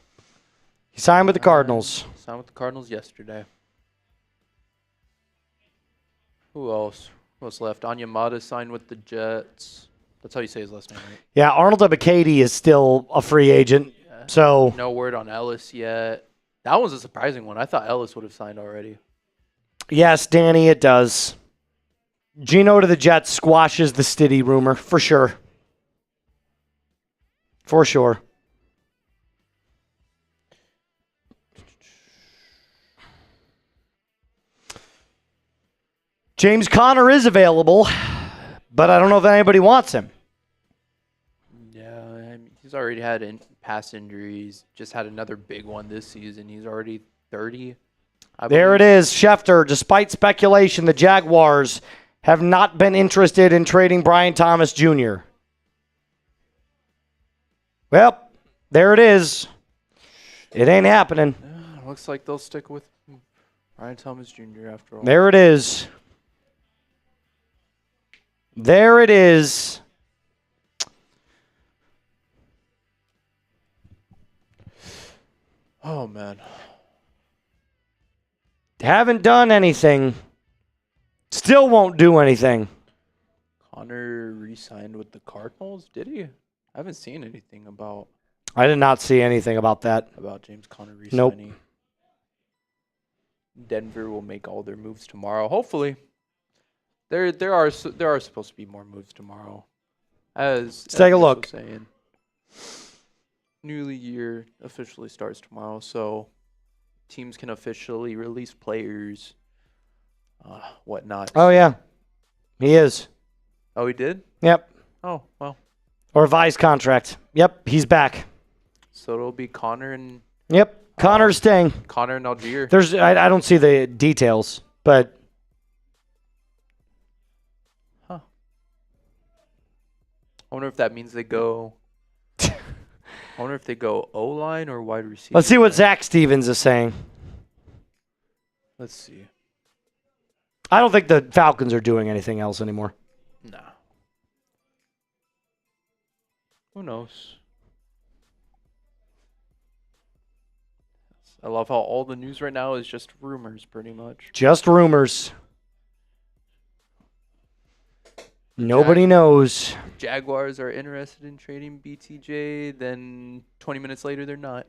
He signed with the Cardinals. Signed with the Cardinals yesterday. Who else? What's left? Onyemata signed with the Jets. That's how you say his last name, right? Yeah, Arnold Ebiketie is still a free agent. Yeah. So no word on Ellis yet. That was a surprising one. I thought Ellis would have signed already. yes, Danny, it does. Geno to the Jets squashes the Stiddy rumor, for sure. For sure. James Conner is available, but I don't know if anybody wants him. Yeah, I mean, he's already had past injuries. Just had another big one this season. He's already 30. There it is, Schefter. Despite speculation, the Jaguars have not been interested in trading Brian Thomas Jr. Well, there it is. It ain't happening. Yeah, looks like they'll stick with Brian Thomas Jr. after all. There it is. There it is. Oh, man. Haven't done anything. Still won't do anything. Connor re-signed with the Cardinals, did he? I haven't seen anything about I did not see anything about that. James Conner re-signing. Nope. Denver will make all their moves tomorrow. Hopefully. There are supposed to be more moves tomorrow. Let's take a look. Saying. New year officially starts tomorrow, so teams can officially release players, whatnot. Oh, yeah. He is. Oh, he did? Yep. Oh, well. Or revised contract. Yep, he's back. So it'll be Connor and Yep, Connor's staying. Connor and Algier. I don't see the details, but I wonder if that means they go. I wonder if they go O-line or wide receiver. let's see what Zach Stevens is saying. Let's see. I don't think the Falcons are doing anything else anymore. Nah. Who knows? I love how all the news right now is just rumors, pretty much. Just rumors. Nobody knows. Jaguars are interested in trading BTJ, then 20 minutes later they're not.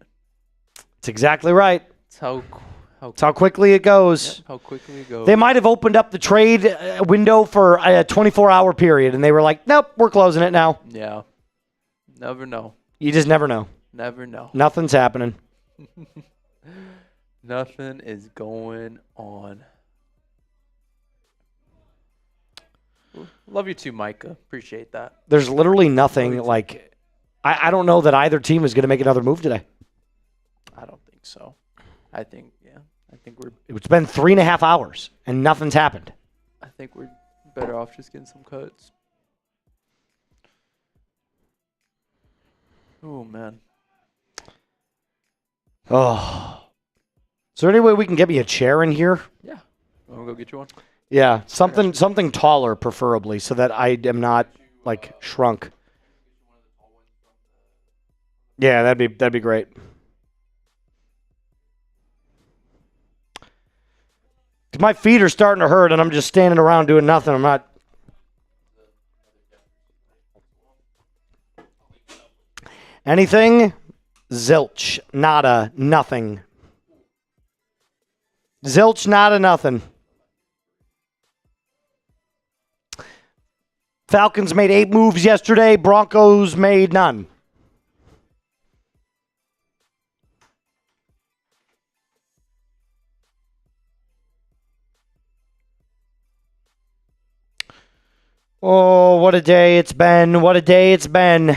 It's exactly right. It's how quickly it goes. Yep, how quickly it goes. They might have opened up the trade window for a 24-hour period, and they were like, nope, we're closing it now. Yeah. Never know. You just never know. Never know. Nothing's happening. Nothing is going on. Love you too, Micah. Appreciate that. There's literally nothing like I don't know that either team is going to make another move today. I don't think so. I think we're It's been 3.5 hours, and nothing's happened. I think we're better off just getting some cuts. Oh, man. Oh. Is there any way we can get me a chair in here? Yeah. Want to go get you one? Yeah, something taller, preferably, so that I am not like shrunk. Yeah, that'd be great. My feet are starting to hurt, and I'm just standing around doing nothing. I'm not. Anything? Zilch. Nada. Nothing. Zilch. Nada. Nothing. Falcons made 8 moves yesterday. Broncos made none. Oh, what a day it's been. What a day it's been.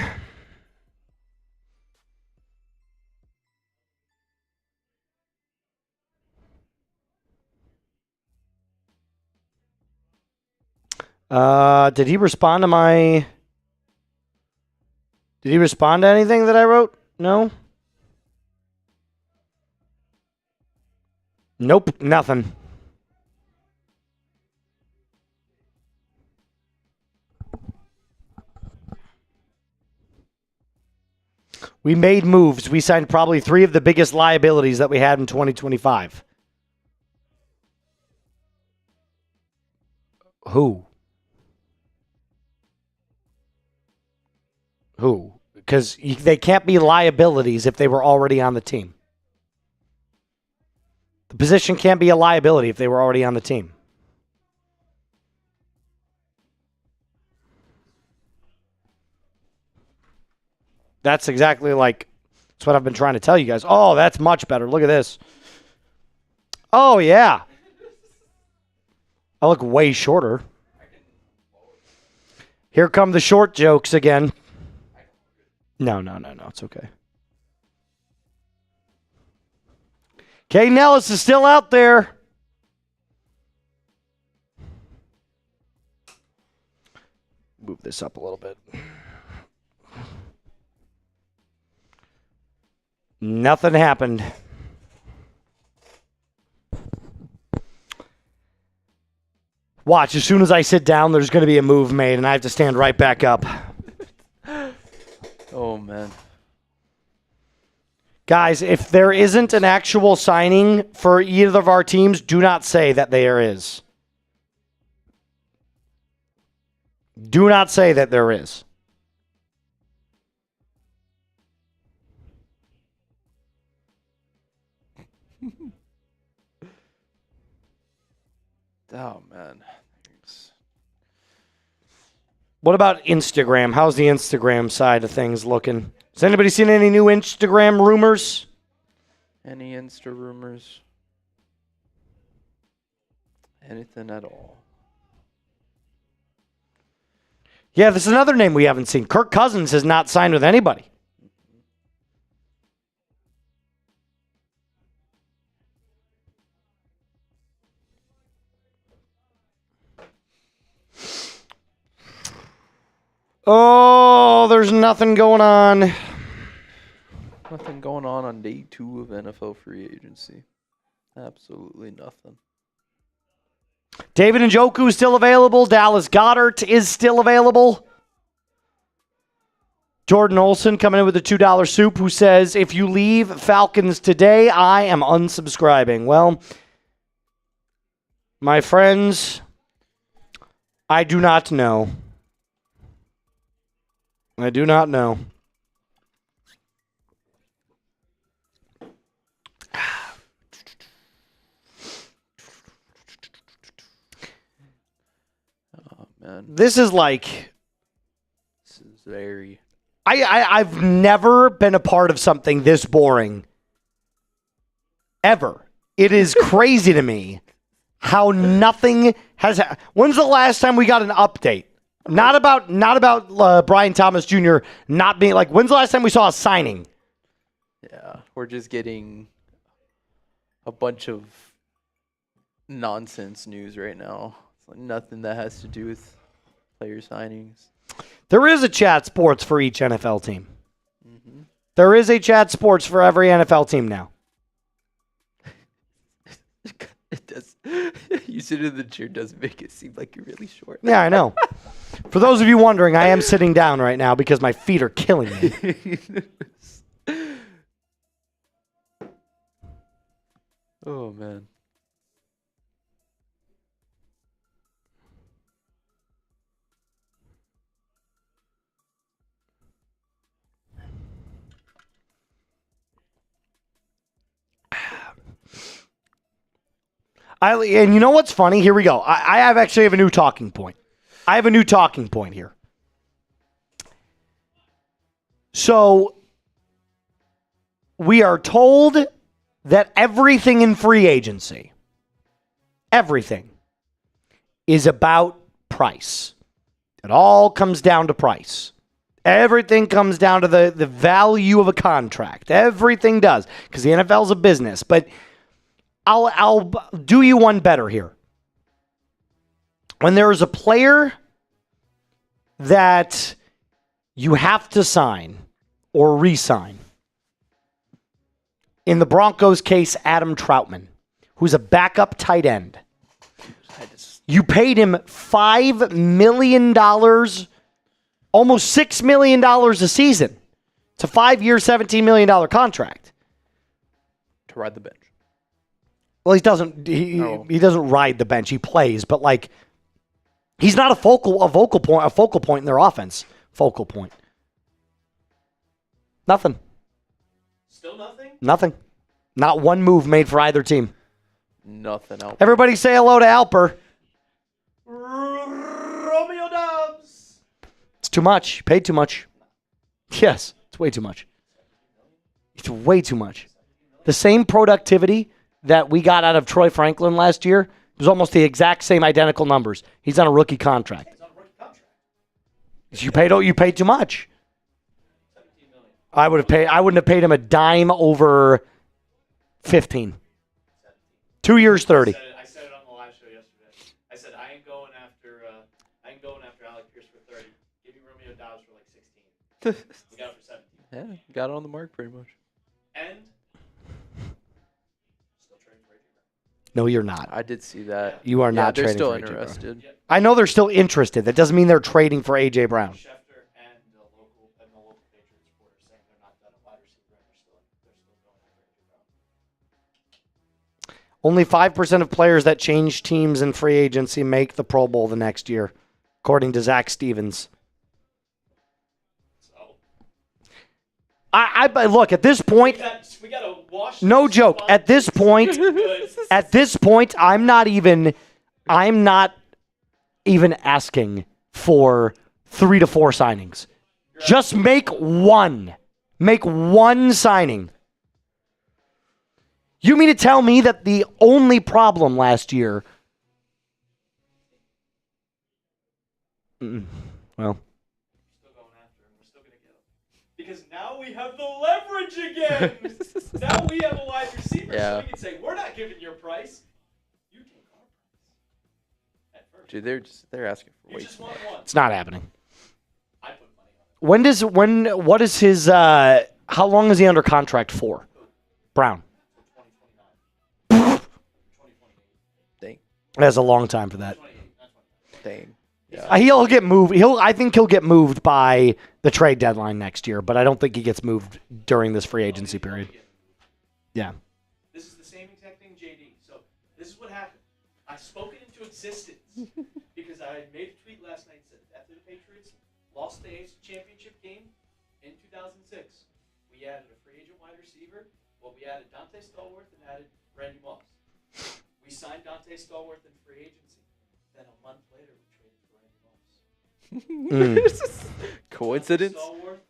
Did he respond to Did he respond to anything that I wrote? No? Nope, nothing. We made moves. We signed probably 3 of the biggest liabilities that we had in 2025. Who? Because they can't be liabilities if they were already on the team. The position can't be a liability if they were already on the team. That's exactly that's what I've been trying to tell you guys. Oh, that's much better. Look at this. Oh, yeah. I look way shorter. Here come the short jokes again. No. It's okay. Caden Ellis is still out there. Move this up a little bit. Nothing happened. Watch, as soon as I sit down, there's going to be a move made, and I have to stand right back up. Oh, man. Guys, if there isn't an actual signing for either of our teams, do not say that there is. Do not say that there is. Oh, man. Thanks. What about Instagram? How's the Instagram side of things looking? Has anybody seen any new Instagram rumors? Any Insta rumors? Anything at all? Yeah, this is another name we haven't seen. Kirk Cousins has not signed with anybody. Oh, there's nothing going on. Nothing going on day 2 of NFL free agency. Absolutely nothing. David Njoku is still available. Dallas Goedert is still available. Jordan Olson coming in with a $2 soup who says, if you leave Falcons today, I am unsubscribing. Well, my friends, I do not know. I do not know. Oh, man. This is very... I've never been a part of something this boring. Ever. It is crazy to me how nothing has... When's the last time we got an update? Not about Brian Thomas Jr. not being when's the last time we saw a signing? Yeah, we're just getting a bunch of nonsense news right now. It's nothing that has to do with player signings. There is a chat sports for each NFL team. Mm-hmm. There is a chat sports for every NFL team now. It does. You sit in the chair does make it seem like you're really short. Yeah, I know. For those of you wondering, I am sitting down right now because my feet are killing me. Oh, man. And you know what's funny? Here we go. I actually have a new talking point. I have a new talking point here. So we are told that everything in free agency, everything, is about price. It all comes down to price. Everything comes down to the value of a contract. Everything does, because the NFL is a business. But I'll do you one better here. When there is a player that you have to sign or re-sign, in the Broncos case, Adam Trautman, who's a backup tight end. You paid him $5 million, almost $6 million a season It's a 5-year, $17 million contract. To ride the bench. Well, he doesn't ride the bench. He plays, but like he's not a focal point in their offense. Focal point. Nothing. Still nothing? Nothing. Not one move made for either team. Nothing else. Everybody say hello to Alper. Romeo Doubs. It's too much. You paid too much. Yes, it's way too much. It's way too much. The same productivity that we got out of Troy Franklin last year was almost the exact same identical numbers. He's on a rookie contract. He's on a rookie contract. You paid too much. I wouldn't have paid him a dime over 15. 2 years, 30. I said it on the live show yesterday. I said I ain't going after Alec Pierce for 30. Give me Romeo Doubs for like 16. We got it for 17. Yeah, got it on the mark pretty much. And still trading for AJ. No, you're not. I did see that. You are not trading they're for still A.J. Brown. interested. Yep. I know they're still interested. That doesn't mean they're trading for A.J. Brown. Schefter and the local Patriots reporter saying they're not done at wide receiver and they're still going after AJ Brown. Only 5% of players that change teams in free agency make the Pro Bowl the next year, according to Zach Stevens. So I look at this point. we got to wash. No joke. At this point, I'm not even asking for 3 to 4 signings. Just make one. Make one signing. You mean to tell me that the only problem last year? Well, Still going after him. We're still going to get him because now we have the leverage again. Now we have a wide receiver, so we can say we're not giving your price. You take our price. At first, Dude, they're asking for you way just too want much. one. it's not happening. I put money on it. What is his how long is he under contract for? Brown. 2029. 2028. Dang. That's a long time for that. 28. Not 29. Dang. Yeah. He'll get moved. I think he'll get moved by the trade deadline next year, but I don't think he gets moved during this free agency period. Yeah. This is the same exact thing, JD. So this is what happened. I spoke it into existence because I made a tweet last night that said after the Patriots lost the AFC Championship game in 2006, we added a free agent wide receiver. Well, we added Dante Stallworth and added Randy Moss. We signed Dante Stallworth in free agency. Then a month later, we traded for Randy Moss. Coincidence? Dante Stallworth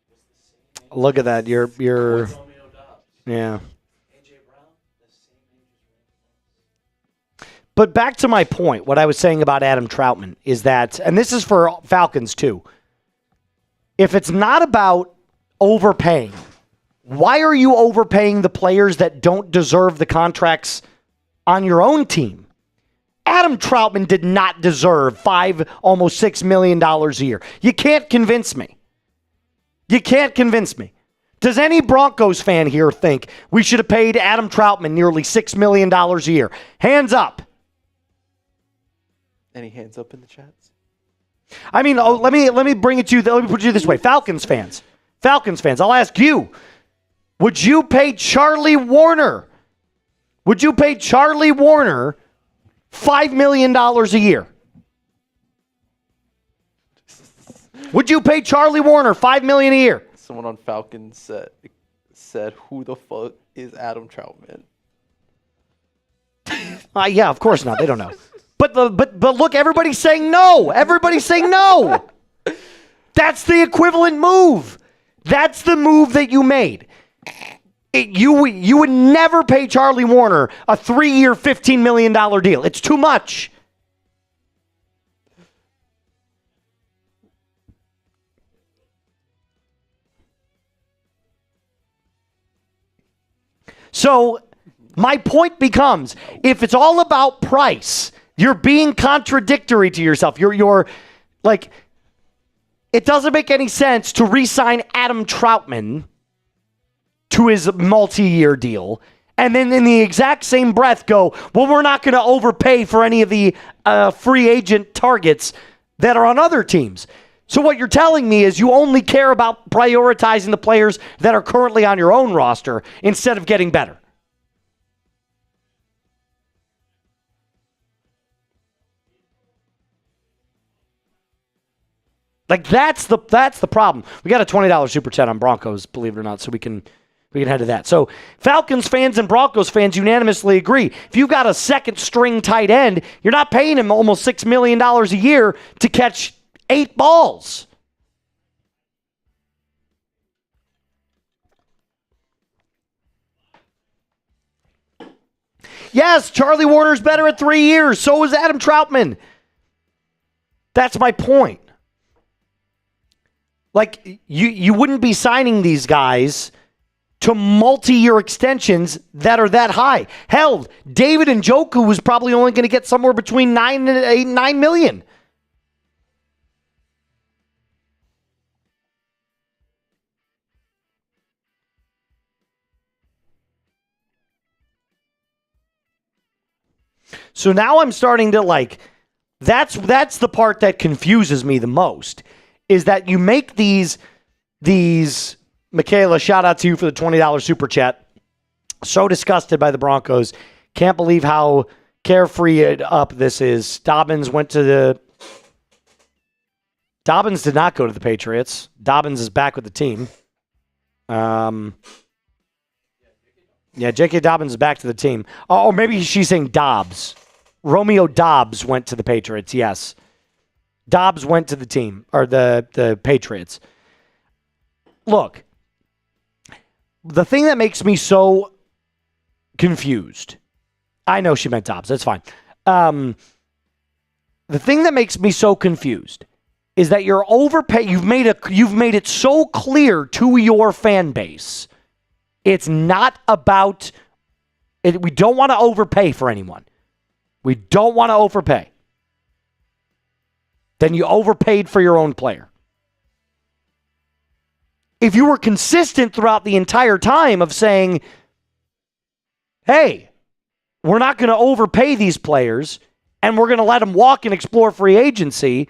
was the same age Look at that. You're as Romeo Doubs. yeah. AJ Brown, the same age as Randy Moss. But back to my point, what I was saying about Adam Trautman is that, and this is for Falcons too, if it's not about overpaying, why are you overpaying the players that don't deserve the contracts on your own team? Adam Trautman did not deserve almost $6 million a year. You can't convince me. You can't convince me. Does any Broncos fan here think we should have paid Adam Trautman nearly $6 million a year? Hands up. Any hands up in the chats? I mean, let me bring it to you. Let me put it this way. Falcons fans, I'll ask you, would you pay Charlie Warner? Would you pay Charlie Warner $5 million a year? Would you pay Charlie Warner $5 million a year? Someone on Falcons said, "Who the fuck is Adam Trautman?" Yeah, of course not. They don't know. But look, everybody's saying no. Everybody's saying no. That's the equivalent move. That's the move that you made. You would never pay Charlie Warner a 3-year, $15 million deal. It's too much. So my point becomes, if it's all about price, you're being contradictory to yourself. You're like, it doesn't make any sense to re-sign Adam Trautman to his multi-year deal, and then in the exact same breath go, well, we're not going to overpay for any of the free agent targets that are on other teams. So what you're telling me is you only care about prioritizing the players that are currently on your own roster instead of getting better. Like that's the problem. We got a $20 super chat on Broncos, believe it or not, so we can head to that. So Falcons fans and Broncos fans unanimously agree. If you've got a second string tight end, you're not paying him almost $6 million a year to catch 8 balls. Yes, Charlie Warner's better at 3 years. So is Adam Trautman. That's my point. Like, you wouldn't be signing these guys to multi-year extensions that are that high. Hell, David Njoku was probably only going to get somewhere between 9 and 8 and 9 million. So now I'm starting to like, that's the part that confuses me the most, is that you make these, Michaela, shout out to you for the $20 super chat. So disgusted by the Broncos. Can't believe how carefree up this is. Dobbins did not go to the Patriots. Dobbins is back with the team. Yeah, J.K. Dobbins is back to the team. Or maybe she's saying Dobbs. Romeo Doubs went to the Patriots, yes. Dobbs went to the team, or the Patriots. Look, the thing that makes me so confused, I know she meant Dobbs, that's fine. The thing that makes me so confused is that you're overpaying. You've made it so clear to your fan base. It's not about it. We don't want to overpay for anyone. We don't want to overpay. Then you overpaid for your own player. If you were consistent throughout the entire time of saying, hey, we're not going to overpay these players and we're going to let them walk and explore free agency,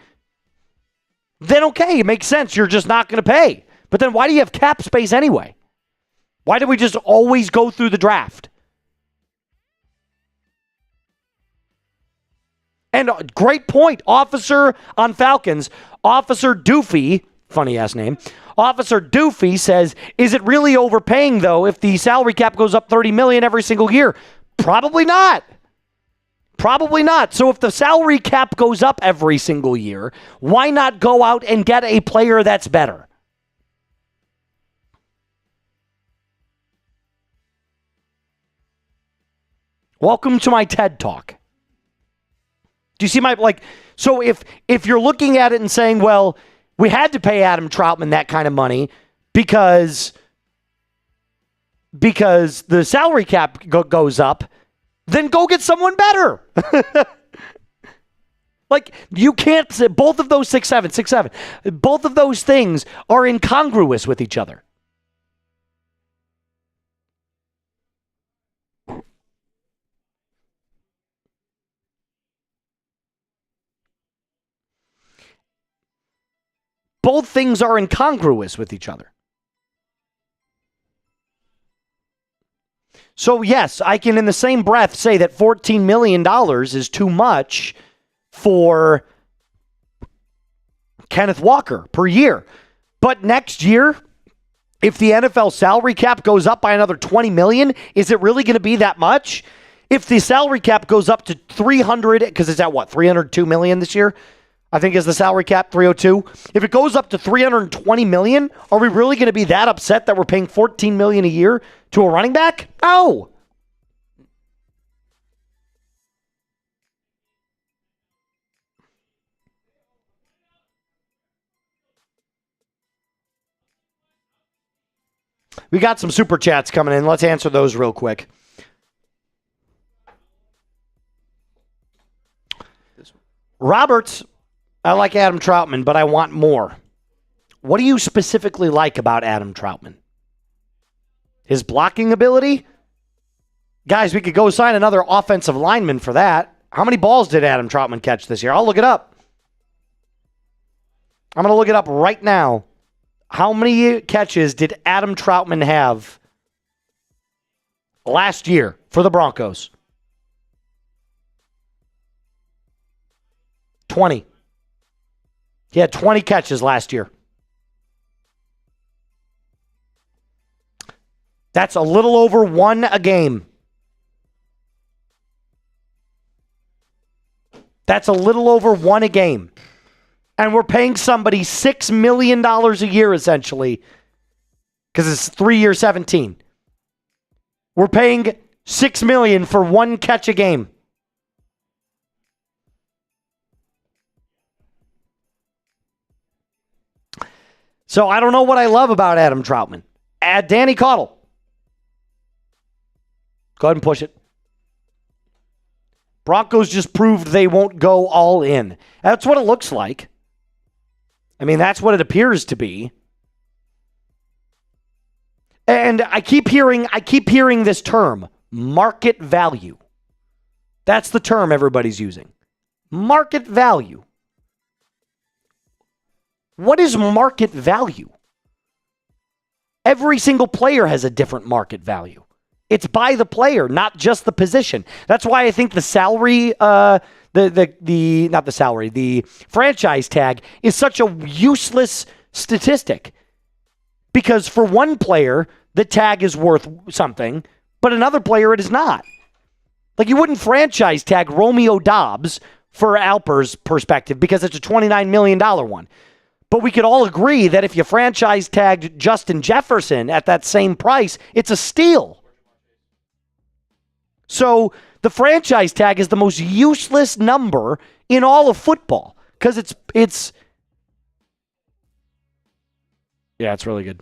then okay, it makes sense. You're just not going to pay. But then why do you have cap space anyway? Why do we just always go through the draft? And great point. Officer on Falcons, Officer Doofy, funny ass name, Officer Doofy says, is it really overpaying though if the salary cap goes up $30 million every single year? Probably not. Probably not. So if the salary cap goes up every single year, why not go out and get a player that's better? Welcome to my TED Talk. Do you see my, so if you're looking at it and saying, well, we had to pay Adam Trautman that kind of money because the salary cap goes up, then go get someone better. You can't say both of those 6'7", both of those things are incongruous with each other. Both things are incongruous with each other. So yes, I can in the same breath say that $14 million is too much for Kenneth Walker per year. But next year, if the NFL salary cap goes up by another $20 million, is it really going to be that much? If the salary cap goes up to 300, because it's at what, 302 million this year? I think is the salary cap, 302. If it goes up to 320 million, are we really going to be that upset that we're paying 14 million a year to a running back? No. We got some super chats coming in. Let's answer those real quick. Roberts, I like Adam Trautman, but I want more. What do you specifically like about Adam Trautman? His blocking ability? Guys, we could go sign another offensive lineman for that. How many balls did Adam Trautman catch this year? I'll look it up. I'm going to look it up right now. How many catches did Adam Trautman have last year for the Broncos? 20. He had 20 catches last year. That's a little over 1 a game. That's a little over 1 a game. And we're paying somebody $6 million a year, essentially, because it's 3 year 17. We're paying $6 million for 1 catch a game. So I don't know what I love about Adam Trautman. Add Danny Cottle. Go ahead and push it. Broncos just proved they won't go all in. That's what it looks like. I mean, that's what it appears to be. And I keep hearing this term, market value. That's the term everybody's using. Market value. What is market value? Every single player has a different market value. It's by the player, not just the position. That's why I think the salary, the franchise tag is such a useless statistic. Because for one player, the tag is worth something, but another player it is not. Like you wouldn't franchise tag Romeo Doubs for Alper's perspective because it's a $29 million one. But we could all agree that if you franchise tagged Justin Jefferson at that same price, it's a steal. So the franchise tag is the most useless number in all of football because it's yeah, it's really good.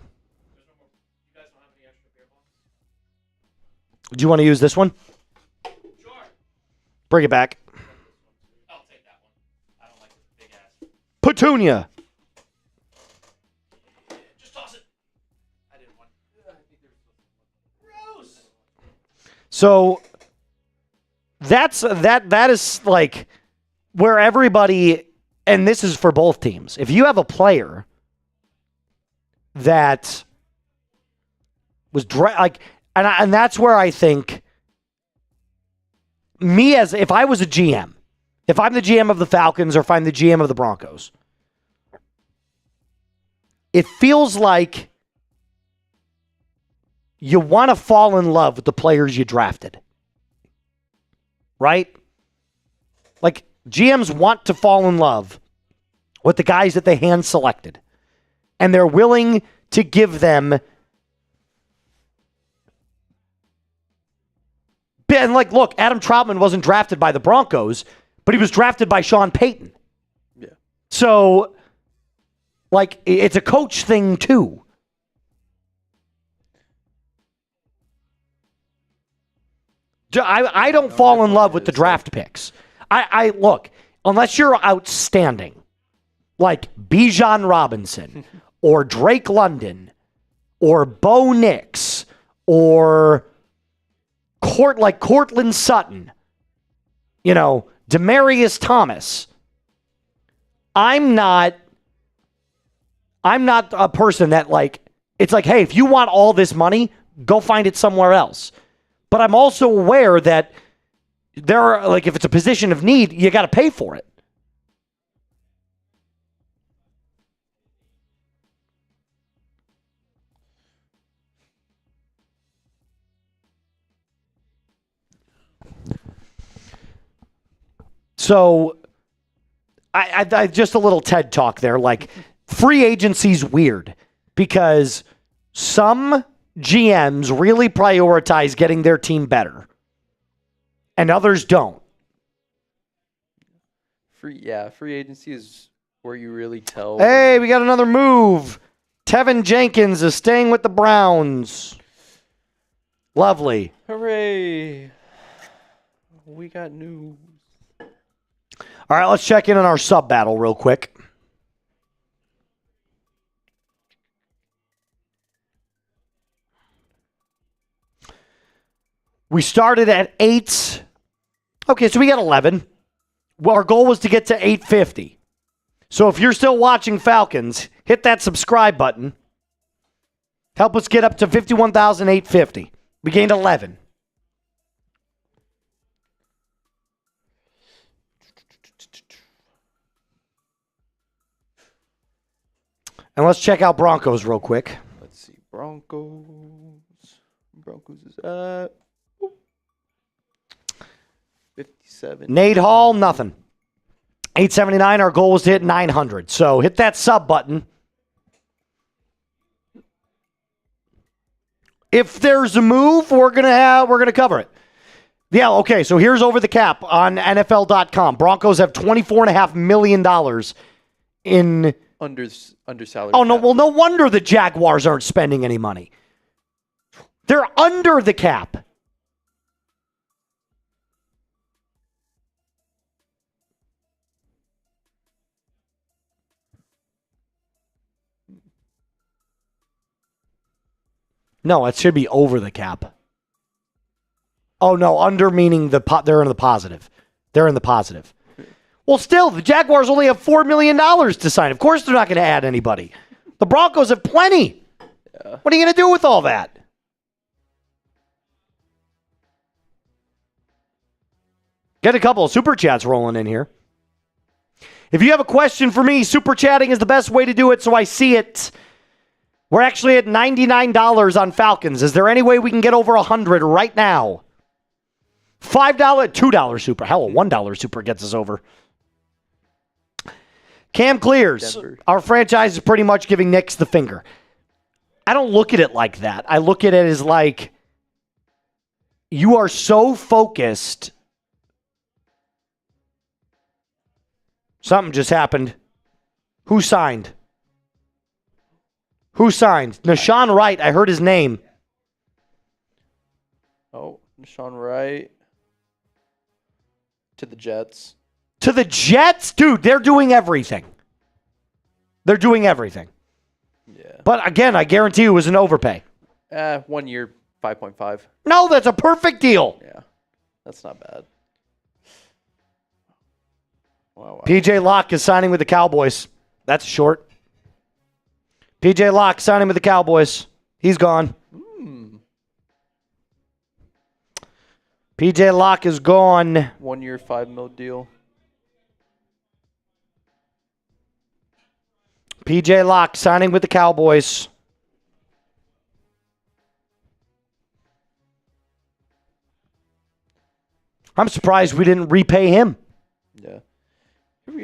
Do you want to use this one? Sure. Bring it back. I'll take that one. I don't like this big ass. Petunia. Just toss it. I didn't want. I think there's gross. So that is like where everybody, and this is for both teams. If you have a player that was and that's where I think if I was a GM, if I'm the GM of the Falcons or if I'm the GM of the Broncos, it feels like you want to fall in love with the players you drafted. Right? Like GMs want to fall in love with the guys that they hand selected. And they're willing to give them. And like, look, Adam Trautman wasn't drafted by the Broncos, but he was drafted by Sean Payton. Yeah. So, like, it's a coach thing too. I don't fall in love with the draft picks. I look, unless you're outstanding, like Bijan Robinson or Drake London or Bo Nix or Cortland Sutton, Demaryius Thomas. I'm not a person that it's like, hey, if you want all this money, go find it somewhere else. But I'm also aware that there are, if it's a position of need, you got to pay for it. So, I just a little TED talk there. Free agency's weird because some GMs really prioritize getting their team better, and others don't. Free agency is where you really tell. Hey, we got another move. Tevin Jenkins is staying with the Browns. Lovely. Hooray. We got news. All right, let's check in on our sub battle real quick. We started at 8. Okay, so we got 11. Well, our goal was to get to 850. So if you're still watching Falcons, hit that subscribe button. Help us get up to 51,850. We gained 11. And let's check out Broncos real quick. Let's see. Broncos is at 57. Nate Hall, nothing. 879. Our goal was to hit 900. So hit that sub button. If there's a move, we're gonna cover it. Yeah, okay. So here's over the cap on NFL.com. Broncos have $24.5 million in under salary. Oh no! cap. Well, no wonder the Jaguars aren't spending any money. They're under the cap. No, it should be over the cap. Oh, no, under meaning they're in the positive. They're in the positive. Well, still, the Jaguars only have $4 million to sign. Of course they're not going to add anybody. The Broncos have plenty. Yeah. What are you going to do with all that? Get a couple of super chats rolling in here. If you have a question for me, super chatting is the best way to do it, so I see it. We're actually at $99 on Falcons. Is there any way we can get over 100 right now? $5, $2 super. Hell, a $1 super gets us over. Cam clears. Denver. Our franchise is pretty much giving Knicks the finger. I don't look at it like that. I look at it as like, you are so focused. Something just happened. Who signed? Who signed? Nashawn Wright. I heard his name. Oh, Nashawn Wright to the Jets. To the Jets? Dude, they're doing everything. They're doing everything. Yeah. But again, I guarantee you it was an overpay. 1 year, 5.5. No, that's a perfect deal. Yeah. That's not bad. Wow. PJ Locke is signing with the Cowboys. That's short. PJ Locke signing with the Cowboys. He's gone. PJ Locke is gone. 1 year, $5 million deal. PJ Locke signing with the Cowboys. I'm surprised we didn't repay him. Yeah.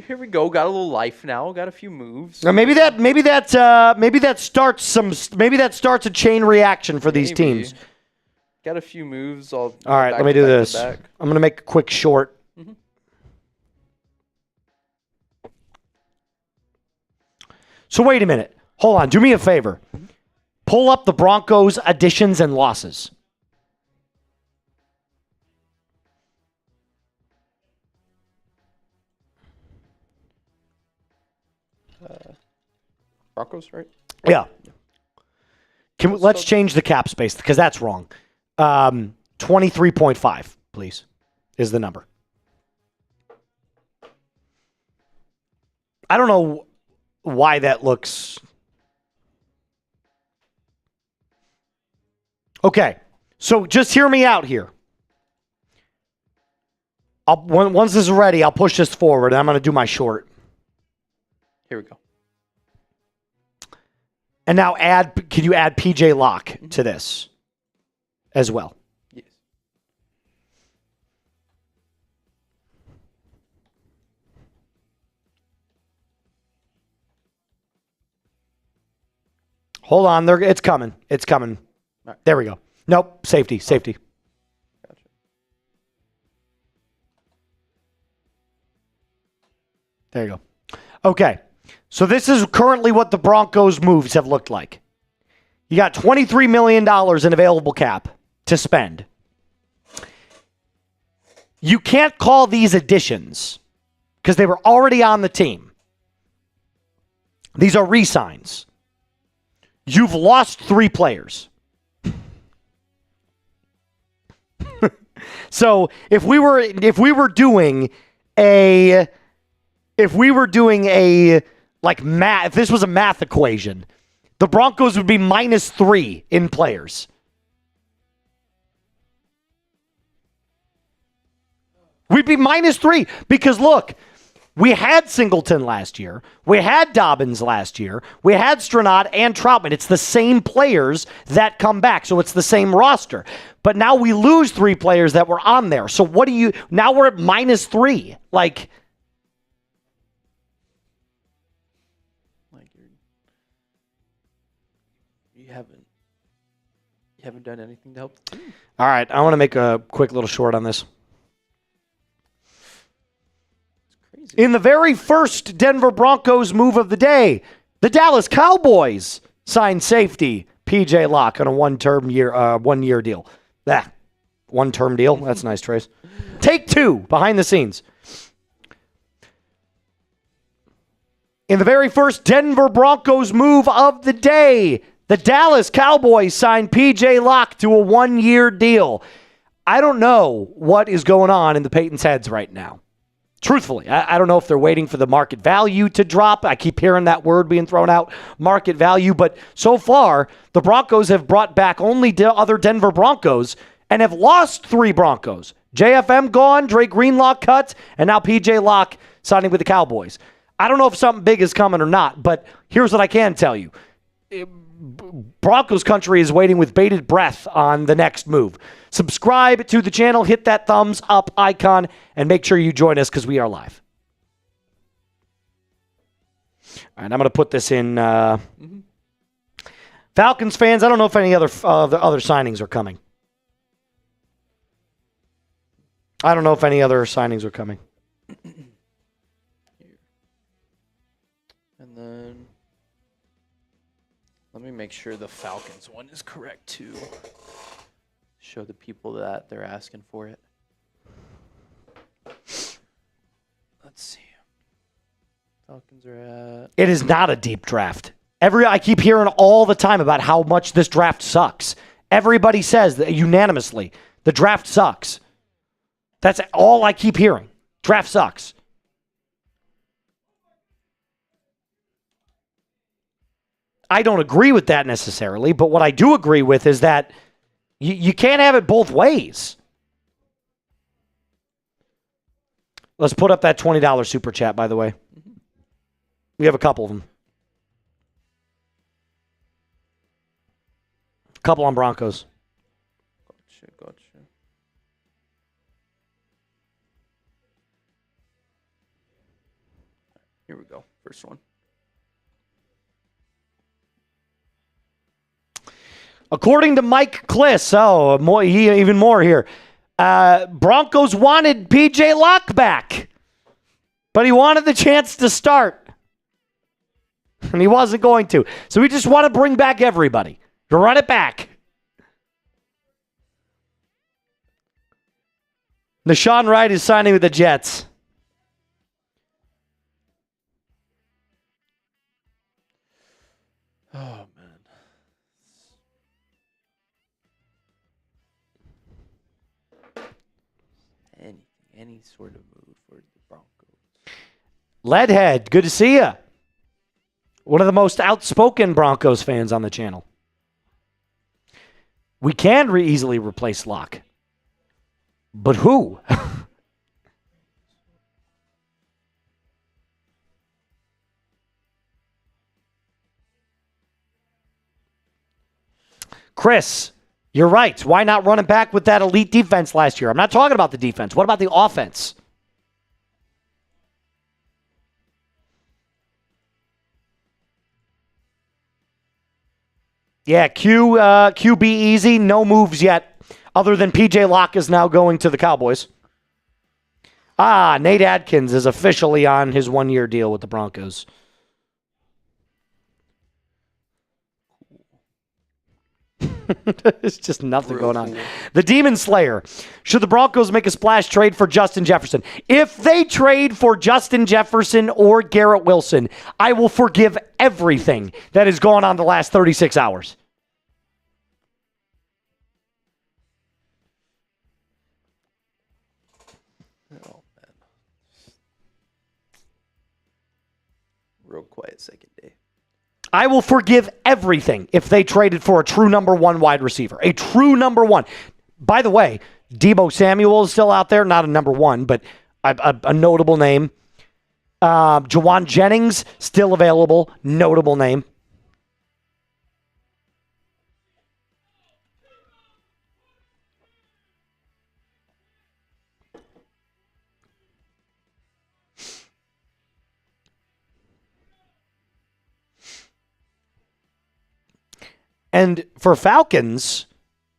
Here we go. Got a little life now. Got a few moves. Now maybe that starts a chain reaction for these teams. Got a few moves. All right, let me do this. I'm going to make a quick short. Mm-hmm. So wait a minute. Hold on. Do me a favor. Pull up the Broncos additions and losses. Broncos, right? Yeah. Let's change the cap space because that's wrong. 23.5, please, is the number. I don't know why that looks... Okay, so just hear me out here. Once this is ready, I'll push this forward, and I'm going to do my short. Here we go. And now can you add PJ Locke to this as well? Yes. Hold on, it's coming. It's coming. Right. There we go. Nope, safety. Gotcha. There you go. Okay. So this is currently what the Broncos' moves have looked like. You got $23 million in available cap to spend. You can't call these additions because they were already on the team. These are re-signs. You've lost 3 players. So if we were doing a if we were doing a math, if this was a math equation, the Broncos would be -3 in players. We'd be -3 because look, we had Singleton last year. We had Dobbins last year. We had Strnad and Trautman. It's the same players that come back, so it's the same roster. But now we lose 3 players that were on there. So what do you... Now we're at -3. You haven't done anything to help the team. All right, I want to make a quick little short on this. In the very first Denver Broncos move of the day, the Dallas Cowboys signed safety P.J. Locke on a one-year deal. One-term deal? That's nice, Trace. Take 2, behind the scenes. In the very first Denver Broncos move of the day, the Dallas Cowboys signed P.J. Locke to a 1-year deal. I don't know what is going on in the Peyton's heads right now. Truthfully, I don't know if they're waiting for the market value to drop. I keep hearing that word being thrown out, market value. But so far, the Broncos have brought back only other Denver Broncos and have lost 3 Broncos. JFM gone, Dre Greenlaw cut, and now P.J. Locke signing with the Cowboys. I don't know if something big is coming or not, but here's what I can tell you. Broncos country is waiting with bated breath on the next move. Subscribe to the channel, hit that thumbs up icon, and make sure you join us because we are live. All right, I'm going to put this in. Falcons fans, I don't know if any other signings are coming. I don't know if any other signings are coming. And then let me make sure the Falcons one is correct too. Show the people that they're asking for it. Let's see. Falcons are at... It is not a deep draft. I keep hearing all the time about how much this draft sucks. Everybody says that unanimously, the draft sucks. That's all I keep hearing. Draft sucks. I don't agree with that necessarily, but what I do agree with is that you can't have it both ways. Let's put up that $20 super chat, by the way. We have a couple of them. A couple on Broncos. Gotcha. Here we go. First one. According to Mike Kliss, even more here. Broncos wanted P.J. Locke back, but he wanted the chance to start, and he wasn't going to. So we just want to bring back everybody to run it back. Nashawn Wright is signing with the Jets. Oh, man. Any sort of move for the Broncos. Leadhead, good to see you. One of the most outspoken Broncos fans on the channel. We can easily replace Locke. But who? Chris, you're right. Why not run it back with that elite defense last year? I'm not talking about the defense. What about the offense? Yeah, QB easy. No moves yet, other than P.J. Locke is now going to the Cowboys. Nate Adkins is officially on his 1-year deal with the Broncos. There's just nothing going on. The Demon Slayer. Should the Broncos make a splash trade for Justin Jefferson? If they trade for Justin Jefferson or Garrett Wilson, I will forgive everything that has gone on the last 36 hours. Oh, man. second day. I will forgive everything if they traded for a true number one wide receiver. A true number one. By the way, Deebo Samuel is still out there. Not a number one, but a notable name. Jawan Jennings, still available. Notable name. And for Falcons,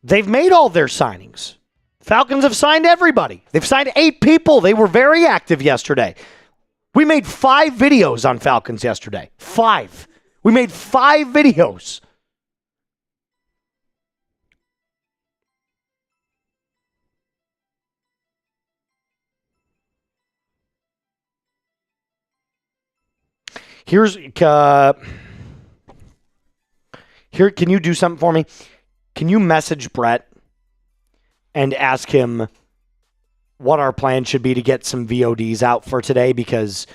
they've made all their signings. Falcons have signed everybody. They've signed 8 people. They were very active yesterday. We made 5 videos on Falcons yesterday. 5. We made 5 videos. Here, can you do something for me? Can you message Brett and ask him what our plan should be to get some VODs out for today? Because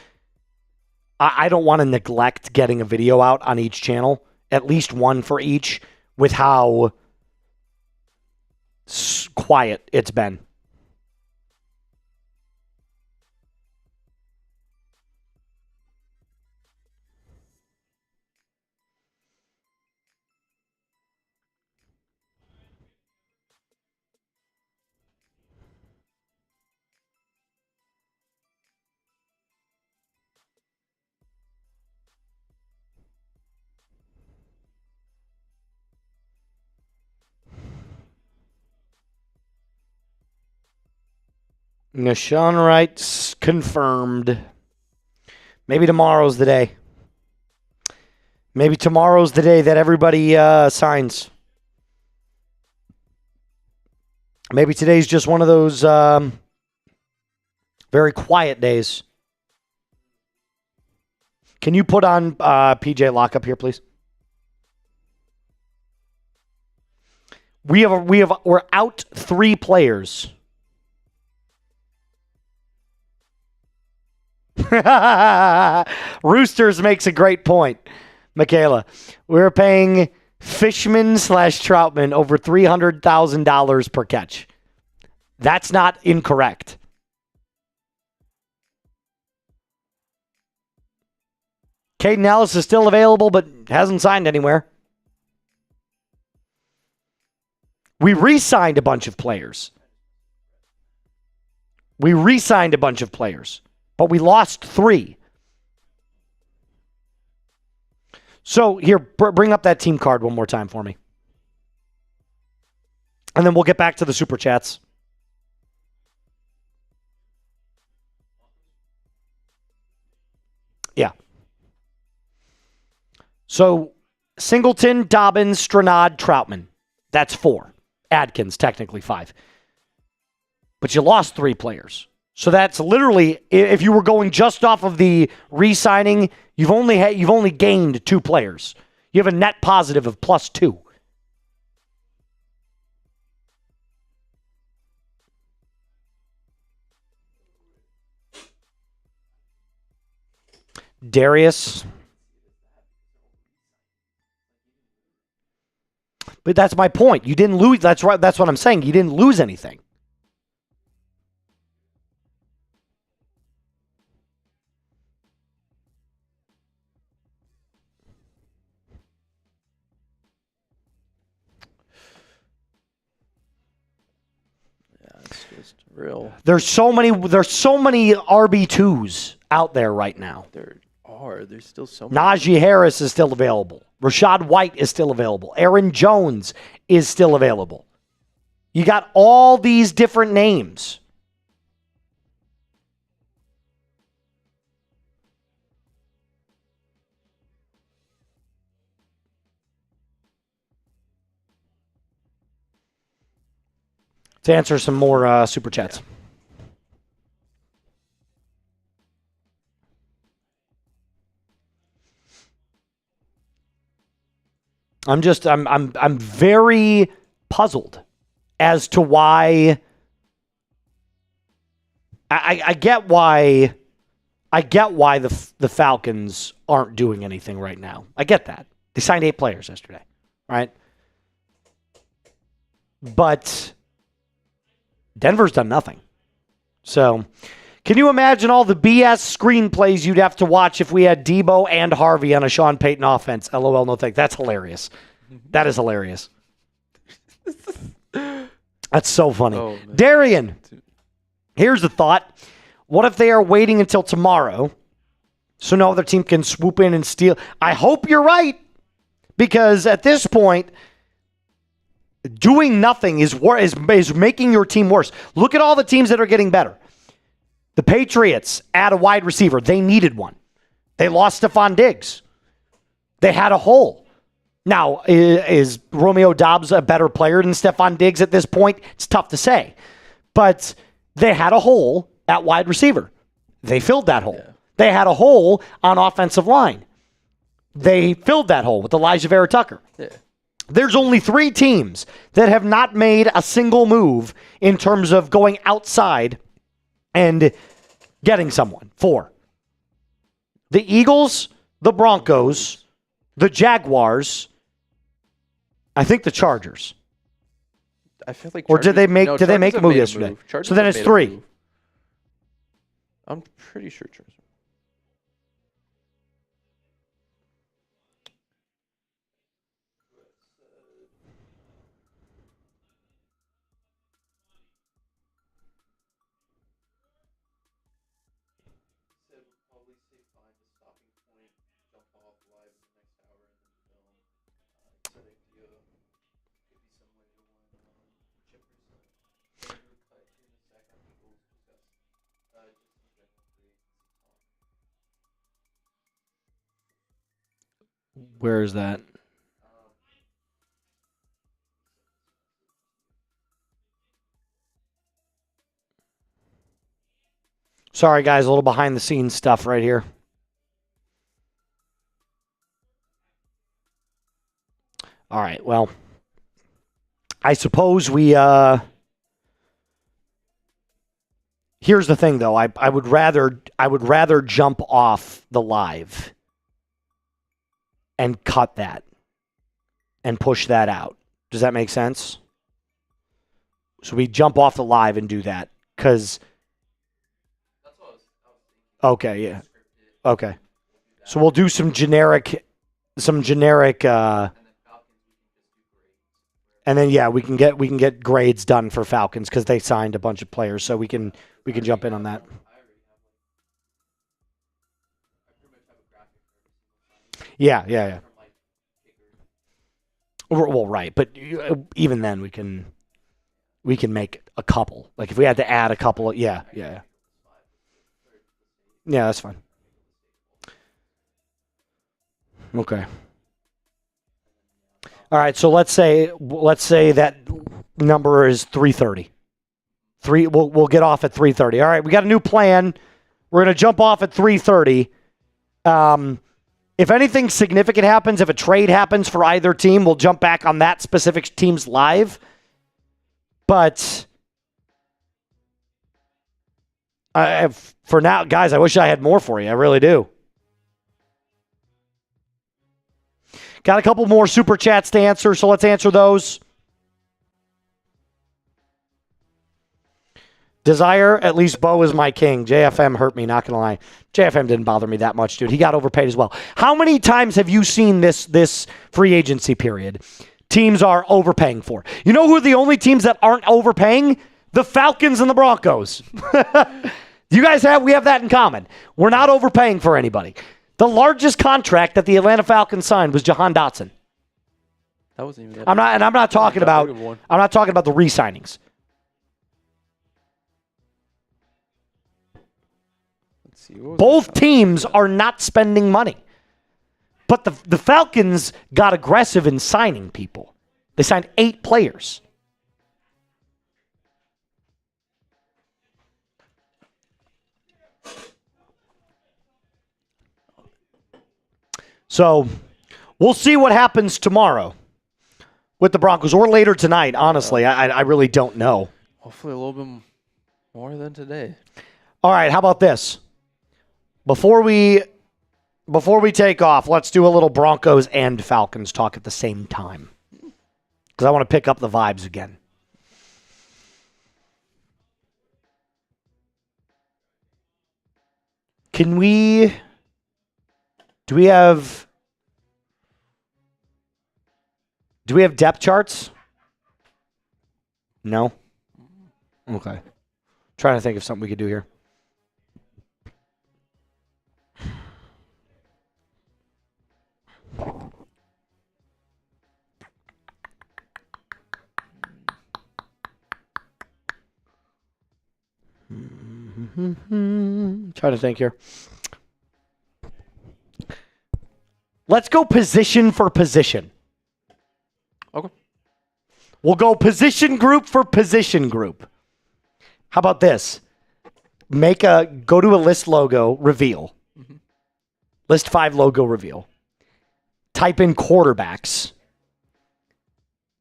I don't want to neglect getting a video out on each channel, at least one for each, with how quiet it's been. Nashawn Wright's confirmed. Maybe tomorrow's the day. Maybe tomorrow's the day that everybody signs. Maybe today's just one of those very quiet days. Can you put on PJ Locke up here, please? We're out 3 players. Roosters makes a great point, Michaela. We're paying Fishman/Trautman over $300,000 per catch. That's not incorrect. Caden Ellis is still available, but hasn't signed anywhere. We re-signed a bunch of players. But we lost 3. So here, bring up that team card one more time for me. And then we'll get back to the Super Chats. Yeah. So Singleton, Dobbins, Strnad, Trautman. That's 4. Adkins, technically 5. But you lost 3 players. So that's literally, if you were going just off of the re-signing, you've only gained 2 players. You have a net positive of +2. Darius. But that's my point. You didn't lose. That's right. That's what I'm saying. You didn't lose anything. Real. There's so many RB2s out there right now. There's still so many. Najee Harris is still available. Rashad White is still available. Aaron Jones is still available. You got all these different names. To answer some more Super Chats. I'm very puzzled as to why. I get why I get why the Falcons aren't doing anything right now. I get that. They signed 8 players yesterday, right? But Denver's done nothing. So, can you imagine all the BS screenplays you'd have to watch if we had Debo and Harvey on a Sean Payton offense? LOL, no thanks. That's hilarious. That is hilarious. That's so funny. Oh, Darian, here's the thought. What if they are waiting until tomorrow so no other team can swoop in and steal? I hope you're right, because at this point, doing nothing is making your team worse. Look at all the teams that are getting better. The Patriots add a wide receiver. They needed one. They lost Stephon Diggs. They had a hole. Now, is Romeo Doubs a better player than Stephon Diggs at this point? It's tough to say. But they had a hole at wide receiver. They filled that hole. Yeah. They had a hole on offensive line. They filled that hole with Elijah Vera Tucker. Yeah. There's only 3 teams that have not made a single move in terms of going outside and getting someone. 4. The Eagles, the Broncos, the Jaguars, I think the Chargers. I feel like Chargers, or did they make a move yesterday? So then it's 3. I'm pretty sure Chargers. Where is that? Sorry, guys, a little behind the scenes stuff right here. All right, well, I suppose we... Here's the thing, though. I would rather jump off the live and cut that and push that out. Does that make sense? So we jump off the live and do that, because... Okay, yeah. Okay. So we'll do some generic, and then yeah, we can get grades done for Falcons because they signed a bunch of players, so we can jump in on that. Yeah. Well, right, but even then we can make a couple. Like if we had to add a couple, yeah. Yeah, that's fine. Okay. All right, so let's say that number is 3:30. We'll get off at 3:30. All right, we got a new plan. We're going to jump off at 3:30. If anything significant happens, if a trade happens for either team, we'll jump back on that specific team's live. But for now, guys, I wish I had more for you. I really do. Got a couple more super chats to answer, so let's answer those. Desire, at least Bo is my king. JFM hurt me, not going to lie. JFM didn't bother me that much, dude. He got overpaid as well. How many times have you seen this free agency period? Teams are overpaying for. You know who are the only teams that aren't overpaying? The Falcons and the Broncos. We have that in common. We're not overpaying for anybody. The largest contract that the Atlanta Falcons signed was Jahan Dotson. That wasn't even that. I'm not talking about the re-signings. Both teams are not spending money. But the Falcons got aggressive in signing people. They signed 8 players. So we'll see what happens tomorrow with the Broncos, or later tonight, honestly. I really don't know. Hopefully a little bit more than today. All right, how about this? Before we take off, let's do a little Broncos and Falcons talk at the same time. Because I want to pick up the vibes again. Do we have depth charts? No? Okay. Trying to think of something we could do here. Trying to think here. Let's go position for position. Okay. We'll go position group for position group. How about this? Go to a list logo reveal. Mm-hmm. List 5 logo reveal. Type in quarterbacks.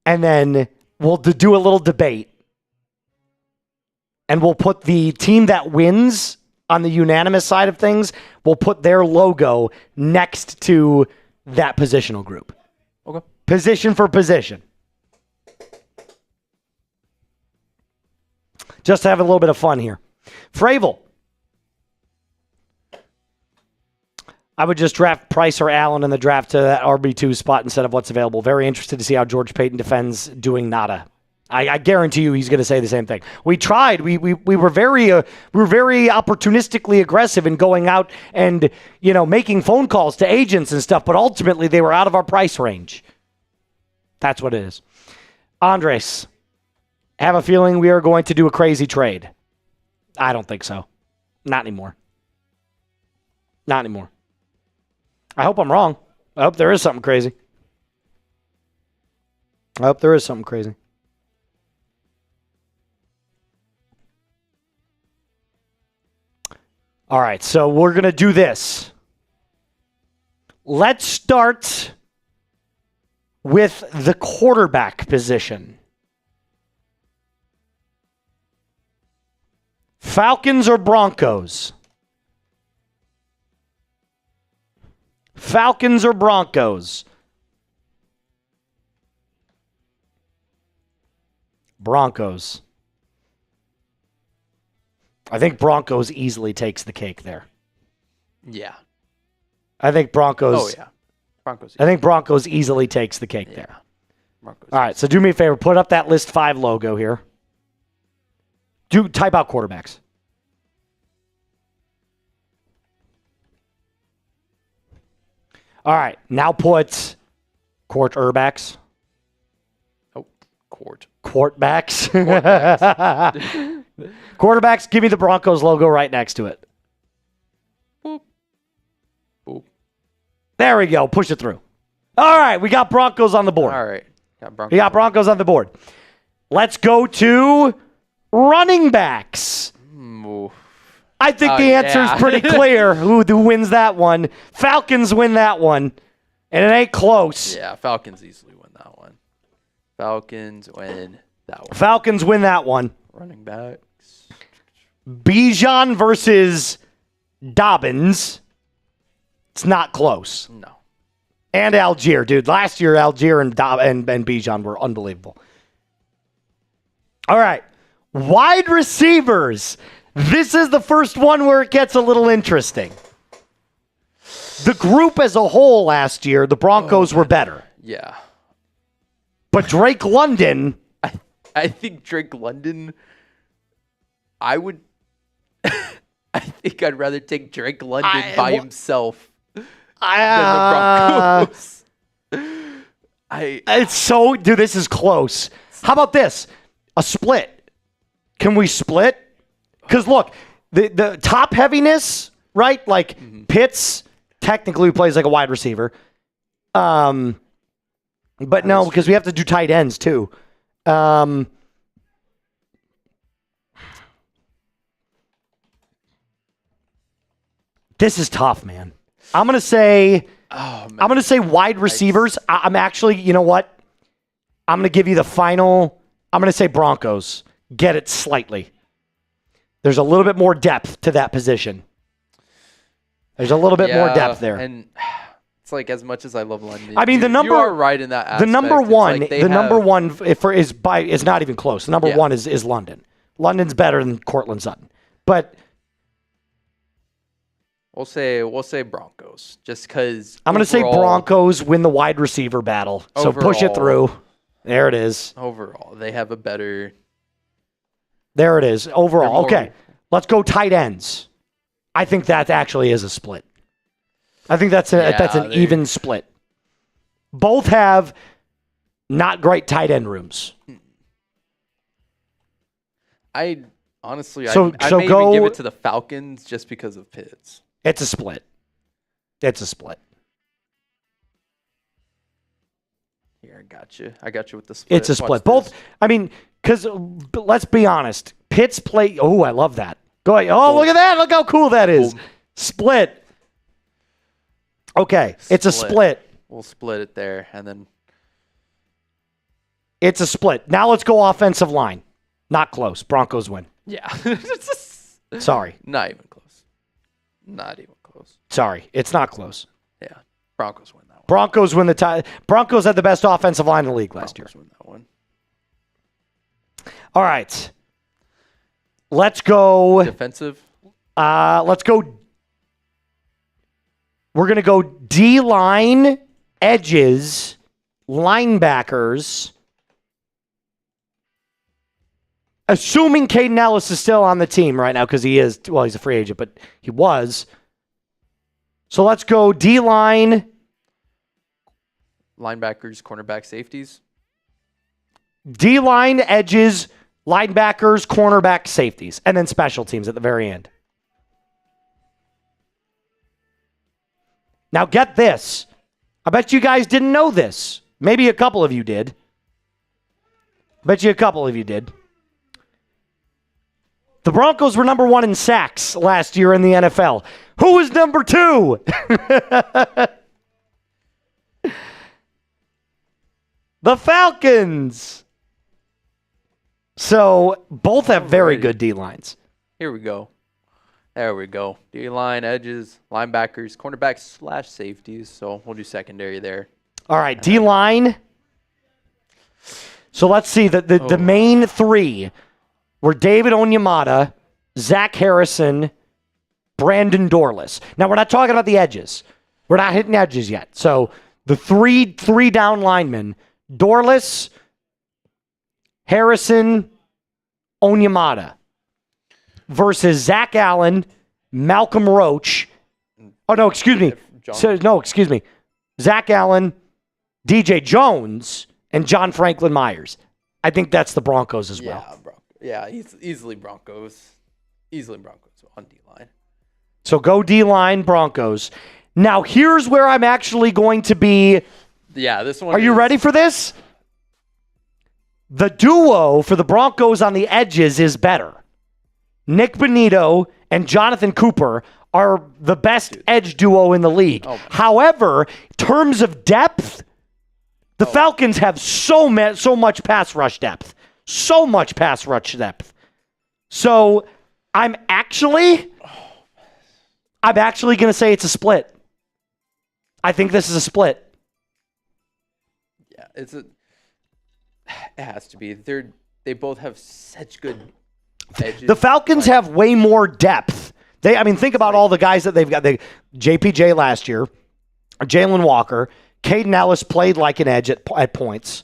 And then we'll do a little debate. And we'll put the team that wins on the unanimous side of things, we'll put their logo next to that positional group. Okay. Position for position. Just to have a little bit of fun here. Fravel. I would just draft Price or Allen in the draft to that RB2 spot instead of what's available. Very interested to see how George Payton defends doing nada. I guarantee you he's going to say the same thing. We tried. We were very opportunistically aggressive in going out and making phone calls to agents and stuff, but ultimately they were out of our price range. That's what it is. Andres, have a feeling we are going to do a crazy trade. I don't think so. Not anymore. Not anymore. I hope I'm wrong. I hope there is something crazy. All right, so we're going to do this. Let's start with the quarterback position. Falcons or Broncos? Falcons or Broncos? Broncos. I think Broncos easily takes the cake there. Yeah. I think Broncos. Oh, yeah. Broncos. I think Broncos easily takes the cake there. Broncos. All right, so do me a favor. Put up that list 5 logo here. Type out quarterbacks. All right, now put quarterbacks. Oh, Quarterbacks. Quarterbacks, give me the Broncos logo right next to it. Boop. Boop. There we go. Push it through. All right, we got Broncos on the board. All right. We got Broncos on the board. Let's go to running backs. I think the answer is pretty clear. Who wins that one? Falcons win that one. And it ain't close. Yeah, Falcons easily win that one. Falcons win that one. Running backs. Bijan versus Dobbins. It's not close. No. And Algier, dude. Last year, Algier and Bijan were unbelievable. All right. Wide receivers. This is the first one where it gets a little interesting. The group as a whole last year, the Broncos were better. Yeah. But Drake London... I think Drake London... I think I'd rather take Drake London by himself than the Broncos. It's so... Dude, this is close. How about this? A split. Can we split? Because, look, the top heaviness, right? Like, Pitts technically plays like a wide receiver. But no, because we have to do tight ends, too. This is tough, man. I'm going to say... I'm going to say wide receivers. I'm actually... You know what? I'm going to give you the final... I'm going to say Broncos. Get it slightly. There's a little bit more depth to that position. There's a little bit more depth there. And it's like, as much as I love London, I mean, you are right in that aspect. The number one, like is not even close. The number one is London. London's better than Cortland Sutton, but we'll say Broncos, just because I'm going to say Broncos win the wide receiver battle. So push it through. There it is. Overall, they have a better. There it is. Overall, okay. Let's go tight ends. I think that actually is a split. I think that's an even split. Both have not great tight end rooms. I honestly, I may even give it to the Falcons just because of Pitts. It's a split. It's a split. Here, I got you with the split. It's a split. Both. I mean, because let's be honest. Pitts play. Oh, I love that. Go ahead. Oh, look at that. Look how cool that is. Boom. Split. Okay, it's a split. We'll split it there, and then it's a split. Now let's go offensive line. Not close. Broncos win. Yeah. Sorry. Not even close. Not even close. Sorry, it's not close. Yeah, Broncos win that one. Broncos win Broncos had the best offensive line in the league last year. Win that one. All right. Let's go defensive. Let's go. We're going to go D-line, edges, linebackers. Assuming Caden Ellis is still on the team right now, because he's a free agent, but he was. So let's go D-line. Linebackers, cornerback, safeties. D-line, edges, linebackers, cornerback, safeties. And then special teams at the very end. Now get this. I bet you guys didn't know this. Maybe a couple of you did. The Broncos were number 1 in sacks last year in the NFL. Who was number 2? The Falcons. So both have very good D-lines. Here we go. There we go. D-line, edges, linebackers, cornerbacks / safeties. So we'll do secondary there. All right, D-line. So let's see. The main 3 were David Onyemata, Zach Harrison, Brandon Dorless. Now, we're not talking about the edges. We're not hitting edges yet. So the three down linemen, Dorless, Harrison, Onyemata, versus Zach Allen, Malcolm Roach. Oh, no, excuse me. Zach Allen, DJ Jones, and John Franklin-Meyers. I think that's the Broncos as well. Yeah, easily Broncos. Easily Broncos on D-line. So go D-line, Broncos. Now, here's where I'm actually going to be. Yeah, this one. Are you ready for this? The duo for the Broncos on the edges is better. Nick Bonito and Jonathan Cooper are the best edge duo in the league. Oh. However, in terms of depth, the Falcons have so much pass rush depth. So much pass rush depth. So I'm actually going to say it's a split. I think this is a split. Yeah, it has to be. They both have such good edges. The Falcons have way more depth. Think about all the guys that they've got. JPJ last year, Jalen Walker, Caden Ellis played like an edge at points.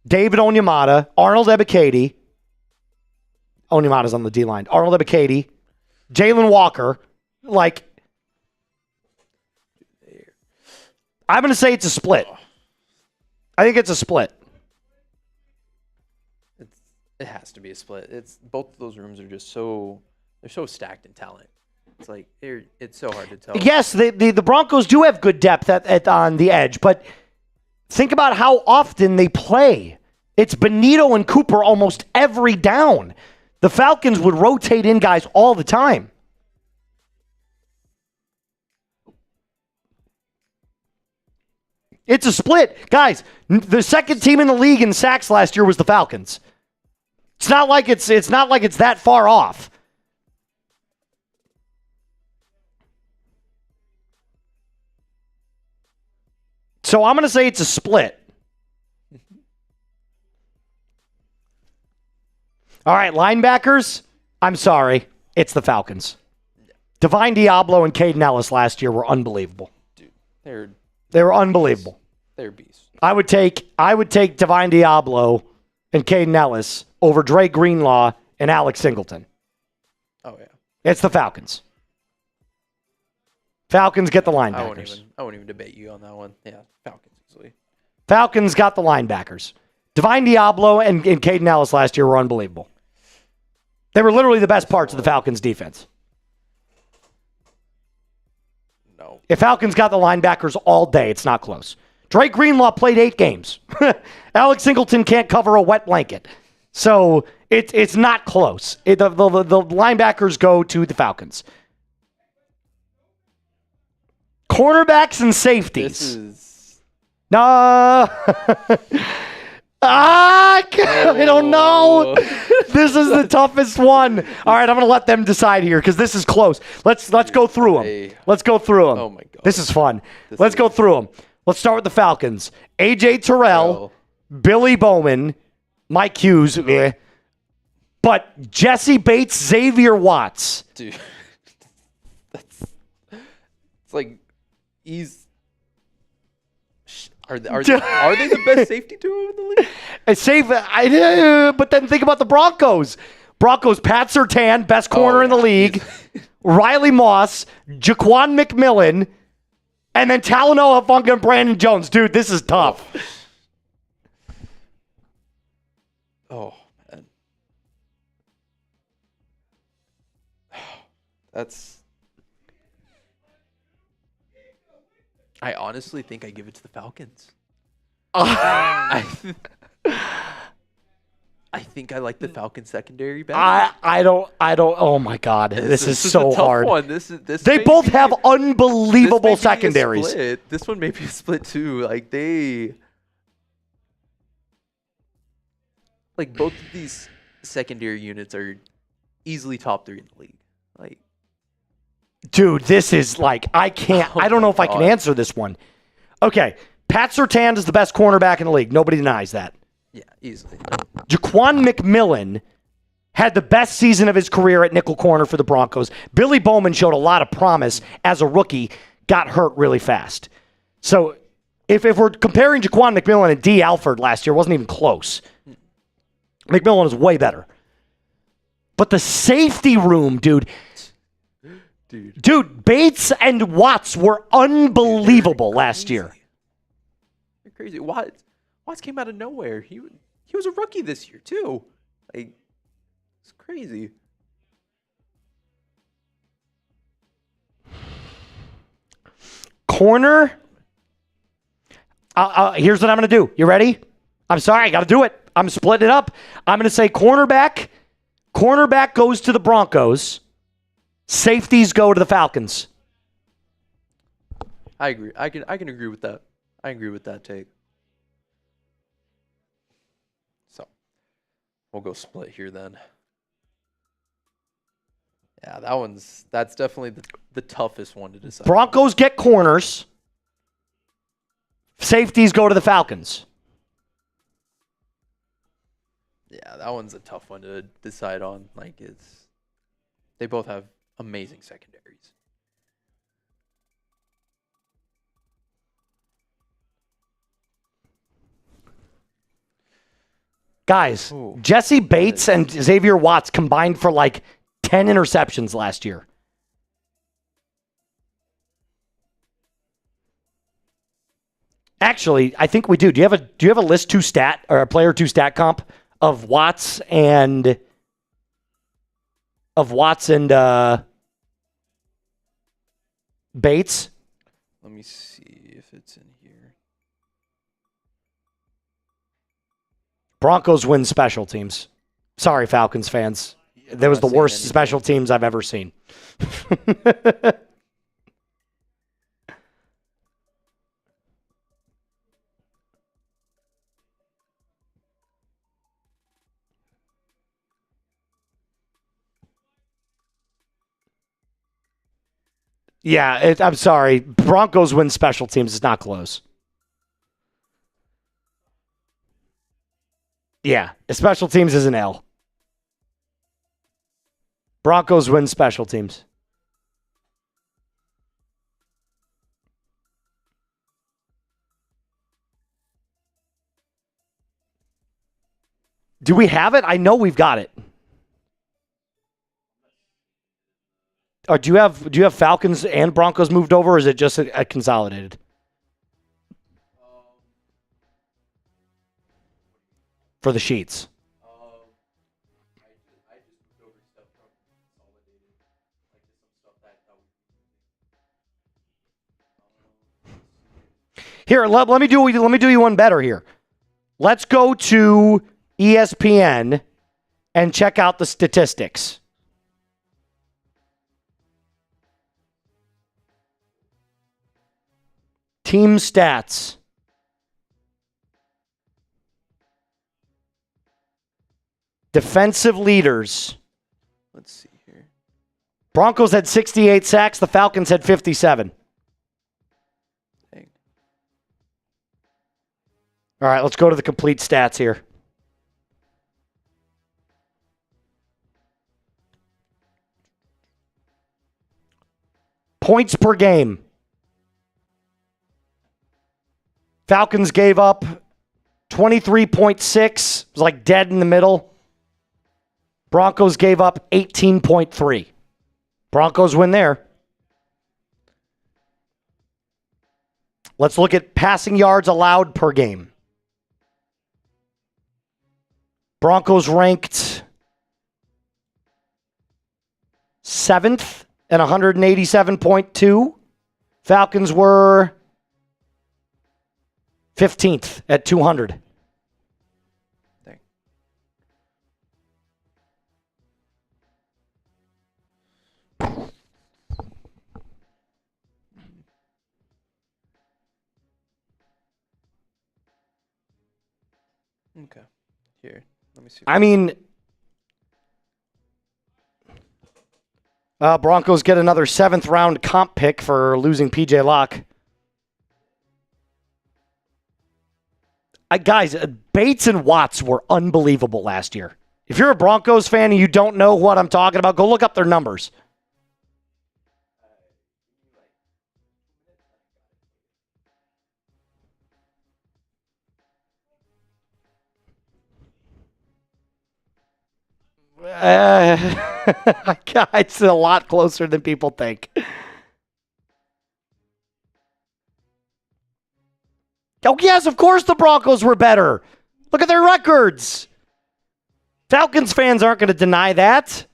David Onyemata, Arnold Ebiketie. Onyemata's on the D-line. Arnold Ebiketie, Jalen Walker. I'm going to say it's a split. I think it's a split. It has to be a split. Both of those rooms are just so stacked in talent. It's like it's so hard to tell. Yes, the Broncos do have good depth on the edge, but think about how often they play. It's Bonito and Cooper almost every down. The Falcons would rotate in guys all the time. It's a split. Guys, the second team in the league in sacks last year was the Falcons. It's not like it's that far off. So I'm going to say it's a split. All right, linebackers. I'm sorry. It's the Falcons. Divine Diablo and Caden Ellis last year were unbelievable. Dude, they were unbelievable. They're beasts. I would take Divine Diablo and Caden Ellis over Dre Greenlaw and Alex Singleton. Oh, yeah. It's the Falcons. Falcons get the linebackers. I wouldn't even debate you on that one. Yeah, Falcons easily. Falcons got the linebackers. Divine Diablo and Caden Ellis last year were unbelievable. They were literally the best parts of the Falcons' defense. No. If Falcons got the linebackers all day, it's not close. Dre Greenlaw played 8 games. Alex Singleton can't cover a wet blanket. So it's not close. The linebackers go to the Falcons. Cornerbacks and safeties. This is... No. I don't know. This is the toughest one. All right, I'm going to let them decide here because this is close. Let's go through them. Let's go through them. Oh, my God. This is fun. Let's go through them. Let's start with the Falcons. AJ Terrell, Billy Bowman, Mike Hughes, but Jesse Bates, Xavier Watts. Dude. It's like Are they the best safety duo in the league? But then think about the Broncos. Pat Surtain, best corner in the league. Riley Moss, Jaquan McMillian, and then Talanoa Funga and Brandon Jones. Dude, this is tough. Oh, man. I honestly think I give it to the Falcons. I think I like the Falcons secondary better. I don't. Oh my God, this is so a tough hard. One. They both have unbelievable secondaries. This one may be a split too. Both of these secondary units are easily top 3 in the league. Dude, this is I can't. I don't know if I can answer this one. Okay, Pat Surtain is the best cornerback in the league. Nobody denies that. Yeah, easily. Jaquan McMillian had the best season of his career at nickel corner for the Broncos. Billy Bowman showed a lot of promise as a rookie, got hurt really fast. So if we're comparing Jaquan McMillian and D. Alford last year, it wasn't even close. McMillian is way better. But the safety room, dude, Bates and Watts were unbelievable last year. They're crazy. Watts came out of nowhere. He was a rookie this year too. It's crazy. Corner. Here's what I'm going to do. You ready? I'm sorry. I got to do it. I'm splitting it up. I'm going to say cornerback. Cornerback goes to the Broncos. Safeties go to the Falcons. I agree. I can agree with that. I agree with that take. So we'll go split here then. Yeah, that's definitely the toughest one to decide. Broncos get corners. Safeties go to the Falcons. Yeah, that one's a tough one to decide on. They both have amazing secondaries. Guys, Jesse Bates and Xavier Watts combined for 10 interceptions last year. Actually, I think we do. Do you have a list 2 stat or a player 2 stat comp of Watts and Bates? Let me see if it's in here. Broncos win special teams. Sorry, Falcons fans. That was the worst special teams I've ever seen. Yeah, I'm sorry. Broncos win special teams. It's not close. Yeah, special teams is an L. Broncos win special teams. Do we have it? I know we've got it. Or do you have Falcons and Broncos moved over, or is it just a consolidated? For the sheets. I just moved over stuff from consolidated, like just some stuff that Here, let me do you one better here. Let's go to ESPN and check out the statistics. Team stats. Defensive leaders. Let's see here. Broncos had 68 sacks. The Falcons had 57. Dang. All right, let's go to the complete stats here. Points per game. Falcons gave up 23.6. It was like dead in the middle. Broncos gave up 18.3. Broncos win there. Let's look at passing yards allowed per game. Broncos ranked 7th at 187.2. Falcons were 15th at 200. Dang. Okay. Here. Let me see. I mean, Broncos get another 7th round comp pick for losing PJ Locke. Guys, Bates and Watts were unbelievable last year. If you're a Broncos fan and you don't know what I'm talking about, go look up their numbers. It's a lot closer than people think. Oh, yes, of course the Broncos were better. Look at their records. Falcons fans aren't going to deny that.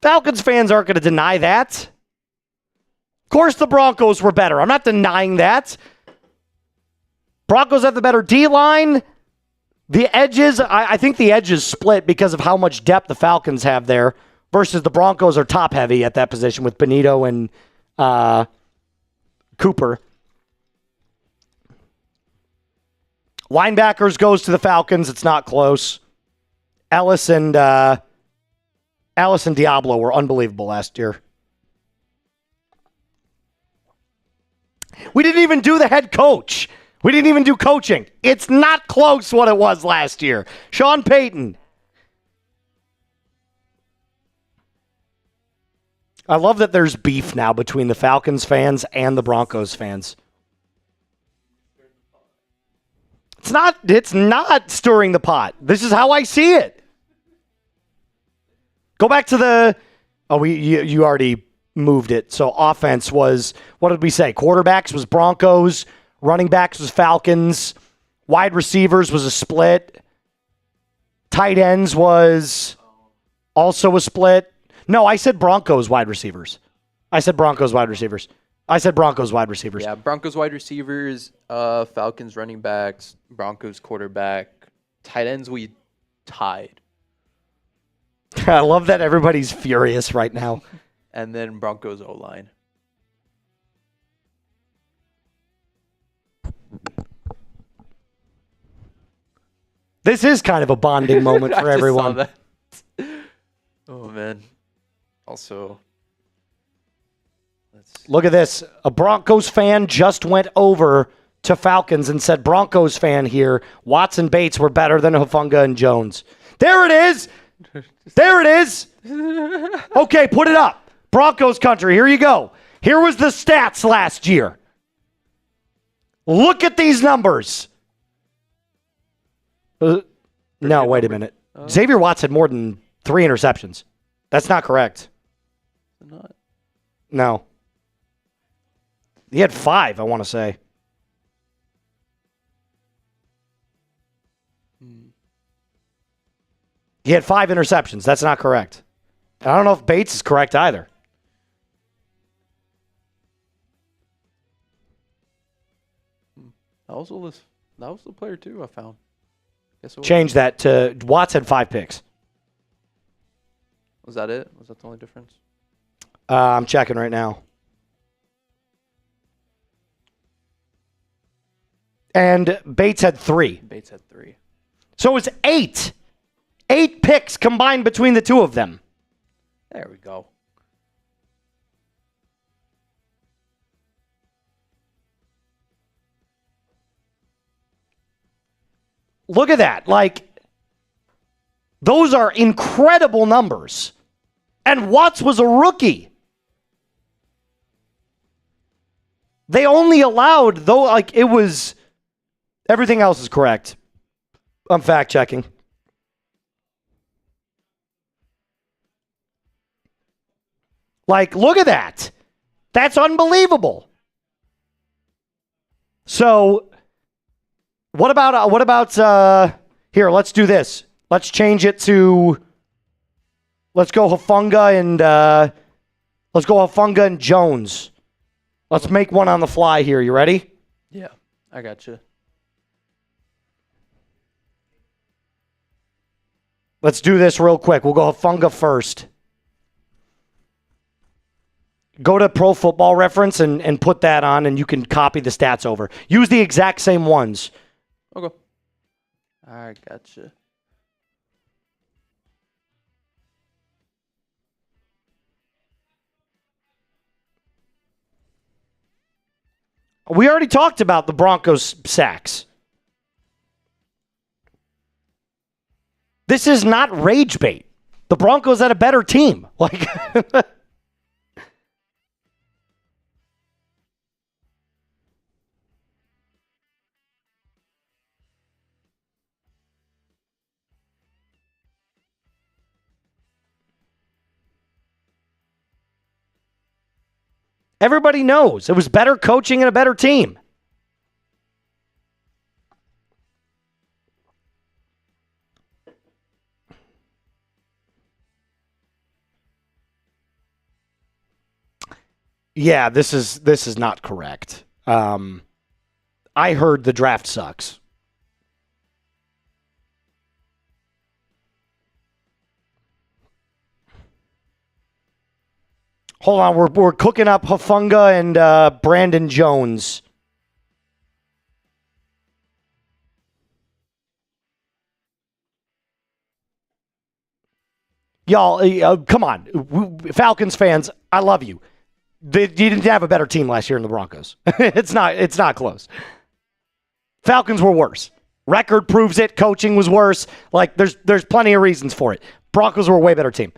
Falcons fans aren't going to deny that. Of course the Broncos were better. I'm not denying that. Broncos have the better D-line. The edges, I think the edges split because of how much depth the Falcons have there versus the Broncos are top-heavy at that position with Benito and Cooper. Linebackers goes to the Falcons. It's not close. Ellis and Diablo were unbelievable last year. We didn't even do the head coach. We didn't even do coaching. It's not close what it was last year. Sean Payton. I love that there's beef now between the Falcons fans and the Broncos fans. It's not stirring the pot. This is how I see it. Go back to the... Oh, you already moved it. So offense was... What did we say? Quarterbacks was Broncos. Running backs was Falcons. Wide receivers was a split. Tight ends was also a split. No, I said Broncos wide receivers. I said Broncos wide receivers. Yeah, Broncos wide receivers, Falcons running backs, Broncos quarterback, tight ends we tied. I love that everybody's furious right now. And then Broncos O-line. This is kind of a bonding moment for everyone. Saw that. Oh, man. Also, look at this. A Broncos fan just went over to Falcons and said, Broncos fan here, Watson Bates were better than Hufanga and Jones. There it is. There it is. Okay, put it up. Broncos country, here you go. Here was the stats last year. Look at these numbers. No, wait a minute. Xavier Watts had more than 3 interceptions. That's not correct. Not. No. He had 5, I want to say. He had 5 interceptions. That's not correct. I don't know if Bates is correct either. That was the player too I found. Change that to Watts had 5 picks. Was that it? Was that the only difference? I'm checking right now. And Bates had 3. Bates had 3. So it was 8. 8 picks combined between the two of them. There we go. Look at that. Like, those are incredible numbers. And Watts was a rookie. They only allowed, though, like, it was, everything else is correct. I'm fact checking. Like, look at that. That's unbelievable. So, what about here, let's do this. Let's change it to, let's go Hufanga and Jones. Let's make one on the fly here. You ready? Yeah, I got you. Let's do this real quick. We'll go Hufanga first. Go to Pro Football Reference and put that on, and you can copy the stats over. Use the exact same ones. Okay. I gotcha. We already talked about the Broncos sacks. This is not rage bait. The Broncos had a better team. Like, everybody knows it was better coaching and a better team. Yeah, this is not correct. I heard the draft sucks. Hold on, we're cooking up Hufanga and Brandon Jones. Y'all, come on. Falcons fans, I love you. You didn't have a better team last year in the Broncos. It's not close. Falcons were worse. Record proves it. Coaching was worse. Like, there's plenty of reasons for it. Broncos were a way better team.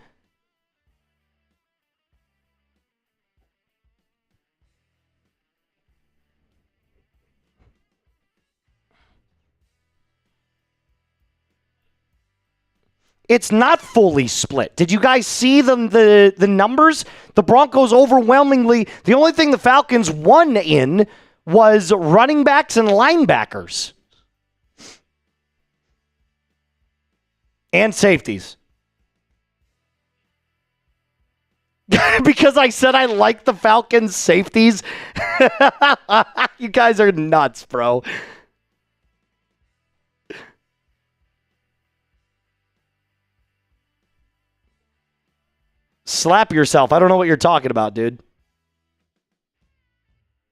It's not fully split. Did you guys see the numbers? The Broncos overwhelmingly, the only thing the Falcons won in was running backs and linebackers. And safeties. Because I said I like the Falcons safeties. You guys are nuts, bro. Slap yourself. I don't know what you're talking about, dude.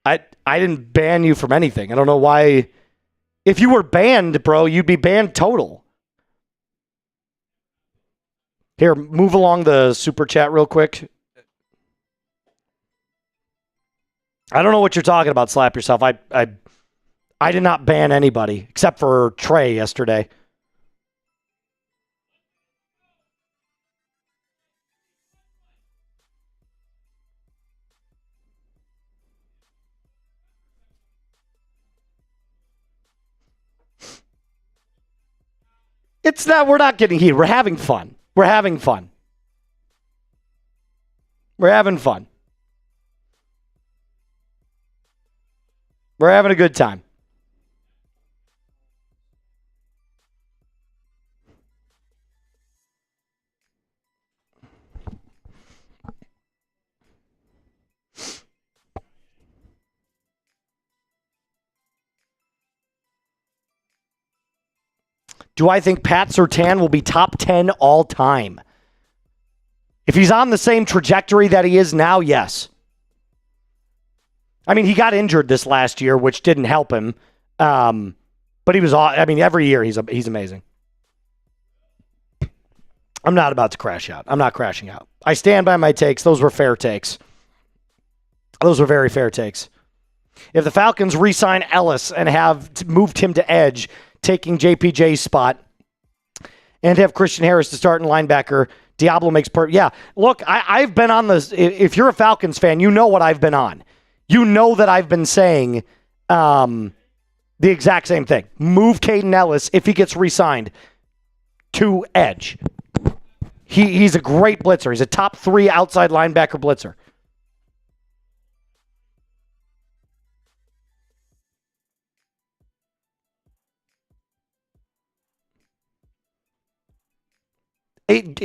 I didn't ban you from anything. I don't know why. If you were banned, bro, you'd be banned total. Here, move along the super chat real quick. I don't know what you're talking about, slap yourself. I did not ban anybody except for Trey yesterday. It's not, we're not getting heated. We're having fun. We're having fun. We're having fun. We're having a good time. Do I think Pat Surtain will be top 10 all time? If he's on the same trajectory that he is now, yes. I mean, he got injured this last year, which didn't help him. But he was, every year he's amazing. I'm not about to crash out. I'm not crashing out. I stand by my takes. Those were fair takes. Those were very fair takes. If the Falcons re-sign Ellis and have moved him to edge, taking JPJ's spot, and have Christian Harris to start in linebacker, Diablo makes yeah, look, I've been on this. If you're a Falcons fan, you know what I've been on. You know that I've been saying the exact same thing. Move Caden Ellis, if he gets re-signed, to edge. He's a great blitzer. He's a top 3 outside linebacker blitzer.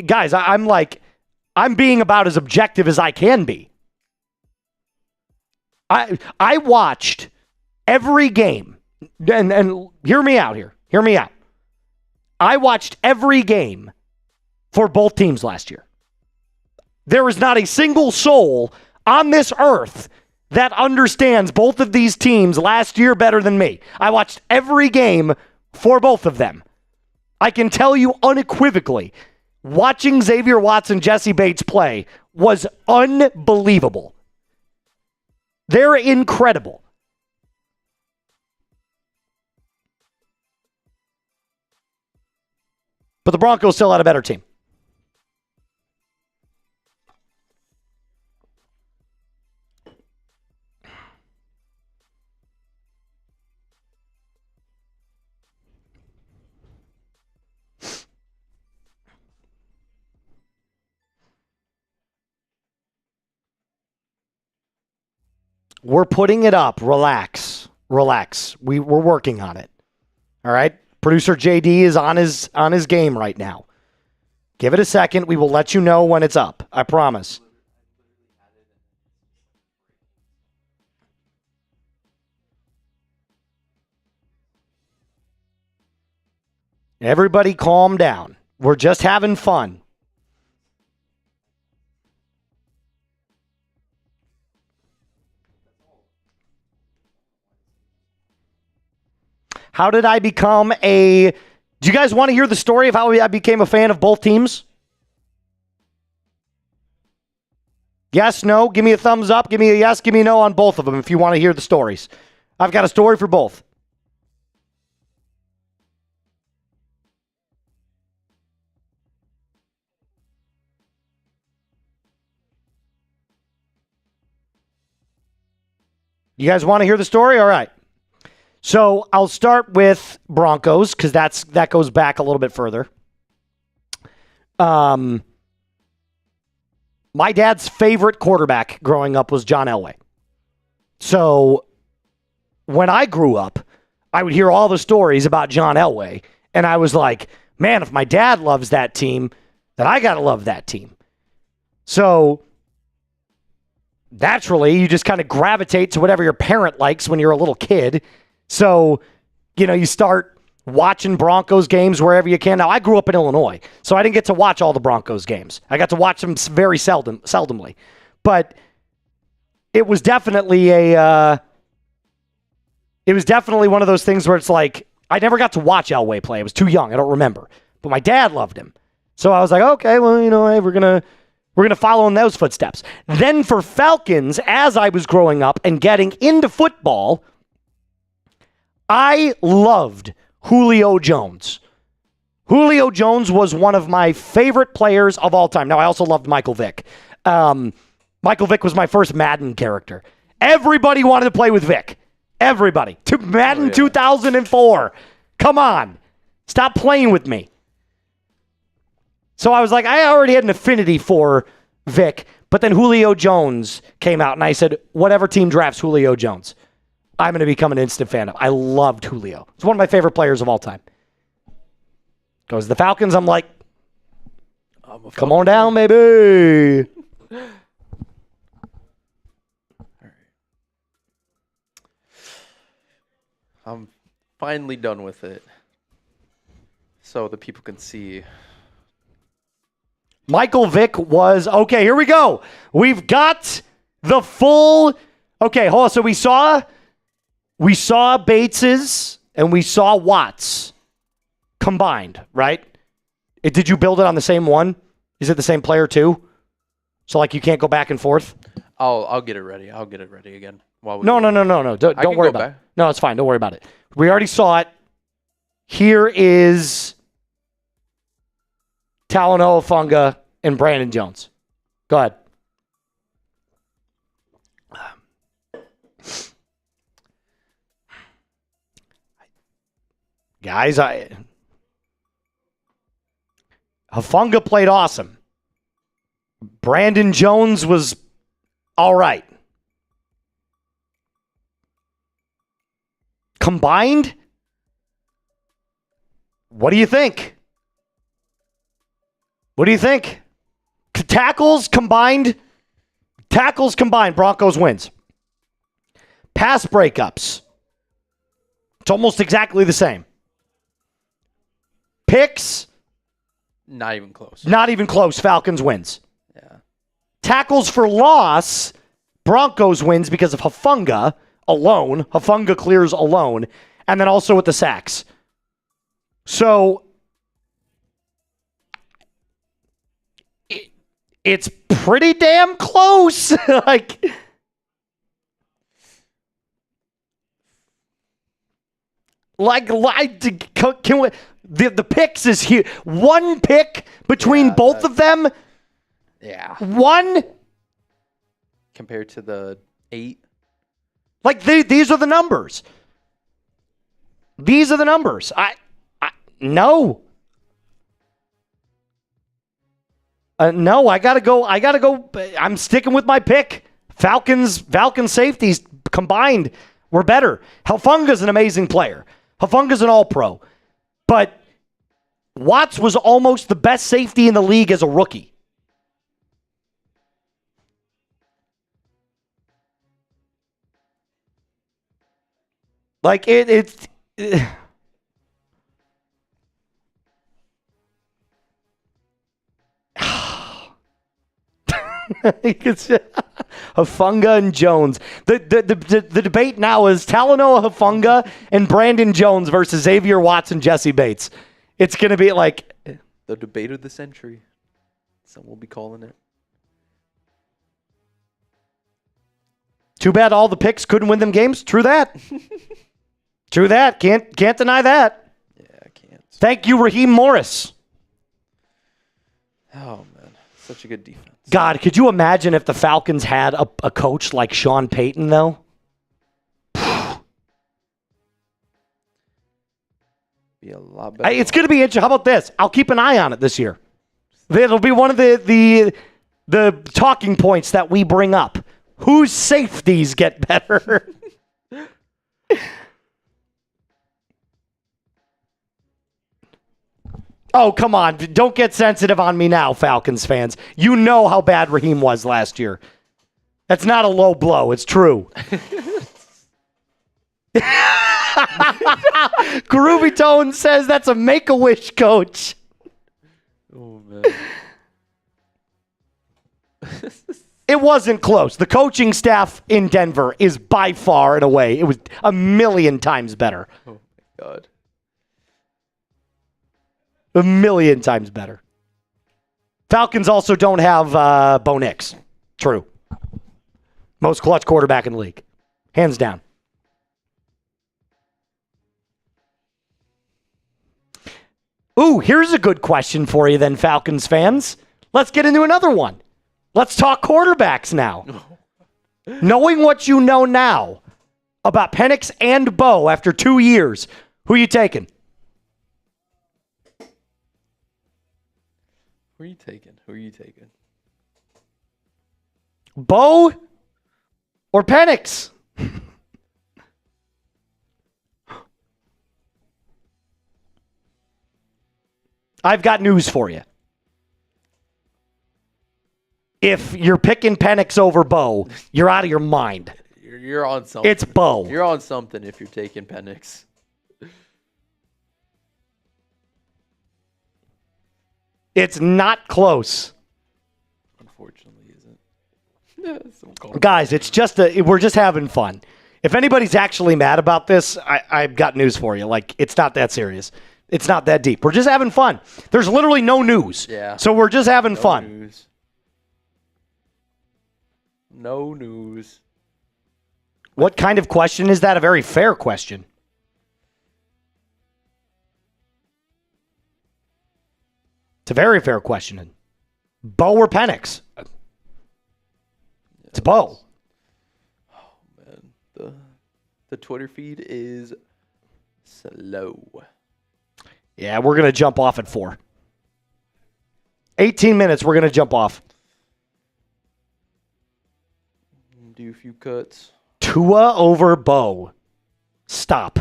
Guys, I'm being about as objective as I can be. I watched every game, and hear me out here. Hear me out. I watched every game for both teams last year. There is not a single soul on this earth that understands both of these teams last year better than me. I watched every game for both of them. I can tell you unequivocally, watching Xavier Watson, Jesse Bates play was unbelievable. They're incredible. But the Broncos still had a better team. We're putting it up. Relax. We're working on it. All right? Producer JD is on his game right now. Give it a second. We will let you know when it's up. I promise. Everybody calm down. We're just having fun. How did I become do you guys want to hear the story of how I became a fan of both teams? Yes, no, give me a thumbs up, give me a yes, give me a no on both of them if you want to hear the stories. I've got a story for both. You guys want to hear the story? All right. So I'll start with Broncos because that goes back a little bit further. My dad's favorite quarterback growing up was John Elway. So when I grew up, I would hear all the stories about John Elway, and I was like, man, if my dad loves that team, then I got to love that team. So naturally, you just kind of gravitate to whatever your parent likes when you're a little kid. So, you start watching Broncos games wherever you can. Now, I grew up in Illinois, so I didn't get to watch all the Broncos games. I got to watch them very seldomly. But it was definitely one of those things where it's like, I never got to watch Elway play. I was too young. I don't remember. But my dad loved him. So I was like, okay, well, hey, we're going to follow in those footsteps. Then for Falcons, as I was growing up and getting into football, I loved Julio Jones. Julio Jones was one of my favorite players of all time. Now, I also loved Michael Vick. Michael Vick was my first Madden character. Everybody wanted to play with Vick. Everybody. Madden 2004. Come on. Stop playing with me. So I was like, I already had an affinity for Vick, but then Julio Jones came out, and I said, whatever team drafts Julio Jones, I'm going to become an instant fan of. I loved Julio. He's one of my favorite players of all time. Goes the Falcons, I'm like, come on down, baby. I'm finally done with it, so the people can see. Michael Vick was, okay, here we go. We've got the full, okay, hold on. So we saw Bates's and we saw Watts combined, right? Did you build it on the same one? Is it the same player too? So like you can't go back and forth? I'll get it ready. I'll get it ready again. No. Don't worry about it. No, it's fine. Don't worry about it. We already saw it. Here is Talanoa Funga and Brandon Jones. Go ahead. Guys, Hufanga played awesome. Brandon Jones was all right. Combined? What do you think? What do you think? Tackles combined, Broncos wins. Pass breakups, it's almost exactly the same. Picks, not even close. Falcons wins. Yeah. Tackles for loss, Broncos wins because of Hufanga alone. Hufanga clears alone. And then also with the sacks. So it's pretty damn close. Like, can we, the picks is here. One pick between both of them. Yeah. One compared to the 8. Like these are the numbers. These are the numbers. No. No, I gotta go. I'm sticking with my pick. Falcons safeties combined were better. Hufanga's an amazing player. Hufanga's an all-pro. But Watts was almost the best safety in the league as a rookie. Like it's Hufanga and Jones. The debate now is Talanoa Hufanga and Brandon Jones versus Xavier Watts and Jesse Bates. It's going to be like the debate of the century. Some will be calling it. Too bad all the picks couldn't win them games. True that. True that. Can't deny that. Yeah, I can't. Thank you, Raheem Morris. Oh, man. Such a good defense. God, could you imagine if the Falcons had a coach like Sean Payton, though? Be a lot better. It's going to be interesting. How about this? I'll keep an eye on it this year. It'll be one of the talking points that we bring up. Whose safeties get better? Oh, come on. Don't get sensitive on me now, Falcons fans. You know how bad Raheem was last year. That's not a low blow. It's true. Groovy Tone says that's a Make-A-Wish coach. Oh, man. It wasn't close. The coaching staff in Denver is by far and away. It was 1,000,000 times better. Oh, my God. 1,000,000 times better. Falcons also don't have Bo Nix. True. Most clutch quarterback in the league. Hands down. Ooh, here's a good question for you then, Falcons fans. Let's get into another one. Let's talk quarterbacks now. Knowing what you know now about Penix and Bo after 2 years, who are you taking? Who are you taking? Bo or Penix? I've got news for you. If you're picking Penix over Bo, you're out of your mind. You're on something. It's Bo. You're on something if you're taking Penix. It's not close. Unfortunately, isn't. Guys, it's just we're just having fun. If anybody's actually mad about this, I've got news for you. Like, it's not that serious. It's not that deep. We're just having fun. There's literally no news. Yeah. So we're just having fun. News. No news. What kind of question is that? A very fair question. It's a very fair question. Bo or Penix? It's Bo. Oh, man. The Twitter feed is slow. Yeah, we're going to jump off at 4. 18 minutes, we're going to jump off. Do a few cuts. Tua over Bo. Stop.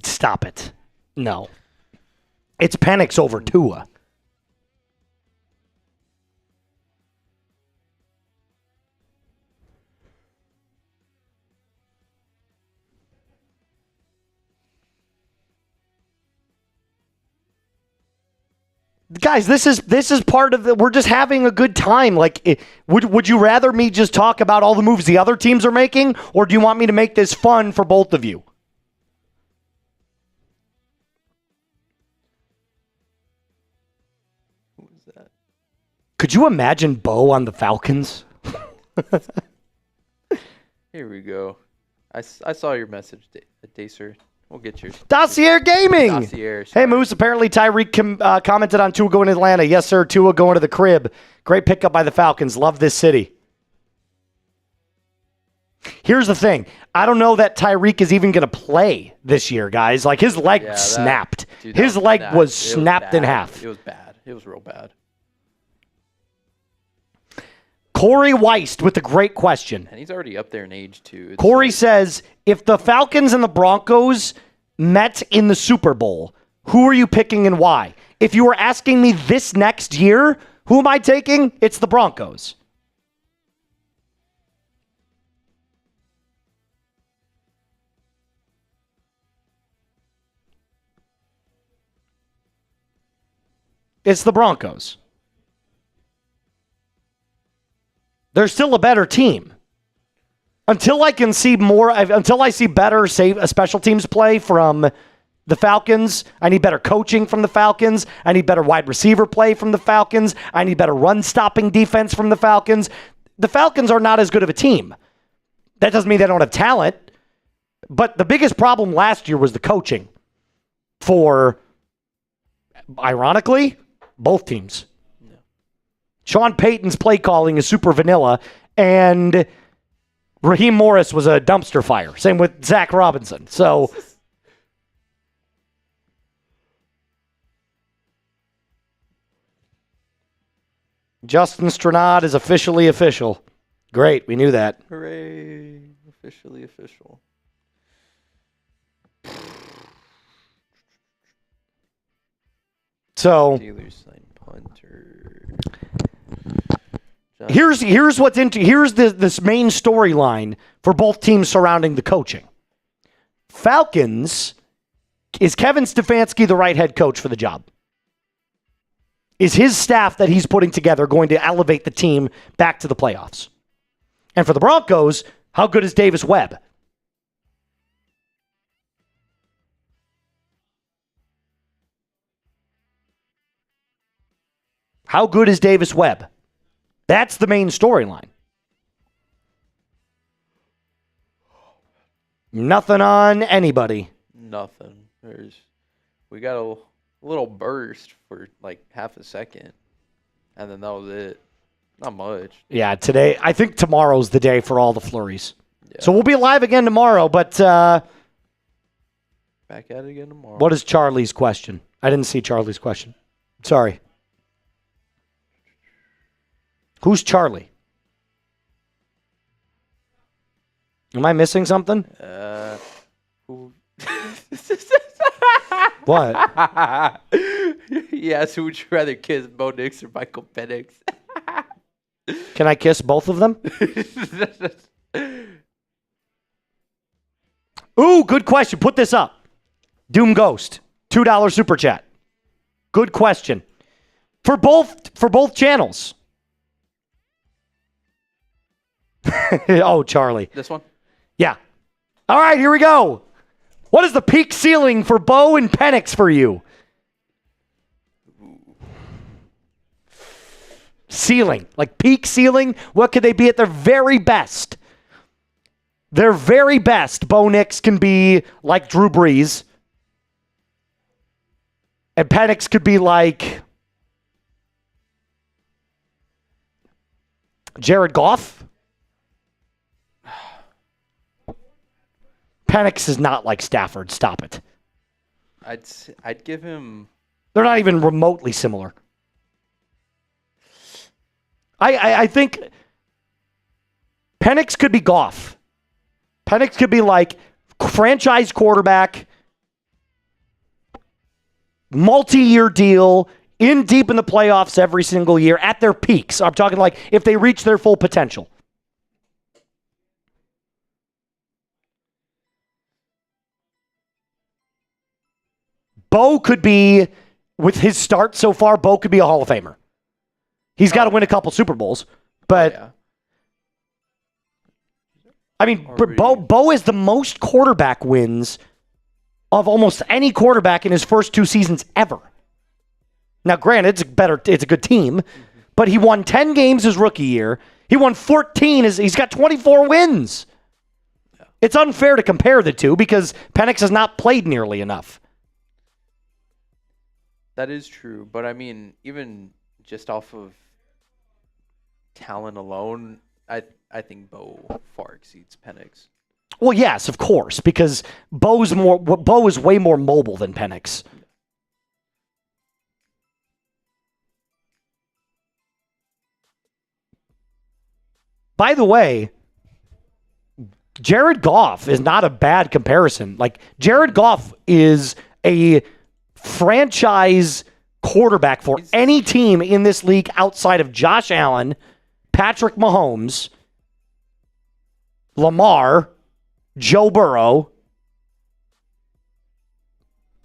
Stop it. No. It's Penix over Tua. Guys, this is part of the. We're just having a good time. Like, would you rather me just talk about all the moves the other teams are making, or do you want me to make this fun for both of you? Who was that? Could you imagine Bo on the Falcons? Here we go. I saw your message, Dacer. We'll get yours. Dossier Gaming. Dossier, Hey, Moose. Apparently, Tyreek commented on Tua going to Atlanta. Yes, sir. Tua going to the crib. Great pickup by the Falcons. Love this city. Here's the thing. I don't know that Tyreek is even going to play this year, guys. Like, his leg snapped. His leg was snapped in half. It was bad. It was real bad. Corey Weist with a great question. And he's already up there in age, too. Corey says, if the Falcons and the Broncos met in the Super Bowl, who are you picking and why? If you were asking me this next year, who am I taking? It's the Broncos. It's the Broncos. They're still a better team. Until I can see more, until I see better special teams play from the Falcons, I need better coaching from the Falcons. I need better wide receiver play from the Falcons. I need better run-stopping defense from the Falcons. The Falcons are not as good of a team. That doesn't mean they don't have talent. But the biggest problem last year was the coaching for, ironically, both teams. Sean Payton's play calling is super vanilla, and Raheem Morris was a dumpster fire. Same with Zach Robinson. So, Justin Strnad is officially official. Great, we knew that. Hooray, officially official. So, Steelers signed punter. Here's what's here's this main storyline for both teams surrounding the coaching. Falcons, is Kevin Stefanski the right head coach for the job? Is his staff that he's putting together going to elevate the team back to the playoffs? And for the Broncos, how good is Davis Webb? How good is Davis Webb? That's the main storyline. Nothing on anybody. Nothing. There's we got a little burst for like half a second, and then that was it. Not much. Yeah, today, I think tomorrow's the day for all the flurries. Yeah. So we'll be live again tomorrow, but back at it again tomorrow. What is Charlie's question? I didn't see Charlie's question. Sorry. Who's Charlie? Am I missing something? Who? What? Yes, who would you rather kiss, Bo Nix or Michael Penix? Can I kiss both of them? Ooh, good question. Put this up. Doom Ghost, $2 super chat. Good question. For both channels. Oh, Charlie. This one? Yeah. All right, here we go. What is the peak ceiling for Bo and Penix for you? Ceiling, like peak ceiling. What could they be at their very best? Their very best, Bo Nix can be like Drew Brees. And Penix could be like Jared Goff. Penix is not like Stafford. Stop it. I'd give him. They're not even remotely similar. I think Penix could be Goff. Penix could be like franchise quarterback, multi-year deal, in deep in the playoffs every single year at their peaks. I'm talking like if they reach their full potential. Bo could be, with his start so far, Bo could be a Hall of Famer. He's got to win a couple Super Bowls, but Yeah. I mean, Bo is the most quarterback wins of almost any quarterback in his first 2 seasons ever. Now, granted, it's a good team, but he won 10 games his rookie year. He won 14. He's got 24 wins. Yeah. It's unfair to compare the two because Penix has not played nearly enough. That is true, but I mean, even just off of talent alone, I think Bo far exceeds Penix. Well, yes, of course, because Bo is way more mobile than Penix. By the way, Jared Goff is not a bad comparison. Like, Jared Goff is a franchise quarterback for any team in this league outside of Josh Allen, Patrick Mahomes, Lamar, Joe Burrow.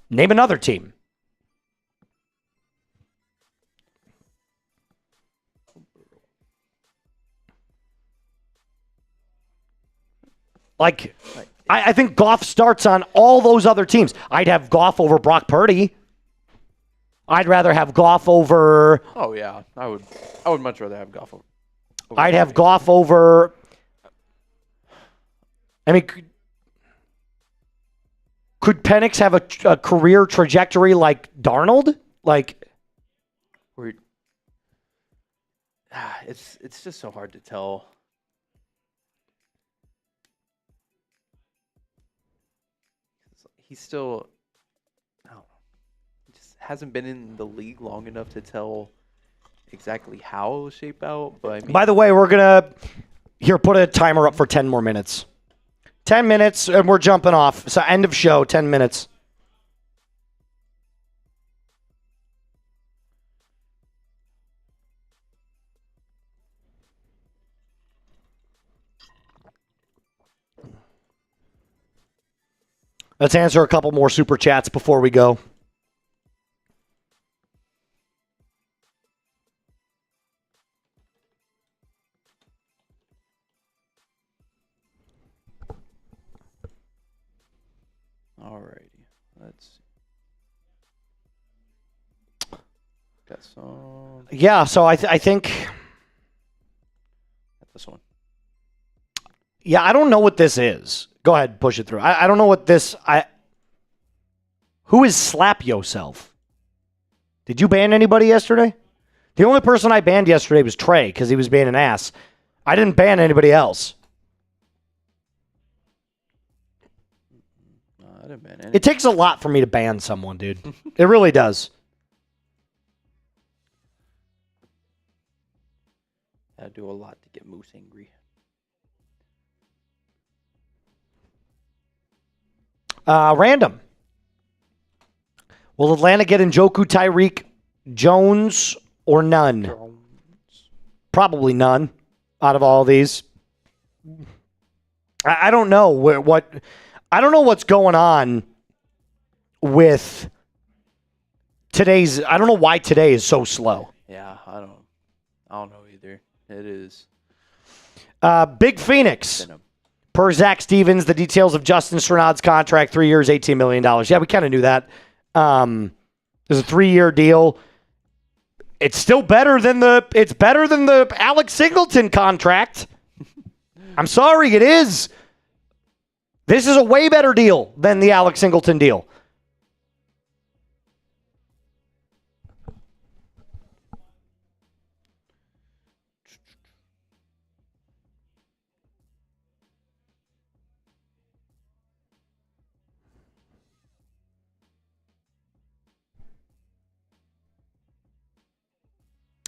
Name another team. Like, I think Goff starts on all those other teams. I'd have Goff over Brock Purdy. I'd rather have Goff over... Oh, yeah. I would much rather have Goff over I'd have Goff over... I mean, could Penix have a career trajectory like Darnold? Like... It's just so hard to tell. He's still, I don't know, he just hasn't been in the league long enough to tell exactly how it'll shape out. But I mean, by the way, we're gonna put a timer up for 10 more minutes. 10 minutes, and we're jumping off. So end of show, 10 minutes. Let's answer a couple more super chats before we go. Alrighty, let's see. Got some. Yeah, so I think. This one. Yeah, I don't know what this is. Go ahead, push it through. I don't know what this. Who is Slap Yourself? Did you ban anybody yesterday? The only person I banned yesterday was Trey because he was being an ass. I didn't ban anybody else. No, I didn't ban anybody. It takes a lot for me to ban someone, dude. It really does. I do a lot to get Moose angry. Random. Will Atlanta get Njoku, Tyreek, Jones, or none? Probably none out of all these. I don't know I don't know what's going on with today's. I don't know why today is so slow. Yeah, I don't know either. It is. Big Phoenix. Per Zach Stevens, the details of Justin Strnad's contract, 3 years, $18 million. Yeah, we kind of knew that. There's a 3-year deal. It's still better than the Alex Singleton contract. I'm sorry, it is. This is a way better deal than the Alex Singleton deal.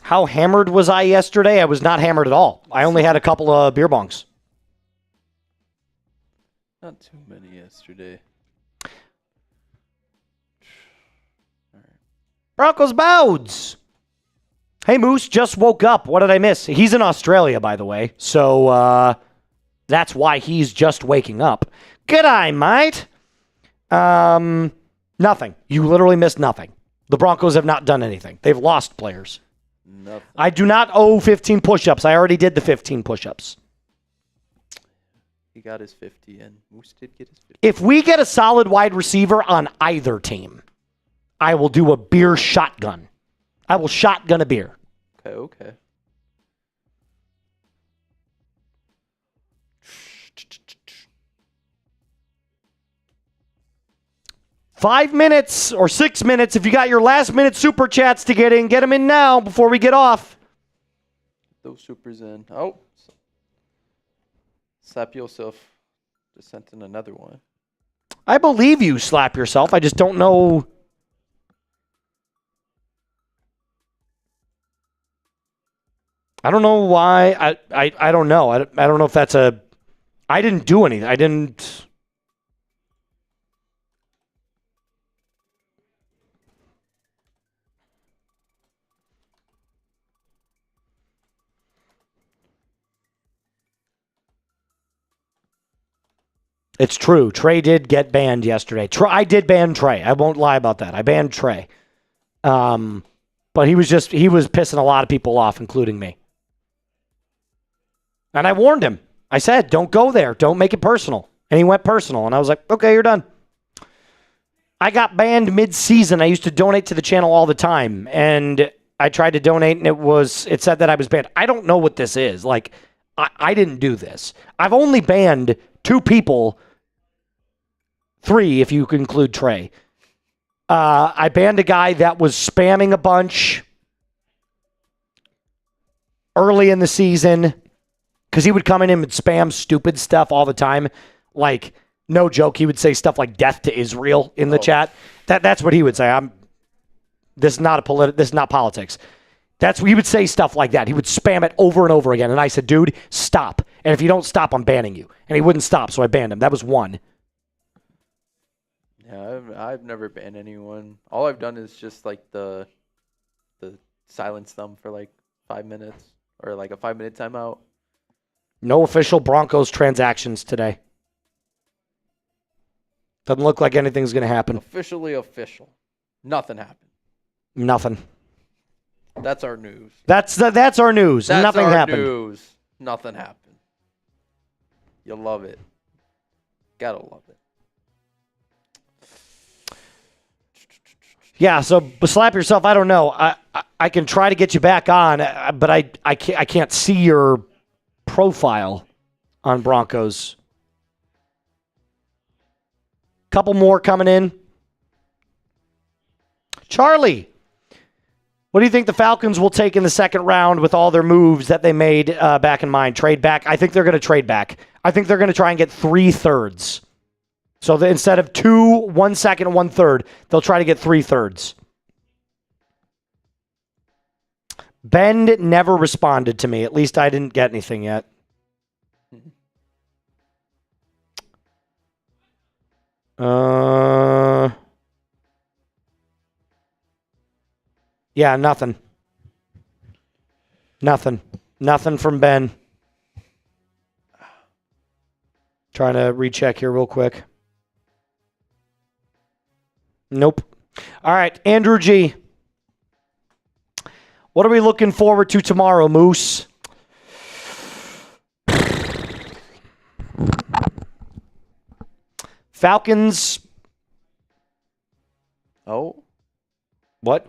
How hammered was I yesterday? I was not hammered at all. I only had a couple of beer bongs. Not too many yesterday. Broncos Bouds. Hey, Moose, just woke up. What did I miss? He's in Australia, by the way. So that's why he's just waking up. G'day, mate. Nothing. You literally missed nothing. The Broncos have not done anything. They've lost players. Nothing. I do not owe 15 push-ups. I already did the 15 push-ups. He got his 50, and Moose did get his 50. If we get a solid wide receiver on either team, I will do a beer shotgun. I will shotgun a beer. Okay. 5 minutes or 6 minutes. If you got your last-minute super chats to get them in now before we get off. Those supers in. Oh. Slap yourself. Just sent in another one. I believe you, Slap Yourself. I just don't know. I don't know why. I don't know. I don't know if that's a... I didn't do anything. I didn't... It's true. Trey did get banned yesterday. I did ban Trey. I won't lie about that. I banned Trey. But he was pissing a lot of people off, including me. And I warned him. I said, don't go there. Don't make it personal. And he went personal. And I was like, okay, you're done. I got banned mid-season. I used to donate to the channel all the time. And I tried to donate, and it said that I was banned. I don't know what this is. Like, I didn't do this. I've only banned 2 people, 3 if you include Trey. I banned a guy that was spamming a bunch early in the season because he would come in and would spam stupid stuff all the time. Like, no joke, he would say stuff like "death to Israel" in the chat. That's what he would say. This is not politics. He would say stuff like that. He would spam it over and over again. And I said, dude, stop. And if you don't stop, I'm banning you. And he wouldn't stop, so I banned him. That was 1. Yeah, I've never banned anyone. All I've done is just like the silence them for like 5 minutes or like a 5-minute timeout. No official Broncos transactions today. Doesn't look like anything's going to happen. Officially official. Nothing happened. Nothing. That's our news. That's our news. That's Nothing our happened. News. Nothing happened. You love it. Gotta love it. Yeah, so Slap Yourself, I don't know. I can try to get you back on, but I can't see your profile on Broncos. Couple more coming in. Charlie, what do you think the Falcons will take in the second round with all their moves that they made back in mind? Trade back? I think they're going to trade back. I think they're going to try and get 3/3. So instead of 2, 1 second, and 1/3, they'll try to get 3/3. Ben never responded to me. At least I didn't get anything yet. Yeah, nothing. Nothing from Ben. Trying to recheck here real quick. Nope. All right, Andrew G. What are we looking forward to tomorrow, Moose? Falcons. Oh. What?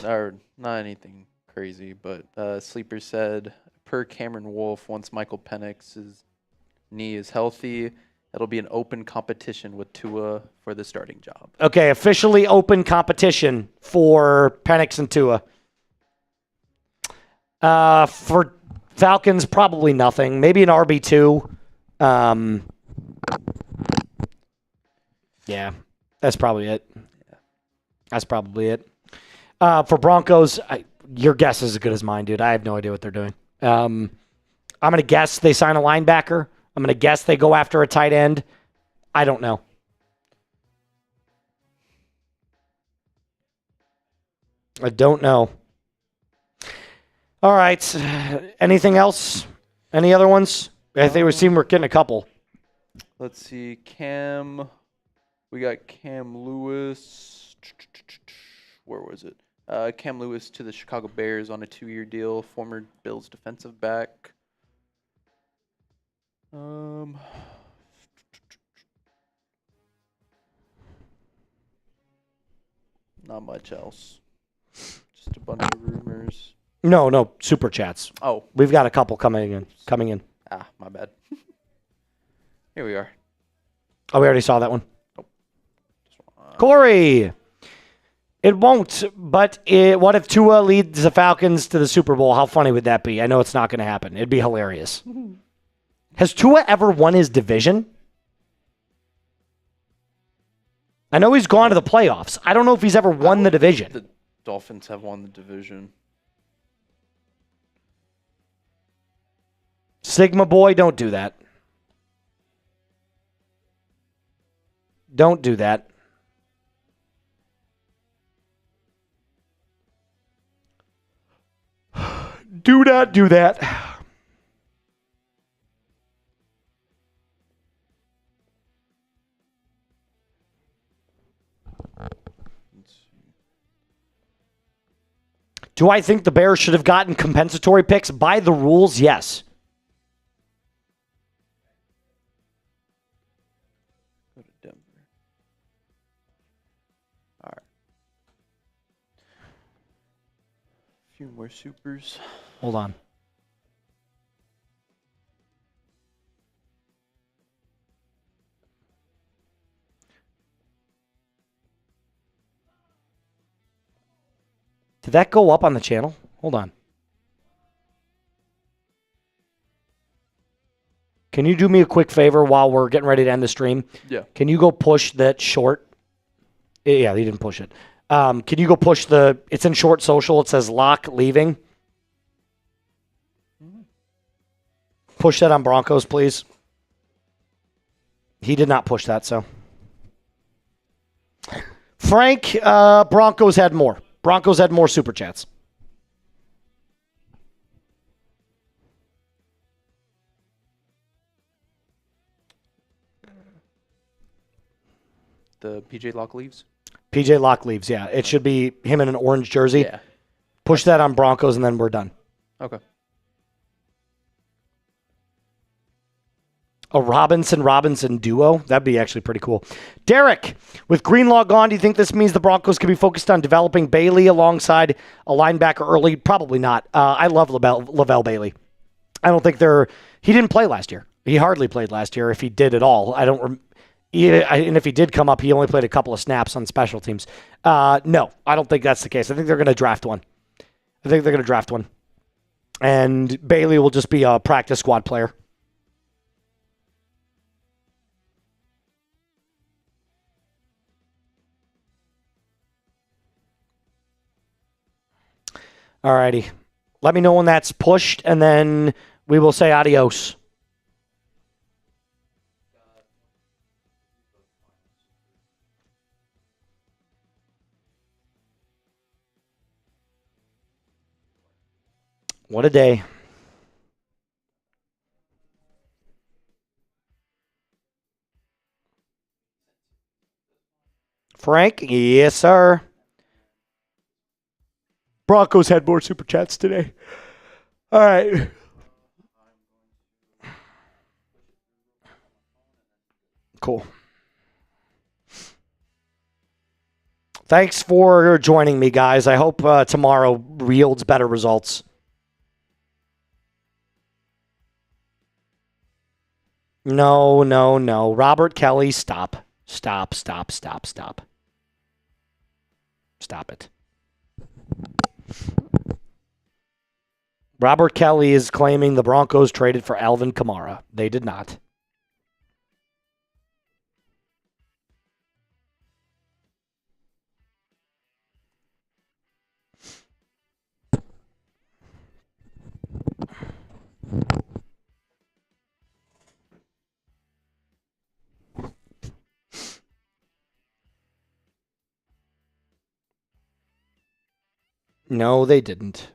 Or not anything crazy, but Sleeper said, per Cameron Wolf, once Michael Penix's knee is healthy, it'll be an open competition with Tua for the starting job. Okay, officially open competition for Penix and Tua. For Falcons, probably nothing. Maybe an RB2. Yeah, that's probably it. That's probably it. For Broncos, your guess is as good as mine, dude. I have no idea what they're doing. I'm going to guess they sign a linebacker. I'm going to guess they go after a tight end. I don't know. I don't know. All right. Anything else? Any other ones? I think we're getting a couple. Let's see. Cam. We got Cam Lewis. Where was it? Cam Lewis to the Chicago Bears on a 2-year deal. Former Bills defensive back. Not much else. Just a bunch of rumors. No, super chats. Oh. We've got a couple coming in. Ah, my bad. Here we are. Oh, we already saw that one. Corey. It won't, but what if Tua leads the Falcons to the Super Bowl? How funny would that be? I know it's not going to happen. It'd be hilarious. Has Tua ever won his division? I know he's gone to the playoffs. I don't know if he's ever won the division. The Dolphins have won the division. Sigma boy, don't do that. Don't do that. Do not do that. Do I think the Bears should have gotten compensatory picks? By the rules, yes. Go to Denver. All right. A few more supers. Hold on. Did that go up on the channel? Hold on. Can you do me a quick favor while we're getting ready to end the stream? Yeah. Can you go push that short? Yeah, he didn't push it. Can you go push it's in short social. It says Locke leaving. Push that on Broncos, please. He did not push that, so. Frank, Broncos had more. Broncos had more super chats. The PJ Locke leaves? PJ Locke leaves, yeah. It should be him in an orange jersey. Yeah. Push that on Broncos, and then we're done. Okay. A Robinson duo? That'd be actually pretty cool. Derek, with Greenlaw gone, do you think this means the Broncos could be focused on developing Bailey alongside a linebacker early? Probably not. I love Lavelle Bailey. I don't think he didn't play last year. He hardly played last year, if he did at all. And if he did come up, he only played a couple of snaps on special teams. No, I don't think that's the case. I think they're going to draft one. And Bailey will just be a practice squad player. All righty. Let me know when that's pushed, and then we will say adios. What a day. Frank? Yes, sir. Broncos had more super chats today. All right. Cool. Thanks for joining me, guys. I hope tomorrow yields better results. No. Robert Kelly, stop. Stop it. Robert Kelly is claiming the Broncos traded for Alvin Kamara. They did not. No, they didn't.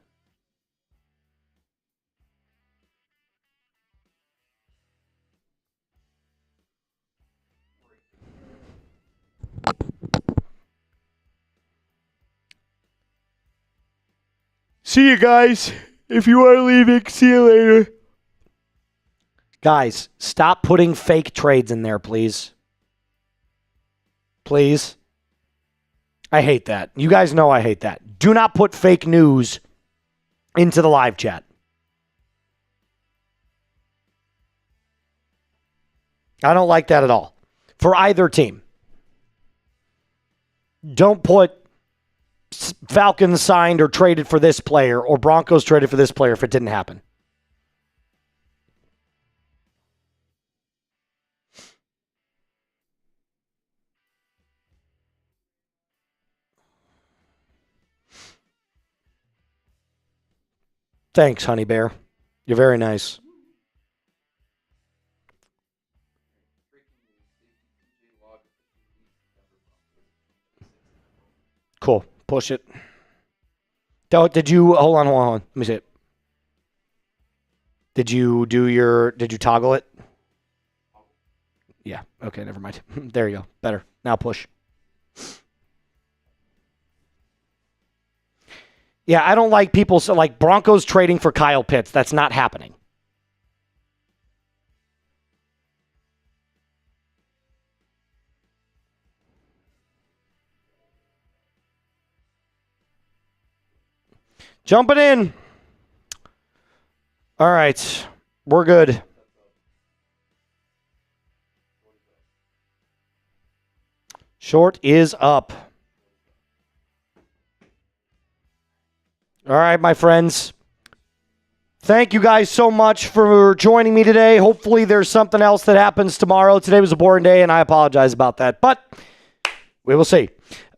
See you guys. If you are leaving, see you later. Guys, stop putting fake trades in there, please. Please. I hate that. You guys know I hate that. Do not put fake news into the live chat. I don't like that at all. For either team. Don't put Falcons signed or traded for this player or Broncos traded for this player if it didn't happen. Thanks, Honey Bear. You're very nice. Cool. Push it. Did you hold on? Let me see it. Did you toggle it? Yeah. Okay, never mind. There you go. Better. Now push. Yeah, I don't like people like Broncos trading for Kyle Pitts. That's not happening. Jumping in. All right. We're good. Short is up. All right, my friends. Thank you guys so much for joining me today. Hopefully there's something else that happens tomorrow. Today was a boring day, and I apologize about that. But we will see.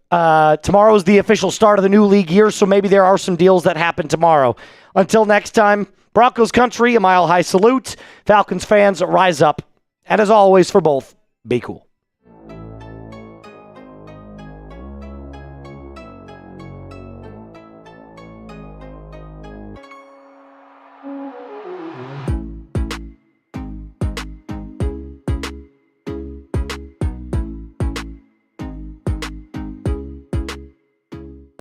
Tomorrow is the official start of the new league year, so maybe there are some deals that happen tomorrow. Until next time, Broncos country, a mile-high salute. Falcons fans, rise up. And as always for both, be cool.